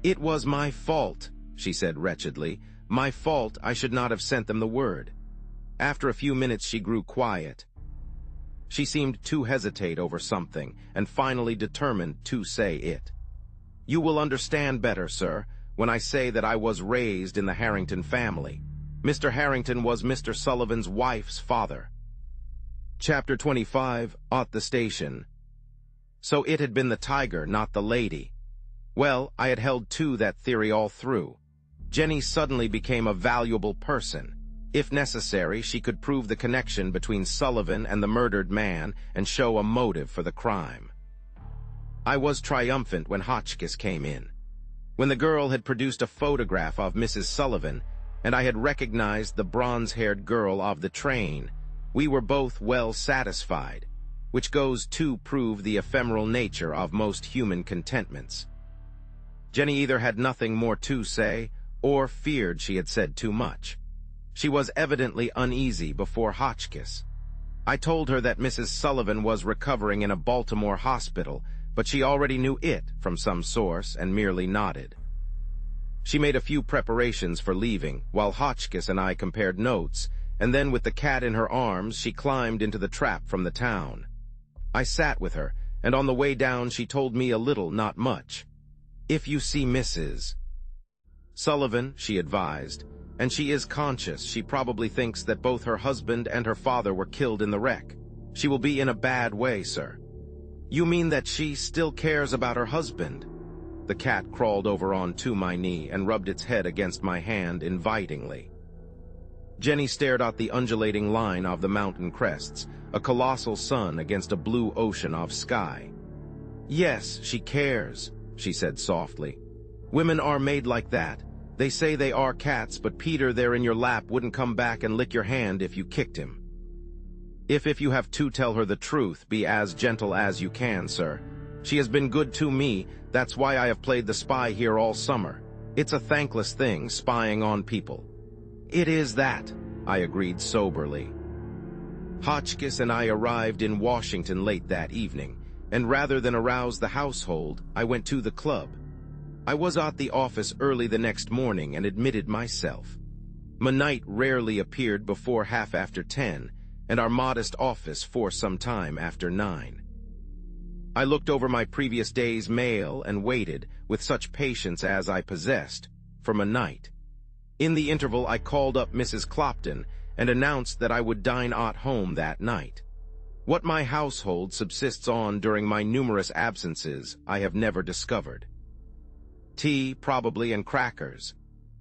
"It was my fault," she said wretchedly. "My fault. I should not have sent them the word." After a few minutes she grew quiet. She seemed to hesitate over something, and finally determined to say it. "You will understand better, sir, when I say that I was raised in the Harrington family. Mr. Harrington was Mr. Sullivan's wife's father." Chapter 25, At the Station. So it had been the tiger, not the lady. Well, I had held to that theory all through. Jenny suddenly became a valuable person. If necessary, she could prove the connection between Sullivan and the murdered man and show a motive for the crime. I was triumphant when Hotchkiss came in. When the girl had produced a photograph of Mrs. Sullivan, and I had recognized the bronze-haired girl of the train, we were both well satisfied, which goes to prove the ephemeral nature of most human contentments. Jenny either had nothing more to say, or feared she had said too much. She was evidently uneasy before Hotchkiss. I told her that Mrs. Sullivan was recovering in a Baltimore hospital, but she already knew it from some source and merely nodded. She made a few preparations for leaving, while Hotchkiss and I compared notes, and then with the cat in her arms she climbed into the trap from the town. I sat with her, and on the way down she told me a little, not much. "If you see Mrs. Sullivan," she advised, "and she is conscious, she probably thinks that both her husband and her father were killed in the wreck. She will be in a bad way, sir." "You mean that she still cares about her husband?" The cat crawled over onto my knee and rubbed its head against my hand invitingly. Jenny stared at the undulating line of the mountain crests, a colossal sun against a blue ocean of sky. "Yes, she cares. she said softly. Women are made like that. They say they are cats, but Peter there in your lap wouldn't come back and lick your hand if you kicked him. If you have to tell her the truth, be as gentle as you can, sir. She has been good to me, that's why I have played the spy here all summer. It's a thankless thing, spying on people. It is that, I agreed soberly. Hotchkiss and I arrived in Washington late that evening, and rather than arouse the household, I went to the club. I was at the office early the next morning and admitted myself. Knight rarely appeared before 10:30, and our modest office for some time after 9. I looked over my previous day's mail and waited, with such patience as I possessed, for Knight. In the interval I called up Mrs. Clopton and announced that I would dine at home that night. What my household subsists on during my numerous absences I have never discovered. Tea, probably, and crackers.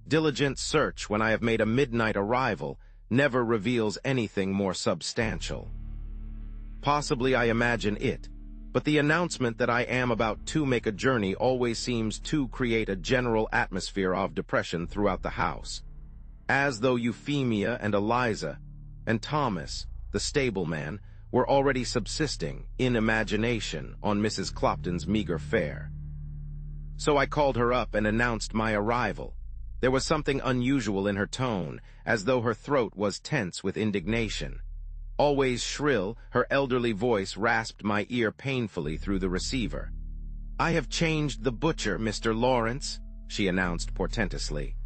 Diligent search when I have made a midnight arrival never reveals anything more substantial. Possibly I imagine it, but the announcement that I am about to make a journey always seems to create a general atmosphere of depression throughout the house, as though Euphemia and Eliza and Thomas, the stableman, were already subsisting, in imagination, on Mrs. Clopton's meager fare. So I called her up and announced my arrival. There was something unusual in her tone, as though her throat was tense with indignation. Always shrill, her elderly voice rasped my ear painfully through the receiver. "I have changed the butcher, Mr. Lawrence," she announced portentously.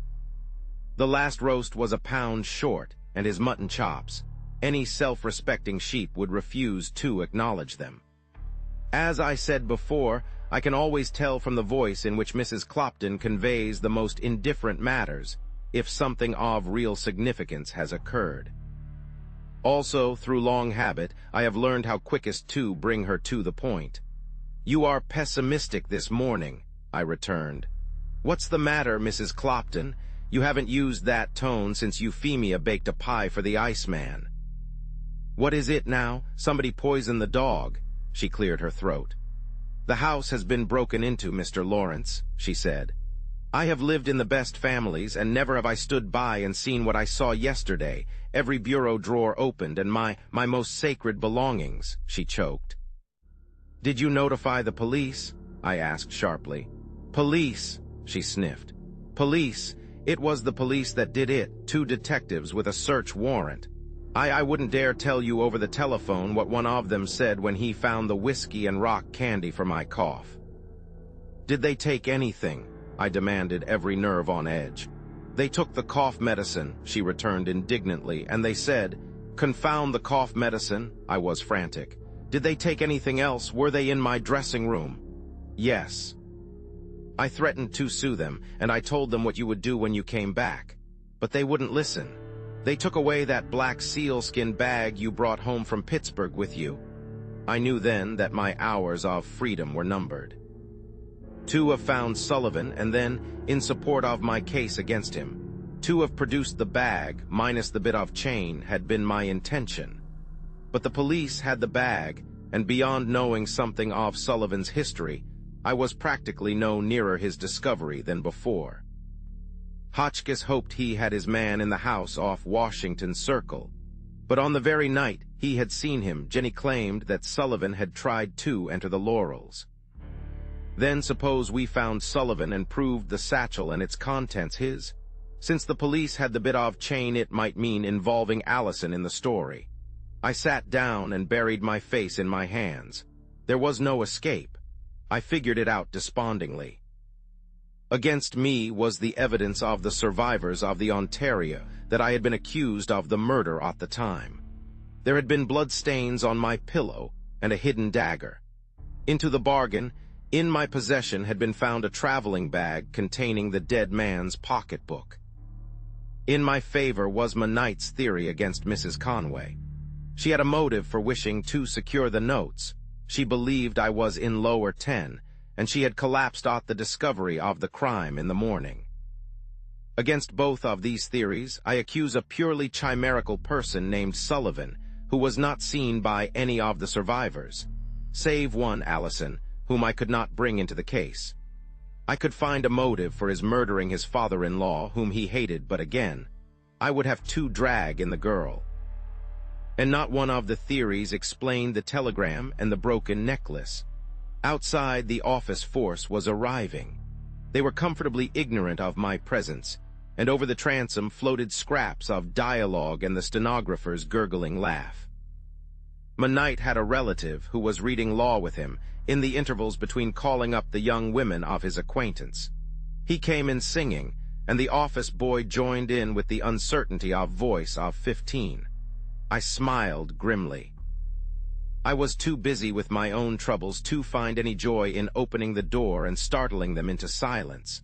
The last roast was a pound short, and his mutton chops. Any self-respecting sheep would refuse to acknowledge them. As I said before, I can always tell from the voice in which Mrs. Clopton conveys the most indifferent matters if something of real significance has occurred. Also, through long habit, I have learned how quickest to bring her to the point. "You are pessimistic this morning," I returned. "What's the matter, Mrs. Clopton? You haven't used that tone since Euphemia baked a pie for the Iceman." "What is it now? Somebody poisoned the dog." She cleared her throat. "The house has been broken into, Mr. Lawrence," she said. "I have lived in the best families, and never have I stood by and seen what I saw yesterday, every bureau drawer opened and my most sacred belongings," she choked. "Did you notify the police?" I asked sharply. "Police," she sniffed. "Police. It was the police that did it, 2 detectives with a search warrant. I wouldn't dare tell you over the telephone what one of them said when he found the whiskey and rock candy for my cough." "Did they take anything?" I demanded, every nerve on edge. "They took the cough medicine," she returned indignantly, "and they said, 'Confound the cough medicine,'" I was frantic. "Did they take anything else? Were they in my dressing room?" "Yes." I threatened to sue them, and I told them what you would do when you came back. But they wouldn't listen. They took away that black sealskin bag you brought home from Pittsburgh with you. I knew then that my hours of freedom were numbered. To have found Sullivan, and then, in support of my case against him, to have produced the bag, minus the bit of chain, had been my intention. But the police had the bag, and beyond knowing something of Sullivan's history, I was practically no nearer his discovery than before. Hotchkiss hoped he had his man in the house off Washington Circle, but on the very night he had seen him, Jenny claimed that Sullivan had tried to enter the Laurels. Then suppose we found Sullivan and proved the satchel and its contents his? Since the police had the bit of chain, it might mean involving Allison in the story. I sat down and buried my face in my hands. There was no escape. I figured it out despondingly. Against me was the evidence of the survivors of the Ontario that I had been accused of the murder at the time. There had been bloodstains on my pillow and a hidden dagger. Into the bargain, in my possession had been found a traveling bag containing the dead man's pocketbook. In my favor was Knight's theory against Mrs. Conway. She had a motive for wishing to secure the notes. She believed I was in lower 10, and she had collapsed at the discovery of the crime in the morning. Against both of these theories, I accuse a purely chimerical person named Sullivan, who was not seen by any of the survivors, save one, Allison, whom I could not bring into the case. I could find a motive for his murdering his father-in-law, whom he hated, but again, I would have to drag in the girl. And not one of the theories explained the telegram and the broken necklace. Outside, the office force was arriving. They were comfortably ignorant of my presence, and over the transom floated scraps of dialogue and the stenographer's gurgling laugh. Knight had a relative who was reading law with him in the intervals between calling up the young women of his acquaintance. He came in singing, and the office boy joined in with the uncertainty of voice of 15. I smiled grimly. I was too busy with my own troubles to find any joy in opening the door and startling them into silence.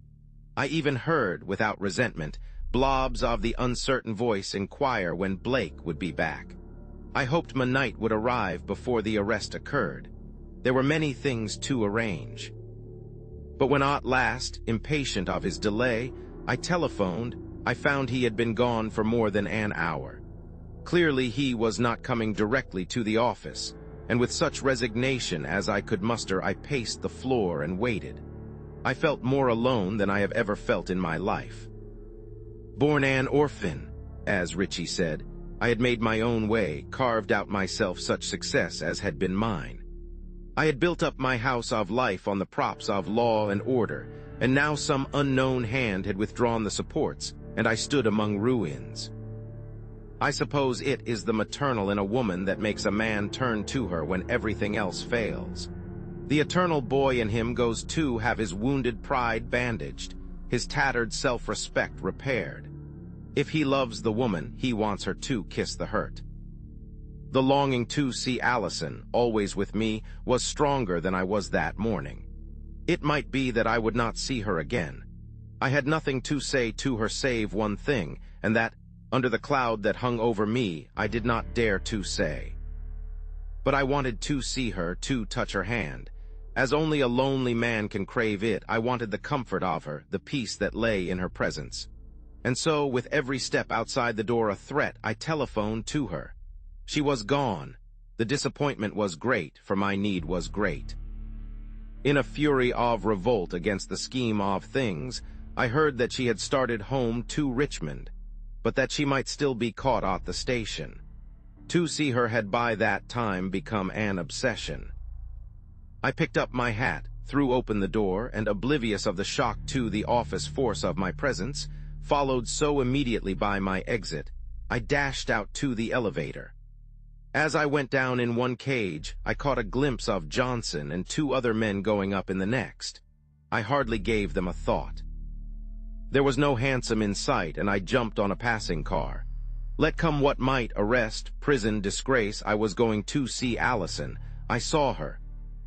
I even heard, without resentment, blobs of the uncertain voice inquire when Blake would be back. I hoped Knight would arrive before the arrest occurred. There were many things to arrange. But when at last, impatient of his delay, I telephoned, I found he had been gone for more than an hour. Clearly he was not coming directly to the office, and with such resignation as I could muster, I paced the floor and waited. I felt more alone than I have ever felt in my life. Born an orphan, as Richie said, I had made my own way, carved out myself such success as had been mine. I had built up my house of life on the props of law and order, and now some unknown hand had withdrawn the supports, and I stood among ruins. I suppose it is the maternal in a woman that makes a man turn to her when everything else fails. The eternal boy in him goes to have his wounded pride bandaged, his tattered self-respect repaired. If he loves the woman, he wants her to kiss the hurt. The longing to see Allison, always with me, was stronger than I was that morning. It might be that I would not see her again. I had nothing to say to her save one thing, and that, under the cloud that hung over me, I did not dare to say. But I wanted to see her, to touch her hand. As only a lonely man can crave it, I wanted the comfort of her, the peace that lay in her presence. And so, with every step outside the door a threat, I telephoned to her. She was gone. The disappointment was great, for my need was great. In a fury of revolt against the scheme of things, I heard that she had started home to Richmond, but that she might still be caught at the station. To see her had by that time become an obsession. I picked up my hat, threw open the door, and oblivious of the shock to the office force of my presence, followed so immediately by my exit, I dashed out to the elevator. As I went down in one cage, I caught a glimpse of Johnson and two other men going up in the next. I hardly gave them a thought. There was no hansom in sight, and I jumped on a passing car. Let come what might, arrest, prison, disgrace, I was going to see Allison. I saw her.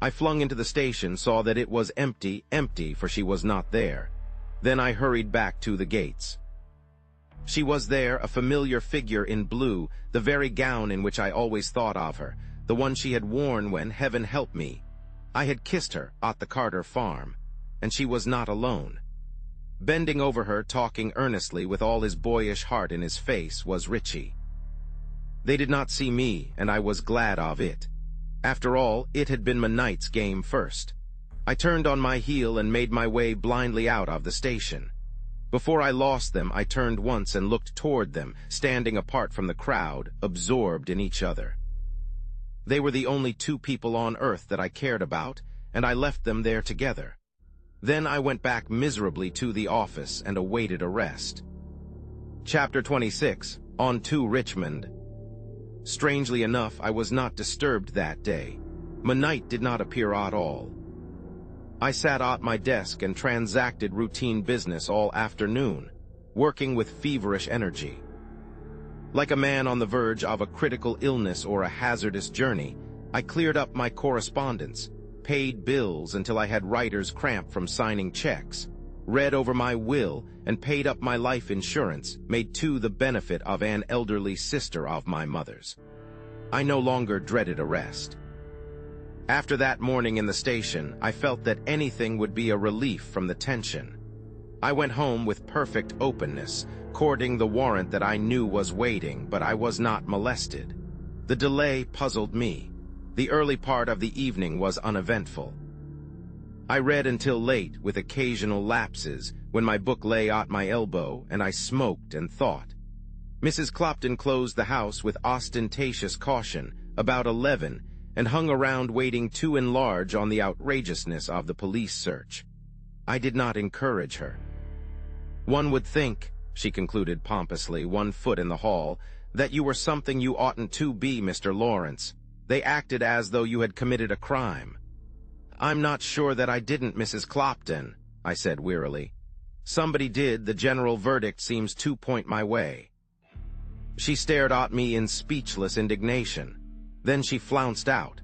I flung into the station, saw that it was empty, for she was not there. Then I hurried back to the gates. She was there, a familiar figure in blue, the very gown in which I always thought of her, the one she had worn when, heaven help me, I had kissed her at the Carter farm, and she was not alone. Bending over her, talking earnestly with all his boyish heart in his face, was Richie. They did not see me, and I was glad of it. After all, it had been Knight's game first. I turned on my heel and made my way blindly out of the station. Before I lost them, I turned once and looked toward them, standing apart from the crowd, absorbed in each other. They were the only two people on earth that I cared about, and I left them there together. Then I went back miserably to the office and awaited arrest. Chapter 26. On to Richmond. Strangely enough, I was not disturbed that day. Knight did not appear at all. I sat at my desk and transacted routine business all afternoon, working with feverish energy. Like a man on the verge of a critical illness or a hazardous journey, I cleared up my correspondence, paid bills until I had writer's cramp from signing checks, read over my will, and paid up my life insurance, made to the benefit of an elderly sister of my mother's. I no longer dreaded arrest. After that morning in the station, I felt that anything would be a relief from the tension. I went home with perfect openness, courting the warrant that I knew was waiting, but I was not molested. The delay puzzled me. The early part of the evening was uneventful. I read until late, with occasional lapses, when my book lay at my elbow, and I smoked and thought. Mrs. Clopton closed the house with ostentatious caution, about 11, and hung around waiting to enlarge on the outrageousness of the police search. I did not encourage her. "One would think," she concluded pompously, one foot in the hall, "that you were something you oughtn't to be, Mr. Lawrence. They acted as though you had committed a crime." "I'm not sure that I didn't, Mrs. Clopton," I said wearily. "Somebody did. The general verdict seems to point my way." She stared at me in speechless indignation. Then she flounced out.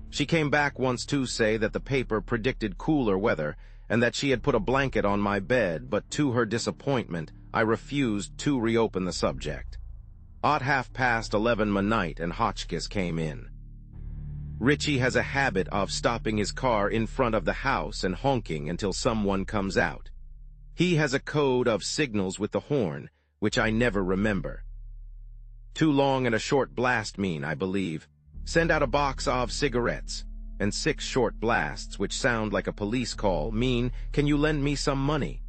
She came back once to say that the paper predicted cooler weather and that she had put a blanket on my bed, but to her disappointment, I refused to reopen the subject. At 11:30 midnight, and Hotchkiss came in. Richie has a habit of stopping his car in front of the house and honking until someone comes out. He has a code of signals with the horn, which I never remember. Too long and a short blast mean, I believe, send out a box of cigarettes, and 6 short blasts, which sound like a police call, mean, can you lend me some money?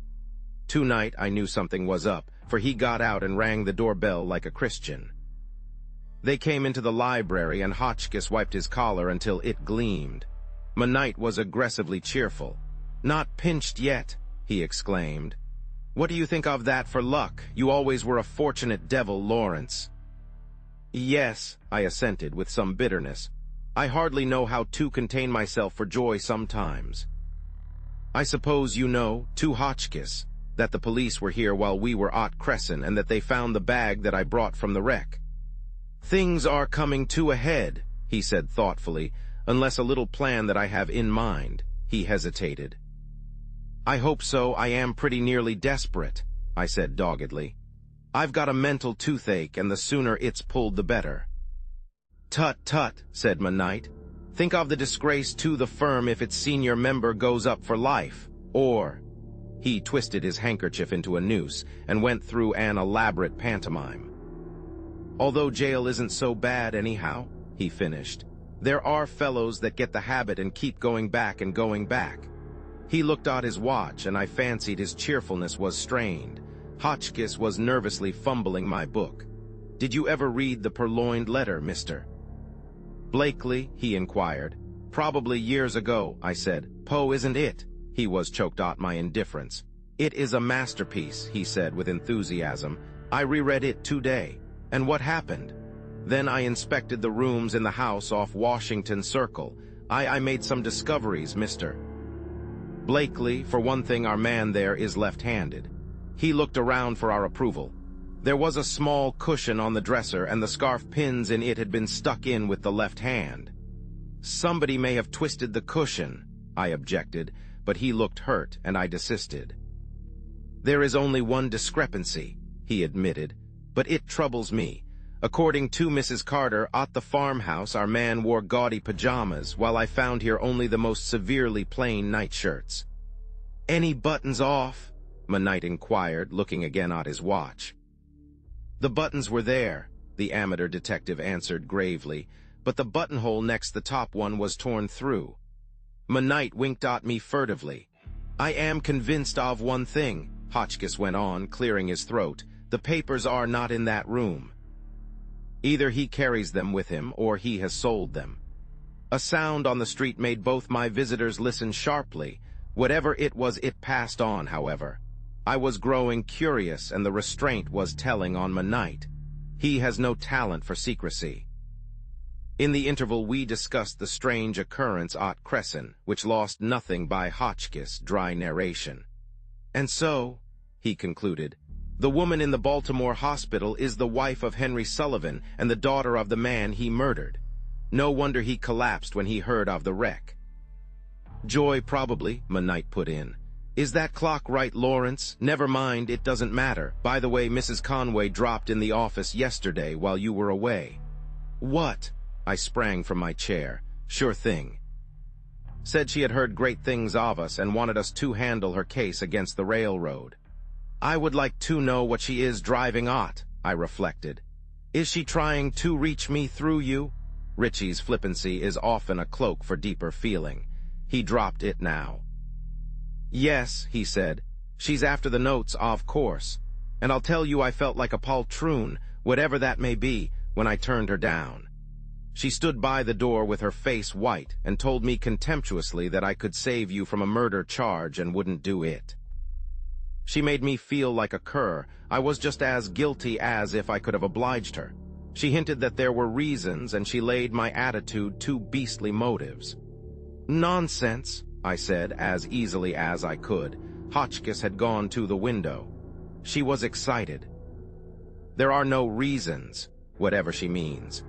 Tonight I knew something was up, for he got out and rang the doorbell like a Christian. They came into the library, and Hotchkiss wiped his collar until it gleamed. Midnight was aggressively cheerful. "Not pinched yet," he exclaimed. "What do you think of that for luck? You always were a fortunate devil, Lawrence." "Yes," I assented with some bitterness. "I hardly know how to contain myself for joy sometimes." "I suppose you know, to Hotchkiss, that the police were here while we were at Crescent and that they found the bag that I brought from the wreck." "Things are coming to a head," he said thoughtfully, "unless a little plan that I have in mind." He hesitated. "I hope so. I am pretty nearly desperate," I said doggedly. "I've got a mental toothache, and the sooner it's pulled the better." "Tut, tut," said Midnight. "Think of the disgrace to the firm if its senior member goes up for life, or—" He twisted his handkerchief into a noose and went through an elaborate pantomime. "Although jail isn't so bad anyhow," he finished, "there are fellows that get the habit and keep going back and going back." He looked at his watch, and I fancied his cheerfulness was strained. Hotchkiss was nervously fumbling my book. "Did you ever read the Purloined Letter, Mr. Blakely?" he inquired. "Probably years ago," I said. "Poe, isn't it?" He was choked at my indifference. "It is a masterpiece," he said with enthusiasm. "I reread it today. And what happened? Then I inspected the rooms in the house off Washington Circle. I made some discoveries, Mr. Blakely. For one thing, our man there is left-handed." He looked around for our approval. "There was a small cushion on the dresser, and the scarf pins in it had been stuck in with the left hand." "Somebody may have twisted the cushion," I objected, but he looked hurt, and I desisted. "There is only one discrepancy," he admitted, "but it troubles me. According to Mrs. Carter, at the farmhouse our man wore gaudy pajamas, while I found here only the most severely plain nightshirts." "Any buttons off?" Midnight inquired, looking again at his watch. "The buttons were there," the amateur detective answered gravely, "but the buttonhole next the top one was torn through." Midnight winked at me furtively. "I am convinced of one thing," Hotchkiss went on, clearing his throat. "The papers are not in that room. Either he carries them with him, or he has sold them." A sound on the street made both my visitors listen sharply. Whatever it was, it passed on, however. I was growing curious, and the restraint was telling on Midnight. He has no talent for secrecy. In the interval, we discussed the strange occurrence at Crescent, which lost nothing by Hotchkiss' dry narration. "And so," he concluded, "the woman in the Baltimore hospital is the wife of Henry Sullivan and the daughter of the man he murdered. No wonder he collapsed when he heard of the wreck." "Joy, probably," Midnight put in. "Is that clock right, Lawrence? Never mind, it doesn't matter. By the way, Mrs. Conway dropped in the office yesterday while you were away." "What?" I sprang from my chair. "Sure thing. Said she had heard great things of us and wanted us to handle her case against the railroad." "I would like to know what she is driving at," I reflected. "Is she trying to reach me through you?" Richie's flippancy is often a cloak for deeper feeling. He dropped it now. "Yes," he said. "She's after the notes, of course. And I'll tell you I felt like a poltroon, whatever that may be, when I turned her down." She stood by the door with her face white and told me contemptuously that I could save you from a murder charge and wouldn't do it. She made me feel like a cur. I was just as guilty as if I could have obliged her. She hinted that there were reasons, and she laid my attitude to beastly motives. "Nonsense," I said as easily as I could. Hotchkiss had gone to the window. She was excited. "There are no reasons, whatever she means."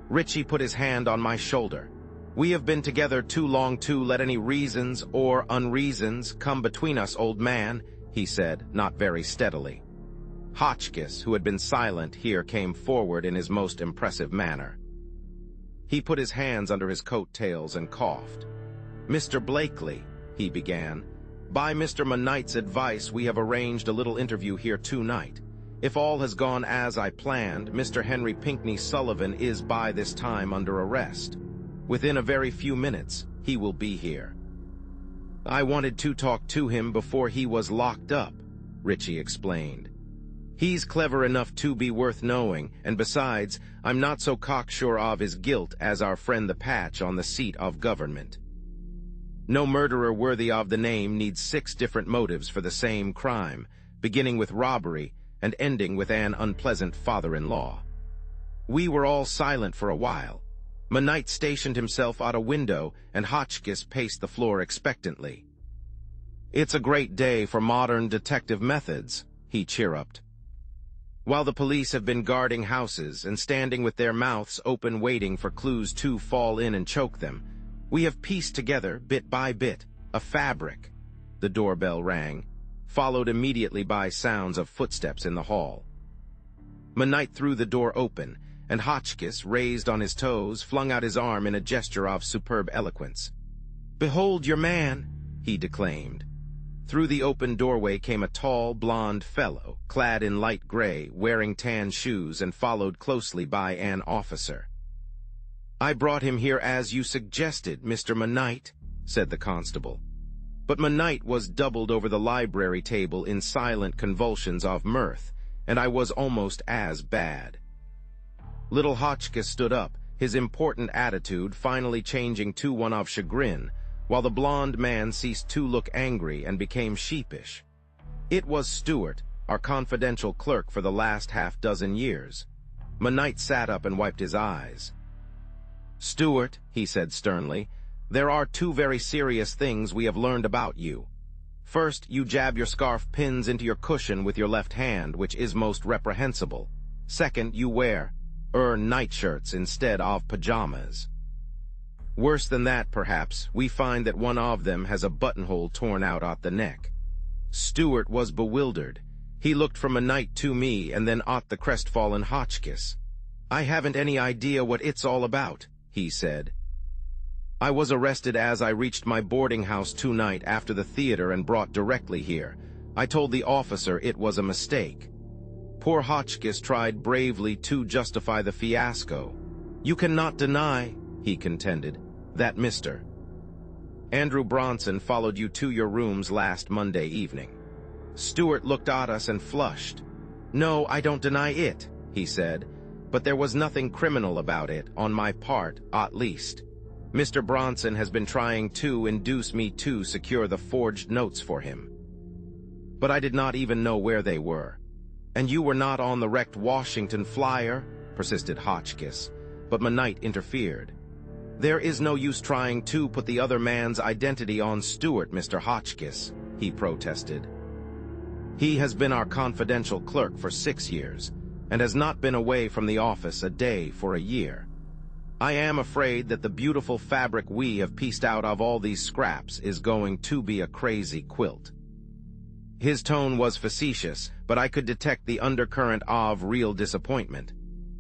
Richie put his hand on my shoulder. "We have been together too long to let any reasons or unreasons come between us, old man," he said, not very steadily. Hotchkiss, who had been silent here, came forward in his most impressive manner. He put his hands under his coat tails and coughed. "Mr. Blakely," he began, "by Mr. Monight's advice we have arranged a little interview here tonight. If all has gone as I planned, Mr. Henry Pinckney Sullivan is by this time under arrest. Within a very few minutes, he will be here." "I wanted to talk to him before he was locked up," Richie explained. "He's clever enough to be worth knowing, and besides, I'm not so cocksure of his guilt as our friend the Patch on the seat of government. No murderer worthy of the name needs 6 different motives for the same crime, beginning with robbery and ending with an unpleasant father-in-law." We were all silent for a while. Monnight stationed himself at a window, and Hotchkiss paced the floor expectantly. "It's a great day for modern detective methods," he chirruped. "While the police have been guarding houses and standing with their mouths open waiting for clues to fall in and choke them, we have pieced together, bit by bit, a fabric." The doorbell rang, followed immediately by sounds of footsteps in the hall. Monnight threw the door open, and Hotchkiss, raised on his toes, flung out his arm in a gesture of superb eloquence. "Behold your man," he declaimed. Through the open doorway came a tall, blond fellow, clad in light gray, wearing tan shoes, and followed closely by an officer. "I brought him here as you suggested, Mr. Monnight," said the constable. But Monnight was doubled over the library table in silent convulsions of mirth, and I was almost as bad. Little Hotchkiss stood up, his important attitude finally changing to one of chagrin, while the blond man ceased to look angry and became sheepish. It was Stewart, our confidential clerk for the last half-dozen years. Monnight sat up and wiped his eyes. "Stewart," he said sternly, "there are 2 very serious things we have learned about you. First, you jab your scarf pins into your cushion with your left hand, which is most reprehensible. Second, you wear nightshirts instead of pajamas. Worse than that, perhaps, we find that one of them has a buttonhole torn out at the neck." Stewart was bewildered. He looked from Monnight to me and then at the crestfallen Hotchkiss. "I haven't any idea what it's all about," he said. "I was arrested as I reached my boarding house tonight after the theater and brought directly here. I told the officer it was a mistake." Poor Hotchkiss tried bravely to justify the fiasco. "You cannot deny," he contended, "that Mr. Andrew Bronson followed you to your rooms last Monday evening." Stewart looked at us and flushed. "No, I don't deny it," he said, "but there was nothing criminal about it, on my part, at least. Mr. Bronson has been trying to induce me to secure the forged notes for him. But I did not even know where they were." "And you were not on the wrecked Washington flyer?" persisted Hotchkiss, but Monnight interfered. "There is no use trying to put the other man's identity on Stewart, Mr. Hotchkiss," he protested. "He has been our confidential clerk for 6 years, and has not been away from the office a day for a year. I am afraid that the beautiful fabric we have pieced out of all these scraps is going to be a crazy quilt." His tone was facetious, but I could detect the undercurrent of real disappointment.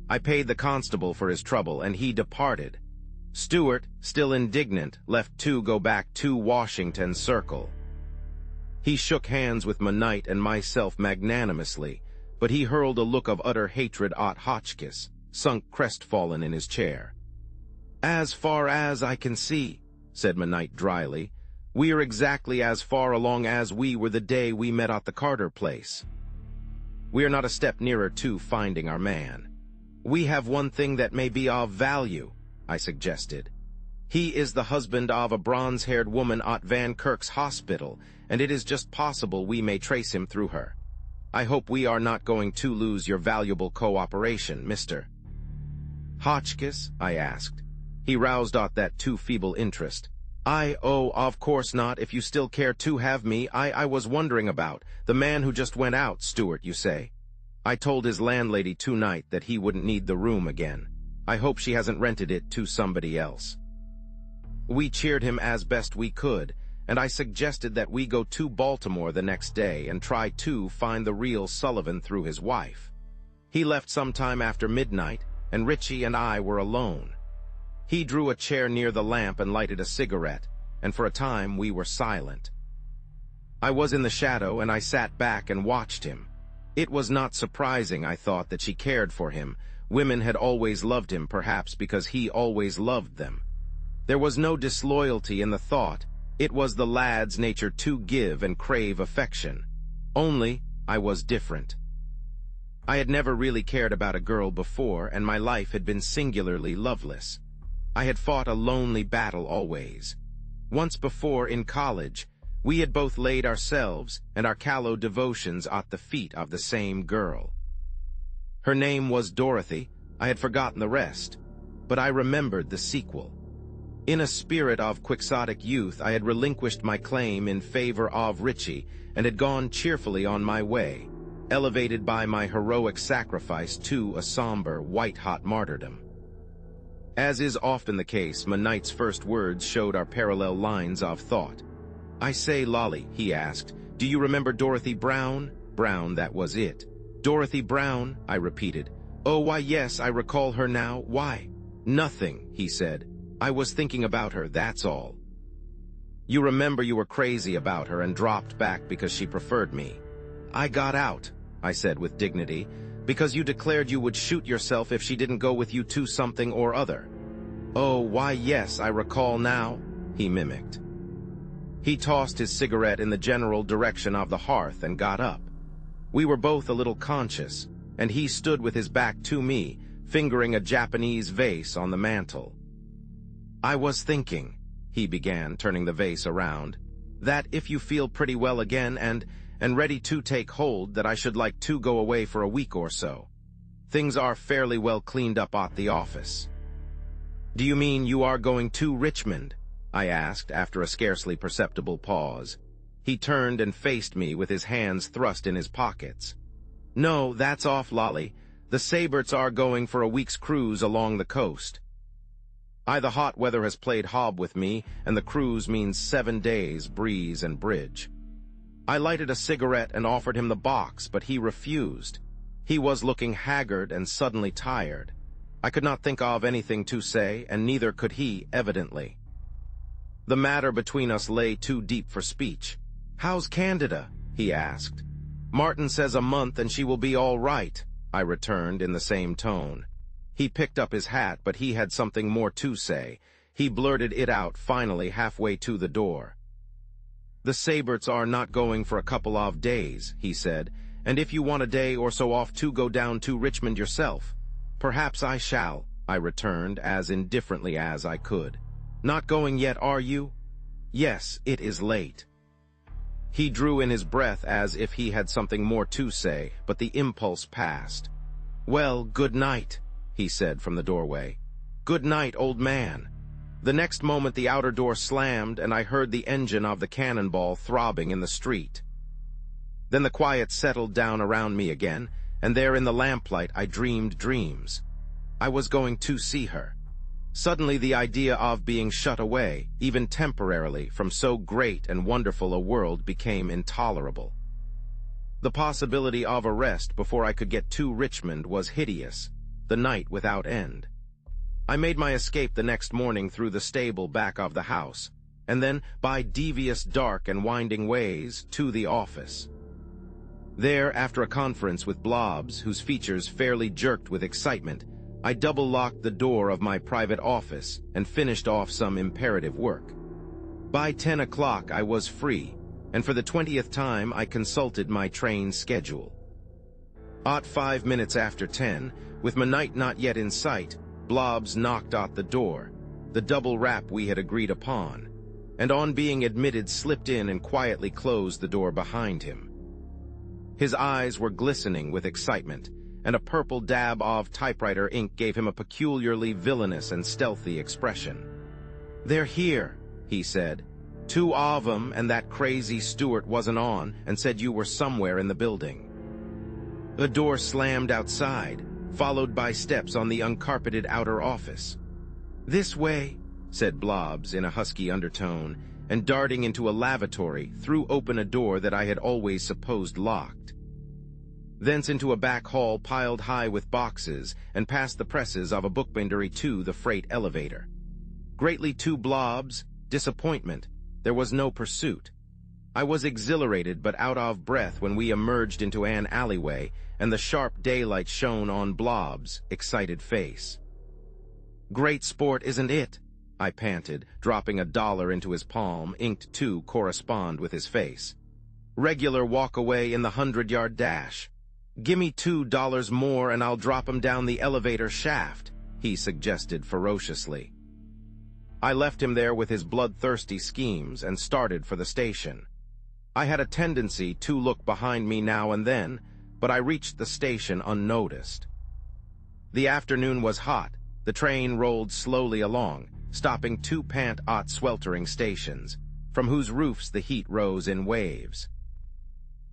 I paid the constable for his trouble, and he departed. Stewart, still indignant, left to go back to Washington Circle. He shook hands with Monnight and myself magnanimously, but he hurled a look of utter hatred at Hotchkiss, sunk crestfallen in his chair. "As far as I can see," said Monnight dryly, We are exactly as far along as we were the day we met at the Carter place. We are not a step nearer to finding our man. We have one thing that may be of value, I suggested. He is the husband of a bronze-haired woman at Van Kirk's hospital, and it is just possible we may trace him through her. I hope we are not going to lose your valuable cooperation, Mr. Hotchkiss, I asked. He roused at that too feeble interest. Oh, of course not, if you still care to have me. I was wondering about the man who just went out, Stewart, you say. I told his landlady tonight that he wouldn't need the room again. I hope she hasn't rented it to somebody else. We cheered him as best we could, and I suggested that we go to Baltimore the next day and try to find the real Sullivan through his wife. He left sometime after midnight, and Richie and I were alone. He drew a chair near the lamp and lighted a cigarette, and for a time we were silent. I was in the shadow, and I sat back and watched him. It was not surprising, I thought, that she cared for him. Women had always loved him, perhaps because he always loved them. There was no disloyalty in the thought. It was the lad's nature to give and crave affection. Only, I was different. I had never really cared about a girl before, and my life had been singularly loveless. I had fought a lonely battle always. Once before, in college, we had both laid ourselves and our callow devotions at the feet of the same girl. Her name was Dorothy. I had forgotten the rest, but I remembered the sequel. In a spirit of quixotic youth, I had relinquished my claim in favor of Richie and had gone cheerfully on my way, elevated by my heroic sacrifice to a somber, white-hot martyrdom. As is often the case, my knight's first words showed our parallel lines of thought. I say, Lolly, he asked, do you remember Dorothy Brown? Brown, that was it. Dorothy Brown, I repeated. Oh, why, yes, I recall her now. Why? Nothing, he said. I was thinking about her, that's all. You remember you were crazy about her and dropped back because she preferred me. I got out, I said with dignity, because you declared you would shoot yourself if she didn't go with you to something or other. Oh, why, yes, I recall now, he mimicked. He tossed his cigarette in the general direction of the hearth and got up. We were both a little conscious, and he stood with his back to me, fingering a Japanese vase on the mantel. I was thinking, he began, turning the vase around, that if you feel pretty well again and ready to take hold, that I should like to go away for a week or so. Things are fairly well cleaned up at the office. Do you mean you are going to Richmond? I asked after a scarcely perceptible pause. He turned and faced me with his hands thrust in his pockets. No, that's off, Lolly. The Saberts are going for a week's cruise along the coast. The hot weather has played hob with me, and the cruise means 7 days, breeze and bridge. I lighted a cigarette and offered him the box, but he refused. He was looking haggard and suddenly tired. I could not think of anything to say, and neither could he, evidently. The matter between us lay too deep for speech. How's Candida? He asked. Martin says a month and she will be all right, I returned in the same tone. He picked up his hat, but he had something more to say. He blurted it out finally halfway to the door. The Saberts are not going for a couple of days, he said, and if you want a day or so off to go down to Richmond yourself. Perhaps I shall, I returned as indifferently as I could. Not going yet, are you? Yes, it is late. He drew in his breath as if he had something more to say, but the impulse passed. Well, good night, he said from the doorway. Good night, old man. The next moment the outer door slammed, and I heard the engine of the cannonball throbbing in the street. Then the quiet settled down around me again, and there in the lamplight I dreamed dreams. I was going to see her. Suddenly the idea of being shut away, even temporarily, from so great and wonderful a world became intolerable. The possibility of arrest before I could get to Richmond was hideous, the night without end. I made my escape the next morning through the stable back of the house, and then, by devious dark and winding ways, to the office. There, after a conference with Blobbs, whose features fairly jerked with excitement, I double-locked the door of my private office and finished off some imperative work. By 10 o'clock I was free, and for the 20th time I consulted my train schedule. At 5 minutes after 10, with my night not yet in sight, Blobbs knocked at the door, the double rap we had agreed upon, and on being admitted slipped in and quietly closed the door behind him. His eyes were glistening with excitement, and a purple dab of typewriter ink gave him a peculiarly villainous and stealthy expression. "They're here," he said. "Two of 'em, and that crazy steward wasn't on and said you were somewhere in the building." A door slammed outside, followed by steps on the uncarpeted outer office. "This way," said Blobbs in a husky undertone, and darting into a lavatory, threw open a door that I had always supposed locked. Thence into a back hall piled high with boxes, and past the presses of a bookbindery to the freight elevator. Greatly to Blobbs' disappointment, there was no pursuit. I was exhilarated but out of breath when we emerged into an alleyway, and the sharp daylight shone on Blobbs' excited face. "Great sport, isn't it?" I panted, dropping $1 into his palm, inked to correspond with his face. "Regular walk away in the 100-yard dash. Gimme $2 more and I'll drop him down the elevator shaft," he suggested ferociously. I left him there with his bloodthirsty schemes and started for the station. I had a tendency to look behind me now and then, but I reached the station unnoticed. The afternoon was hot. The train rolled slowly along, stopping 2 sweltering stations, from whose roofs the heat rose in waves.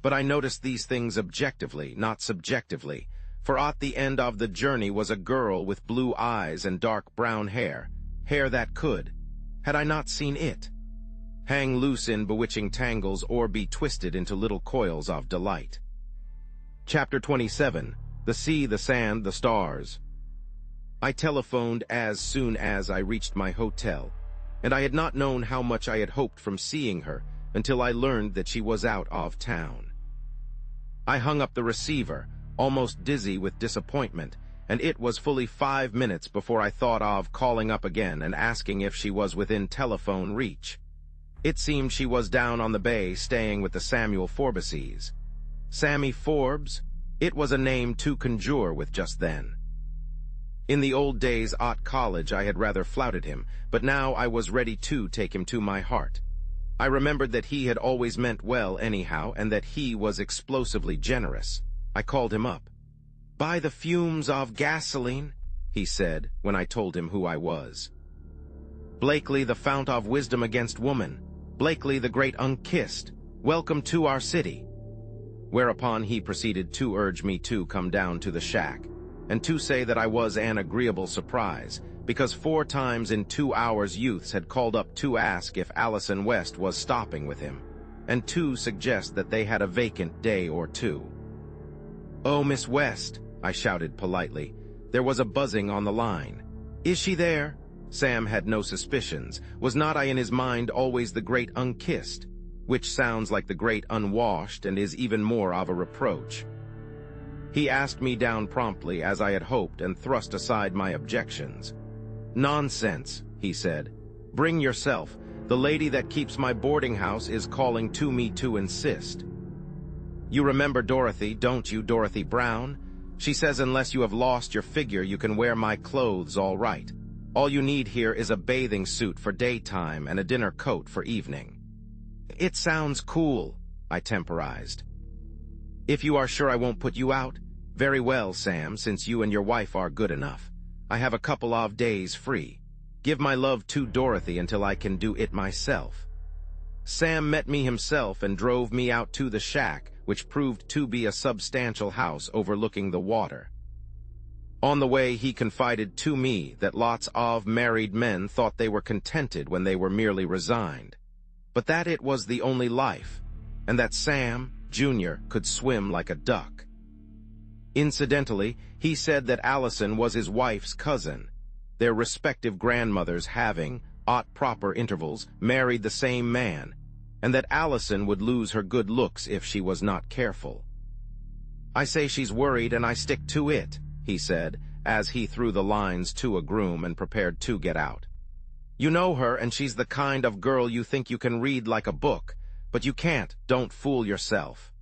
But I noticed these things objectively, not subjectively, for at the end of the journey was a girl with blue eyes and dark brown hair that could, had I not seen it, hang loose in bewitching tangles or be twisted into little coils of delight. Chapter 27. The Sea, the Sand, the Stars. I telephoned as soon as I reached my hotel, and I had not known how much I had hoped from seeing her until I learned that she was out of town. I hung up the receiver, almost dizzy with disappointment, and it was fully 5 minutes before I thought of calling up again and asking if she was within telephone reach. It seemed she was down on the bay staying with the Samuel Forbeses. Sammy Forbes? It was a name to conjure with just then. In the old days at college I had rather flouted him, but now I was ready to take him to my heart. I remembered that he had always meant well anyhow, and that he was explosively generous. I called him up. "By the fumes of gasoline," he said when I told him who I was. "Blakely, the fount of wisdom against woman. Blakely, the great unkissed. Welcome to our city." Whereupon he proceeded to urge me to come down to the shack, and to say that I was an agreeable surprise, because 4 times in 2 hours youths had called up to ask if Allison West was stopping with him, and to suggest that they had a vacant day or two. "Oh, Miss West," I shouted politely. There was a buzzing on the line. "Is she there?" Sam had no suspicions. Was not I in his mind always the great unkissed, which sounds like the great unwashed and is even more of a reproach? He asked me down promptly, as I had hoped, and thrust aside my objections. "Nonsense," he said. "Bring yourself. The lady that keeps my boarding house is calling to me to insist. You remember Dorothy, don't you, Dorothy Brown? She says unless you have lost your figure, you can wear my clothes all right. All you need here is a bathing suit for daytime and a dinner coat for evening." "It sounds cool," I temporized. "If you are sure I won't put you out, very well, Sam, since you and your wife are good enough. I have a couple of days free. Give my love to Dorothy until I can do it myself." Sam met me himself and drove me out to the shack, which proved to be a substantial house overlooking the water. On the way, he confided to me that lots of married men thought they were contented when they were merely resigned, but that it was the only life, and that Sam, Jr., could swim like a duck. Incidentally, he said that Allison was his wife's cousin, their respective grandmothers having, at proper intervals, married the same man, and that Allison would lose her good looks if she was not careful. "I say she's worried and I stick to it," he said, as he threw the lines to a groom and prepared to get out. You know her, and she's the kind of girl you think you can read like a book, but you can't. Don't fool yourself.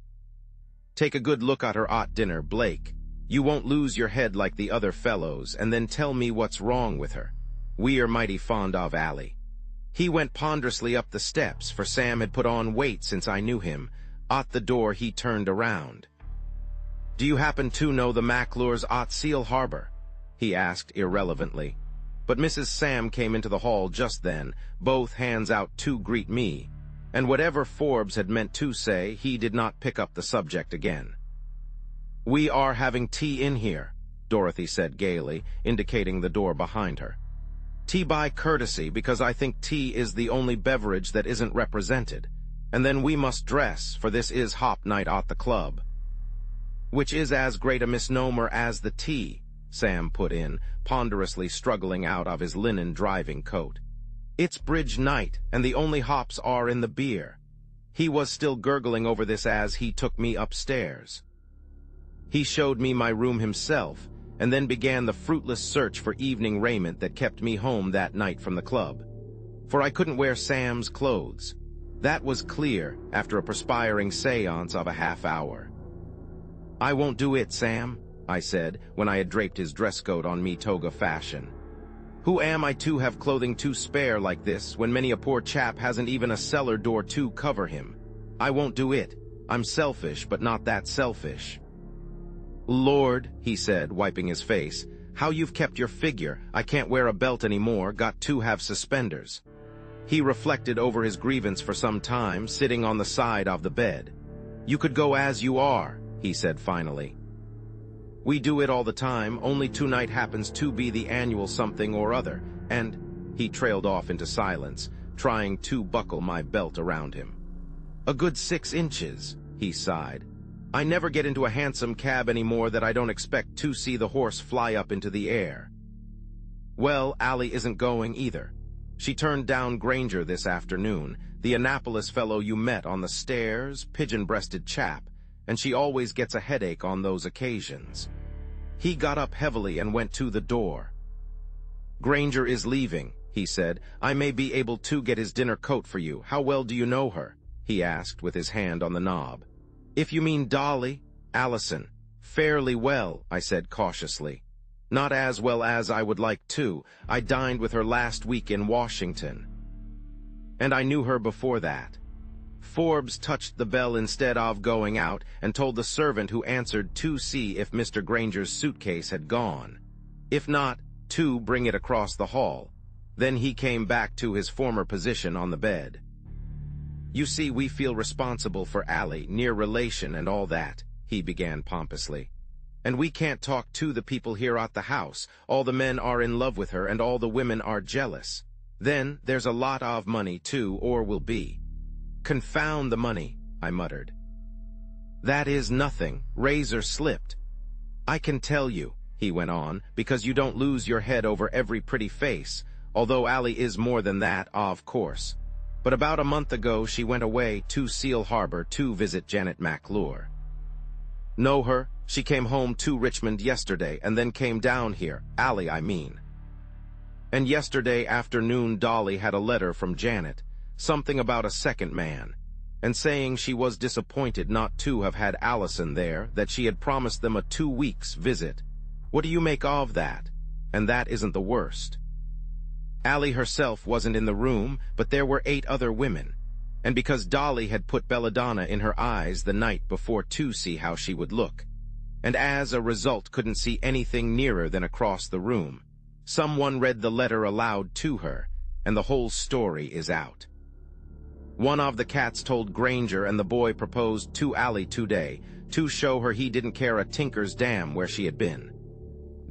Take a good look at her at dinner, Blake. You won't lose your head like the other fellows, and then tell me what's wrong with her. We are mighty fond of Allie." He went ponderously up the steps, for Sam had put on weight since I knew him. At the door he turned around. "Do you happen to know the McClures at Seal Harbor?" he asked irrelevantly. But Mrs. Sam came into the hall just then, both hands out to greet me, and whatever Forbes had meant to say, he did not pick up the subject again. "We are having tea in here," Dorothy said gaily, indicating the door behind her. "Tea by courtesy, because I think tea is the only beverage that isn't represented. And then we must dress, for this is hop night at the club." "Which is as great a misnomer as the tea," Sam put in, ponderously struggling out of his linen driving coat. "It's bridge night, and the only hops are in the beer." He was still gurgling over this as he took me upstairs. He showed me my room himself, and then began the fruitless search for evening raiment that kept me home that night from the club. For I couldn't wear Sam's clothes. That was clear after a perspiring seance of a half hour. "I won't do it, Sam," I said, when I had draped his dress coat on me toga fashion. "Who am I to have clothing to spare like this, when many a poor chap hasn't even a cellar door to cover him? I won't do it. I'm selfish, but not that selfish." "Lord," he said, wiping his face, "how you've kept your figure. I can't wear a belt anymore, got to have suspenders." He reflected over his grievance for some time, sitting on the side of the bed. "You could go as you are," he said finally. "We do it all the time, only tonight happens to be the annual something or other, and—" He trailed off into silence, trying to buckle my belt around him. "A good 6 inches," he sighed. "I never get into a hansom cab anymore that I don't expect to see the horse fly up into the air." "Well, Allie isn't going either. She turned down Granger this afternoon, the Annapolis fellow you met on the stairs, pigeon-breasted chap, and she always gets a headache on those occasions." He got up heavily and went to the door. "Granger is leaving," he said. "I may be able to get his dinner coat for you. How well do you know her?" he asked with his hand on the knob. "If you mean Dolly, Allison, fairly well," I said cautiously. "Not as well as I would like to. I dined with her last week in Washington. And I knew her before that." Forbes touched the bell instead of going out and told the servant who answered to see if Mr. Granger's suitcase had gone. If not, to bring it across the hall. Then he came back to his former position on the bed. "You see, we feel responsible for Allie, near relation and all that," he began pompously. "And we can't talk to the people here at the house. All the men are in love with her and all the women are jealous. Then there's a lot of money, too, or will be." "Confound the money," I muttered. "That is nothing. Razor slipped. I can tell you," he went on, "because you don't lose your head over every pretty face, although Allie is more than that, of course. But about a month ago she went away to Seal Harbor to visit Janet McClure." "Know her? She came home to Richmond yesterday and then came down here. Allie, I mean. And yesterday afternoon Dolly had a letter from Janet, something about a second man, and saying she was disappointed not to have had Allison there, that she had promised them a 2 weeks visit. What do you make of that? And that isn't the worst. Allie herself wasn't in the room, but there were 8 other women, and because Dolly had put belladonna in her eyes the night before to see how she would look, and as a result couldn't see anything nearer than across the room, someone read the letter aloud to her, and the whole story is out. One of the cats told Granger, and the boy proposed to Allie today, to show her he didn't care a tinker's damn where she had been.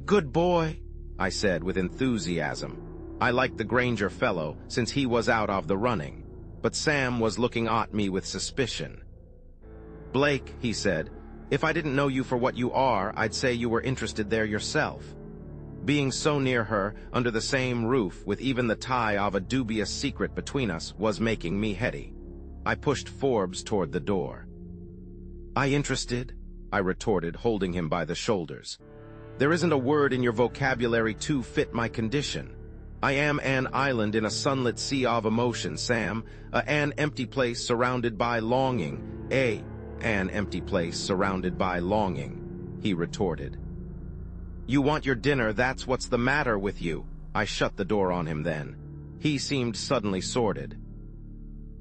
"Good boy," I said with enthusiasm. I liked the Granger fellow, since he was out of the running, but Sam was looking at me with suspicion. "Blake," he said, "if I didn't know you for what you are, I'd say you were interested there yourself. Being so near her, under the same roof, with even the tie of a dubious secret between us, was making me heady." I pushed Forbes toward the door. "I interested?" I retorted, holding him by the shoulders. "There isn't a word in your vocabulary to fit my condition. I am an island in a sunlit sea of emotion, Sam. An empty place surrounded by longing. An empty place surrounded by longing, he retorted. You want your dinner, that's what's the matter with you. I shut the door on him then. He seemed suddenly sordid.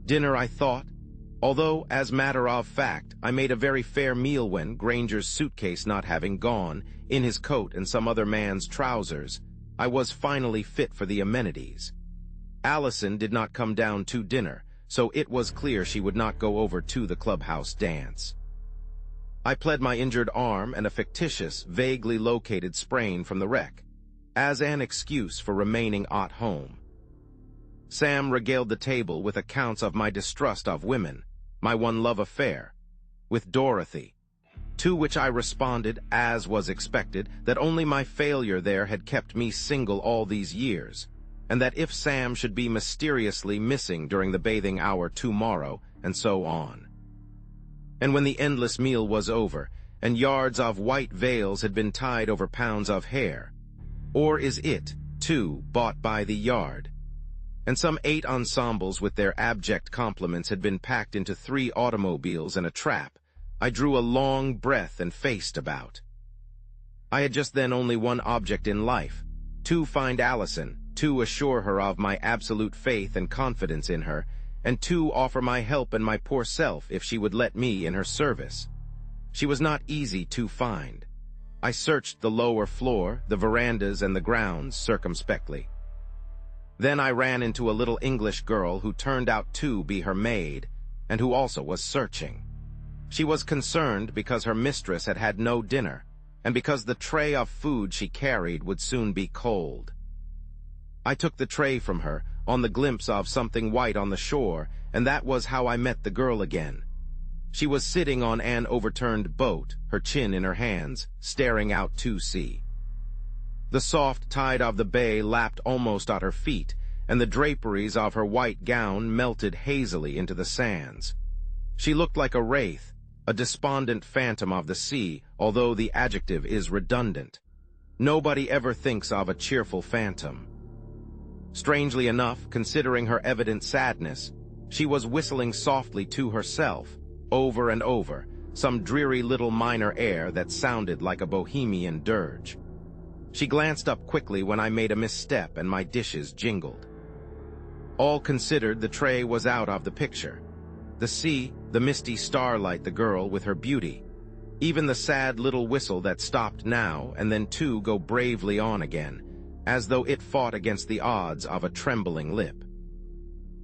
Dinner, I thought. Although, as matter of fact, I made a very fair meal when, Granger's suitcase not having gone, in his coat and some other man's trousers, I was finally fit for the amenities. Allison did not come down to dinner, so it was clear she would not go over to the clubhouse dance. I pled my injured arm and a fictitious, vaguely located sprain from the wreck, as an excuse for remaining at home. Sam regaled the table with accounts of my distrust of women, my one love affair, with Dorothy, to which I responded, as was expected, that only my failure there had kept me single all these years, and that if Sam should be mysteriously missing during the bathing hour tomorrow, and so on. And when the endless meal was over, and yards of white veils had been tied over pounds of hair, or is it, too, bought by the yard, and some 8 ensembles with their abject compliments had been packed into 3 automobiles and a trap, I drew a long breath and faced about. I had just then only one object in life, to find Allison, to assure her of my absolute faith and confidence in her, and to offer my help and my poor self if she would let me in her service. She was not easy to find. I searched the lower floor, the verandas, and the grounds circumspectly. Then I ran into a little English girl who turned out to be her maid, and who also was searching. She was concerned because her mistress had had no dinner, and because the tray of food she carried would soon be cold. I took the tray from her, on the glimpse of something white on the shore, and that was how I met the girl again. She was sitting on an overturned boat, her chin in her hands, staring out to sea. The soft tide of the bay lapped almost at her feet, and the draperies of her white gown melted hazily into the sands. She looked like a wraith, a despondent phantom of the sea, although the adjective is redundant. Nobody ever thinks of a cheerful phantom. Strangely enough, considering her evident sadness, she was whistling softly to herself, over and over, some dreary little minor air that sounded like a bohemian dirge. She glanced up quickly when I made a misstep and my dishes jingled. All considered, the tray was out of the picture. The sea, the misty starlight, the girl with her beauty, even the sad little whistle that stopped now and then to go bravely on again, as though it fought against the odds of a trembling lip.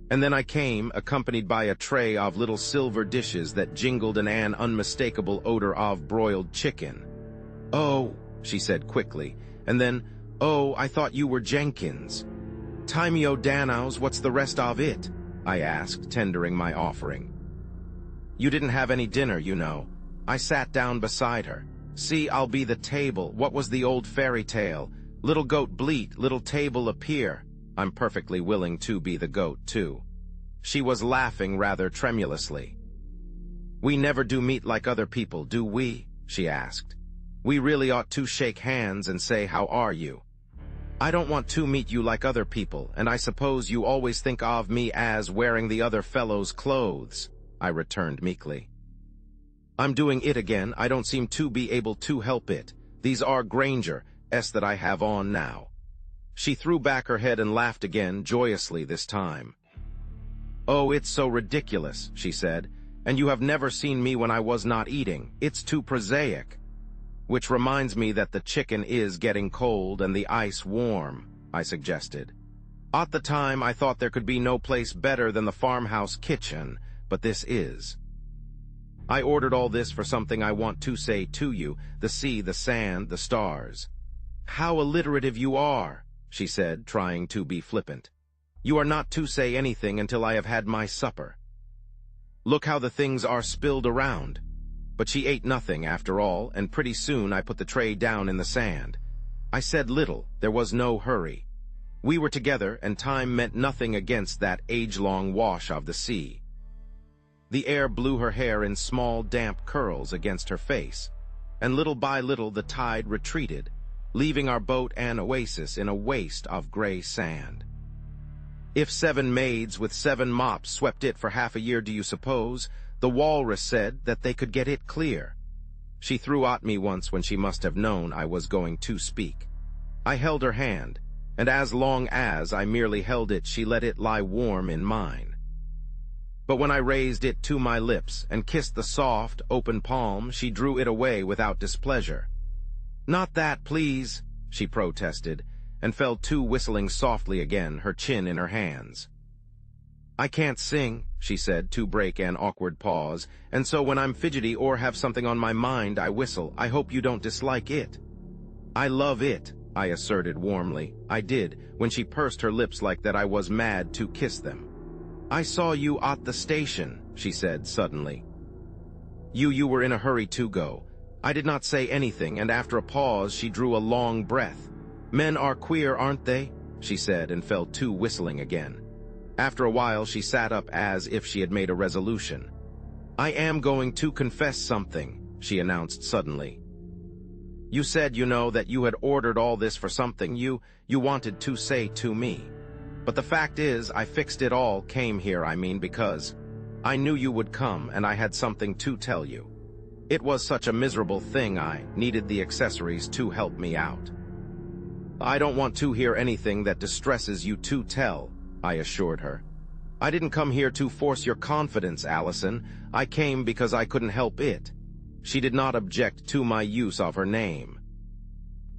And then I came, accompanied by a tray of little silver dishes that jingled in an unmistakable odor of broiled chicken. "Oh," she said quickly, and then, "Oh, I thought you were Jenkins." "Timeo Danows, what's the rest of it?" I asked, tendering my offering. "You didn't have any dinner, you know." I sat down beside her. "See, I'll be the table. What was the old fairy tale? Little goat bleat, little table appear." I'm perfectly willing to be the goat, too. She was laughing rather tremulously. "We never do meet like other people, do we?" she asked. "We really ought to shake hands and say, 'How are you?'" "I don't want to meet you like other people, and I suppose you always think of me as wearing the other fellow's clothes," I returned meekly. "I'm doing it again. I don't seem to be able to help it. These are Granger's that I have on now." She threw back her head and laughed again, joyously this time. "Oh, it's so ridiculous," she said, "and you have never seen me when I was not eating. It's too prosaic. Which reminds me that the chicken is getting cold and the ice warm," I suggested. "At the time, I thought there could be no place better than the farmhouse kitchen, but this is. I ordered all this for something I want to say to you, the sea, the sand, the stars." "How alliterative you are," she said, trying to be flippant. "You are not to say anything until I have had my supper. Look how the things are spilled around." But she ate nothing after all, and pretty soon I put the tray down in the sand. I said little, there was no hurry. We were together, and time meant nothing against that age-long wash of the sea. The air blew her hair in small, damp curls against her face, and little by little the tide retreated, leaving our boat an oasis in a waste of gray sand. If 7 maids with 7 mops swept it for half a year, do you suppose the walrus said that they could get it clear? She threw at me once when she must have known I was going to speak. I held her hand, and as long as I merely held it, she let it lie warm in mine. But when I raised it to my lips and kissed the soft, open palm, she drew it away without displeasure. "Not that, please," she protested, and fell to whistling softly again, her chin in her hands. "I can't sing," she said, to break an awkward pause, "and so when I'm fidgety or have something on my mind, I whistle. I hope you don't dislike it." "I love it," I asserted warmly. I did, when she pursed her lips like that I was mad to kiss them. "I saw you at the station," she said suddenly. You were in a hurry to go." I did not say anything, and after a pause she drew a long breath. "Men are queer, aren't they?" she said, and fell to whistling again. After a while she sat up as if she had made a resolution. "I am going to confess something," she announced suddenly. "You said, that you had ordered all this for something you wanted to say to me. But the fact is, I fixed it all, because I knew you would come and I had something to tell you. It was such a miserable thing, I needed the accessories to help me out." "I don't want to hear anything that distresses you to tell," I assured her. "I didn't come here to force your confidence, Allison. I came because I couldn't help it." She did not object to my use of her name.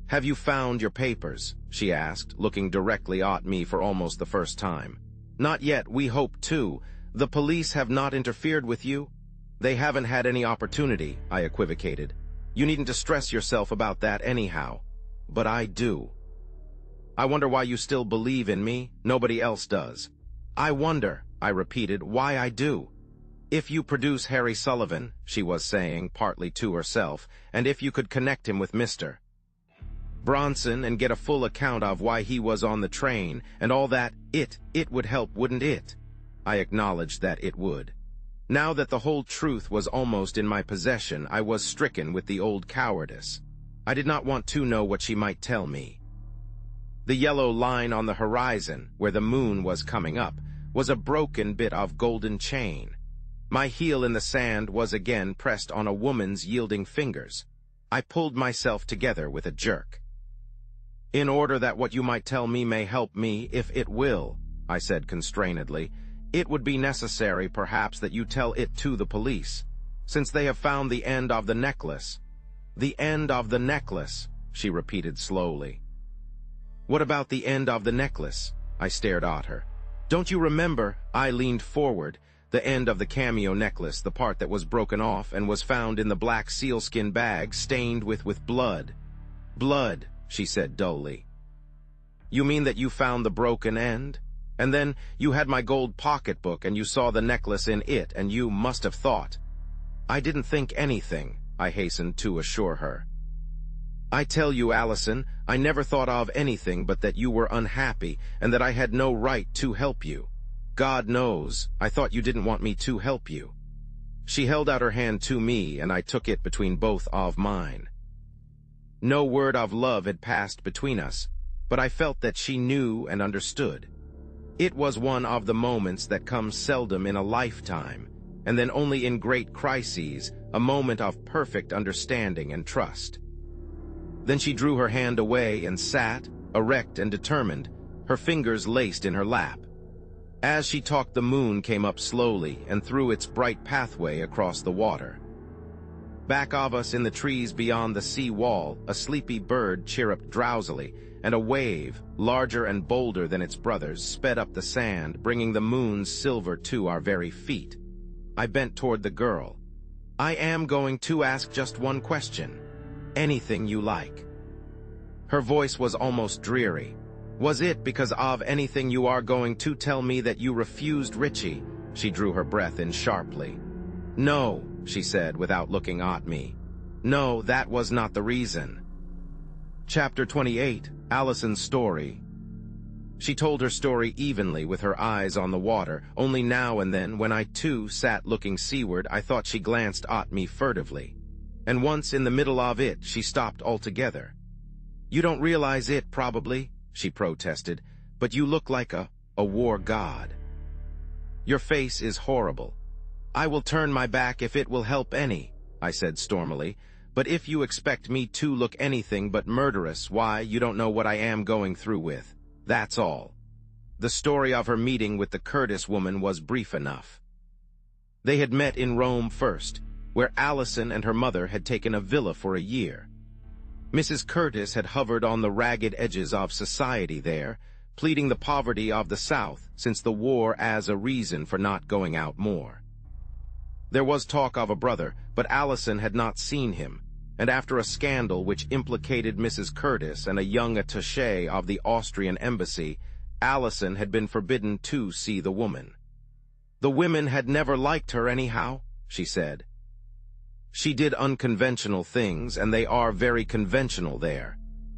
"Have you found your papers?" she asked, looking directly at me for almost the first time. "Not yet, we hope to. The police have not interfered with you?" "They haven't had any opportunity," I equivocated. "You needn't distress yourself about that anyhow." "But I do." "I wonder why you still believe in me. Nobody else does." "I wonder," I repeated, "why I do." "If you produce Harry Sullivan," she was saying, partly to herself, "and if you could connect him with Mr. Bronson and get a full account of why he was on the train and all that, it would help, wouldn't it?" I acknowledged that it would. Now that the whole truth was almost in my possession, I was stricken with the old cowardice. I did not want to know what she might tell me. The yellow line on the horizon, where the moon was coming up, was a broken bit of golden chain. My heel in the sand was again pressed on a woman's yielding fingers. I pulled myself together with a jerk. "In order that what you might tell me may help me, if it will," I said constrainedly, "it would be necessary, perhaps, that you tell it to the police, since they have found the end of the necklace." "The end of the necklace," she repeated slowly. "What about the end of the necklace?" I stared at her. "Don't you remember?" I leaned forward. "The end of the cameo necklace, the part that was broken off and was found in the black sealskin bag stained with blood." "Blood," she said dully. "You mean that you found the broken end? And then you had my gold pocketbook and you saw the necklace in it, and you must have thought—" "I didn't think anything," I hastened to assure her. "I tell you, Allison, I never thought of anything but that you were unhappy and that I had no right to help you. God knows, I thought you didn't want me to help you." She held out her hand to me, and I took it between both of mine. No word of love had passed between us, but I felt that she knew and understood. It was one of the moments that comes seldom in a lifetime, and then only in great crises, a moment of perfect understanding and trust. Then she drew her hand away and sat, erect and determined, her fingers laced in her lap. As she talked, the moon came up slowly and threw its bright pathway across the water. Back of us in the trees beyond the sea wall, a sleepy bird chirruped drowsily, and a wave, larger and bolder than its brothers, sped up the sand, bringing the moon's silver to our very feet. I bent toward the girl. "I am going to ask just one question. Anything you like." Her voice was almost dreary. "Was it because of anything you are going to tell me that you refused Richie?" She drew her breath in sharply. "No," she said without looking at me. "No, that was not the reason." Chapter 28, Allison's Story. She told her story evenly with her eyes on the water. Only now and then, when I too sat looking seaward, I thought she glanced at me furtively. And once in the middle of it, she stopped altogether. "You don't realize it, probably," she protested, "but you look like a war god. Your face is horrible. I will turn my back if it will help any," I said stormily, "but if you expect me to look anything but murderous, why, you don't know what I am going through with. That's all." The story of her meeting with the Curtis woman was brief enough. They had met in Rome first, where Allison and her mother had taken a villa for a year. Mrs. Curtis had hovered on the ragged edges of society there, pleading the poverty of the South since the war as a reason for not going out more. There was talk of a brother, but Allison had not seen him, and after a scandal which implicated Mrs. Curtis and a young attaché of the Austrian embassy, Allison had been forbidden to see the woman. "The women had never liked her anyhow," she said. "She did unconventional things, and they are very conventional there.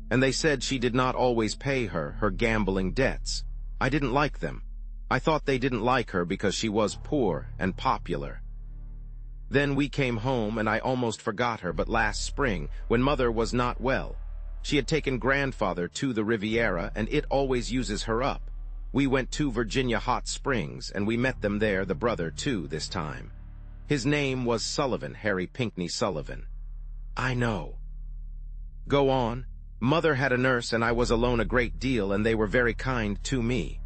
And they said she did not always pay her gambling debts. I didn't like them. I thought they didn't like her because she was poor and popular. Then we came home, and I almost forgot her, but last spring, when Mother was not well, she had taken Grandfather to the Riviera, and it always uses her up. We went to Virginia Hot Springs, and we met them there, the brother, too, this time. His name was Sullivan, Harry Pinckney Sullivan." "I know." "Go on." "Mother had a nurse, and I was alone a great deal, and they were very kind to me.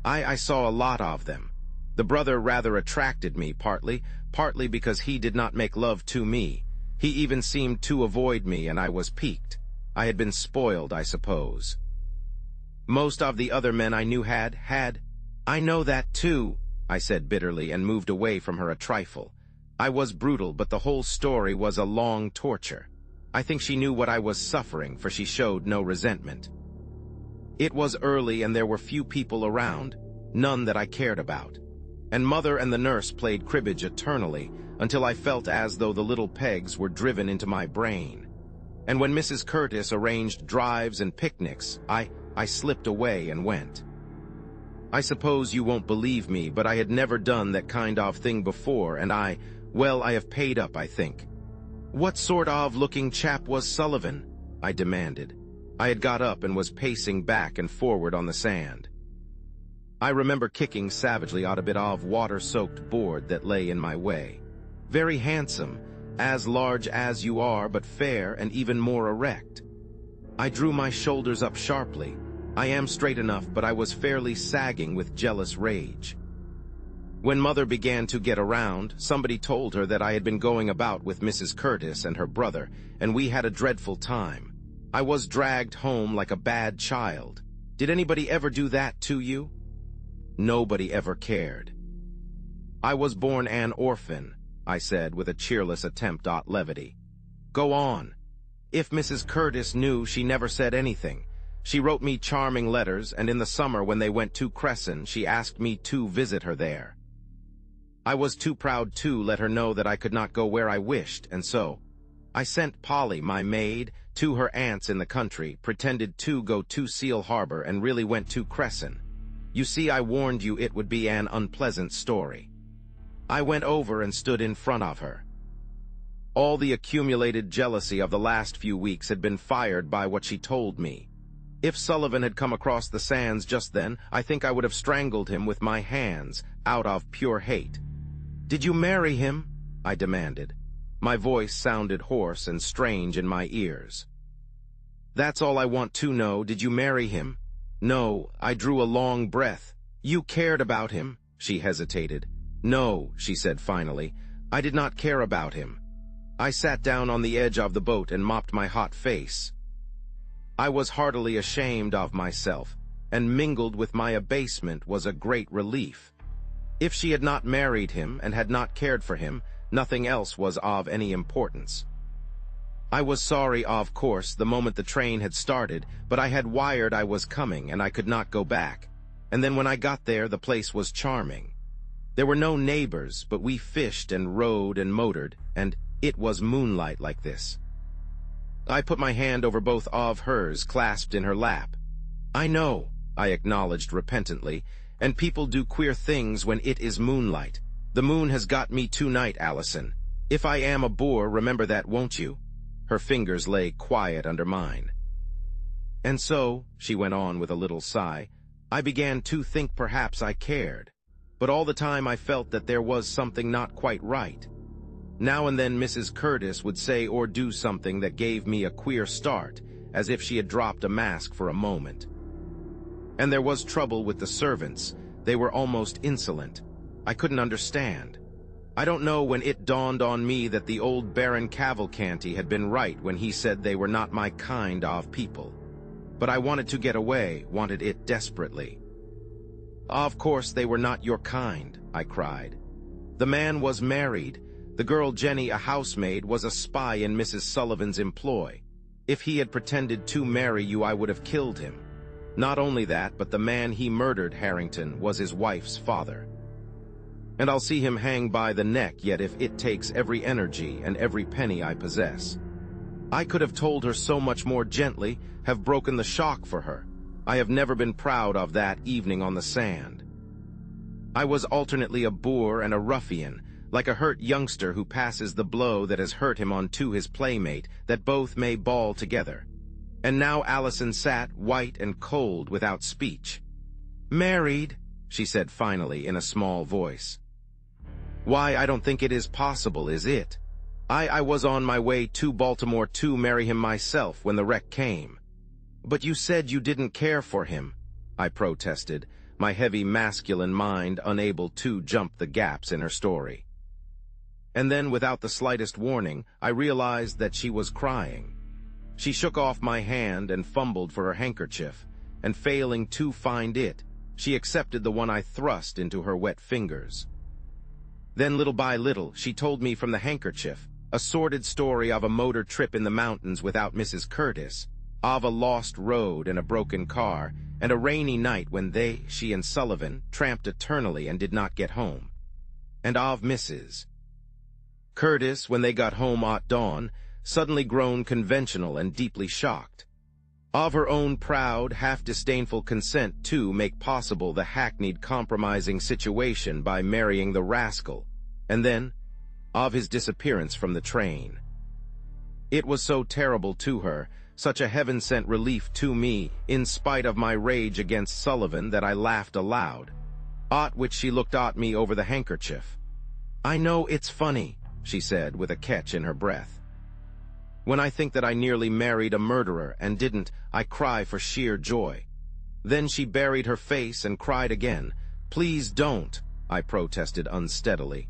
I saw a lot of them. The brother rather attracted me, partly because he did not make love to me. He even seemed to avoid me, and I was piqued. I had been spoiled, I suppose. Most of the other men I knew had. I know that, too," I said bitterly, and moved away from her a trifle. I was brutal, but the whole story was a long torture. I think she knew what I was suffering, for she showed no resentment. It was early, and there were few people around, none that I cared about. And Mother and the nurse played cribbage eternally, until I felt as though the little pegs were driven into my brain. And when Mrs. Curtis arranged drives and picnics, I slipped away and went. I suppose you won't believe me, but I had never done that kind of thing before, and I have paid up, I think." "What sort of looking chap was Sullivan?" I demanded. I had got up and was pacing back and forward on the sand. I remember kicking savagely at a bit of water-soaked board that lay in my way. "Very handsome, as large as you are, but fair and even more erect." I drew my shoulders up sharply. I am straight enough, but I was fairly sagging with jealous rage. When Mother began to get around, somebody told her that I had been going about with Mrs. Curtis and her brother, and we had a dreadful time. I was dragged home like a bad child. Did anybody ever do that to you? Nobody ever cared. "I was born an orphan," I said with a cheerless attempt at levity. "Go on." "If Mrs. Curtis knew, she never said anything. She wrote me charming letters, and in the summer when they went to Cresson, she asked me to visit her there. I was too proud to let her know that I could not go where I wished, and so I sent Polly, my maid, to her aunt's in the country, pretended to go to Seal Harbor, and really went to Cresson. You see, I warned you it would be an unpleasant story. I went over and stood in front of her. All the accumulated jealousy of the last few weeks had been fired by what she told me. If Sullivan had come across the sands just then, I think I would have strangled him with my hands, out of pure hate. "Did you marry him?" I demanded. My voice sounded hoarse and strange in my ears. "That's all I want to know. Did you marry him?" "No." I drew a long breath. "You cared about him?" She hesitated. "No," she said finally. "I did not care about him." I sat down on the edge of the boat and mopped my hot face. I was heartily ashamed of myself, and mingled with my abasement was a great relief. If she had not married him and had not cared for him, nothing else was of any importance. I was sorry, of course, the moment the train had started, but I had wired I was coming and I could not go back. And then when I got there, the place was charming. There were no neighbors, but we fished and rode and motored, and it was moonlight like this. I put my hand over both of hers, clasped in her lap. "I know," I acknowledged repentantly, "and people do queer things when it is moonlight. The moon has got me tonight, Allison. If I am a bore, remember that, won't you?" Her fingers lay quiet under mine. And so, she went on with a little sigh, I began to think perhaps I cared. But all the time I felt that there was something not quite right. Now and then Mrs. Curtis would say or do something that gave me a queer start, as if she had dropped a mask for a moment. And there was trouble with the servants. They were almost insolent. I couldn't understand. I don't know when it dawned on me that the old Baron Cavalcanti had been right when he said they were not my kind of people. But I wanted to get away, wanted it desperately. Of course they were not your kind, I cried. The man was married. The girl Jenny, a housemaid, was a spy in Mrs. Sullivan's employ. If he had pretended to marry you, I would have killed him. Not only that, but the man he murdered, Harrington, was his wife's father. And I'll see him hang by the neck yet if it takes every energy and every penny I possess. I could have told her so much more gently, have broken the shock for her. I have never been proud of that evening on the sand. I was alternately a boor and a ruffian, like a hurt youngster who passes the blow that has hurt him on to his playmate, that both may bawl together. And now Allison sat, white and cold, without speech. "Married," she said finally in a small voice. "Why, I don't think it is possible, is it? I was on my way to Baltimore to marry him myself when the wreck came." "But you said you didn't care for him," I protested, my heavy masculine mind unable to jump the gaps in her story. And then, without the slightest warning, I realized that she was crying. She shook off my hand and fumbled for her handkerchief, and failing to find it, she accepted the one I thrust into her wet fingers. Then, little by little, she told me from the handkerchief a sordid story of a motor trip in the mountains without Mrs. Curtis, of a lost road and a broken car, and a rainy night when she and Sullivan, tramped eternally and did not get home. And of Mrs. Curtis, when they got home at dawn, suddenly grown conventional and deeply shocked. Of her own proud, half-disdainful consent to make possible the hackneyed compromising situation by marrying the rascal, and then of his disappearance from the train. It was so terrible to her, such a heaven-sent relief to me, in spite of my rage against Sullivan, that I laughed aloud, at which she looked at me over the handkerchief. "I know it's funny," she said with a catch in her breath. "When I think that I nearly married a murderer and didn't, I cry for sheer joy." Then she buried her face and cried again. "Please don't," I protested unsteadily.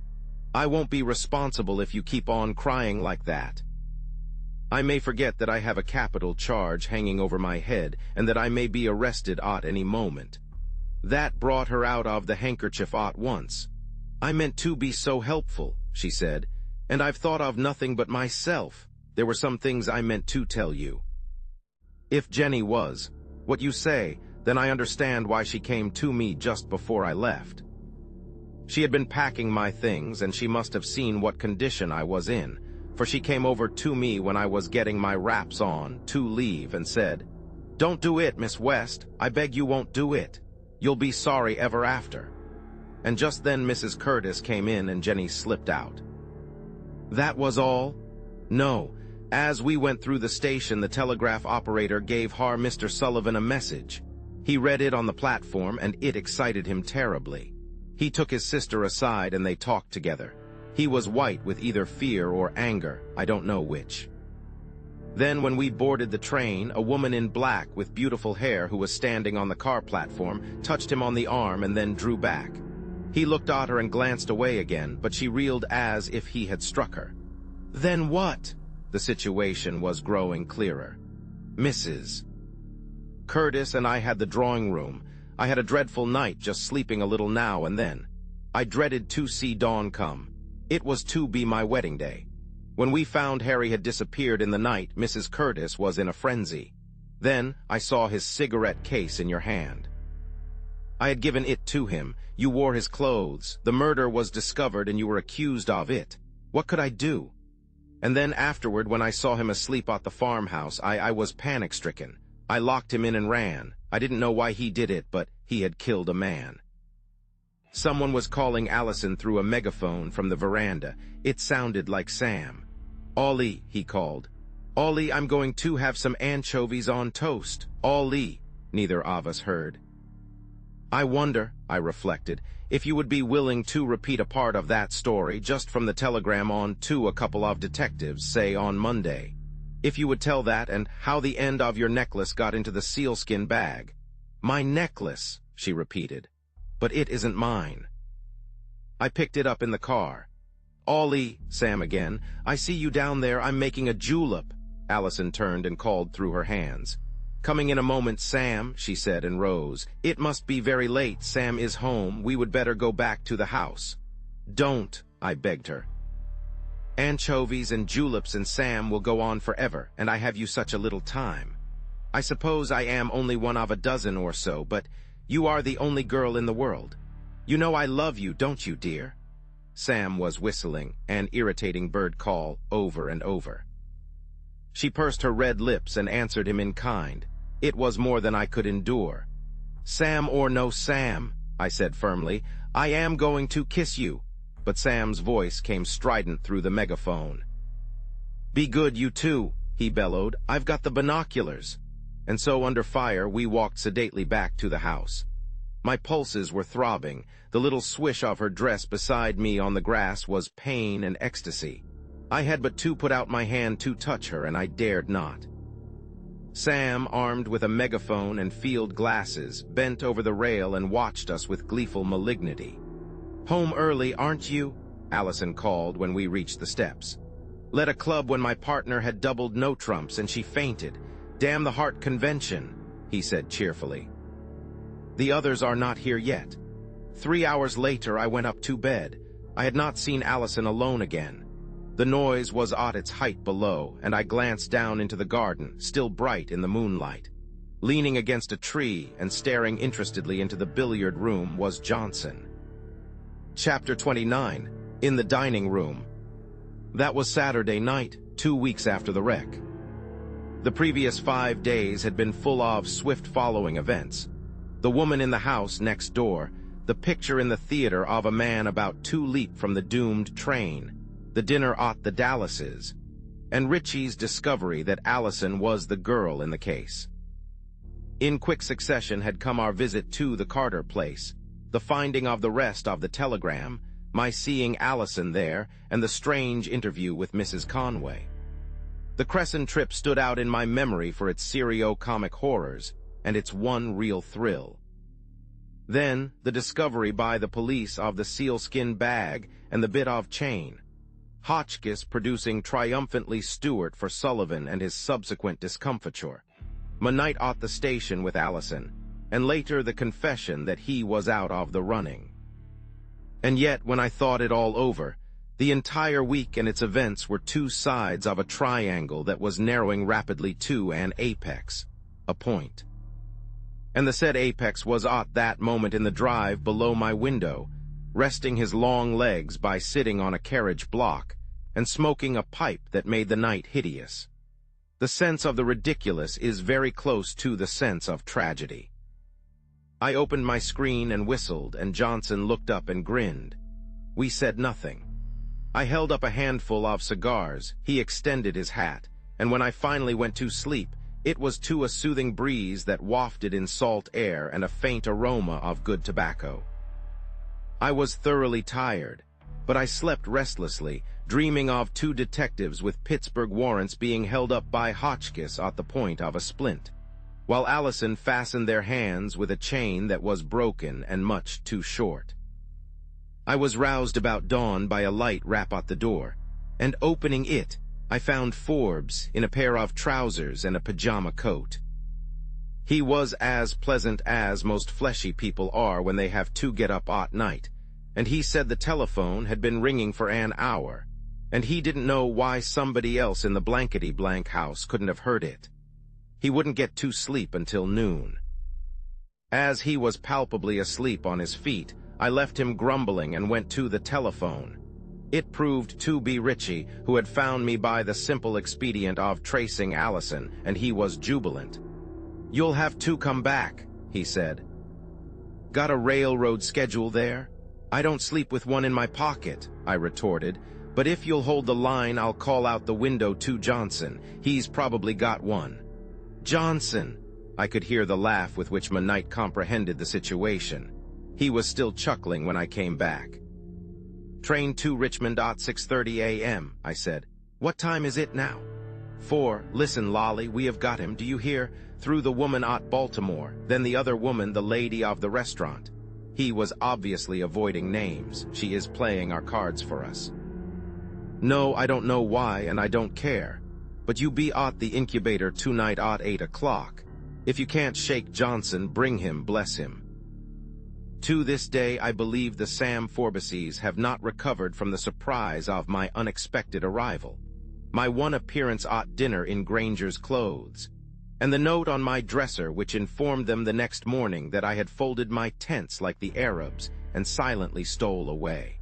"I won't be responsible if you keep on crying like that. I may forget that I have a capital charge hanging over my head and that I may be arrested at any moment." That brought her out of the handkerchief at once. "I meant to be so helpful," she said, "and I've thought of nothing but myself. There were some things I meant to tell you. If Jenny was what you say, then I understand why she came to me just before I left. She had been packing my things, and she must have seen what condition I was in, for she came over to me when I was getting my wraps on to leave and said, 'Don't do it, Miss West. I beg you won't do it. You'll be sorry ever after.' And just then Mrs. Curtis came in and Jenny slipped out." "That was all?" "No. As we went through the station, the telegraph operator gave Mr. Sullivan a message. He read it on the platform, and it excited him terribly. He took his sister aside and they talked together. He was white with either fear or anger, I don't know which. Then when we boarded the train, a woman in black with beautiful hair who was standing on the car platform touched him on the arm and then drew back. He looked at her and glanced away again, but she reeled as if he had struck her. "Then what?" The situation was growing clearer. "Mrs. Curtis and I had the drawing room. I had a dreadful night, just sleeping a little now and then. I dreaded to see dawn come. It was to be my wedding day. When we found Harry had disappeared in the night, Mrs. Curtis was in a frenzy. Then I saw his cigarette case in your hand. I had given it to him. You wore his clothes. The murder was discovered and you were accused of it. What could I do? And then afterward, when I saw him asleep at the farmhouse, I was panic-stricken. I locked him in and ran. I didn't know why he did it, but he had killed a man." Someone was calling Allison through a megaphone from the veranda. It sounded like Sam. "Ollie," he called. "Ollie, I'm going to have some anchovies on toast. Ollie," neither of us heard. I wonder, I reflected, if you would be willing to repeat a part of that story just from the telegram on to a couple of detectives, say on Monday. If you would tell that and how the end of your necklace got into the sealskin bag. "My necklace," she repeated. "But it isn't mine." I picked it up in the car. "Ollie," Sam again, "I see you down there. I'm making a julep." Allison turned and called through her hands. "Coming in a moment, Sam," she said and rose. "It must be very late. Sam is home. We would better go back to the house." "Don't," I begged her. "Anchovies and juleps and Sam will go on forever, and I have you such a little time. I suppose I am only one of a dozen or so, but you are the only girl in the world. You know I love you, don't you, dear?" Sam was whistling, an irritating bird call, over and over. She pursed her red lips and answered him in kind. It was more than I could endure. "Sam or no Sam," I said firmly, "I am going to kiss you." But Sam's voice came strident through the megaphone. "Be good, you two," he bellowed. "I've got the binoculars." And so, under fire, we walked sedately back to the house. My pulses were throbbing. The little swish of her dress beside me on the grass was pain and ecstasy. I had but to put out my hand to touch her, and I dared not. Sam, armed with a megaphone and field glasses, bent over the rail and watched us with gleeful malignity. "Home early, aren't you?" Allison called when we reached the steps. "Led a club when my partner had doubled no trumps and she fainted. Damn the Heart Convention," he said cheerfully. "The others are not here yet." 3 hours later, I went up to bed. I had not seen Allison alone again. The noise was at its height below, and I glanced down into the garden, still bright in the moonlight. Leaning against a tree and staring interestedly into the billiard room was Johnson. Chapter 29. In the dining room. That was Saturday night, 2 weeks after the wreck. The previous 5 days had been full of swift-following events. The woman in the house next door, the picture in the theater of a man about to leap from the doomed train, the dinner at the Dallases, and Richie's discovery that Allison was the girl in the case. In quick succession had come our visit to the Carter place, the finding of the rest of the telegram, my seeing Allison there, and the strange interview with Mrs. Conway. The Crescent trip stood out in my memory for its serio-comic horrors and its one real thrill. Then, the discovery by the police of the sealskin bag and the bit of chain. Hotchkiss producing triumphantly Stewart for Sullivan and his subsequent discomfiture. My night at the station with Allison, and later the confession that he was out of the running. And yet, when I thought it all over, the entire week and its events were two sides of a triangle that was narrowing rapidly to an apex, a point. And the said apex was at that moment in the drive below my window, resting his long legs by sitting on a carriage block and smoking a pipe that made the night hideous. The sense of the ridiculous is very close to the sense of tragedy. I opened my screen and whistled, and Johnson looked up and grinned. We said nothing. I held up a handful of cigars, he extended his hat, and when I finally went to sleep, it was to a soothing breeze that wafted in salt air and a faint aroma of good tobacco. I was thoroughly tired, but I slept restlessly, dreaming of two detectives with Pittsburgh warrants being held up by Hotchkiss at the point of a splint, while Allison fastened their hands with a chain that was broken and much too short. I was roused about dawn by a light rap at the door, and opening it, I found Forbes in a pair of trousers and a pajama coat. He was as pleasant as most fleshy people are when they have to get up at night, and he said the telephone had been ringing for an hour, and he didn't know why somebody else in the blankety-blank house couldn't have heard it. He wouldn't get to sleep until noon. As he was palpably asleep on his feet, I left him grumbling and went to the telephone. It proved to be Richie, who had found me by the simple expedient of tracing Allison, and he was jubilant. "You'll have to come back," he said. "Got a railroad schedule there?" "I don't sleep with one in my pocket," I retorted, But if you'll hold the line, I'll call out the window to Johnson. He's probably got one. Johnson! I could hear the laugh with which Knight comprehended the situation. He was still chuckling when I came back. Train to Richmond at 6:30 a.m., I said. What time is it now? 4. Listen, Lolly, we have got him, do you hear? Through the woman at Baltimore, then the other woman, the lady of the restaurant. He was obviously avoiding names. She is playing our cards for us. No, I don't know why, and I don't care. But you be at the incubator tonight at 8 o'clock. If you can't shake Johnson, bring him, bless him. To this day, I believe the Sam Forbeses have not recovered from the surprise of my unexpected arrival. My one appearance at dinner in Granger's clothes, and the note on my dresser which informed them the next morning that I had folded my tents like the Arabs and silently stole away.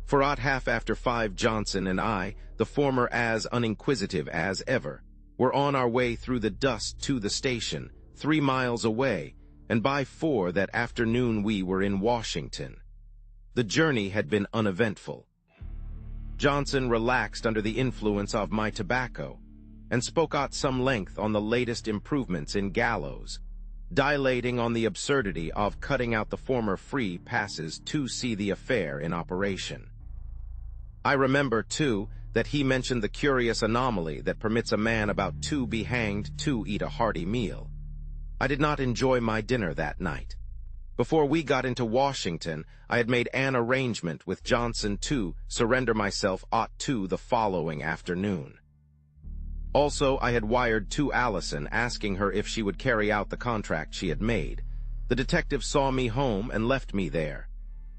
For at 5:30, Johnson and I, the former as uninquisitive as ever, were on our way through the dust to the station, 3 miles away, and by 4 that afternoon we were in Washington. The journey had been uneventful. Johnson relaxed under the influence of my tobacco, and spoke at some length on the latest improvements in gallows, dilating on the absurdity of cutting out the former free passes to see the affair in operation. I remember, too, that he mentioned the curious anomaly that permits a man about 2 be hanged to eat a hearty meal. I did not enjoy my dinner that night. Before we got into Washington, I had made an arrangement with Johnson to surrender myself at 2 the following afternoon. Also, I had wired to Allison asking her if she would carry out the contract she had made. The detective saw me home and left me there.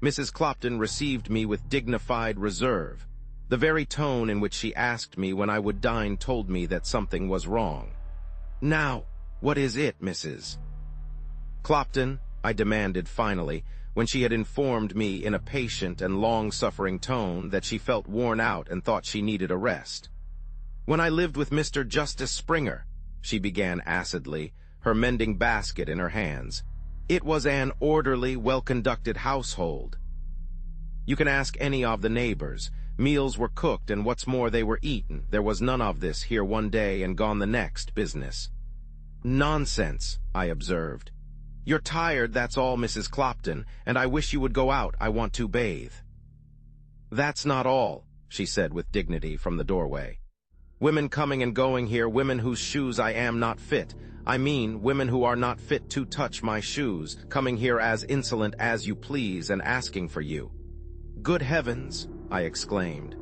Mrs. Clopton received me with dignified reserve. The very tone in which she asked me when I would dine told me that something was wrong. Now, what is it, Mrs. Clopton? I demanded finally, when she had informed me in a patient and long-suffering tone that she felt worn out and thought she needed a rest. When I lived with Mr. Justice Springer, she began acidly, her mending basket in her hands. It was an orderly, well-conducted household. You can ask any of the neighbors. Meals were cooked, and what's more, they were eaten. There was none of this here one day and gone the next business. Nonsense, I observed. You're tired, that's all, Mrs. Clopton, and I wish you would go out. I want to bathe. That's not all, she said with dignity from the doorway. Women coming and going here, women whose shoes I am not fit. I mean, women who are not fit to touch my shoes, coming here as insolent as you please and asking for you. Good heavens, I exclaimed.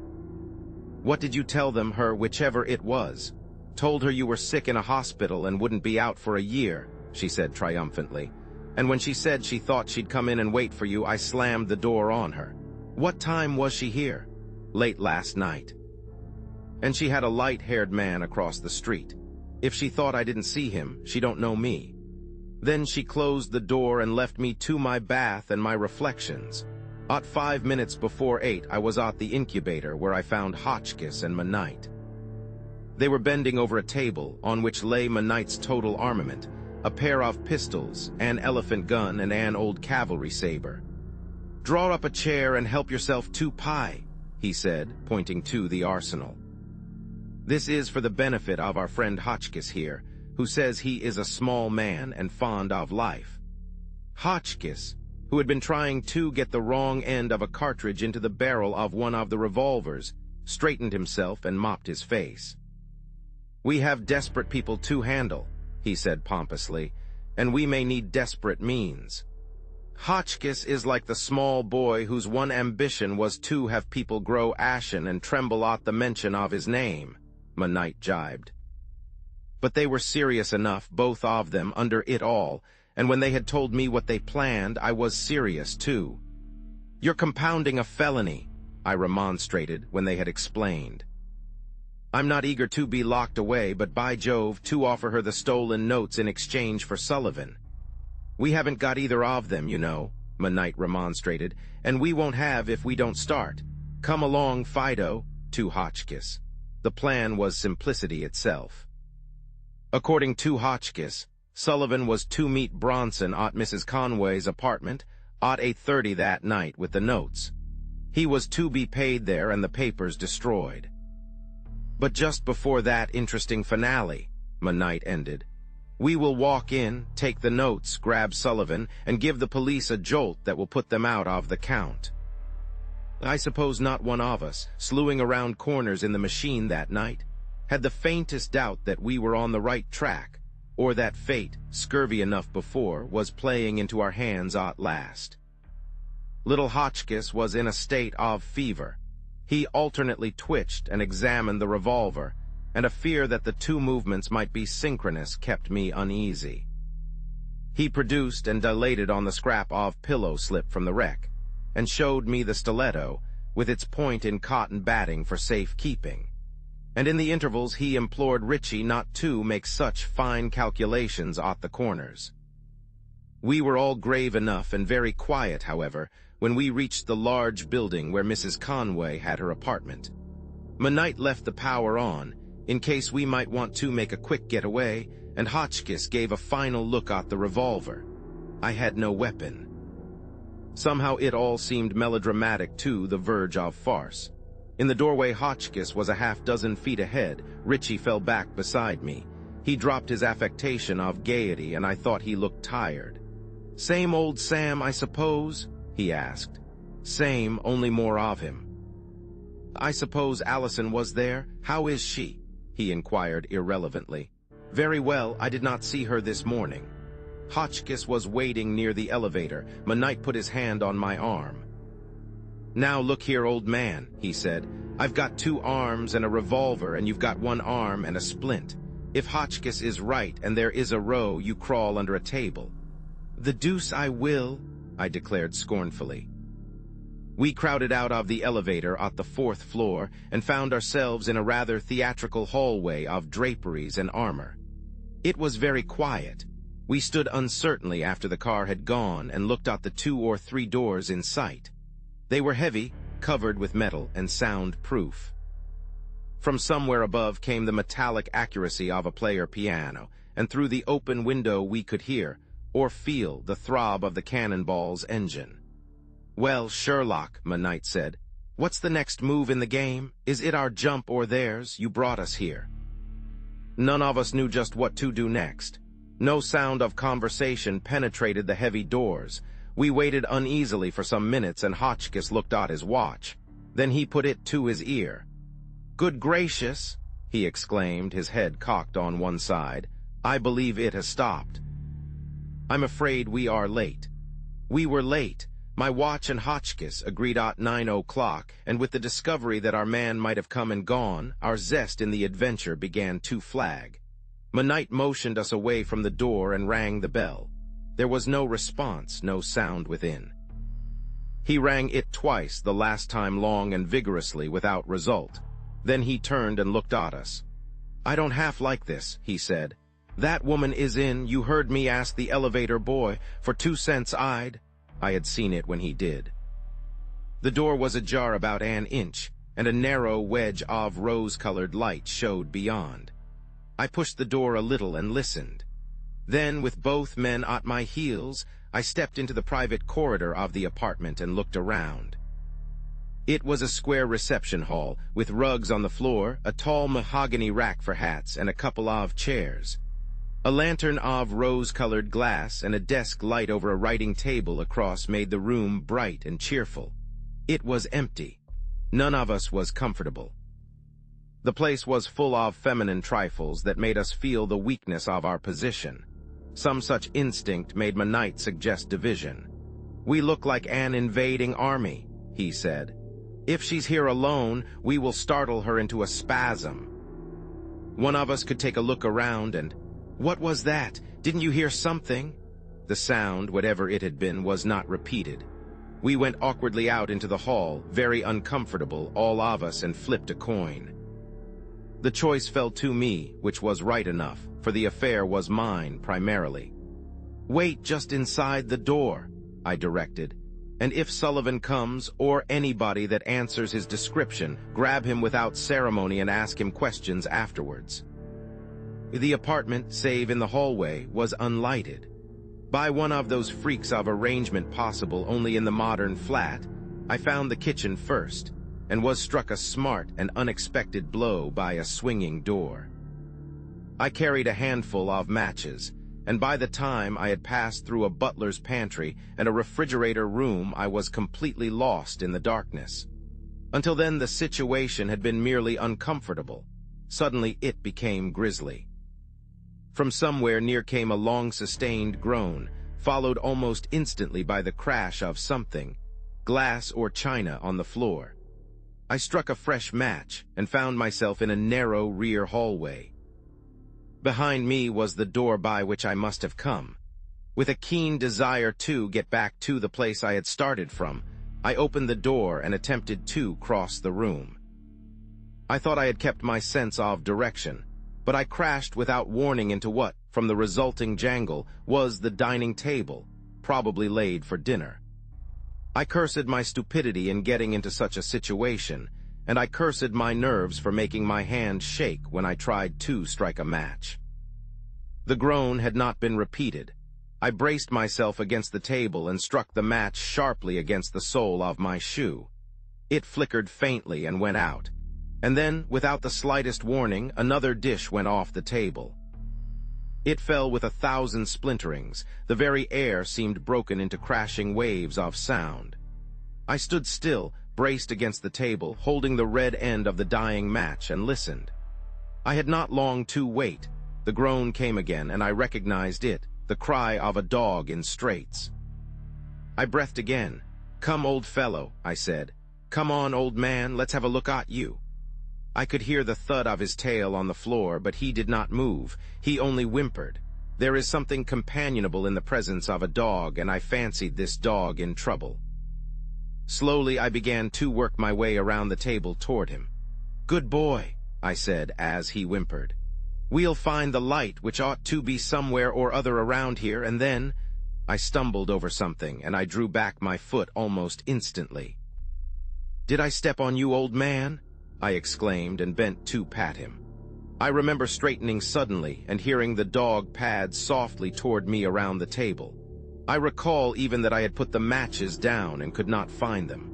What did you tell them, her, whichever it was? Told her you were sick in a hospital and wouldn't be out for a year, she said triumphantly. And when she said she thought she'd come in and wait for you, I slammed the door on her. What time was she here? Late last night. And she had a light-haired man across the street. If she thought I didn't see him, she don't know me. Then she closed the door and left me to my bath and my reflections. At 5 minutes before 8, I was at the incubator where I found Hotchkiss and Knight. They were bending over a table on which lay Knight's total armament, a pair of pistols, an elephant gun, and an old cavalry saber. Draw up a chair and help yourself to pie, he said, pointing to the arsenal. This is for the benefit of our friend Hotchkiss here, who says he is a small man and fond of life. Hotchkiss, who had been trying to get the wrong end of a cartridge into the barrel of one of the revolvers, straightened himself and mopped his face. We have desperate people to handle, he said pompously, and we may need desperate means. Hotchkiss is like the small boy whose one ambition was to have people grow ashen and tremble at the mention of his name, Knight jibed. But they were serious enough, both of them, under it all, and when they had told me what they planned, I was serious too. You're compounding a felony, I remonstrated when they had explained. I'm not eager to be locked away, but by Jove, to offer her the stolen notes in exchange for Sullivan. We haven't got either of them, you know, Knight remonstrated, and we won't have if we don't start. Come along, Fido, to Hotchkiss. The plan was simplicity itself. According to Hotchkiss, Sullivan was to meet Bronson at Mrs. Conway's apartment at 8:30 that night with the notes. He was to be paid there and the papers destroyed. But just before that interesting finale, Knight ended, we will walk in, take the notes, grab Sullivan, and give the police a jolt that will put them out of the count. I suppose not one of us, slewing around corners in the machine that night, had the faintest doubt that we were on the right track, or that fate, scurvy enough before, was playing into our hands at last. Little Hotchkiss was in a state of fever. He alternately twitched and examined the revolver, and a fear that the two movements might be synchronous kept me uneasy. He produced and dilated on the scrap of pillow slip from the wreck, and showed me the stiletto, with its point in cotton batting for safekeeping. And in the intervals he implored Richie not to make such fine calculations at the corners. We were all grave enough and very quiet, however, when we reached the large building where Mrs. Conway had her apartment. Knight left the power on, in case we might want to make a quick getaway, and Hotchkiss gave a final look at the revolver. I had no weapon. Somehow it all seemed melodramatic to the verge of farce. In the doorway Hotchkiss was a half-dozen feet ahead. Richie fell back beside me. He dropped his affectation of gaiety, and I thought he looked tired. "Same old Sam, I suppose?" he asked. "Same, only more of him." "I suppose Allison was there? How is she?" he inquired irrelevantly. "Very well, I did not see her this morning." Hotchkiss was waiting near the elevator. Knight put his hand on my arm. "Now look here, old man," he said. "I've got 2 arms and a revolver, and you've got 1 arm and a splint. If Hotchkiss is right and there is a row, you crawl under a table." "The deuce I will," I declared scornfully. We crowded out of the elevator at the 4th floor and found ourselves in a rather theatrical hallway of draperies and armor. It was very quiet. We stood uncertainly after the car had gone and looked at the 2 or 3 doors in sight. They were heavy, covered with metal, and soundproof. From somewhere above came the metallic accuracy of a player piano, and through the open window we could hear, or feel, the throb of the cannonball's engine. "Well, Sherlock," Knight said, "what's the next move in the game? Is it our jump or theirs? You brought us here." None of us knew just what to do next. No sound of conversation penetrated the heavy doors. We waited uneasily for some minutes, and Hotchkiss looked at his watch. Then he put it to his ear. "Good gracious," he exclaimed, his head cocked on one side. "I believe it has stopped." "I'm afraid we are late." We were late. My watch and Hotchkiss agreed at 9 o'clock, and with the discovery that our man might have come and gone, our zest in the adventure began to flag. Knight motioned us away from the door and rang the bell. There was no response, no sound within. He rang it twice, the last time long and vigorously, without result. Then he turned and looked at us. "I don't half like this," he said. "That woman is in. You heard me ask the elevator boy. For 2 cents I had seen it when he did. The door was ajar about an inch, and a narrow wedge of rose-colored light showed beyond. I pushed the door a little and listened. Then, with both men at my heels, I stepped into the private corridor of the apartment and looked around. It was a square reception hall, with rugs on the floor, a tall mahogany rack for hats, and a couple of chairs. A lantern of rose-colored glass and a desk light over a writing table across made the room bright and cheerful. It was empty. None of us was comfortable. The place was full of feminine trifles that made us feel the weakness of our position. Some such instinct made Knight suggest division. "We look like an invading army," he said. "If she's here alone, we will startle her into a spasm." One of us could take a look around and, "What was that? Didn't you hear something?" The sound, whatever it had been, was not repeated. We went awkwardly out into the hall, very uncomfortable, all of us, and flipped a coin. The choice fell to me, which was right enough, for the affair was mine primarily. "Wait just inside the door," I directed, "and if Sullivan comes, or anybody that answers his description, grab him without ceremony and ask him questions afterwards." The apartment, save in the hallway, was unlighted. By one of those freaks of arrangement possible only in the modern flat, I found the kitchen first, and was struck a smart and unexpected blow by a swinging door. I carried a handful of matches, and by the time I had passed through a butler's pantry and a refrigerator room, I was completely lost in the darkness. Until then, the situation had been merely uncomfortable. Suddenly, it became grisly. From somewhere near came a long-sustained groan, followed almost instantly by the crash of something, glass or china, on the floor. I struck a fresh match and found myself in a narrow rear hallway. Behind me was the door by which I must have come. With a keen desire to get back to the place I had started from, I opened the door and attempted to cross the room. I thought I had kept my sense of direction, but I crashed without warning into what, from the resulting jangle, was the dining table, probably laid for dinner. I cursed my stupidity in getting into such a situation, and I cursed my nerves for making my hand shake when I tried to strike a match. The groan had not been repeated. I braced myself against the table and struck the match sharply against the sole of my shoe. It flickered faintly and went out, and then, without the slightest warning, another dish went off the table. It fell with 1,000 splinterings. The very air seemed broken into crashing waves of sound. I stood still, braced against the table, holding the red end of the dying match, and listened. I had not long to wait. The groan came again, and I recognized it, the cry of a dog in straits. I breathed again. "Come, old fellow," I said. "Come on, old man, let's have a look at you." I could hear the thud of his tail on the floor, but he did not move. He only whimpered. There is something companionable in the presence of a dog, and I fancied this dog in trouble. Slowly I began to work my way around the table toward him. "Good boy," I said as he whimpered. "We'll find the light, which ought to be somewhere or other around here, and then—" I stumbled over something, and I drew back my foot almost instantly. "Did I step on you, old man?" I exclaimed and bent to pat him. I remember straightening suddenly and hearing the dog pad softly toward me around the table. I recall even that I had put the matches down and could not find them.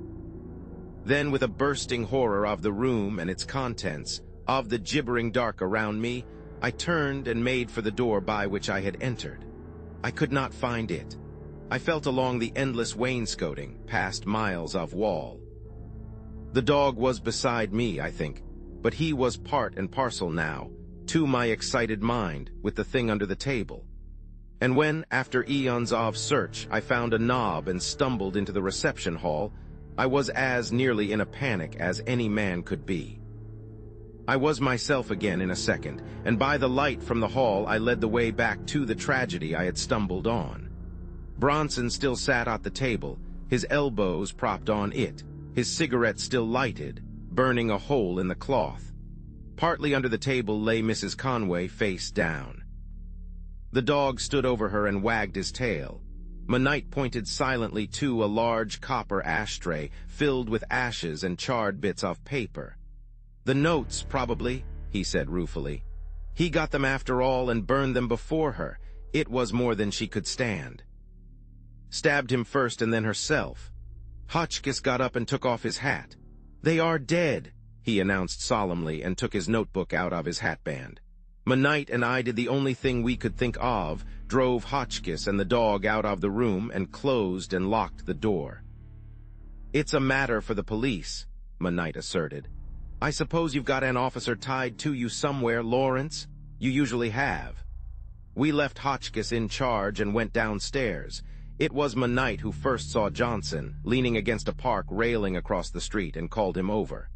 Then, with a bursting horror of the room and its contents, of the gibbering dark around me, I turned and made for the door by which I had entered. I could not find it. I felt along the endless wainscoting, past miles of wall. The dog was beside me, I think, but he was part and parcel now, to my excited mind, with the thing under the table. And when, after eons of search, I found a knob and stumbled into the reception hall, I was as nearly in a panic as any man could be. I was myself again in a second, and by the light from the hall I led the way back to the tragedy I had stumbled on. Bronson still sat at the table, his elbows propped on it, his cigarette still lighted, burning a hole in the cloth. Partly under the table lay Mrs. Conway, face down. The dog stood over her and wagged his tail. Monite pointed silently to a large copper ashtray filled with ashes and charred bits of paper. "The notes, probably," he said ruefully. "He got them after all and burned them before her. It was more than she could stand. Stabbed him first and then herself." Hotchkiss got up and took off his hat. "They are dead," he announced solemnly and took his notebook out of his hatband. Monite and I did the only thing we could think of, drove Hotchkiss and the dog out of the room and closed and locked the door. "It's a matter for the police," Monite asserted. "I suppose you've got an officer tied to you somewhere, Lawrence? You usually have." We left Hotchkiss in charge and went downstairs. It was Monite who first saw Johnson, leaning against a park railing across the street, and called him over.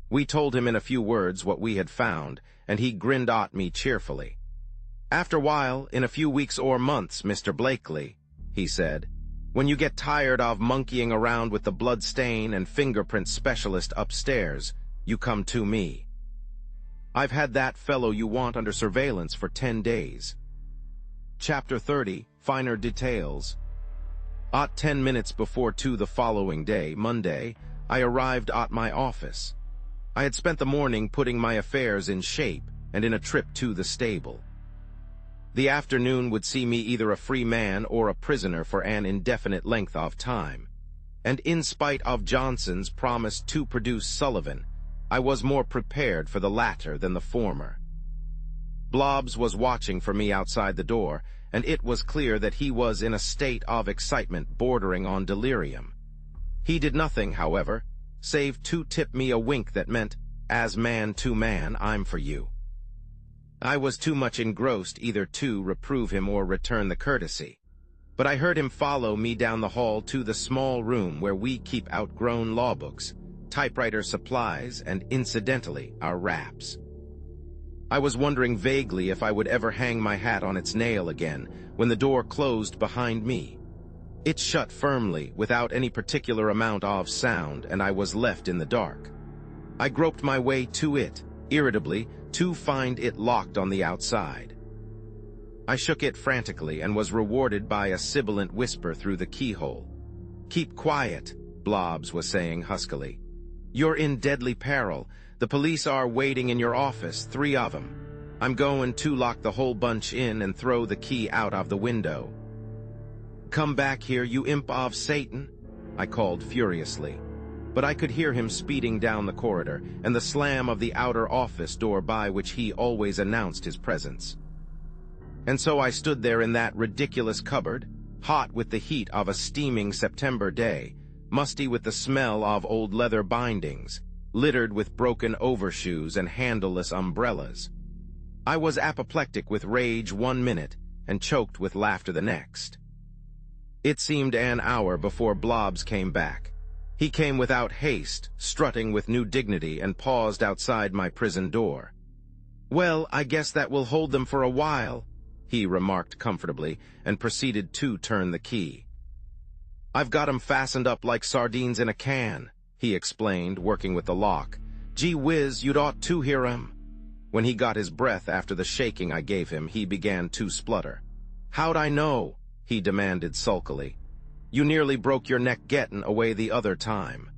We told him in a few words what we had found, and he grinned at me cheerfully. "After a while, in a few weeks or months, Mr. Blakely," he said, "when you get tired of monkeying around with the bloodstain and fingerprint specialist upstairs, you come to me. I've had that fellow you want under surveillance for 10 days. Chapter 30, Finer Details. At 10 minutes before 2 the following day, Monday, I arrived at my office. I had spent the morning putting my affairs in shape and in a trip to the stable. The afternoon would see me either a free man or a prisoner for an indefinite length of time. and in spite of Johnson's promise to produce Sullivan, I was more prepared for the latter than the former. Blobbs was watching for me outside the door, and it was clear that he was in a state of excitement bordering on delirium. He did nothing, however, save to tip me a wink that meant, "As man to man, I'm for you." I was too much engrossed either to reprove him or return the courtesy, but I heard him follow me down the hall to the small room where we keep outgrown law books, typewriter supplies, and incidentally, our wraps. I was wondering vaguely if I would ever hang my hat on its nail again when the door closed behind me. It shut firmly, without any particular amount of sound, and I was left in the dark. I groped my way to it, irritably, to find it locked on the outside. I shook it frantically and was rewarded by a sibilant whisper through the keyhole. "Keep quiet," Blobbs was saying huskily. "You're in deadly peril. The police are waiting in your office, 3 of them. I'm going to lock the whole bunch in and throw the key out of the window." "Come back here, you imp of Satan," I called furiously. But I could hear him speeding down the corridor and the slam of the outer office door by which he always announced his presence. And so I stood there in that ridiculous cupboard, hot with the heat of a steaming September day, musty with the smell of old leather bindings, littered with broken overshoes and handleless umbrellas. I was apoplectic with rage 1 minute and choked with laughter the next. It seemed an hour before Blobbs came back. He came without haste, strutting with new dignity, and paused outside my prison door. "Well, I guess that will hold them for a while," he remarked comfortably, and proceeded to turn the key. "I've got 'em fastened up like sardines in a can," he explained, working with the lock. "Gee whiz, you'd ought to hear 'em." When he got his breath after the shaking I gave him, he began to splutter. "How'd I know?" he demanded sulkily. "You nearly broke your neck gettin' away the other time."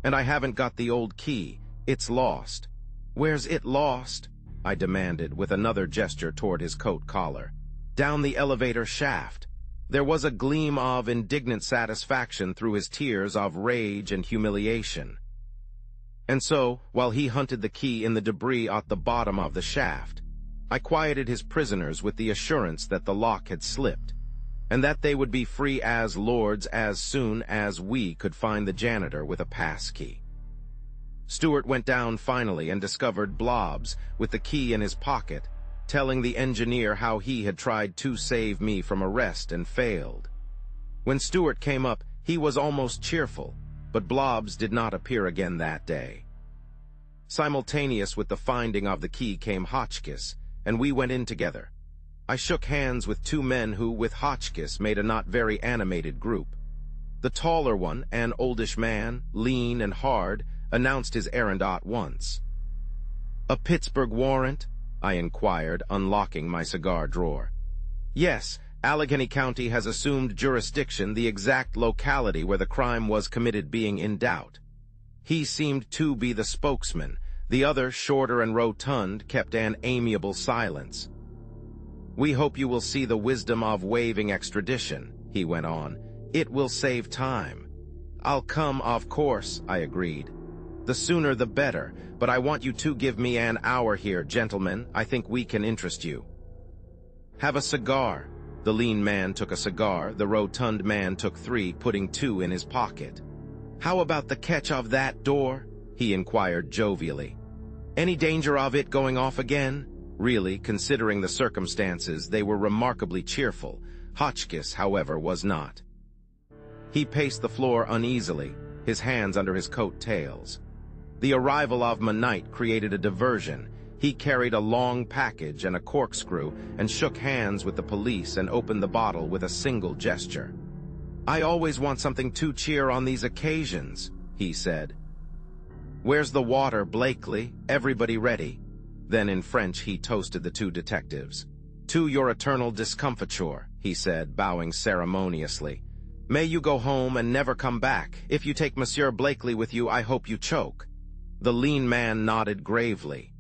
"And I haven't got the old key. It's lost." "Where's it lost?" I demanded, with another gesture toward his coat collar. "Down the elevator shaft." There was a gleam of indignant satisfaction through his tears of rage and humiliation. And so, while he hunted the key in the debris at the bottom of the shaft, I quieted his prisoners with the assurance that the lock had slipped, and that they would be free as lords as soon as we could find the janitor with a pass key. Stewart went down finally and discovered Blobbs with the key in his pocket, telling the engineer how he had tried to save me from arrest and failed. When Stewart came up, he was almost cheerful, but Blobbs did not appear again that day. Simultaneous with the finding of the key came Hotchkiss, and we went in together. I shook hands with 2 men who, with Hotchkiss, made a not very animated group. The taller one, an oldish man, lean and hard, announced his errand at once. "A Pittsburgh warrant?" I inquired, unlocking my cigar drawer. "Yes, Allegheny County has assumed jurisdiction, the exact locality where the crime was committed being in doubt." He seemed to be the spokesman. The other, shorter and rotund, kept an amiable silence. "We hope you will see the wisdom of waiving extradition," he went on. "It will save time." "I'll come, of course," I agreed. "The sooner the better, but I want you to give me an hour here, gentlemen. I think we can interest you." "Have a cigar." The lean man took a cigar, the rotund man took 3, putting 2 in his pocket. "How about the catch of that door?" he inquired jovially. "Any danger of it going off again?" Really, considering the circumstances, they were remarkably cheerful. Hotchkiss, however, was not. He paced the floor uneasily, his hands under his coat tails. The arrival of Monite created a diversion. He carried a long package and a corkscrew and shook hands with the police and opened the bottle with a single gesture. "I always want something to cheer on these occasions," he said. "Where's the water, Blakely? Everybody ready?" Then in French he toasted the 2 detectives. "To your eternal discomfiture," he said, bowing ceremoniously. "May you go home and never come back. If you take Monsieur Blakely with you, I hope you choke." The lean man nodded gravely.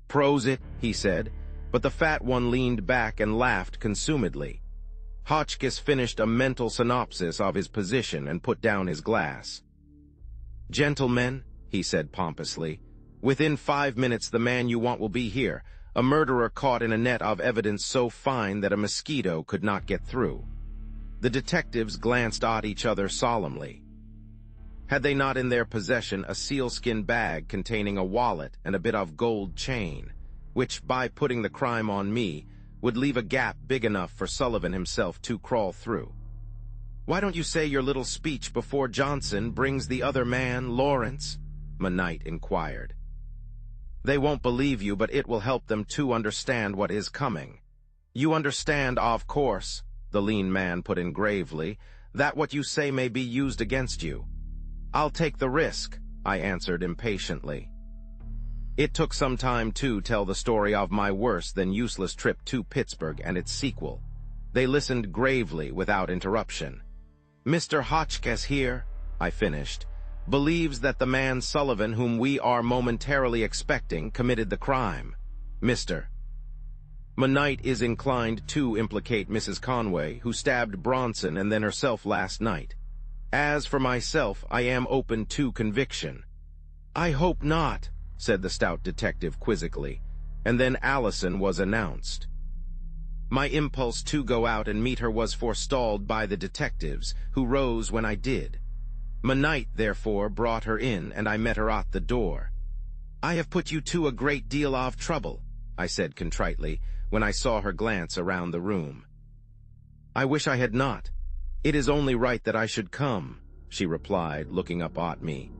"Prosit," he said, but the fat one leaned back and laughed consumedly. Hotchkiss finished a mental synopsis of his position and put down his glass. "Gentlemen," he said pompously, "within 5 minutes the man you want will be here, a murderer caught in a net of evidence so fine that a mosquito could not get through." The detectives glanced at each other solemnly. Had they not in their possession a sealskin bag containing a wallet and a bit of gold chain, which, by putting the crime on me, would leave a gap big enough for Sullivan himself to crawl through? "Why don't you say your little speech before Johnson brings the other man, Lawrence?" Knight inquired. "They won't believe you, but it will help them to understand what is coming. You understand, of course," the lean man put in gravely, "that what you say may be used against you." "I'll take the risk," I answered impatiently. It took some time to tell the story of my worse than useless trip to Pittsburgh and its sequel. They listened gravely without interruption. "Mr. Hotchkiss here," I finished, "believes that the man Sullivan whom we are momentarily expecting committed the crime. Mr. Knight is inclined to implicate Mrs. Conway, who stabbed Bronson and then herself last night. As for myself, I am open to conviction." "I hope not," said the stout detective quizzically, and then Allison was announced. My impulse to go out and meet her was forestalled by the detectives, who rose when I did. Knight, therefore, brought her in, and I met her at the door. "I have put you to a great deal of trouble," I said contritely, when I saw her glance around the room. "I wish I had not. It is only right that I should come," she replied, looking up at me.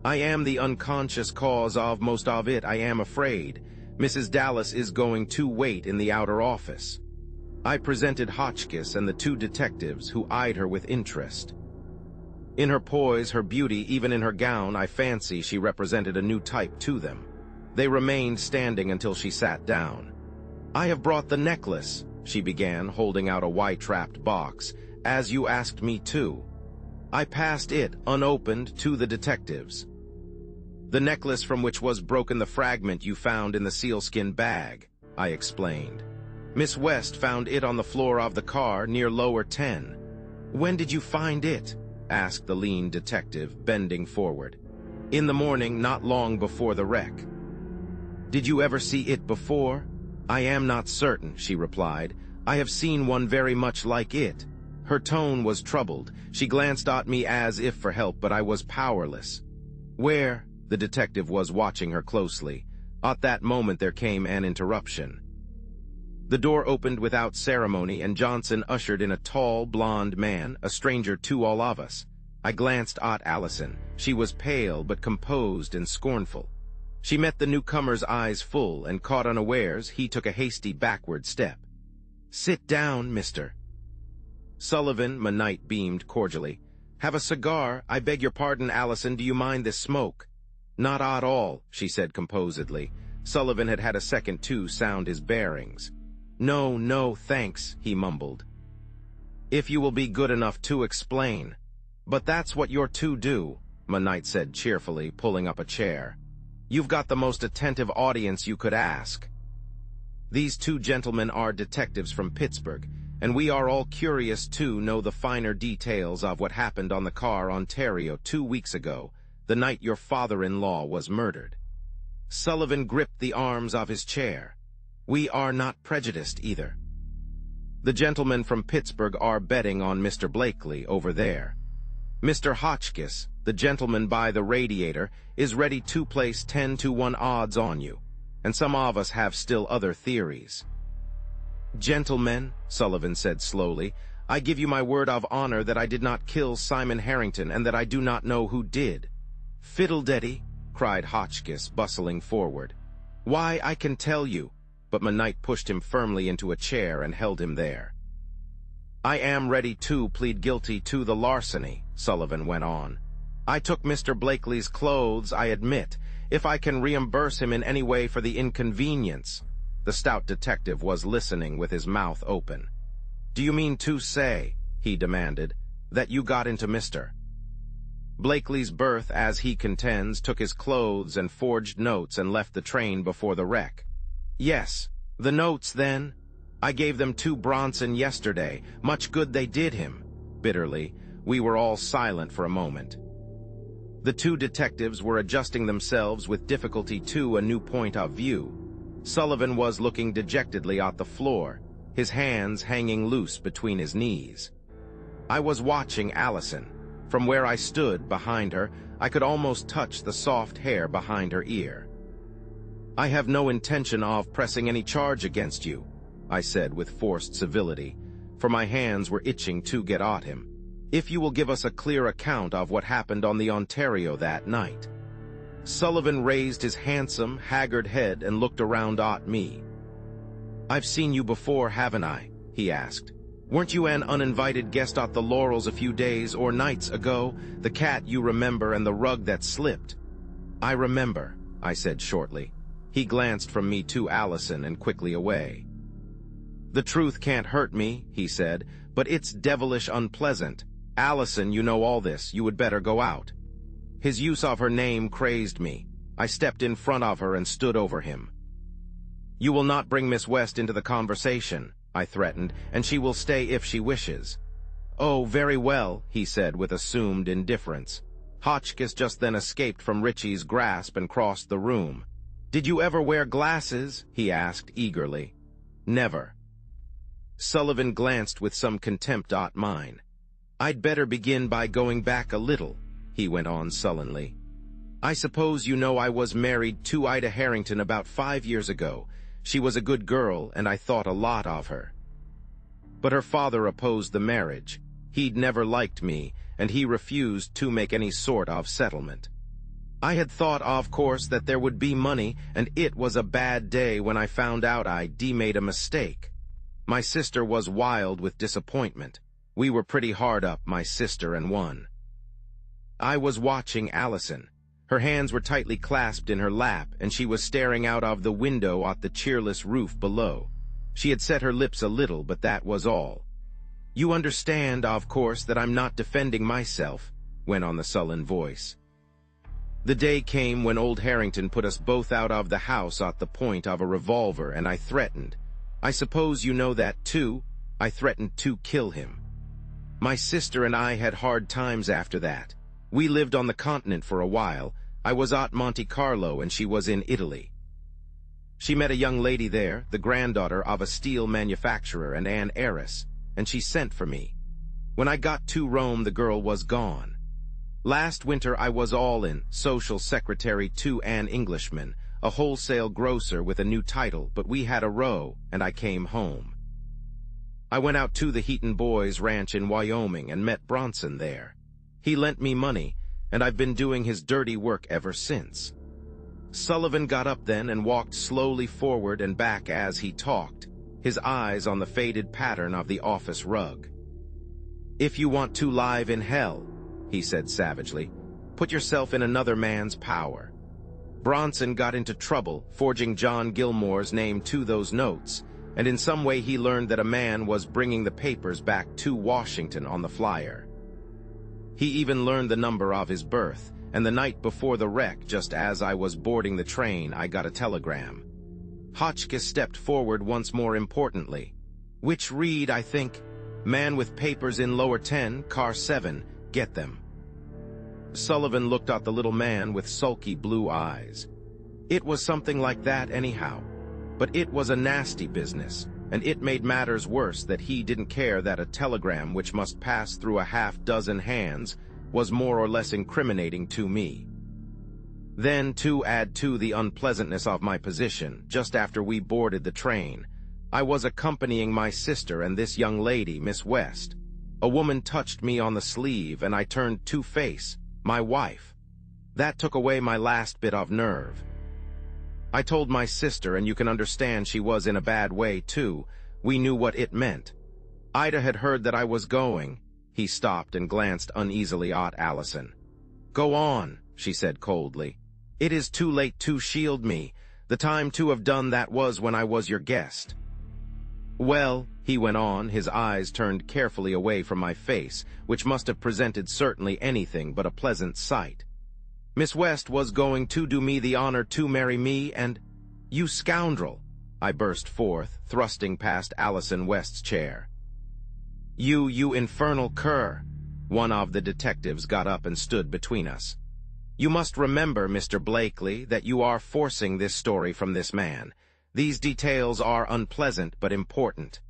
"I am the unconscious cause of most of it, I am afraid. Mrs. Dallas is going to wait in the outer office." I presented Hotchkiss and the 2 detectives, who eyed her with interest. In her poise, her beauty, even in her gown, I fancy she represented a new type to them. They remained standing until she sat down. "I have brought the necklace," she began, holding out a white-wrapped box, "as you asked me to." I passed it, unopened, to the detectives. "The necklace from which was broken the fragment you found in the sealskin bag," I explained. "Miss West found it on the floor of the car near Lower 10. "When did you find it?" asked the lean detective, bending forward. "In the morning, not long before the wreck." "Did you ever see it before?" "I am not certain," she replied. "I have seen one very much like it." Her tone was troubled. She glanced at me as if for help, but I was powerless. "Where?" The detective was watching her closely. At that moment there came an interruption. The door opened without ceremony, and Johnson ushered in a tall, blond man, a stranger to all of us. I glanced at Allison. She was pale but composed and scornful. She met the newcomer's eyes full, and caught unawares, he took a hasty backward step. "Sit down, mister." Sullivan, Knight beamed cordially. "Have a cigar? I beg your pardon, Allison, do you mind this smoke?" "Not at all," she said composedly. Sullivan had had a second to sound his bearings. "No, no, thanks," he mumbled. "If you will be good enough to explain." "But that's what you're to do," Knight said cheerfully, pulling up a chair. "You've got the most attentive audience you could ask. These 2 gentlemen are detectives from Pittsburgh, and we are all curious to know the finer details of what happened on the car Ontario 2 weeks ago, the night your father-in-law was murdered." Sullivan gripped the arms of his chair. "We are not prejudiced either. The gentlemen from Pittsburgh are betting on Mr. Blakely over there. Mr. Hotchkiss, the gentleman by the radiator, is ready to place 10-to-1 odds on you, and some of us have still other theories." "Gentlemen," Sullivan said slowly, "I give you my word of honor that I did not kill Simon Harrington and that I do not know who did." "Fiddlededdy," cried Hotchkiss, bustling forward. "Why, I can tell you," but Knight pushed him firmly into a chair and held him there. "I am ready to plead guilty to the larceny," Sullivan went on. "I took Mr. Blakely's clothes, I admit. If I can reimburse him in any way for the inconvenience—" The stout detective was listening with his mouth open. "Do you mean to say," he demanded, "that you got into Mr. Blakely's berth, as he contends, took his clothes and forged notes and left the train before the wreck?" "Yes." "The notes, then?" I gave them 2 Bronson yesterday. Much good they did him. Bitterly, we were all silent for a moment. The 2 detectives were adjusting themselves with difficulty to a new point of view. Sullivan was looking dejectedly at the floor, his hands hanging loose between his knees. I was watching Allison. From where I stood behind her, I could almost touch the soft hair behind her ear. "I have no intention of pressing any charge against you," I said with forced civility, for my hands were itching to get at him. "If you will give us a clear account of what happened on the Ontario that night." Sullivan raised his handsome, haggard head and looked around at me. "I've seen you before, haven't I?" he asked. "Weren't you an uninvited guest at the Laurels a few days or nights ago? The cat you remember and the rug that slipped." "I remember," I said shortly. He glanced from me to Allison and quickly away. "The truth can't hurt me," he said, "but it's devilish unpleasant. Allison, you know all this. You would better go out." His use of her name crazed me. I stepped in front of her and stood over him. "You will not bring Miss West into the conversation," I threatened, "and she will stay if she wishes." "Oh, very well," he said with assumed indifference. Hotchkiss just then escaped from Richie's grasp and crossed the room. "Did you ever wear glasses?" he asked eagerly. "Never." Sullivan glanced with some contempt at mine. "I'd better begin by going back a little," he went on sullenly. "I suppose you know I was married to Ida Harrington about 5 years ago. She was a good girl, and I thought a lot of her. But her father opposed the marriage. He'd never liked me, and he refused to make any sort of settlement. I had thought, of course, that there would be money, and it was a bad day when I found out I'd made a mistake. My sister was wild with disappointment. We were pretty hard up, my sister and one. I was watching Allison. Her hands were tightly clasped in her lap, and she was staring out of the window at the cheerless roof below. She had set her lips a little, but that was all. "You understand, of course, that I'm not defending myself," went on the sullen voice. "The day came when old Harrington put us both out of the house at the point of a revolver, and I threatened. I suppose you know that, too. I threatened to kill him. My sister and I had hard times after that. We lived on the continent for a while. I was at Monte Carlo, and she was in Italy. She met a young lady there, the granddaughter of a steel manufacturer and an heiress, and she sent for me. When I got to Rome, the girl was gone. Last winter I was all in, social secretary to an Englishman, a wholesale grocer with a new title, but we had a row, and I came home. I went out to the Heaton Boys Ranch in Wyoming and met Bronson there. He lent me money, and I've been doing his dirty work ever since." Sullivan got up then and walked slowly forward and back as he talked, his eyes on the faded pattern of the office rug. "If you want to live in hell," he said savagely, "put yourself in another man's power. Bronson got into trouble, forging John Gilmore's name to those notes, and in some way he learned that a man was bringing the papers back to Washington on the flyer. He even learned the number of his birth, and the night before the wreck, just as I was boarding the train, I got a telegram." Hotchkiss stepped forward once more importantly. "Which read, I think, 'Man with papers in lower 10, car 7, get them.'" Sullivan looked at the little man with sulky blue eyes. "It was something like that anyhow. But it was a nasty business, and it made matters worse that he didn't care that a telegram which must pass through a half-dozen hands was more or less incriminating to me. Then, to add to the unpleasantness of my position, just after we boarded the train, I was accompanying my sister and this young lady, Miss West. A woman touched me on the sleeve, and I turned to face my wife. That took away my last bit of nerve. I told my sister, and you can understand she was in a bad way, too. We knew what it meant. Ida had heard that I was going." He stopped and glanced uneasily at Allison. "Go on," she said coldly. "It is too late to shield me. The time to have done that was when I was your guest." "Well," he went on, his eyes turned carefully away from my face, which must have presented certainly anything but a pleasant sight. "Miss West was going to do me the honor to marry me, and—" "You scoundrel!" I burst forth, thrusting past Allison West's chair. You infernal cur! One of the detectives got up and stood between us. You must remember, Mr. Blakely, that you are forcing this story from this man. These details are unpleasant but important.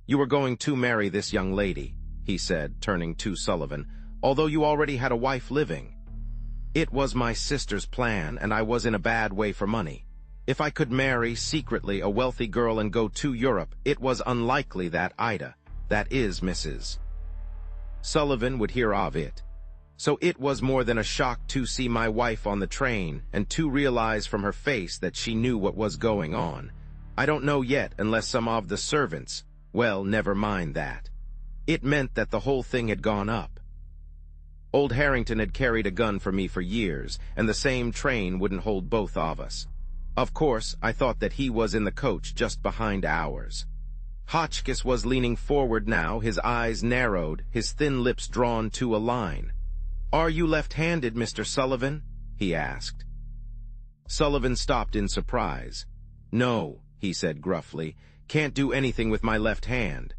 You were going to marry this young lady, he said, turning to Sullivan, although you already had a wife living. It was my sister's plan, and I was in a bad way for money. If I could marry secretly a wealthy girl and go to Europe, it was unlikely that Ida, that is Mrs. Sullivan, would hear of it. So it was more than a shock to see my wife on the train and to realize from her face that she knew what was going on. I don't know yet unless some of the servants, well, never mind that. It meant that the whole thing had gone up. Old Harrington had carried a gun for me for years, and the same train wouldn't hold both of us. Of course, I thought that he was in the coach just behind ours. Hotchkiss was leaning forward now, his eyes narrowed, his thin lips drawn to a line. "Are you left-handed, Mr. Sullivan?" he asked. Sullivan stopped in surprise. "No," he said gruffly, "can't do anything with my left hand."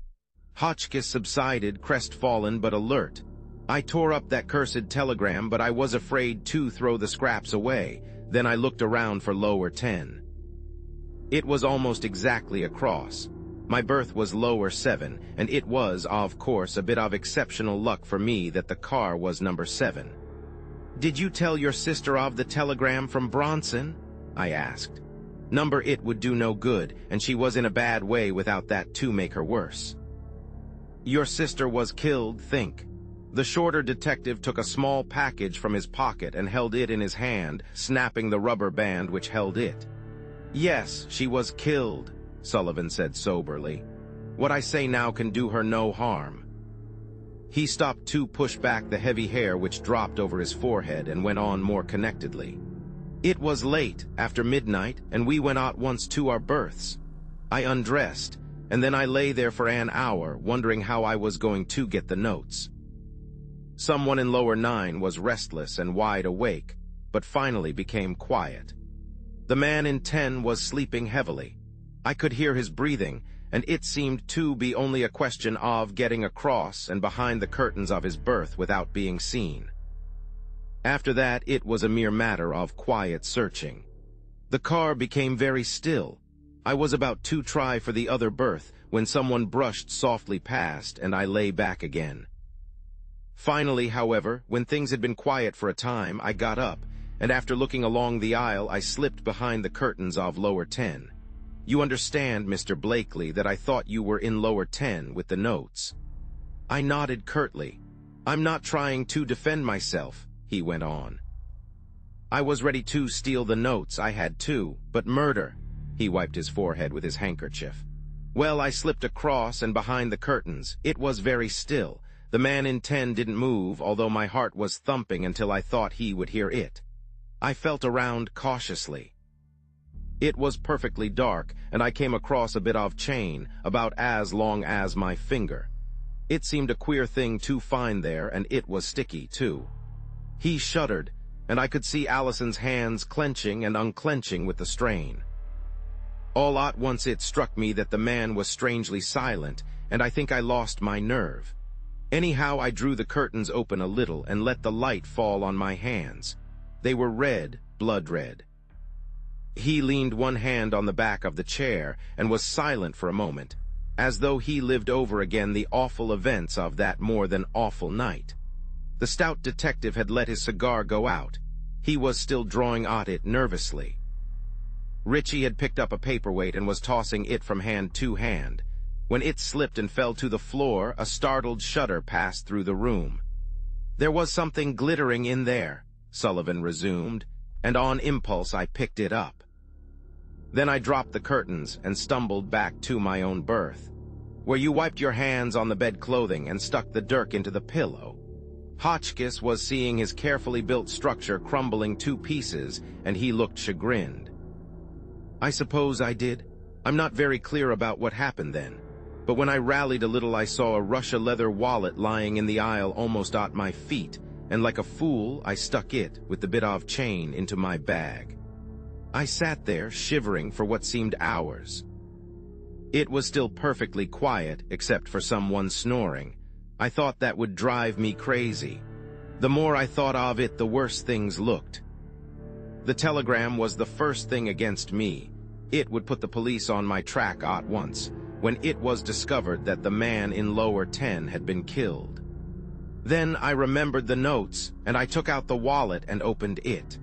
Hotchkiss subsided, crestfallen but alert. "I tore up that cursed telegram, but I was afraid to throw the scraps away. Then I looked around for lower 10. It was almost exactly across. My berth was lower 7, and it was, of course, a bit of exceptional luck for me that the car was number 7. "Did you tell your sister of the telegram from Bronson?" I asked. "Number it would do no good, and she was in a bad way without that to make her worse." "Your sister was killed, think." The shorter detective took a small package from his pocket and held it in his hand, snapping the rubber band which held it. "Yes, she was killed," Sullivan said soberly. "What I say now can do her no harm." He stopped to push back the heavy hair which dropped over his forehead and went on more connectedly. "It was late, after midnight, and we went at once to our berths. I undressed, and then I lay there for an hour, wondering how I was going to get the notes. Someone in lower 9 was restless and wide awake, but finally became quiet. The man in 10 was sleeping heavily. I could hear his breathing, and it seemed to be only a question of getting across and behind the curtains of his berth without being seen. After that, it was a mere matter of quiet searching. The car became very still. I was about to try for the other berth when someone brushed softly past, and I lay back again. Finally, however, when things had been quiet for a time, I got up, and after looking along the aisle, I slipped behind the curtains of lower 10. You understand, Mr. Blakely, that I thought you were in lower 10 with the notes. I nodded curtly. "I'm not trying to defend myself," he went on. "I was ready to steal the notes, I had too, but murder." He wiped his forehead with his handkerchief. "Well, I slipped across and behind the curtains. It was very still. The man in 10 didn't move, although my heart was thumping until I thought he would hear it. I felt around cautiously. It was perfectly dark, and I came across a bit of chain, about as long as my finger. It seemed a queer thing to find there, and it was sticky, too." He shuddered, and I could see Allison's hands clenching and unclenching with the strain. All at once it struck me that the man was strangely silent, and I think I lost my nerve. Anyhow, I drew the curtains open a little and let the light fall on my hands. They were red, blood red. He leaned one hand on the back of the chair and was silent for a moment, as though he lived over again the awful events of that more than awful night. The stout detective had let his cigar go out. He was still drawing at it nervously. Ritchie had picked up a paperweight and was tossing it from hand to hand. When it slipped and fell to the floor, a startled shudder passed through the room. "There was something glittering in there," Sullivan resumed, and on impulse I picked it up. Then I dropped the curtains and stumbled back to my own berth, where you wiped your hands on the bed-clothing and stuck the dirk into the pillow. Hotchkiss was seeing his carefully built structure crumbling to pieces, and he looked chagrined. I suppose I did. I'm not very clear about what happened then, but when I rallied a little I saw a Russia leather wallet lying in the aisle almost at my feet, and like a fool I stuck it, with the bit of chain, into my bag. I sat there, shivering for what seemed hours. It was still perfectly quiet, except for someone snoring. I thought that would drive me crazy. The more I thought of it, the worse things looked. The telegram was the first thing against me. It would put the police on my track at once, when it was discovered that the man in lower 10 had been killed. Then I remembered the notes, and I took out the wallet and opened it.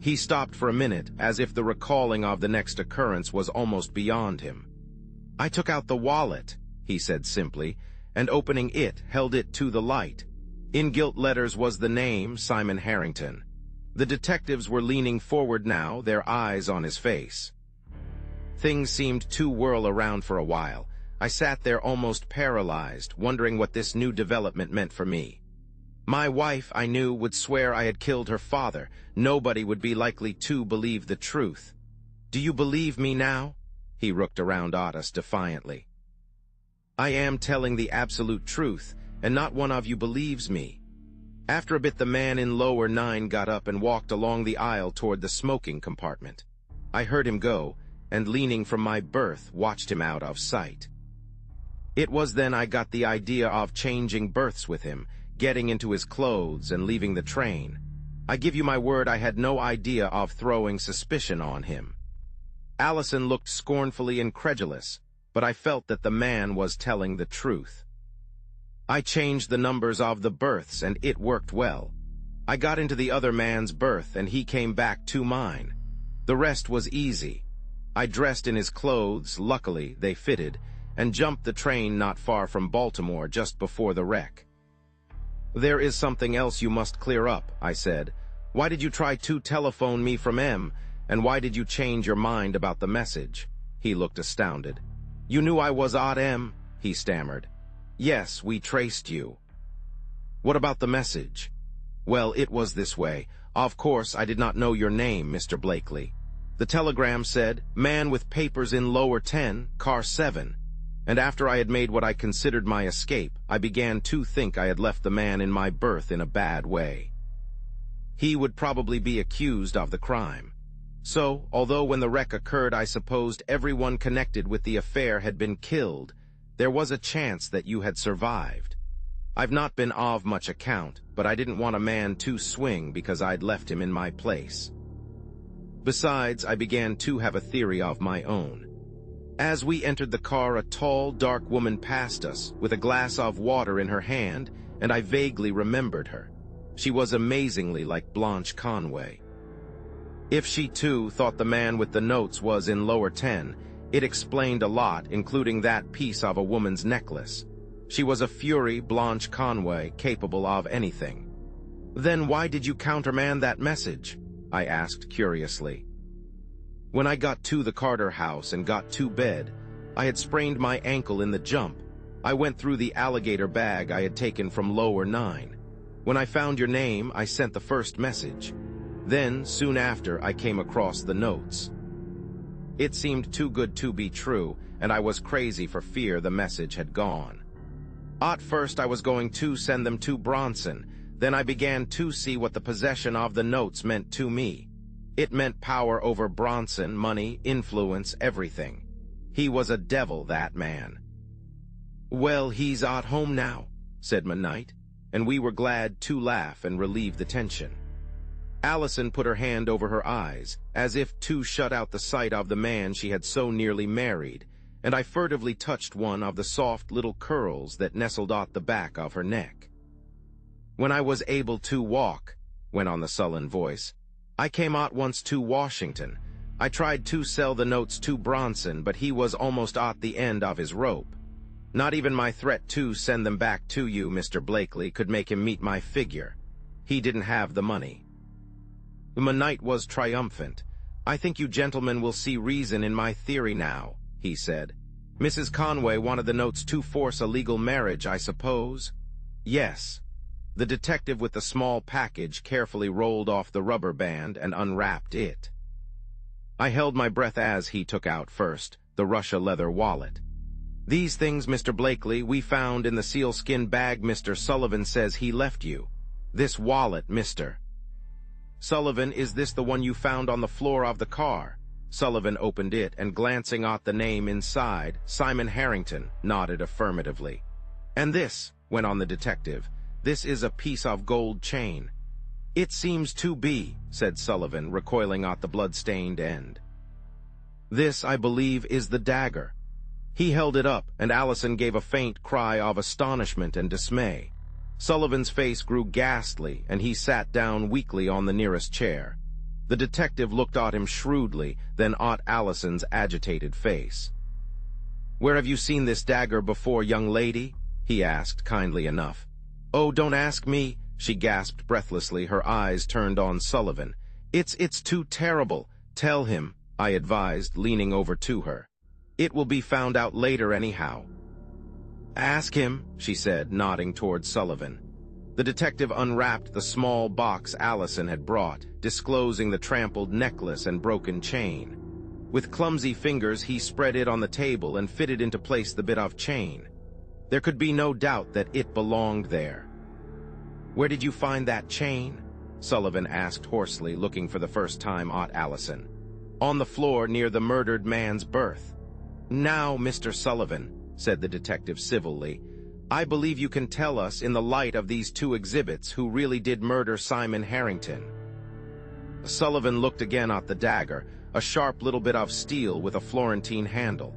He stopped for a minute, as if the recalling of the next occurrence was almost beyond him. "I took out the wallet," he said simply, and opening it, held it to the light. In gilt letters was the name, Simon Harrington. The detectives were leaning forward now, their eyes on his face. Things seemed to whirl around for a while. I sat there almost paralyzed, wondering what this new development meant for me. My wife, I knew, would swear I had killed her father. Nobody would be likely to believe the truth. "Do you believe me now?" He looked around at us defiantly. "I am telling the absolute truth, and not one of you believes me." After a bit, the man in lower 9 got up and walked along the aisle toward the smoking compartment. I heard him go, and leaning from my berth, watched him out of sight. It was then I got the idea of changing berths with him, getting into his clothes and leaving the train. I give you my word, I had no idea of throwing suspicion on him. Allison looked scornfully incredulous, but I felt that the man was telling the truth. I changed the numbers of the berths, and it worked well. I got into the other man's berth, and he came back to mine. The rest was easy. I dressed in his clothes, luckily they fitted, and jumped the train not far from Baltimore just before the wreck. "There is something else you must clear up," I said. "Why did you try to telephone me from M, and why did you change your mind about the message?" He looked astounded. "You knew I was at M," he stammered. "Yes, we traced you." "What about the message?" "Well, it was this way. Of course, I did not know your name, Mr. Blakely. The telegram said, 'Man with papers in lower 10, car 7. And after I had made what I considered my escape, I began to think I had left the man in my berth in a bad way. He would probably be accused of the crime. So, although when the wreck occurred I supposed everyone connected with the affair had been killed, there was a chance that you had survived. I've not been of much account, but I didn't want a man to swing because I'd left him in my place. Besides, I began to have a theory of my own. As we entered the car, a tall, dark woman passed us, with a glass of water in her hand, and I vaguely remembered her. She was amazingly like Blanche Conway. If she, too, thought the man with the notes was in lower 10, it explained a lot, including that piece of a woman's necklace. She was a fury, Blanche Conway, capable of anything. "Then why did you countermand that message?" I asked curiously. "When I got to the Carter house and got to bed, I had sprained my ankle in the jump. I went through the alligator bag I had taken from lower 9. When I found your name, I sent the first message. Then, soon after, I came across the notes. It seemed too good to be true, and I was crazy for fear the message had gone. At first, I was going to send them to Bronson. Then I began to see what the possession of the notes meant to me. It meant power over Bronson, money, influence, everything. He was a devil, that man." "Well, he's at home now," said Midnight, and we were glad to laugh and relieve the tension. Allison put her hand over her eyes, as if to shut out the sight of the man she had so nearly married, and I furtively touched one of the soft little curls that nestled at the back of her neck. "When I was able to walk," went on the sullen voice, "I came out once to Washington. I tried to sell the notes to Bronson, but he was almost at the end of his rope. Not even my threat to send them back to you, Mr. Blakely, could make him meet my figure. He didn't have the money." The Midnight was triumphant. "I think you gentlemen will see reason in my theory now," he said. "Mrs. Conway wanted the notes to force a legal marriage, I suppose?" "Yes." The detective with the small package carefully rolled off the rubber band and unwrapped it. I held my breath as he took out first the Russia leather wallet. "These things, Mr. Blakely, we found in the sealskin bag Mr. Sullivan says he left you. This wallet, Mr." Sullivan, is this the one you found on the floor of the car? Sullivan opened it, and glancing at the name inside, Simon Harrington, nodded affirmatively. And this, went on the detective, this is a piece of gold chain. It seems to be, said Sullivan, recoiling at the blood-stained end. This, I believe, is the dagger. He held it up, and Allison gave a faint cry of astonishment and dismay. Sullivan's face grew ghastly, and he sat down weakly on the nearest chair. The detective looked at him shrewdly, then at Allison's agitated face. "Where have you seen this dagger before, young lady?" he asked, kindly enough. "Oh, don't ask me," she gasped breathlessly, her eyes turned on Sullivan. It's too terrible. Tell him," I advised, leaning over to her. "It will be found out later anyhow." "Ask him," she said, nodding toward Sullivan. The detective unwrapped the small box Allison had brought, disclosing the trampled necklace and broken chain. With clumsy fingers, he spread it on the table and fitted into place the bit of chain. There could be no doubt that it belonged there. "Where did you find that chain?" Sullivan asked hoarsely, looking for the first time at Allison. "On the floor near the murdered man's berth." "Now, Mr. Sullivan," said the detective civilly, "I believe you can tell us, in the light of these two exhibits, who really did murder Simon Harrington." Sullivan looked again at the dagger, a sharp little bit of steel with a Florentine handle.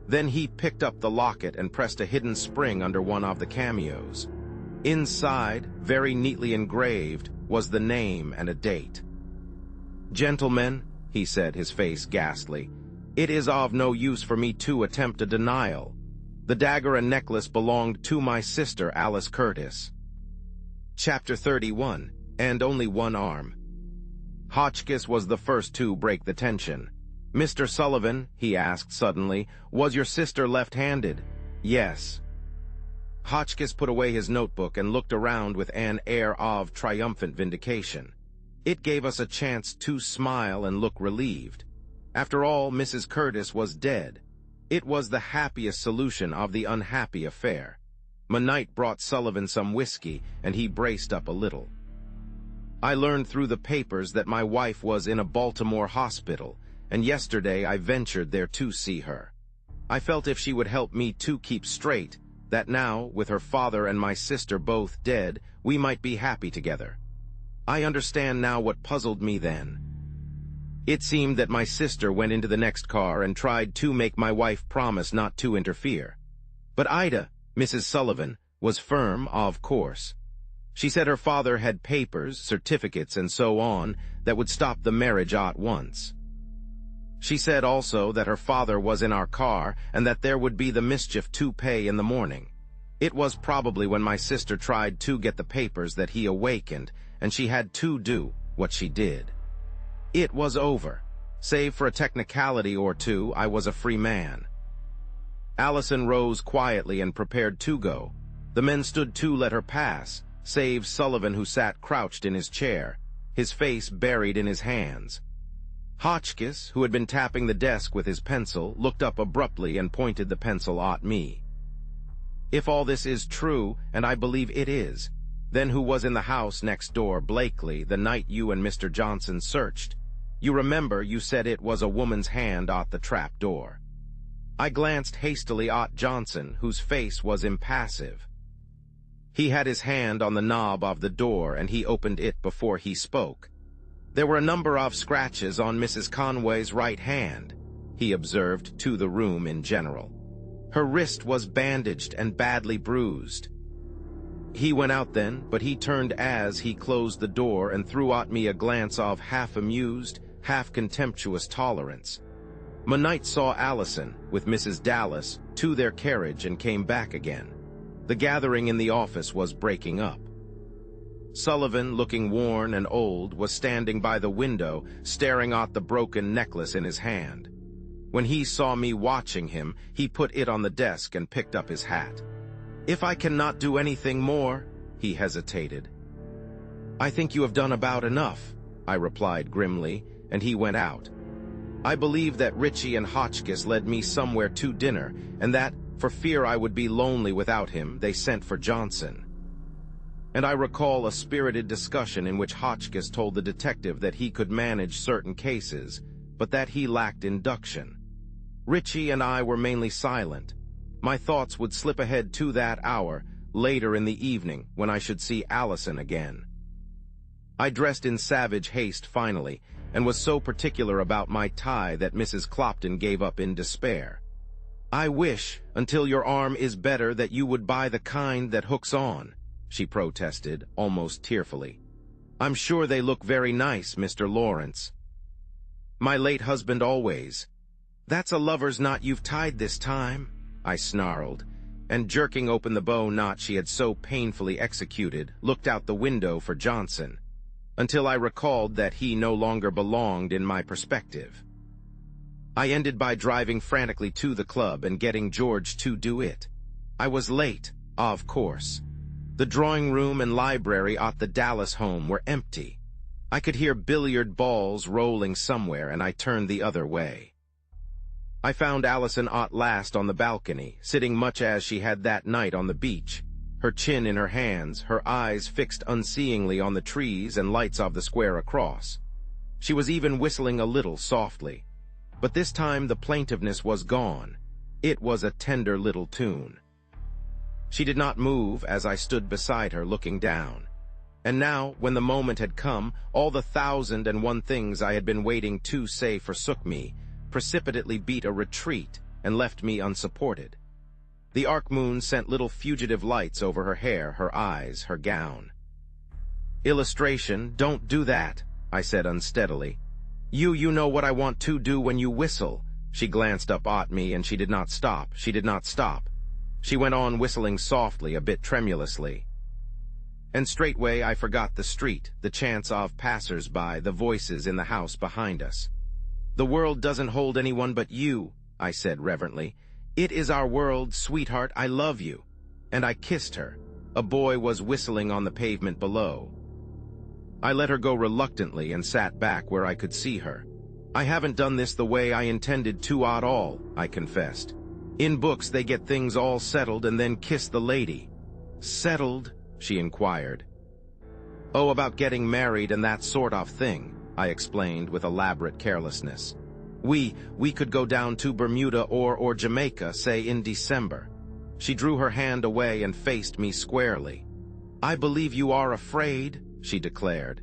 Then he picked up the locket and pressed a hidden spring under one of the cameos. Inside, very neatly engraved, was the name and a date. "Gentlemen," he said, his face ghastly, "it is of no use for me to attempt a denial. The dagger and necklace belonged to my sister, Alice Curtis." Chapter 31, and only one arm. Hotchkiss was the first to break the tension. "Mr. Sullivan," he asked suddenly, "was your sister left-handed?" "Yes." Hotchkiss put away his notebook and looked around with an air of triumphant vindication. It gave us a chance to smile and look relieved. After all, Mrs. Curtis was dead. It was the happiest solution of the unhappy affair. Monite brought Sullivan some whiskey, and he braced up a little. "I learned through the papers that my wife was in a Baltimore hospital, and yesterday I ventured there to see her. I felt if she would help me to keep straight, that now, with her father and my sister both dead, we might be happy together. I understand now what puzzled me then. It seemed that my sister went into the next car and tried to make my wife promise not to interfere. But Ida, Mrs. Sullivan, was firm, of course. She said her father had papers, certificates, and so on, that would stop the marriage at once. She said also that her father was in our car and that there would be the mischief to pay in the morning. It was probably when my sister tried to get the papers that he awakened, and she had to do what she did. It was over. Save for a technicality or two, I was a free man." Allison rose quietly and prepared to go. The men stood to let her pass, save Sullivan, who sat crouched in his chair, his face buried in his hands. Hotchkiss, who had been tapping the desk with his pencil, looked up abruptly and pointed the pencil at me. "If all this is true, and I believe it is, then who was in the house next door, Blakely, the night you and Mr. Johnson searched? You remember you said it was a woman's hand at the trap door." I glanced hastily at Johnson, whose face was impassive. He had his hand on the knob of the door, and he opened it before he spoke. "There were a number of scratches on Mrs. Conway's right hand," he observed to the room in general. "Her wrist was bandaged and badly bruised." He went out then, but he turned as he closed the door and threw at me a glance of half-amused, half-contemptuous tolerance. Monite saw Allison, with Mrs. Dallas, to their carriage and came back again. The gathering in the office was breaking up. Sullivan, looking worn and old, was standing by the window, staring at the broken necklace in his hand. When he saw me watching him, he put it on the desk and picked up his hat. "If I cannot do anything more," he hesitated. "I think you have done about enough," I replied grimly, and he went out. I believe that Ritchie and Hotchkiss led me somewhere to dinner, and that, for fear I would be lonely without him, they sent for Johnson. and I recall a spirited discussion in which Hotchkiss told the detective that he could manage certain cases, but that he lacked induction. Richie and I were mainly silent. My thoughts would slip ahead to that hour, later in the evening, when I should see Allison again. I dressed in savage haste finally, and was so particular about my tie that Mrs. Clopton gave up in despair. "I wish, until your arm is better, that you would buy the kind that hooks on," she protested, almost tearfully. "I'm sure they look very nice, Mr. Lawrence." "My late husband always." "That's a lover's knot you've tied this time," I snarled, and jerking open the bow knot she had so painfully executed, looked out the window for Johnson, until I recalled that he no longer belonged in my perspective. I ended by driving frantically to the club and getting George to do it. I was late, of course. The drawing room and library at the Dallas home were empty. I could hear billiard balls rolling somewhere, and I turned the other way. I found Allison at last on the balcony, sitting much as she had that night on the beach, her chin in her hands, her eyes fixed unseeingly on the trees and lights of the square across. She was even whistling a little softly. But this time the plaintiveness was gone. It was a tender little tune. She did not move as I stood beside her looking down. And now, when the moment had come, all the 1,001 things I had been waiting to say forsook me, precipitately beat a retreat, and left me unsupported. The arc moon sent little fugitive lights over her hair, her eyes, her gown. "Illustration, don't do that," I said unsteadily. You know what I want to do when you whistle." She glanced up at me, and she did not stop. She did not stop. She went on whistling softly, a bit tremulously. And straightway I forgot the street, the chance of passers-by, the voices in the house behind us. "The world doesn't hold anyone but you," I said reverently. "It is our world, sweetheart, I love you." And I kissed her. A boy was whistling on the pavement below. I let her go reluctantly and sat back where I could see her. "I haven't done this the way I intended to at all," I confessed. "In books they get things all settled and then kiss the lady." "Settled?" she inquired. "Oh, about getting married and that sort of thing," I explained with elaborate carelessness. We could go down to Bermuda or Jamaica, say in December." She drew her hand away and faced me squarely. "I believe you are afraid," she declared.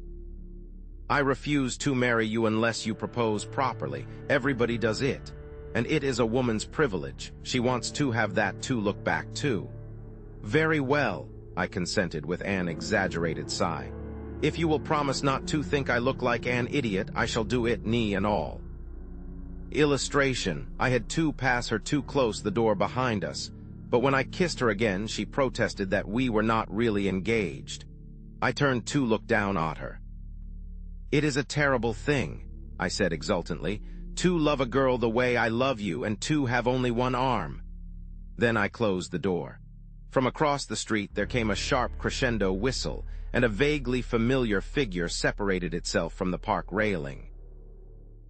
"I refuse to marry you unless you propose properly. Everybody does it. And it is a woman's privilege. She wants to have that to look back to." "Very well," I consented with an exaggerated sigh. "If you will promise not to think I look like an idiot, I shall do it, knee and all." Illustration, I had to pass her too close the door behind us, but when I kissed her again, she protested that we were not really engaged. I turned to look down at her. "It is a terrible thing," I said exultantly, "to love a girl the way I love you and to have only one arm." Then I closed the door. From across the street there came a sharp crescendo whistle, and a vaguely familiar figure separated itself from the park railing.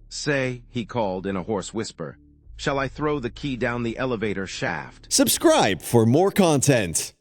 "Say," he called in a hoarse whisper, "shall I throw the key down the elevator shaft?" Subscribe for more content.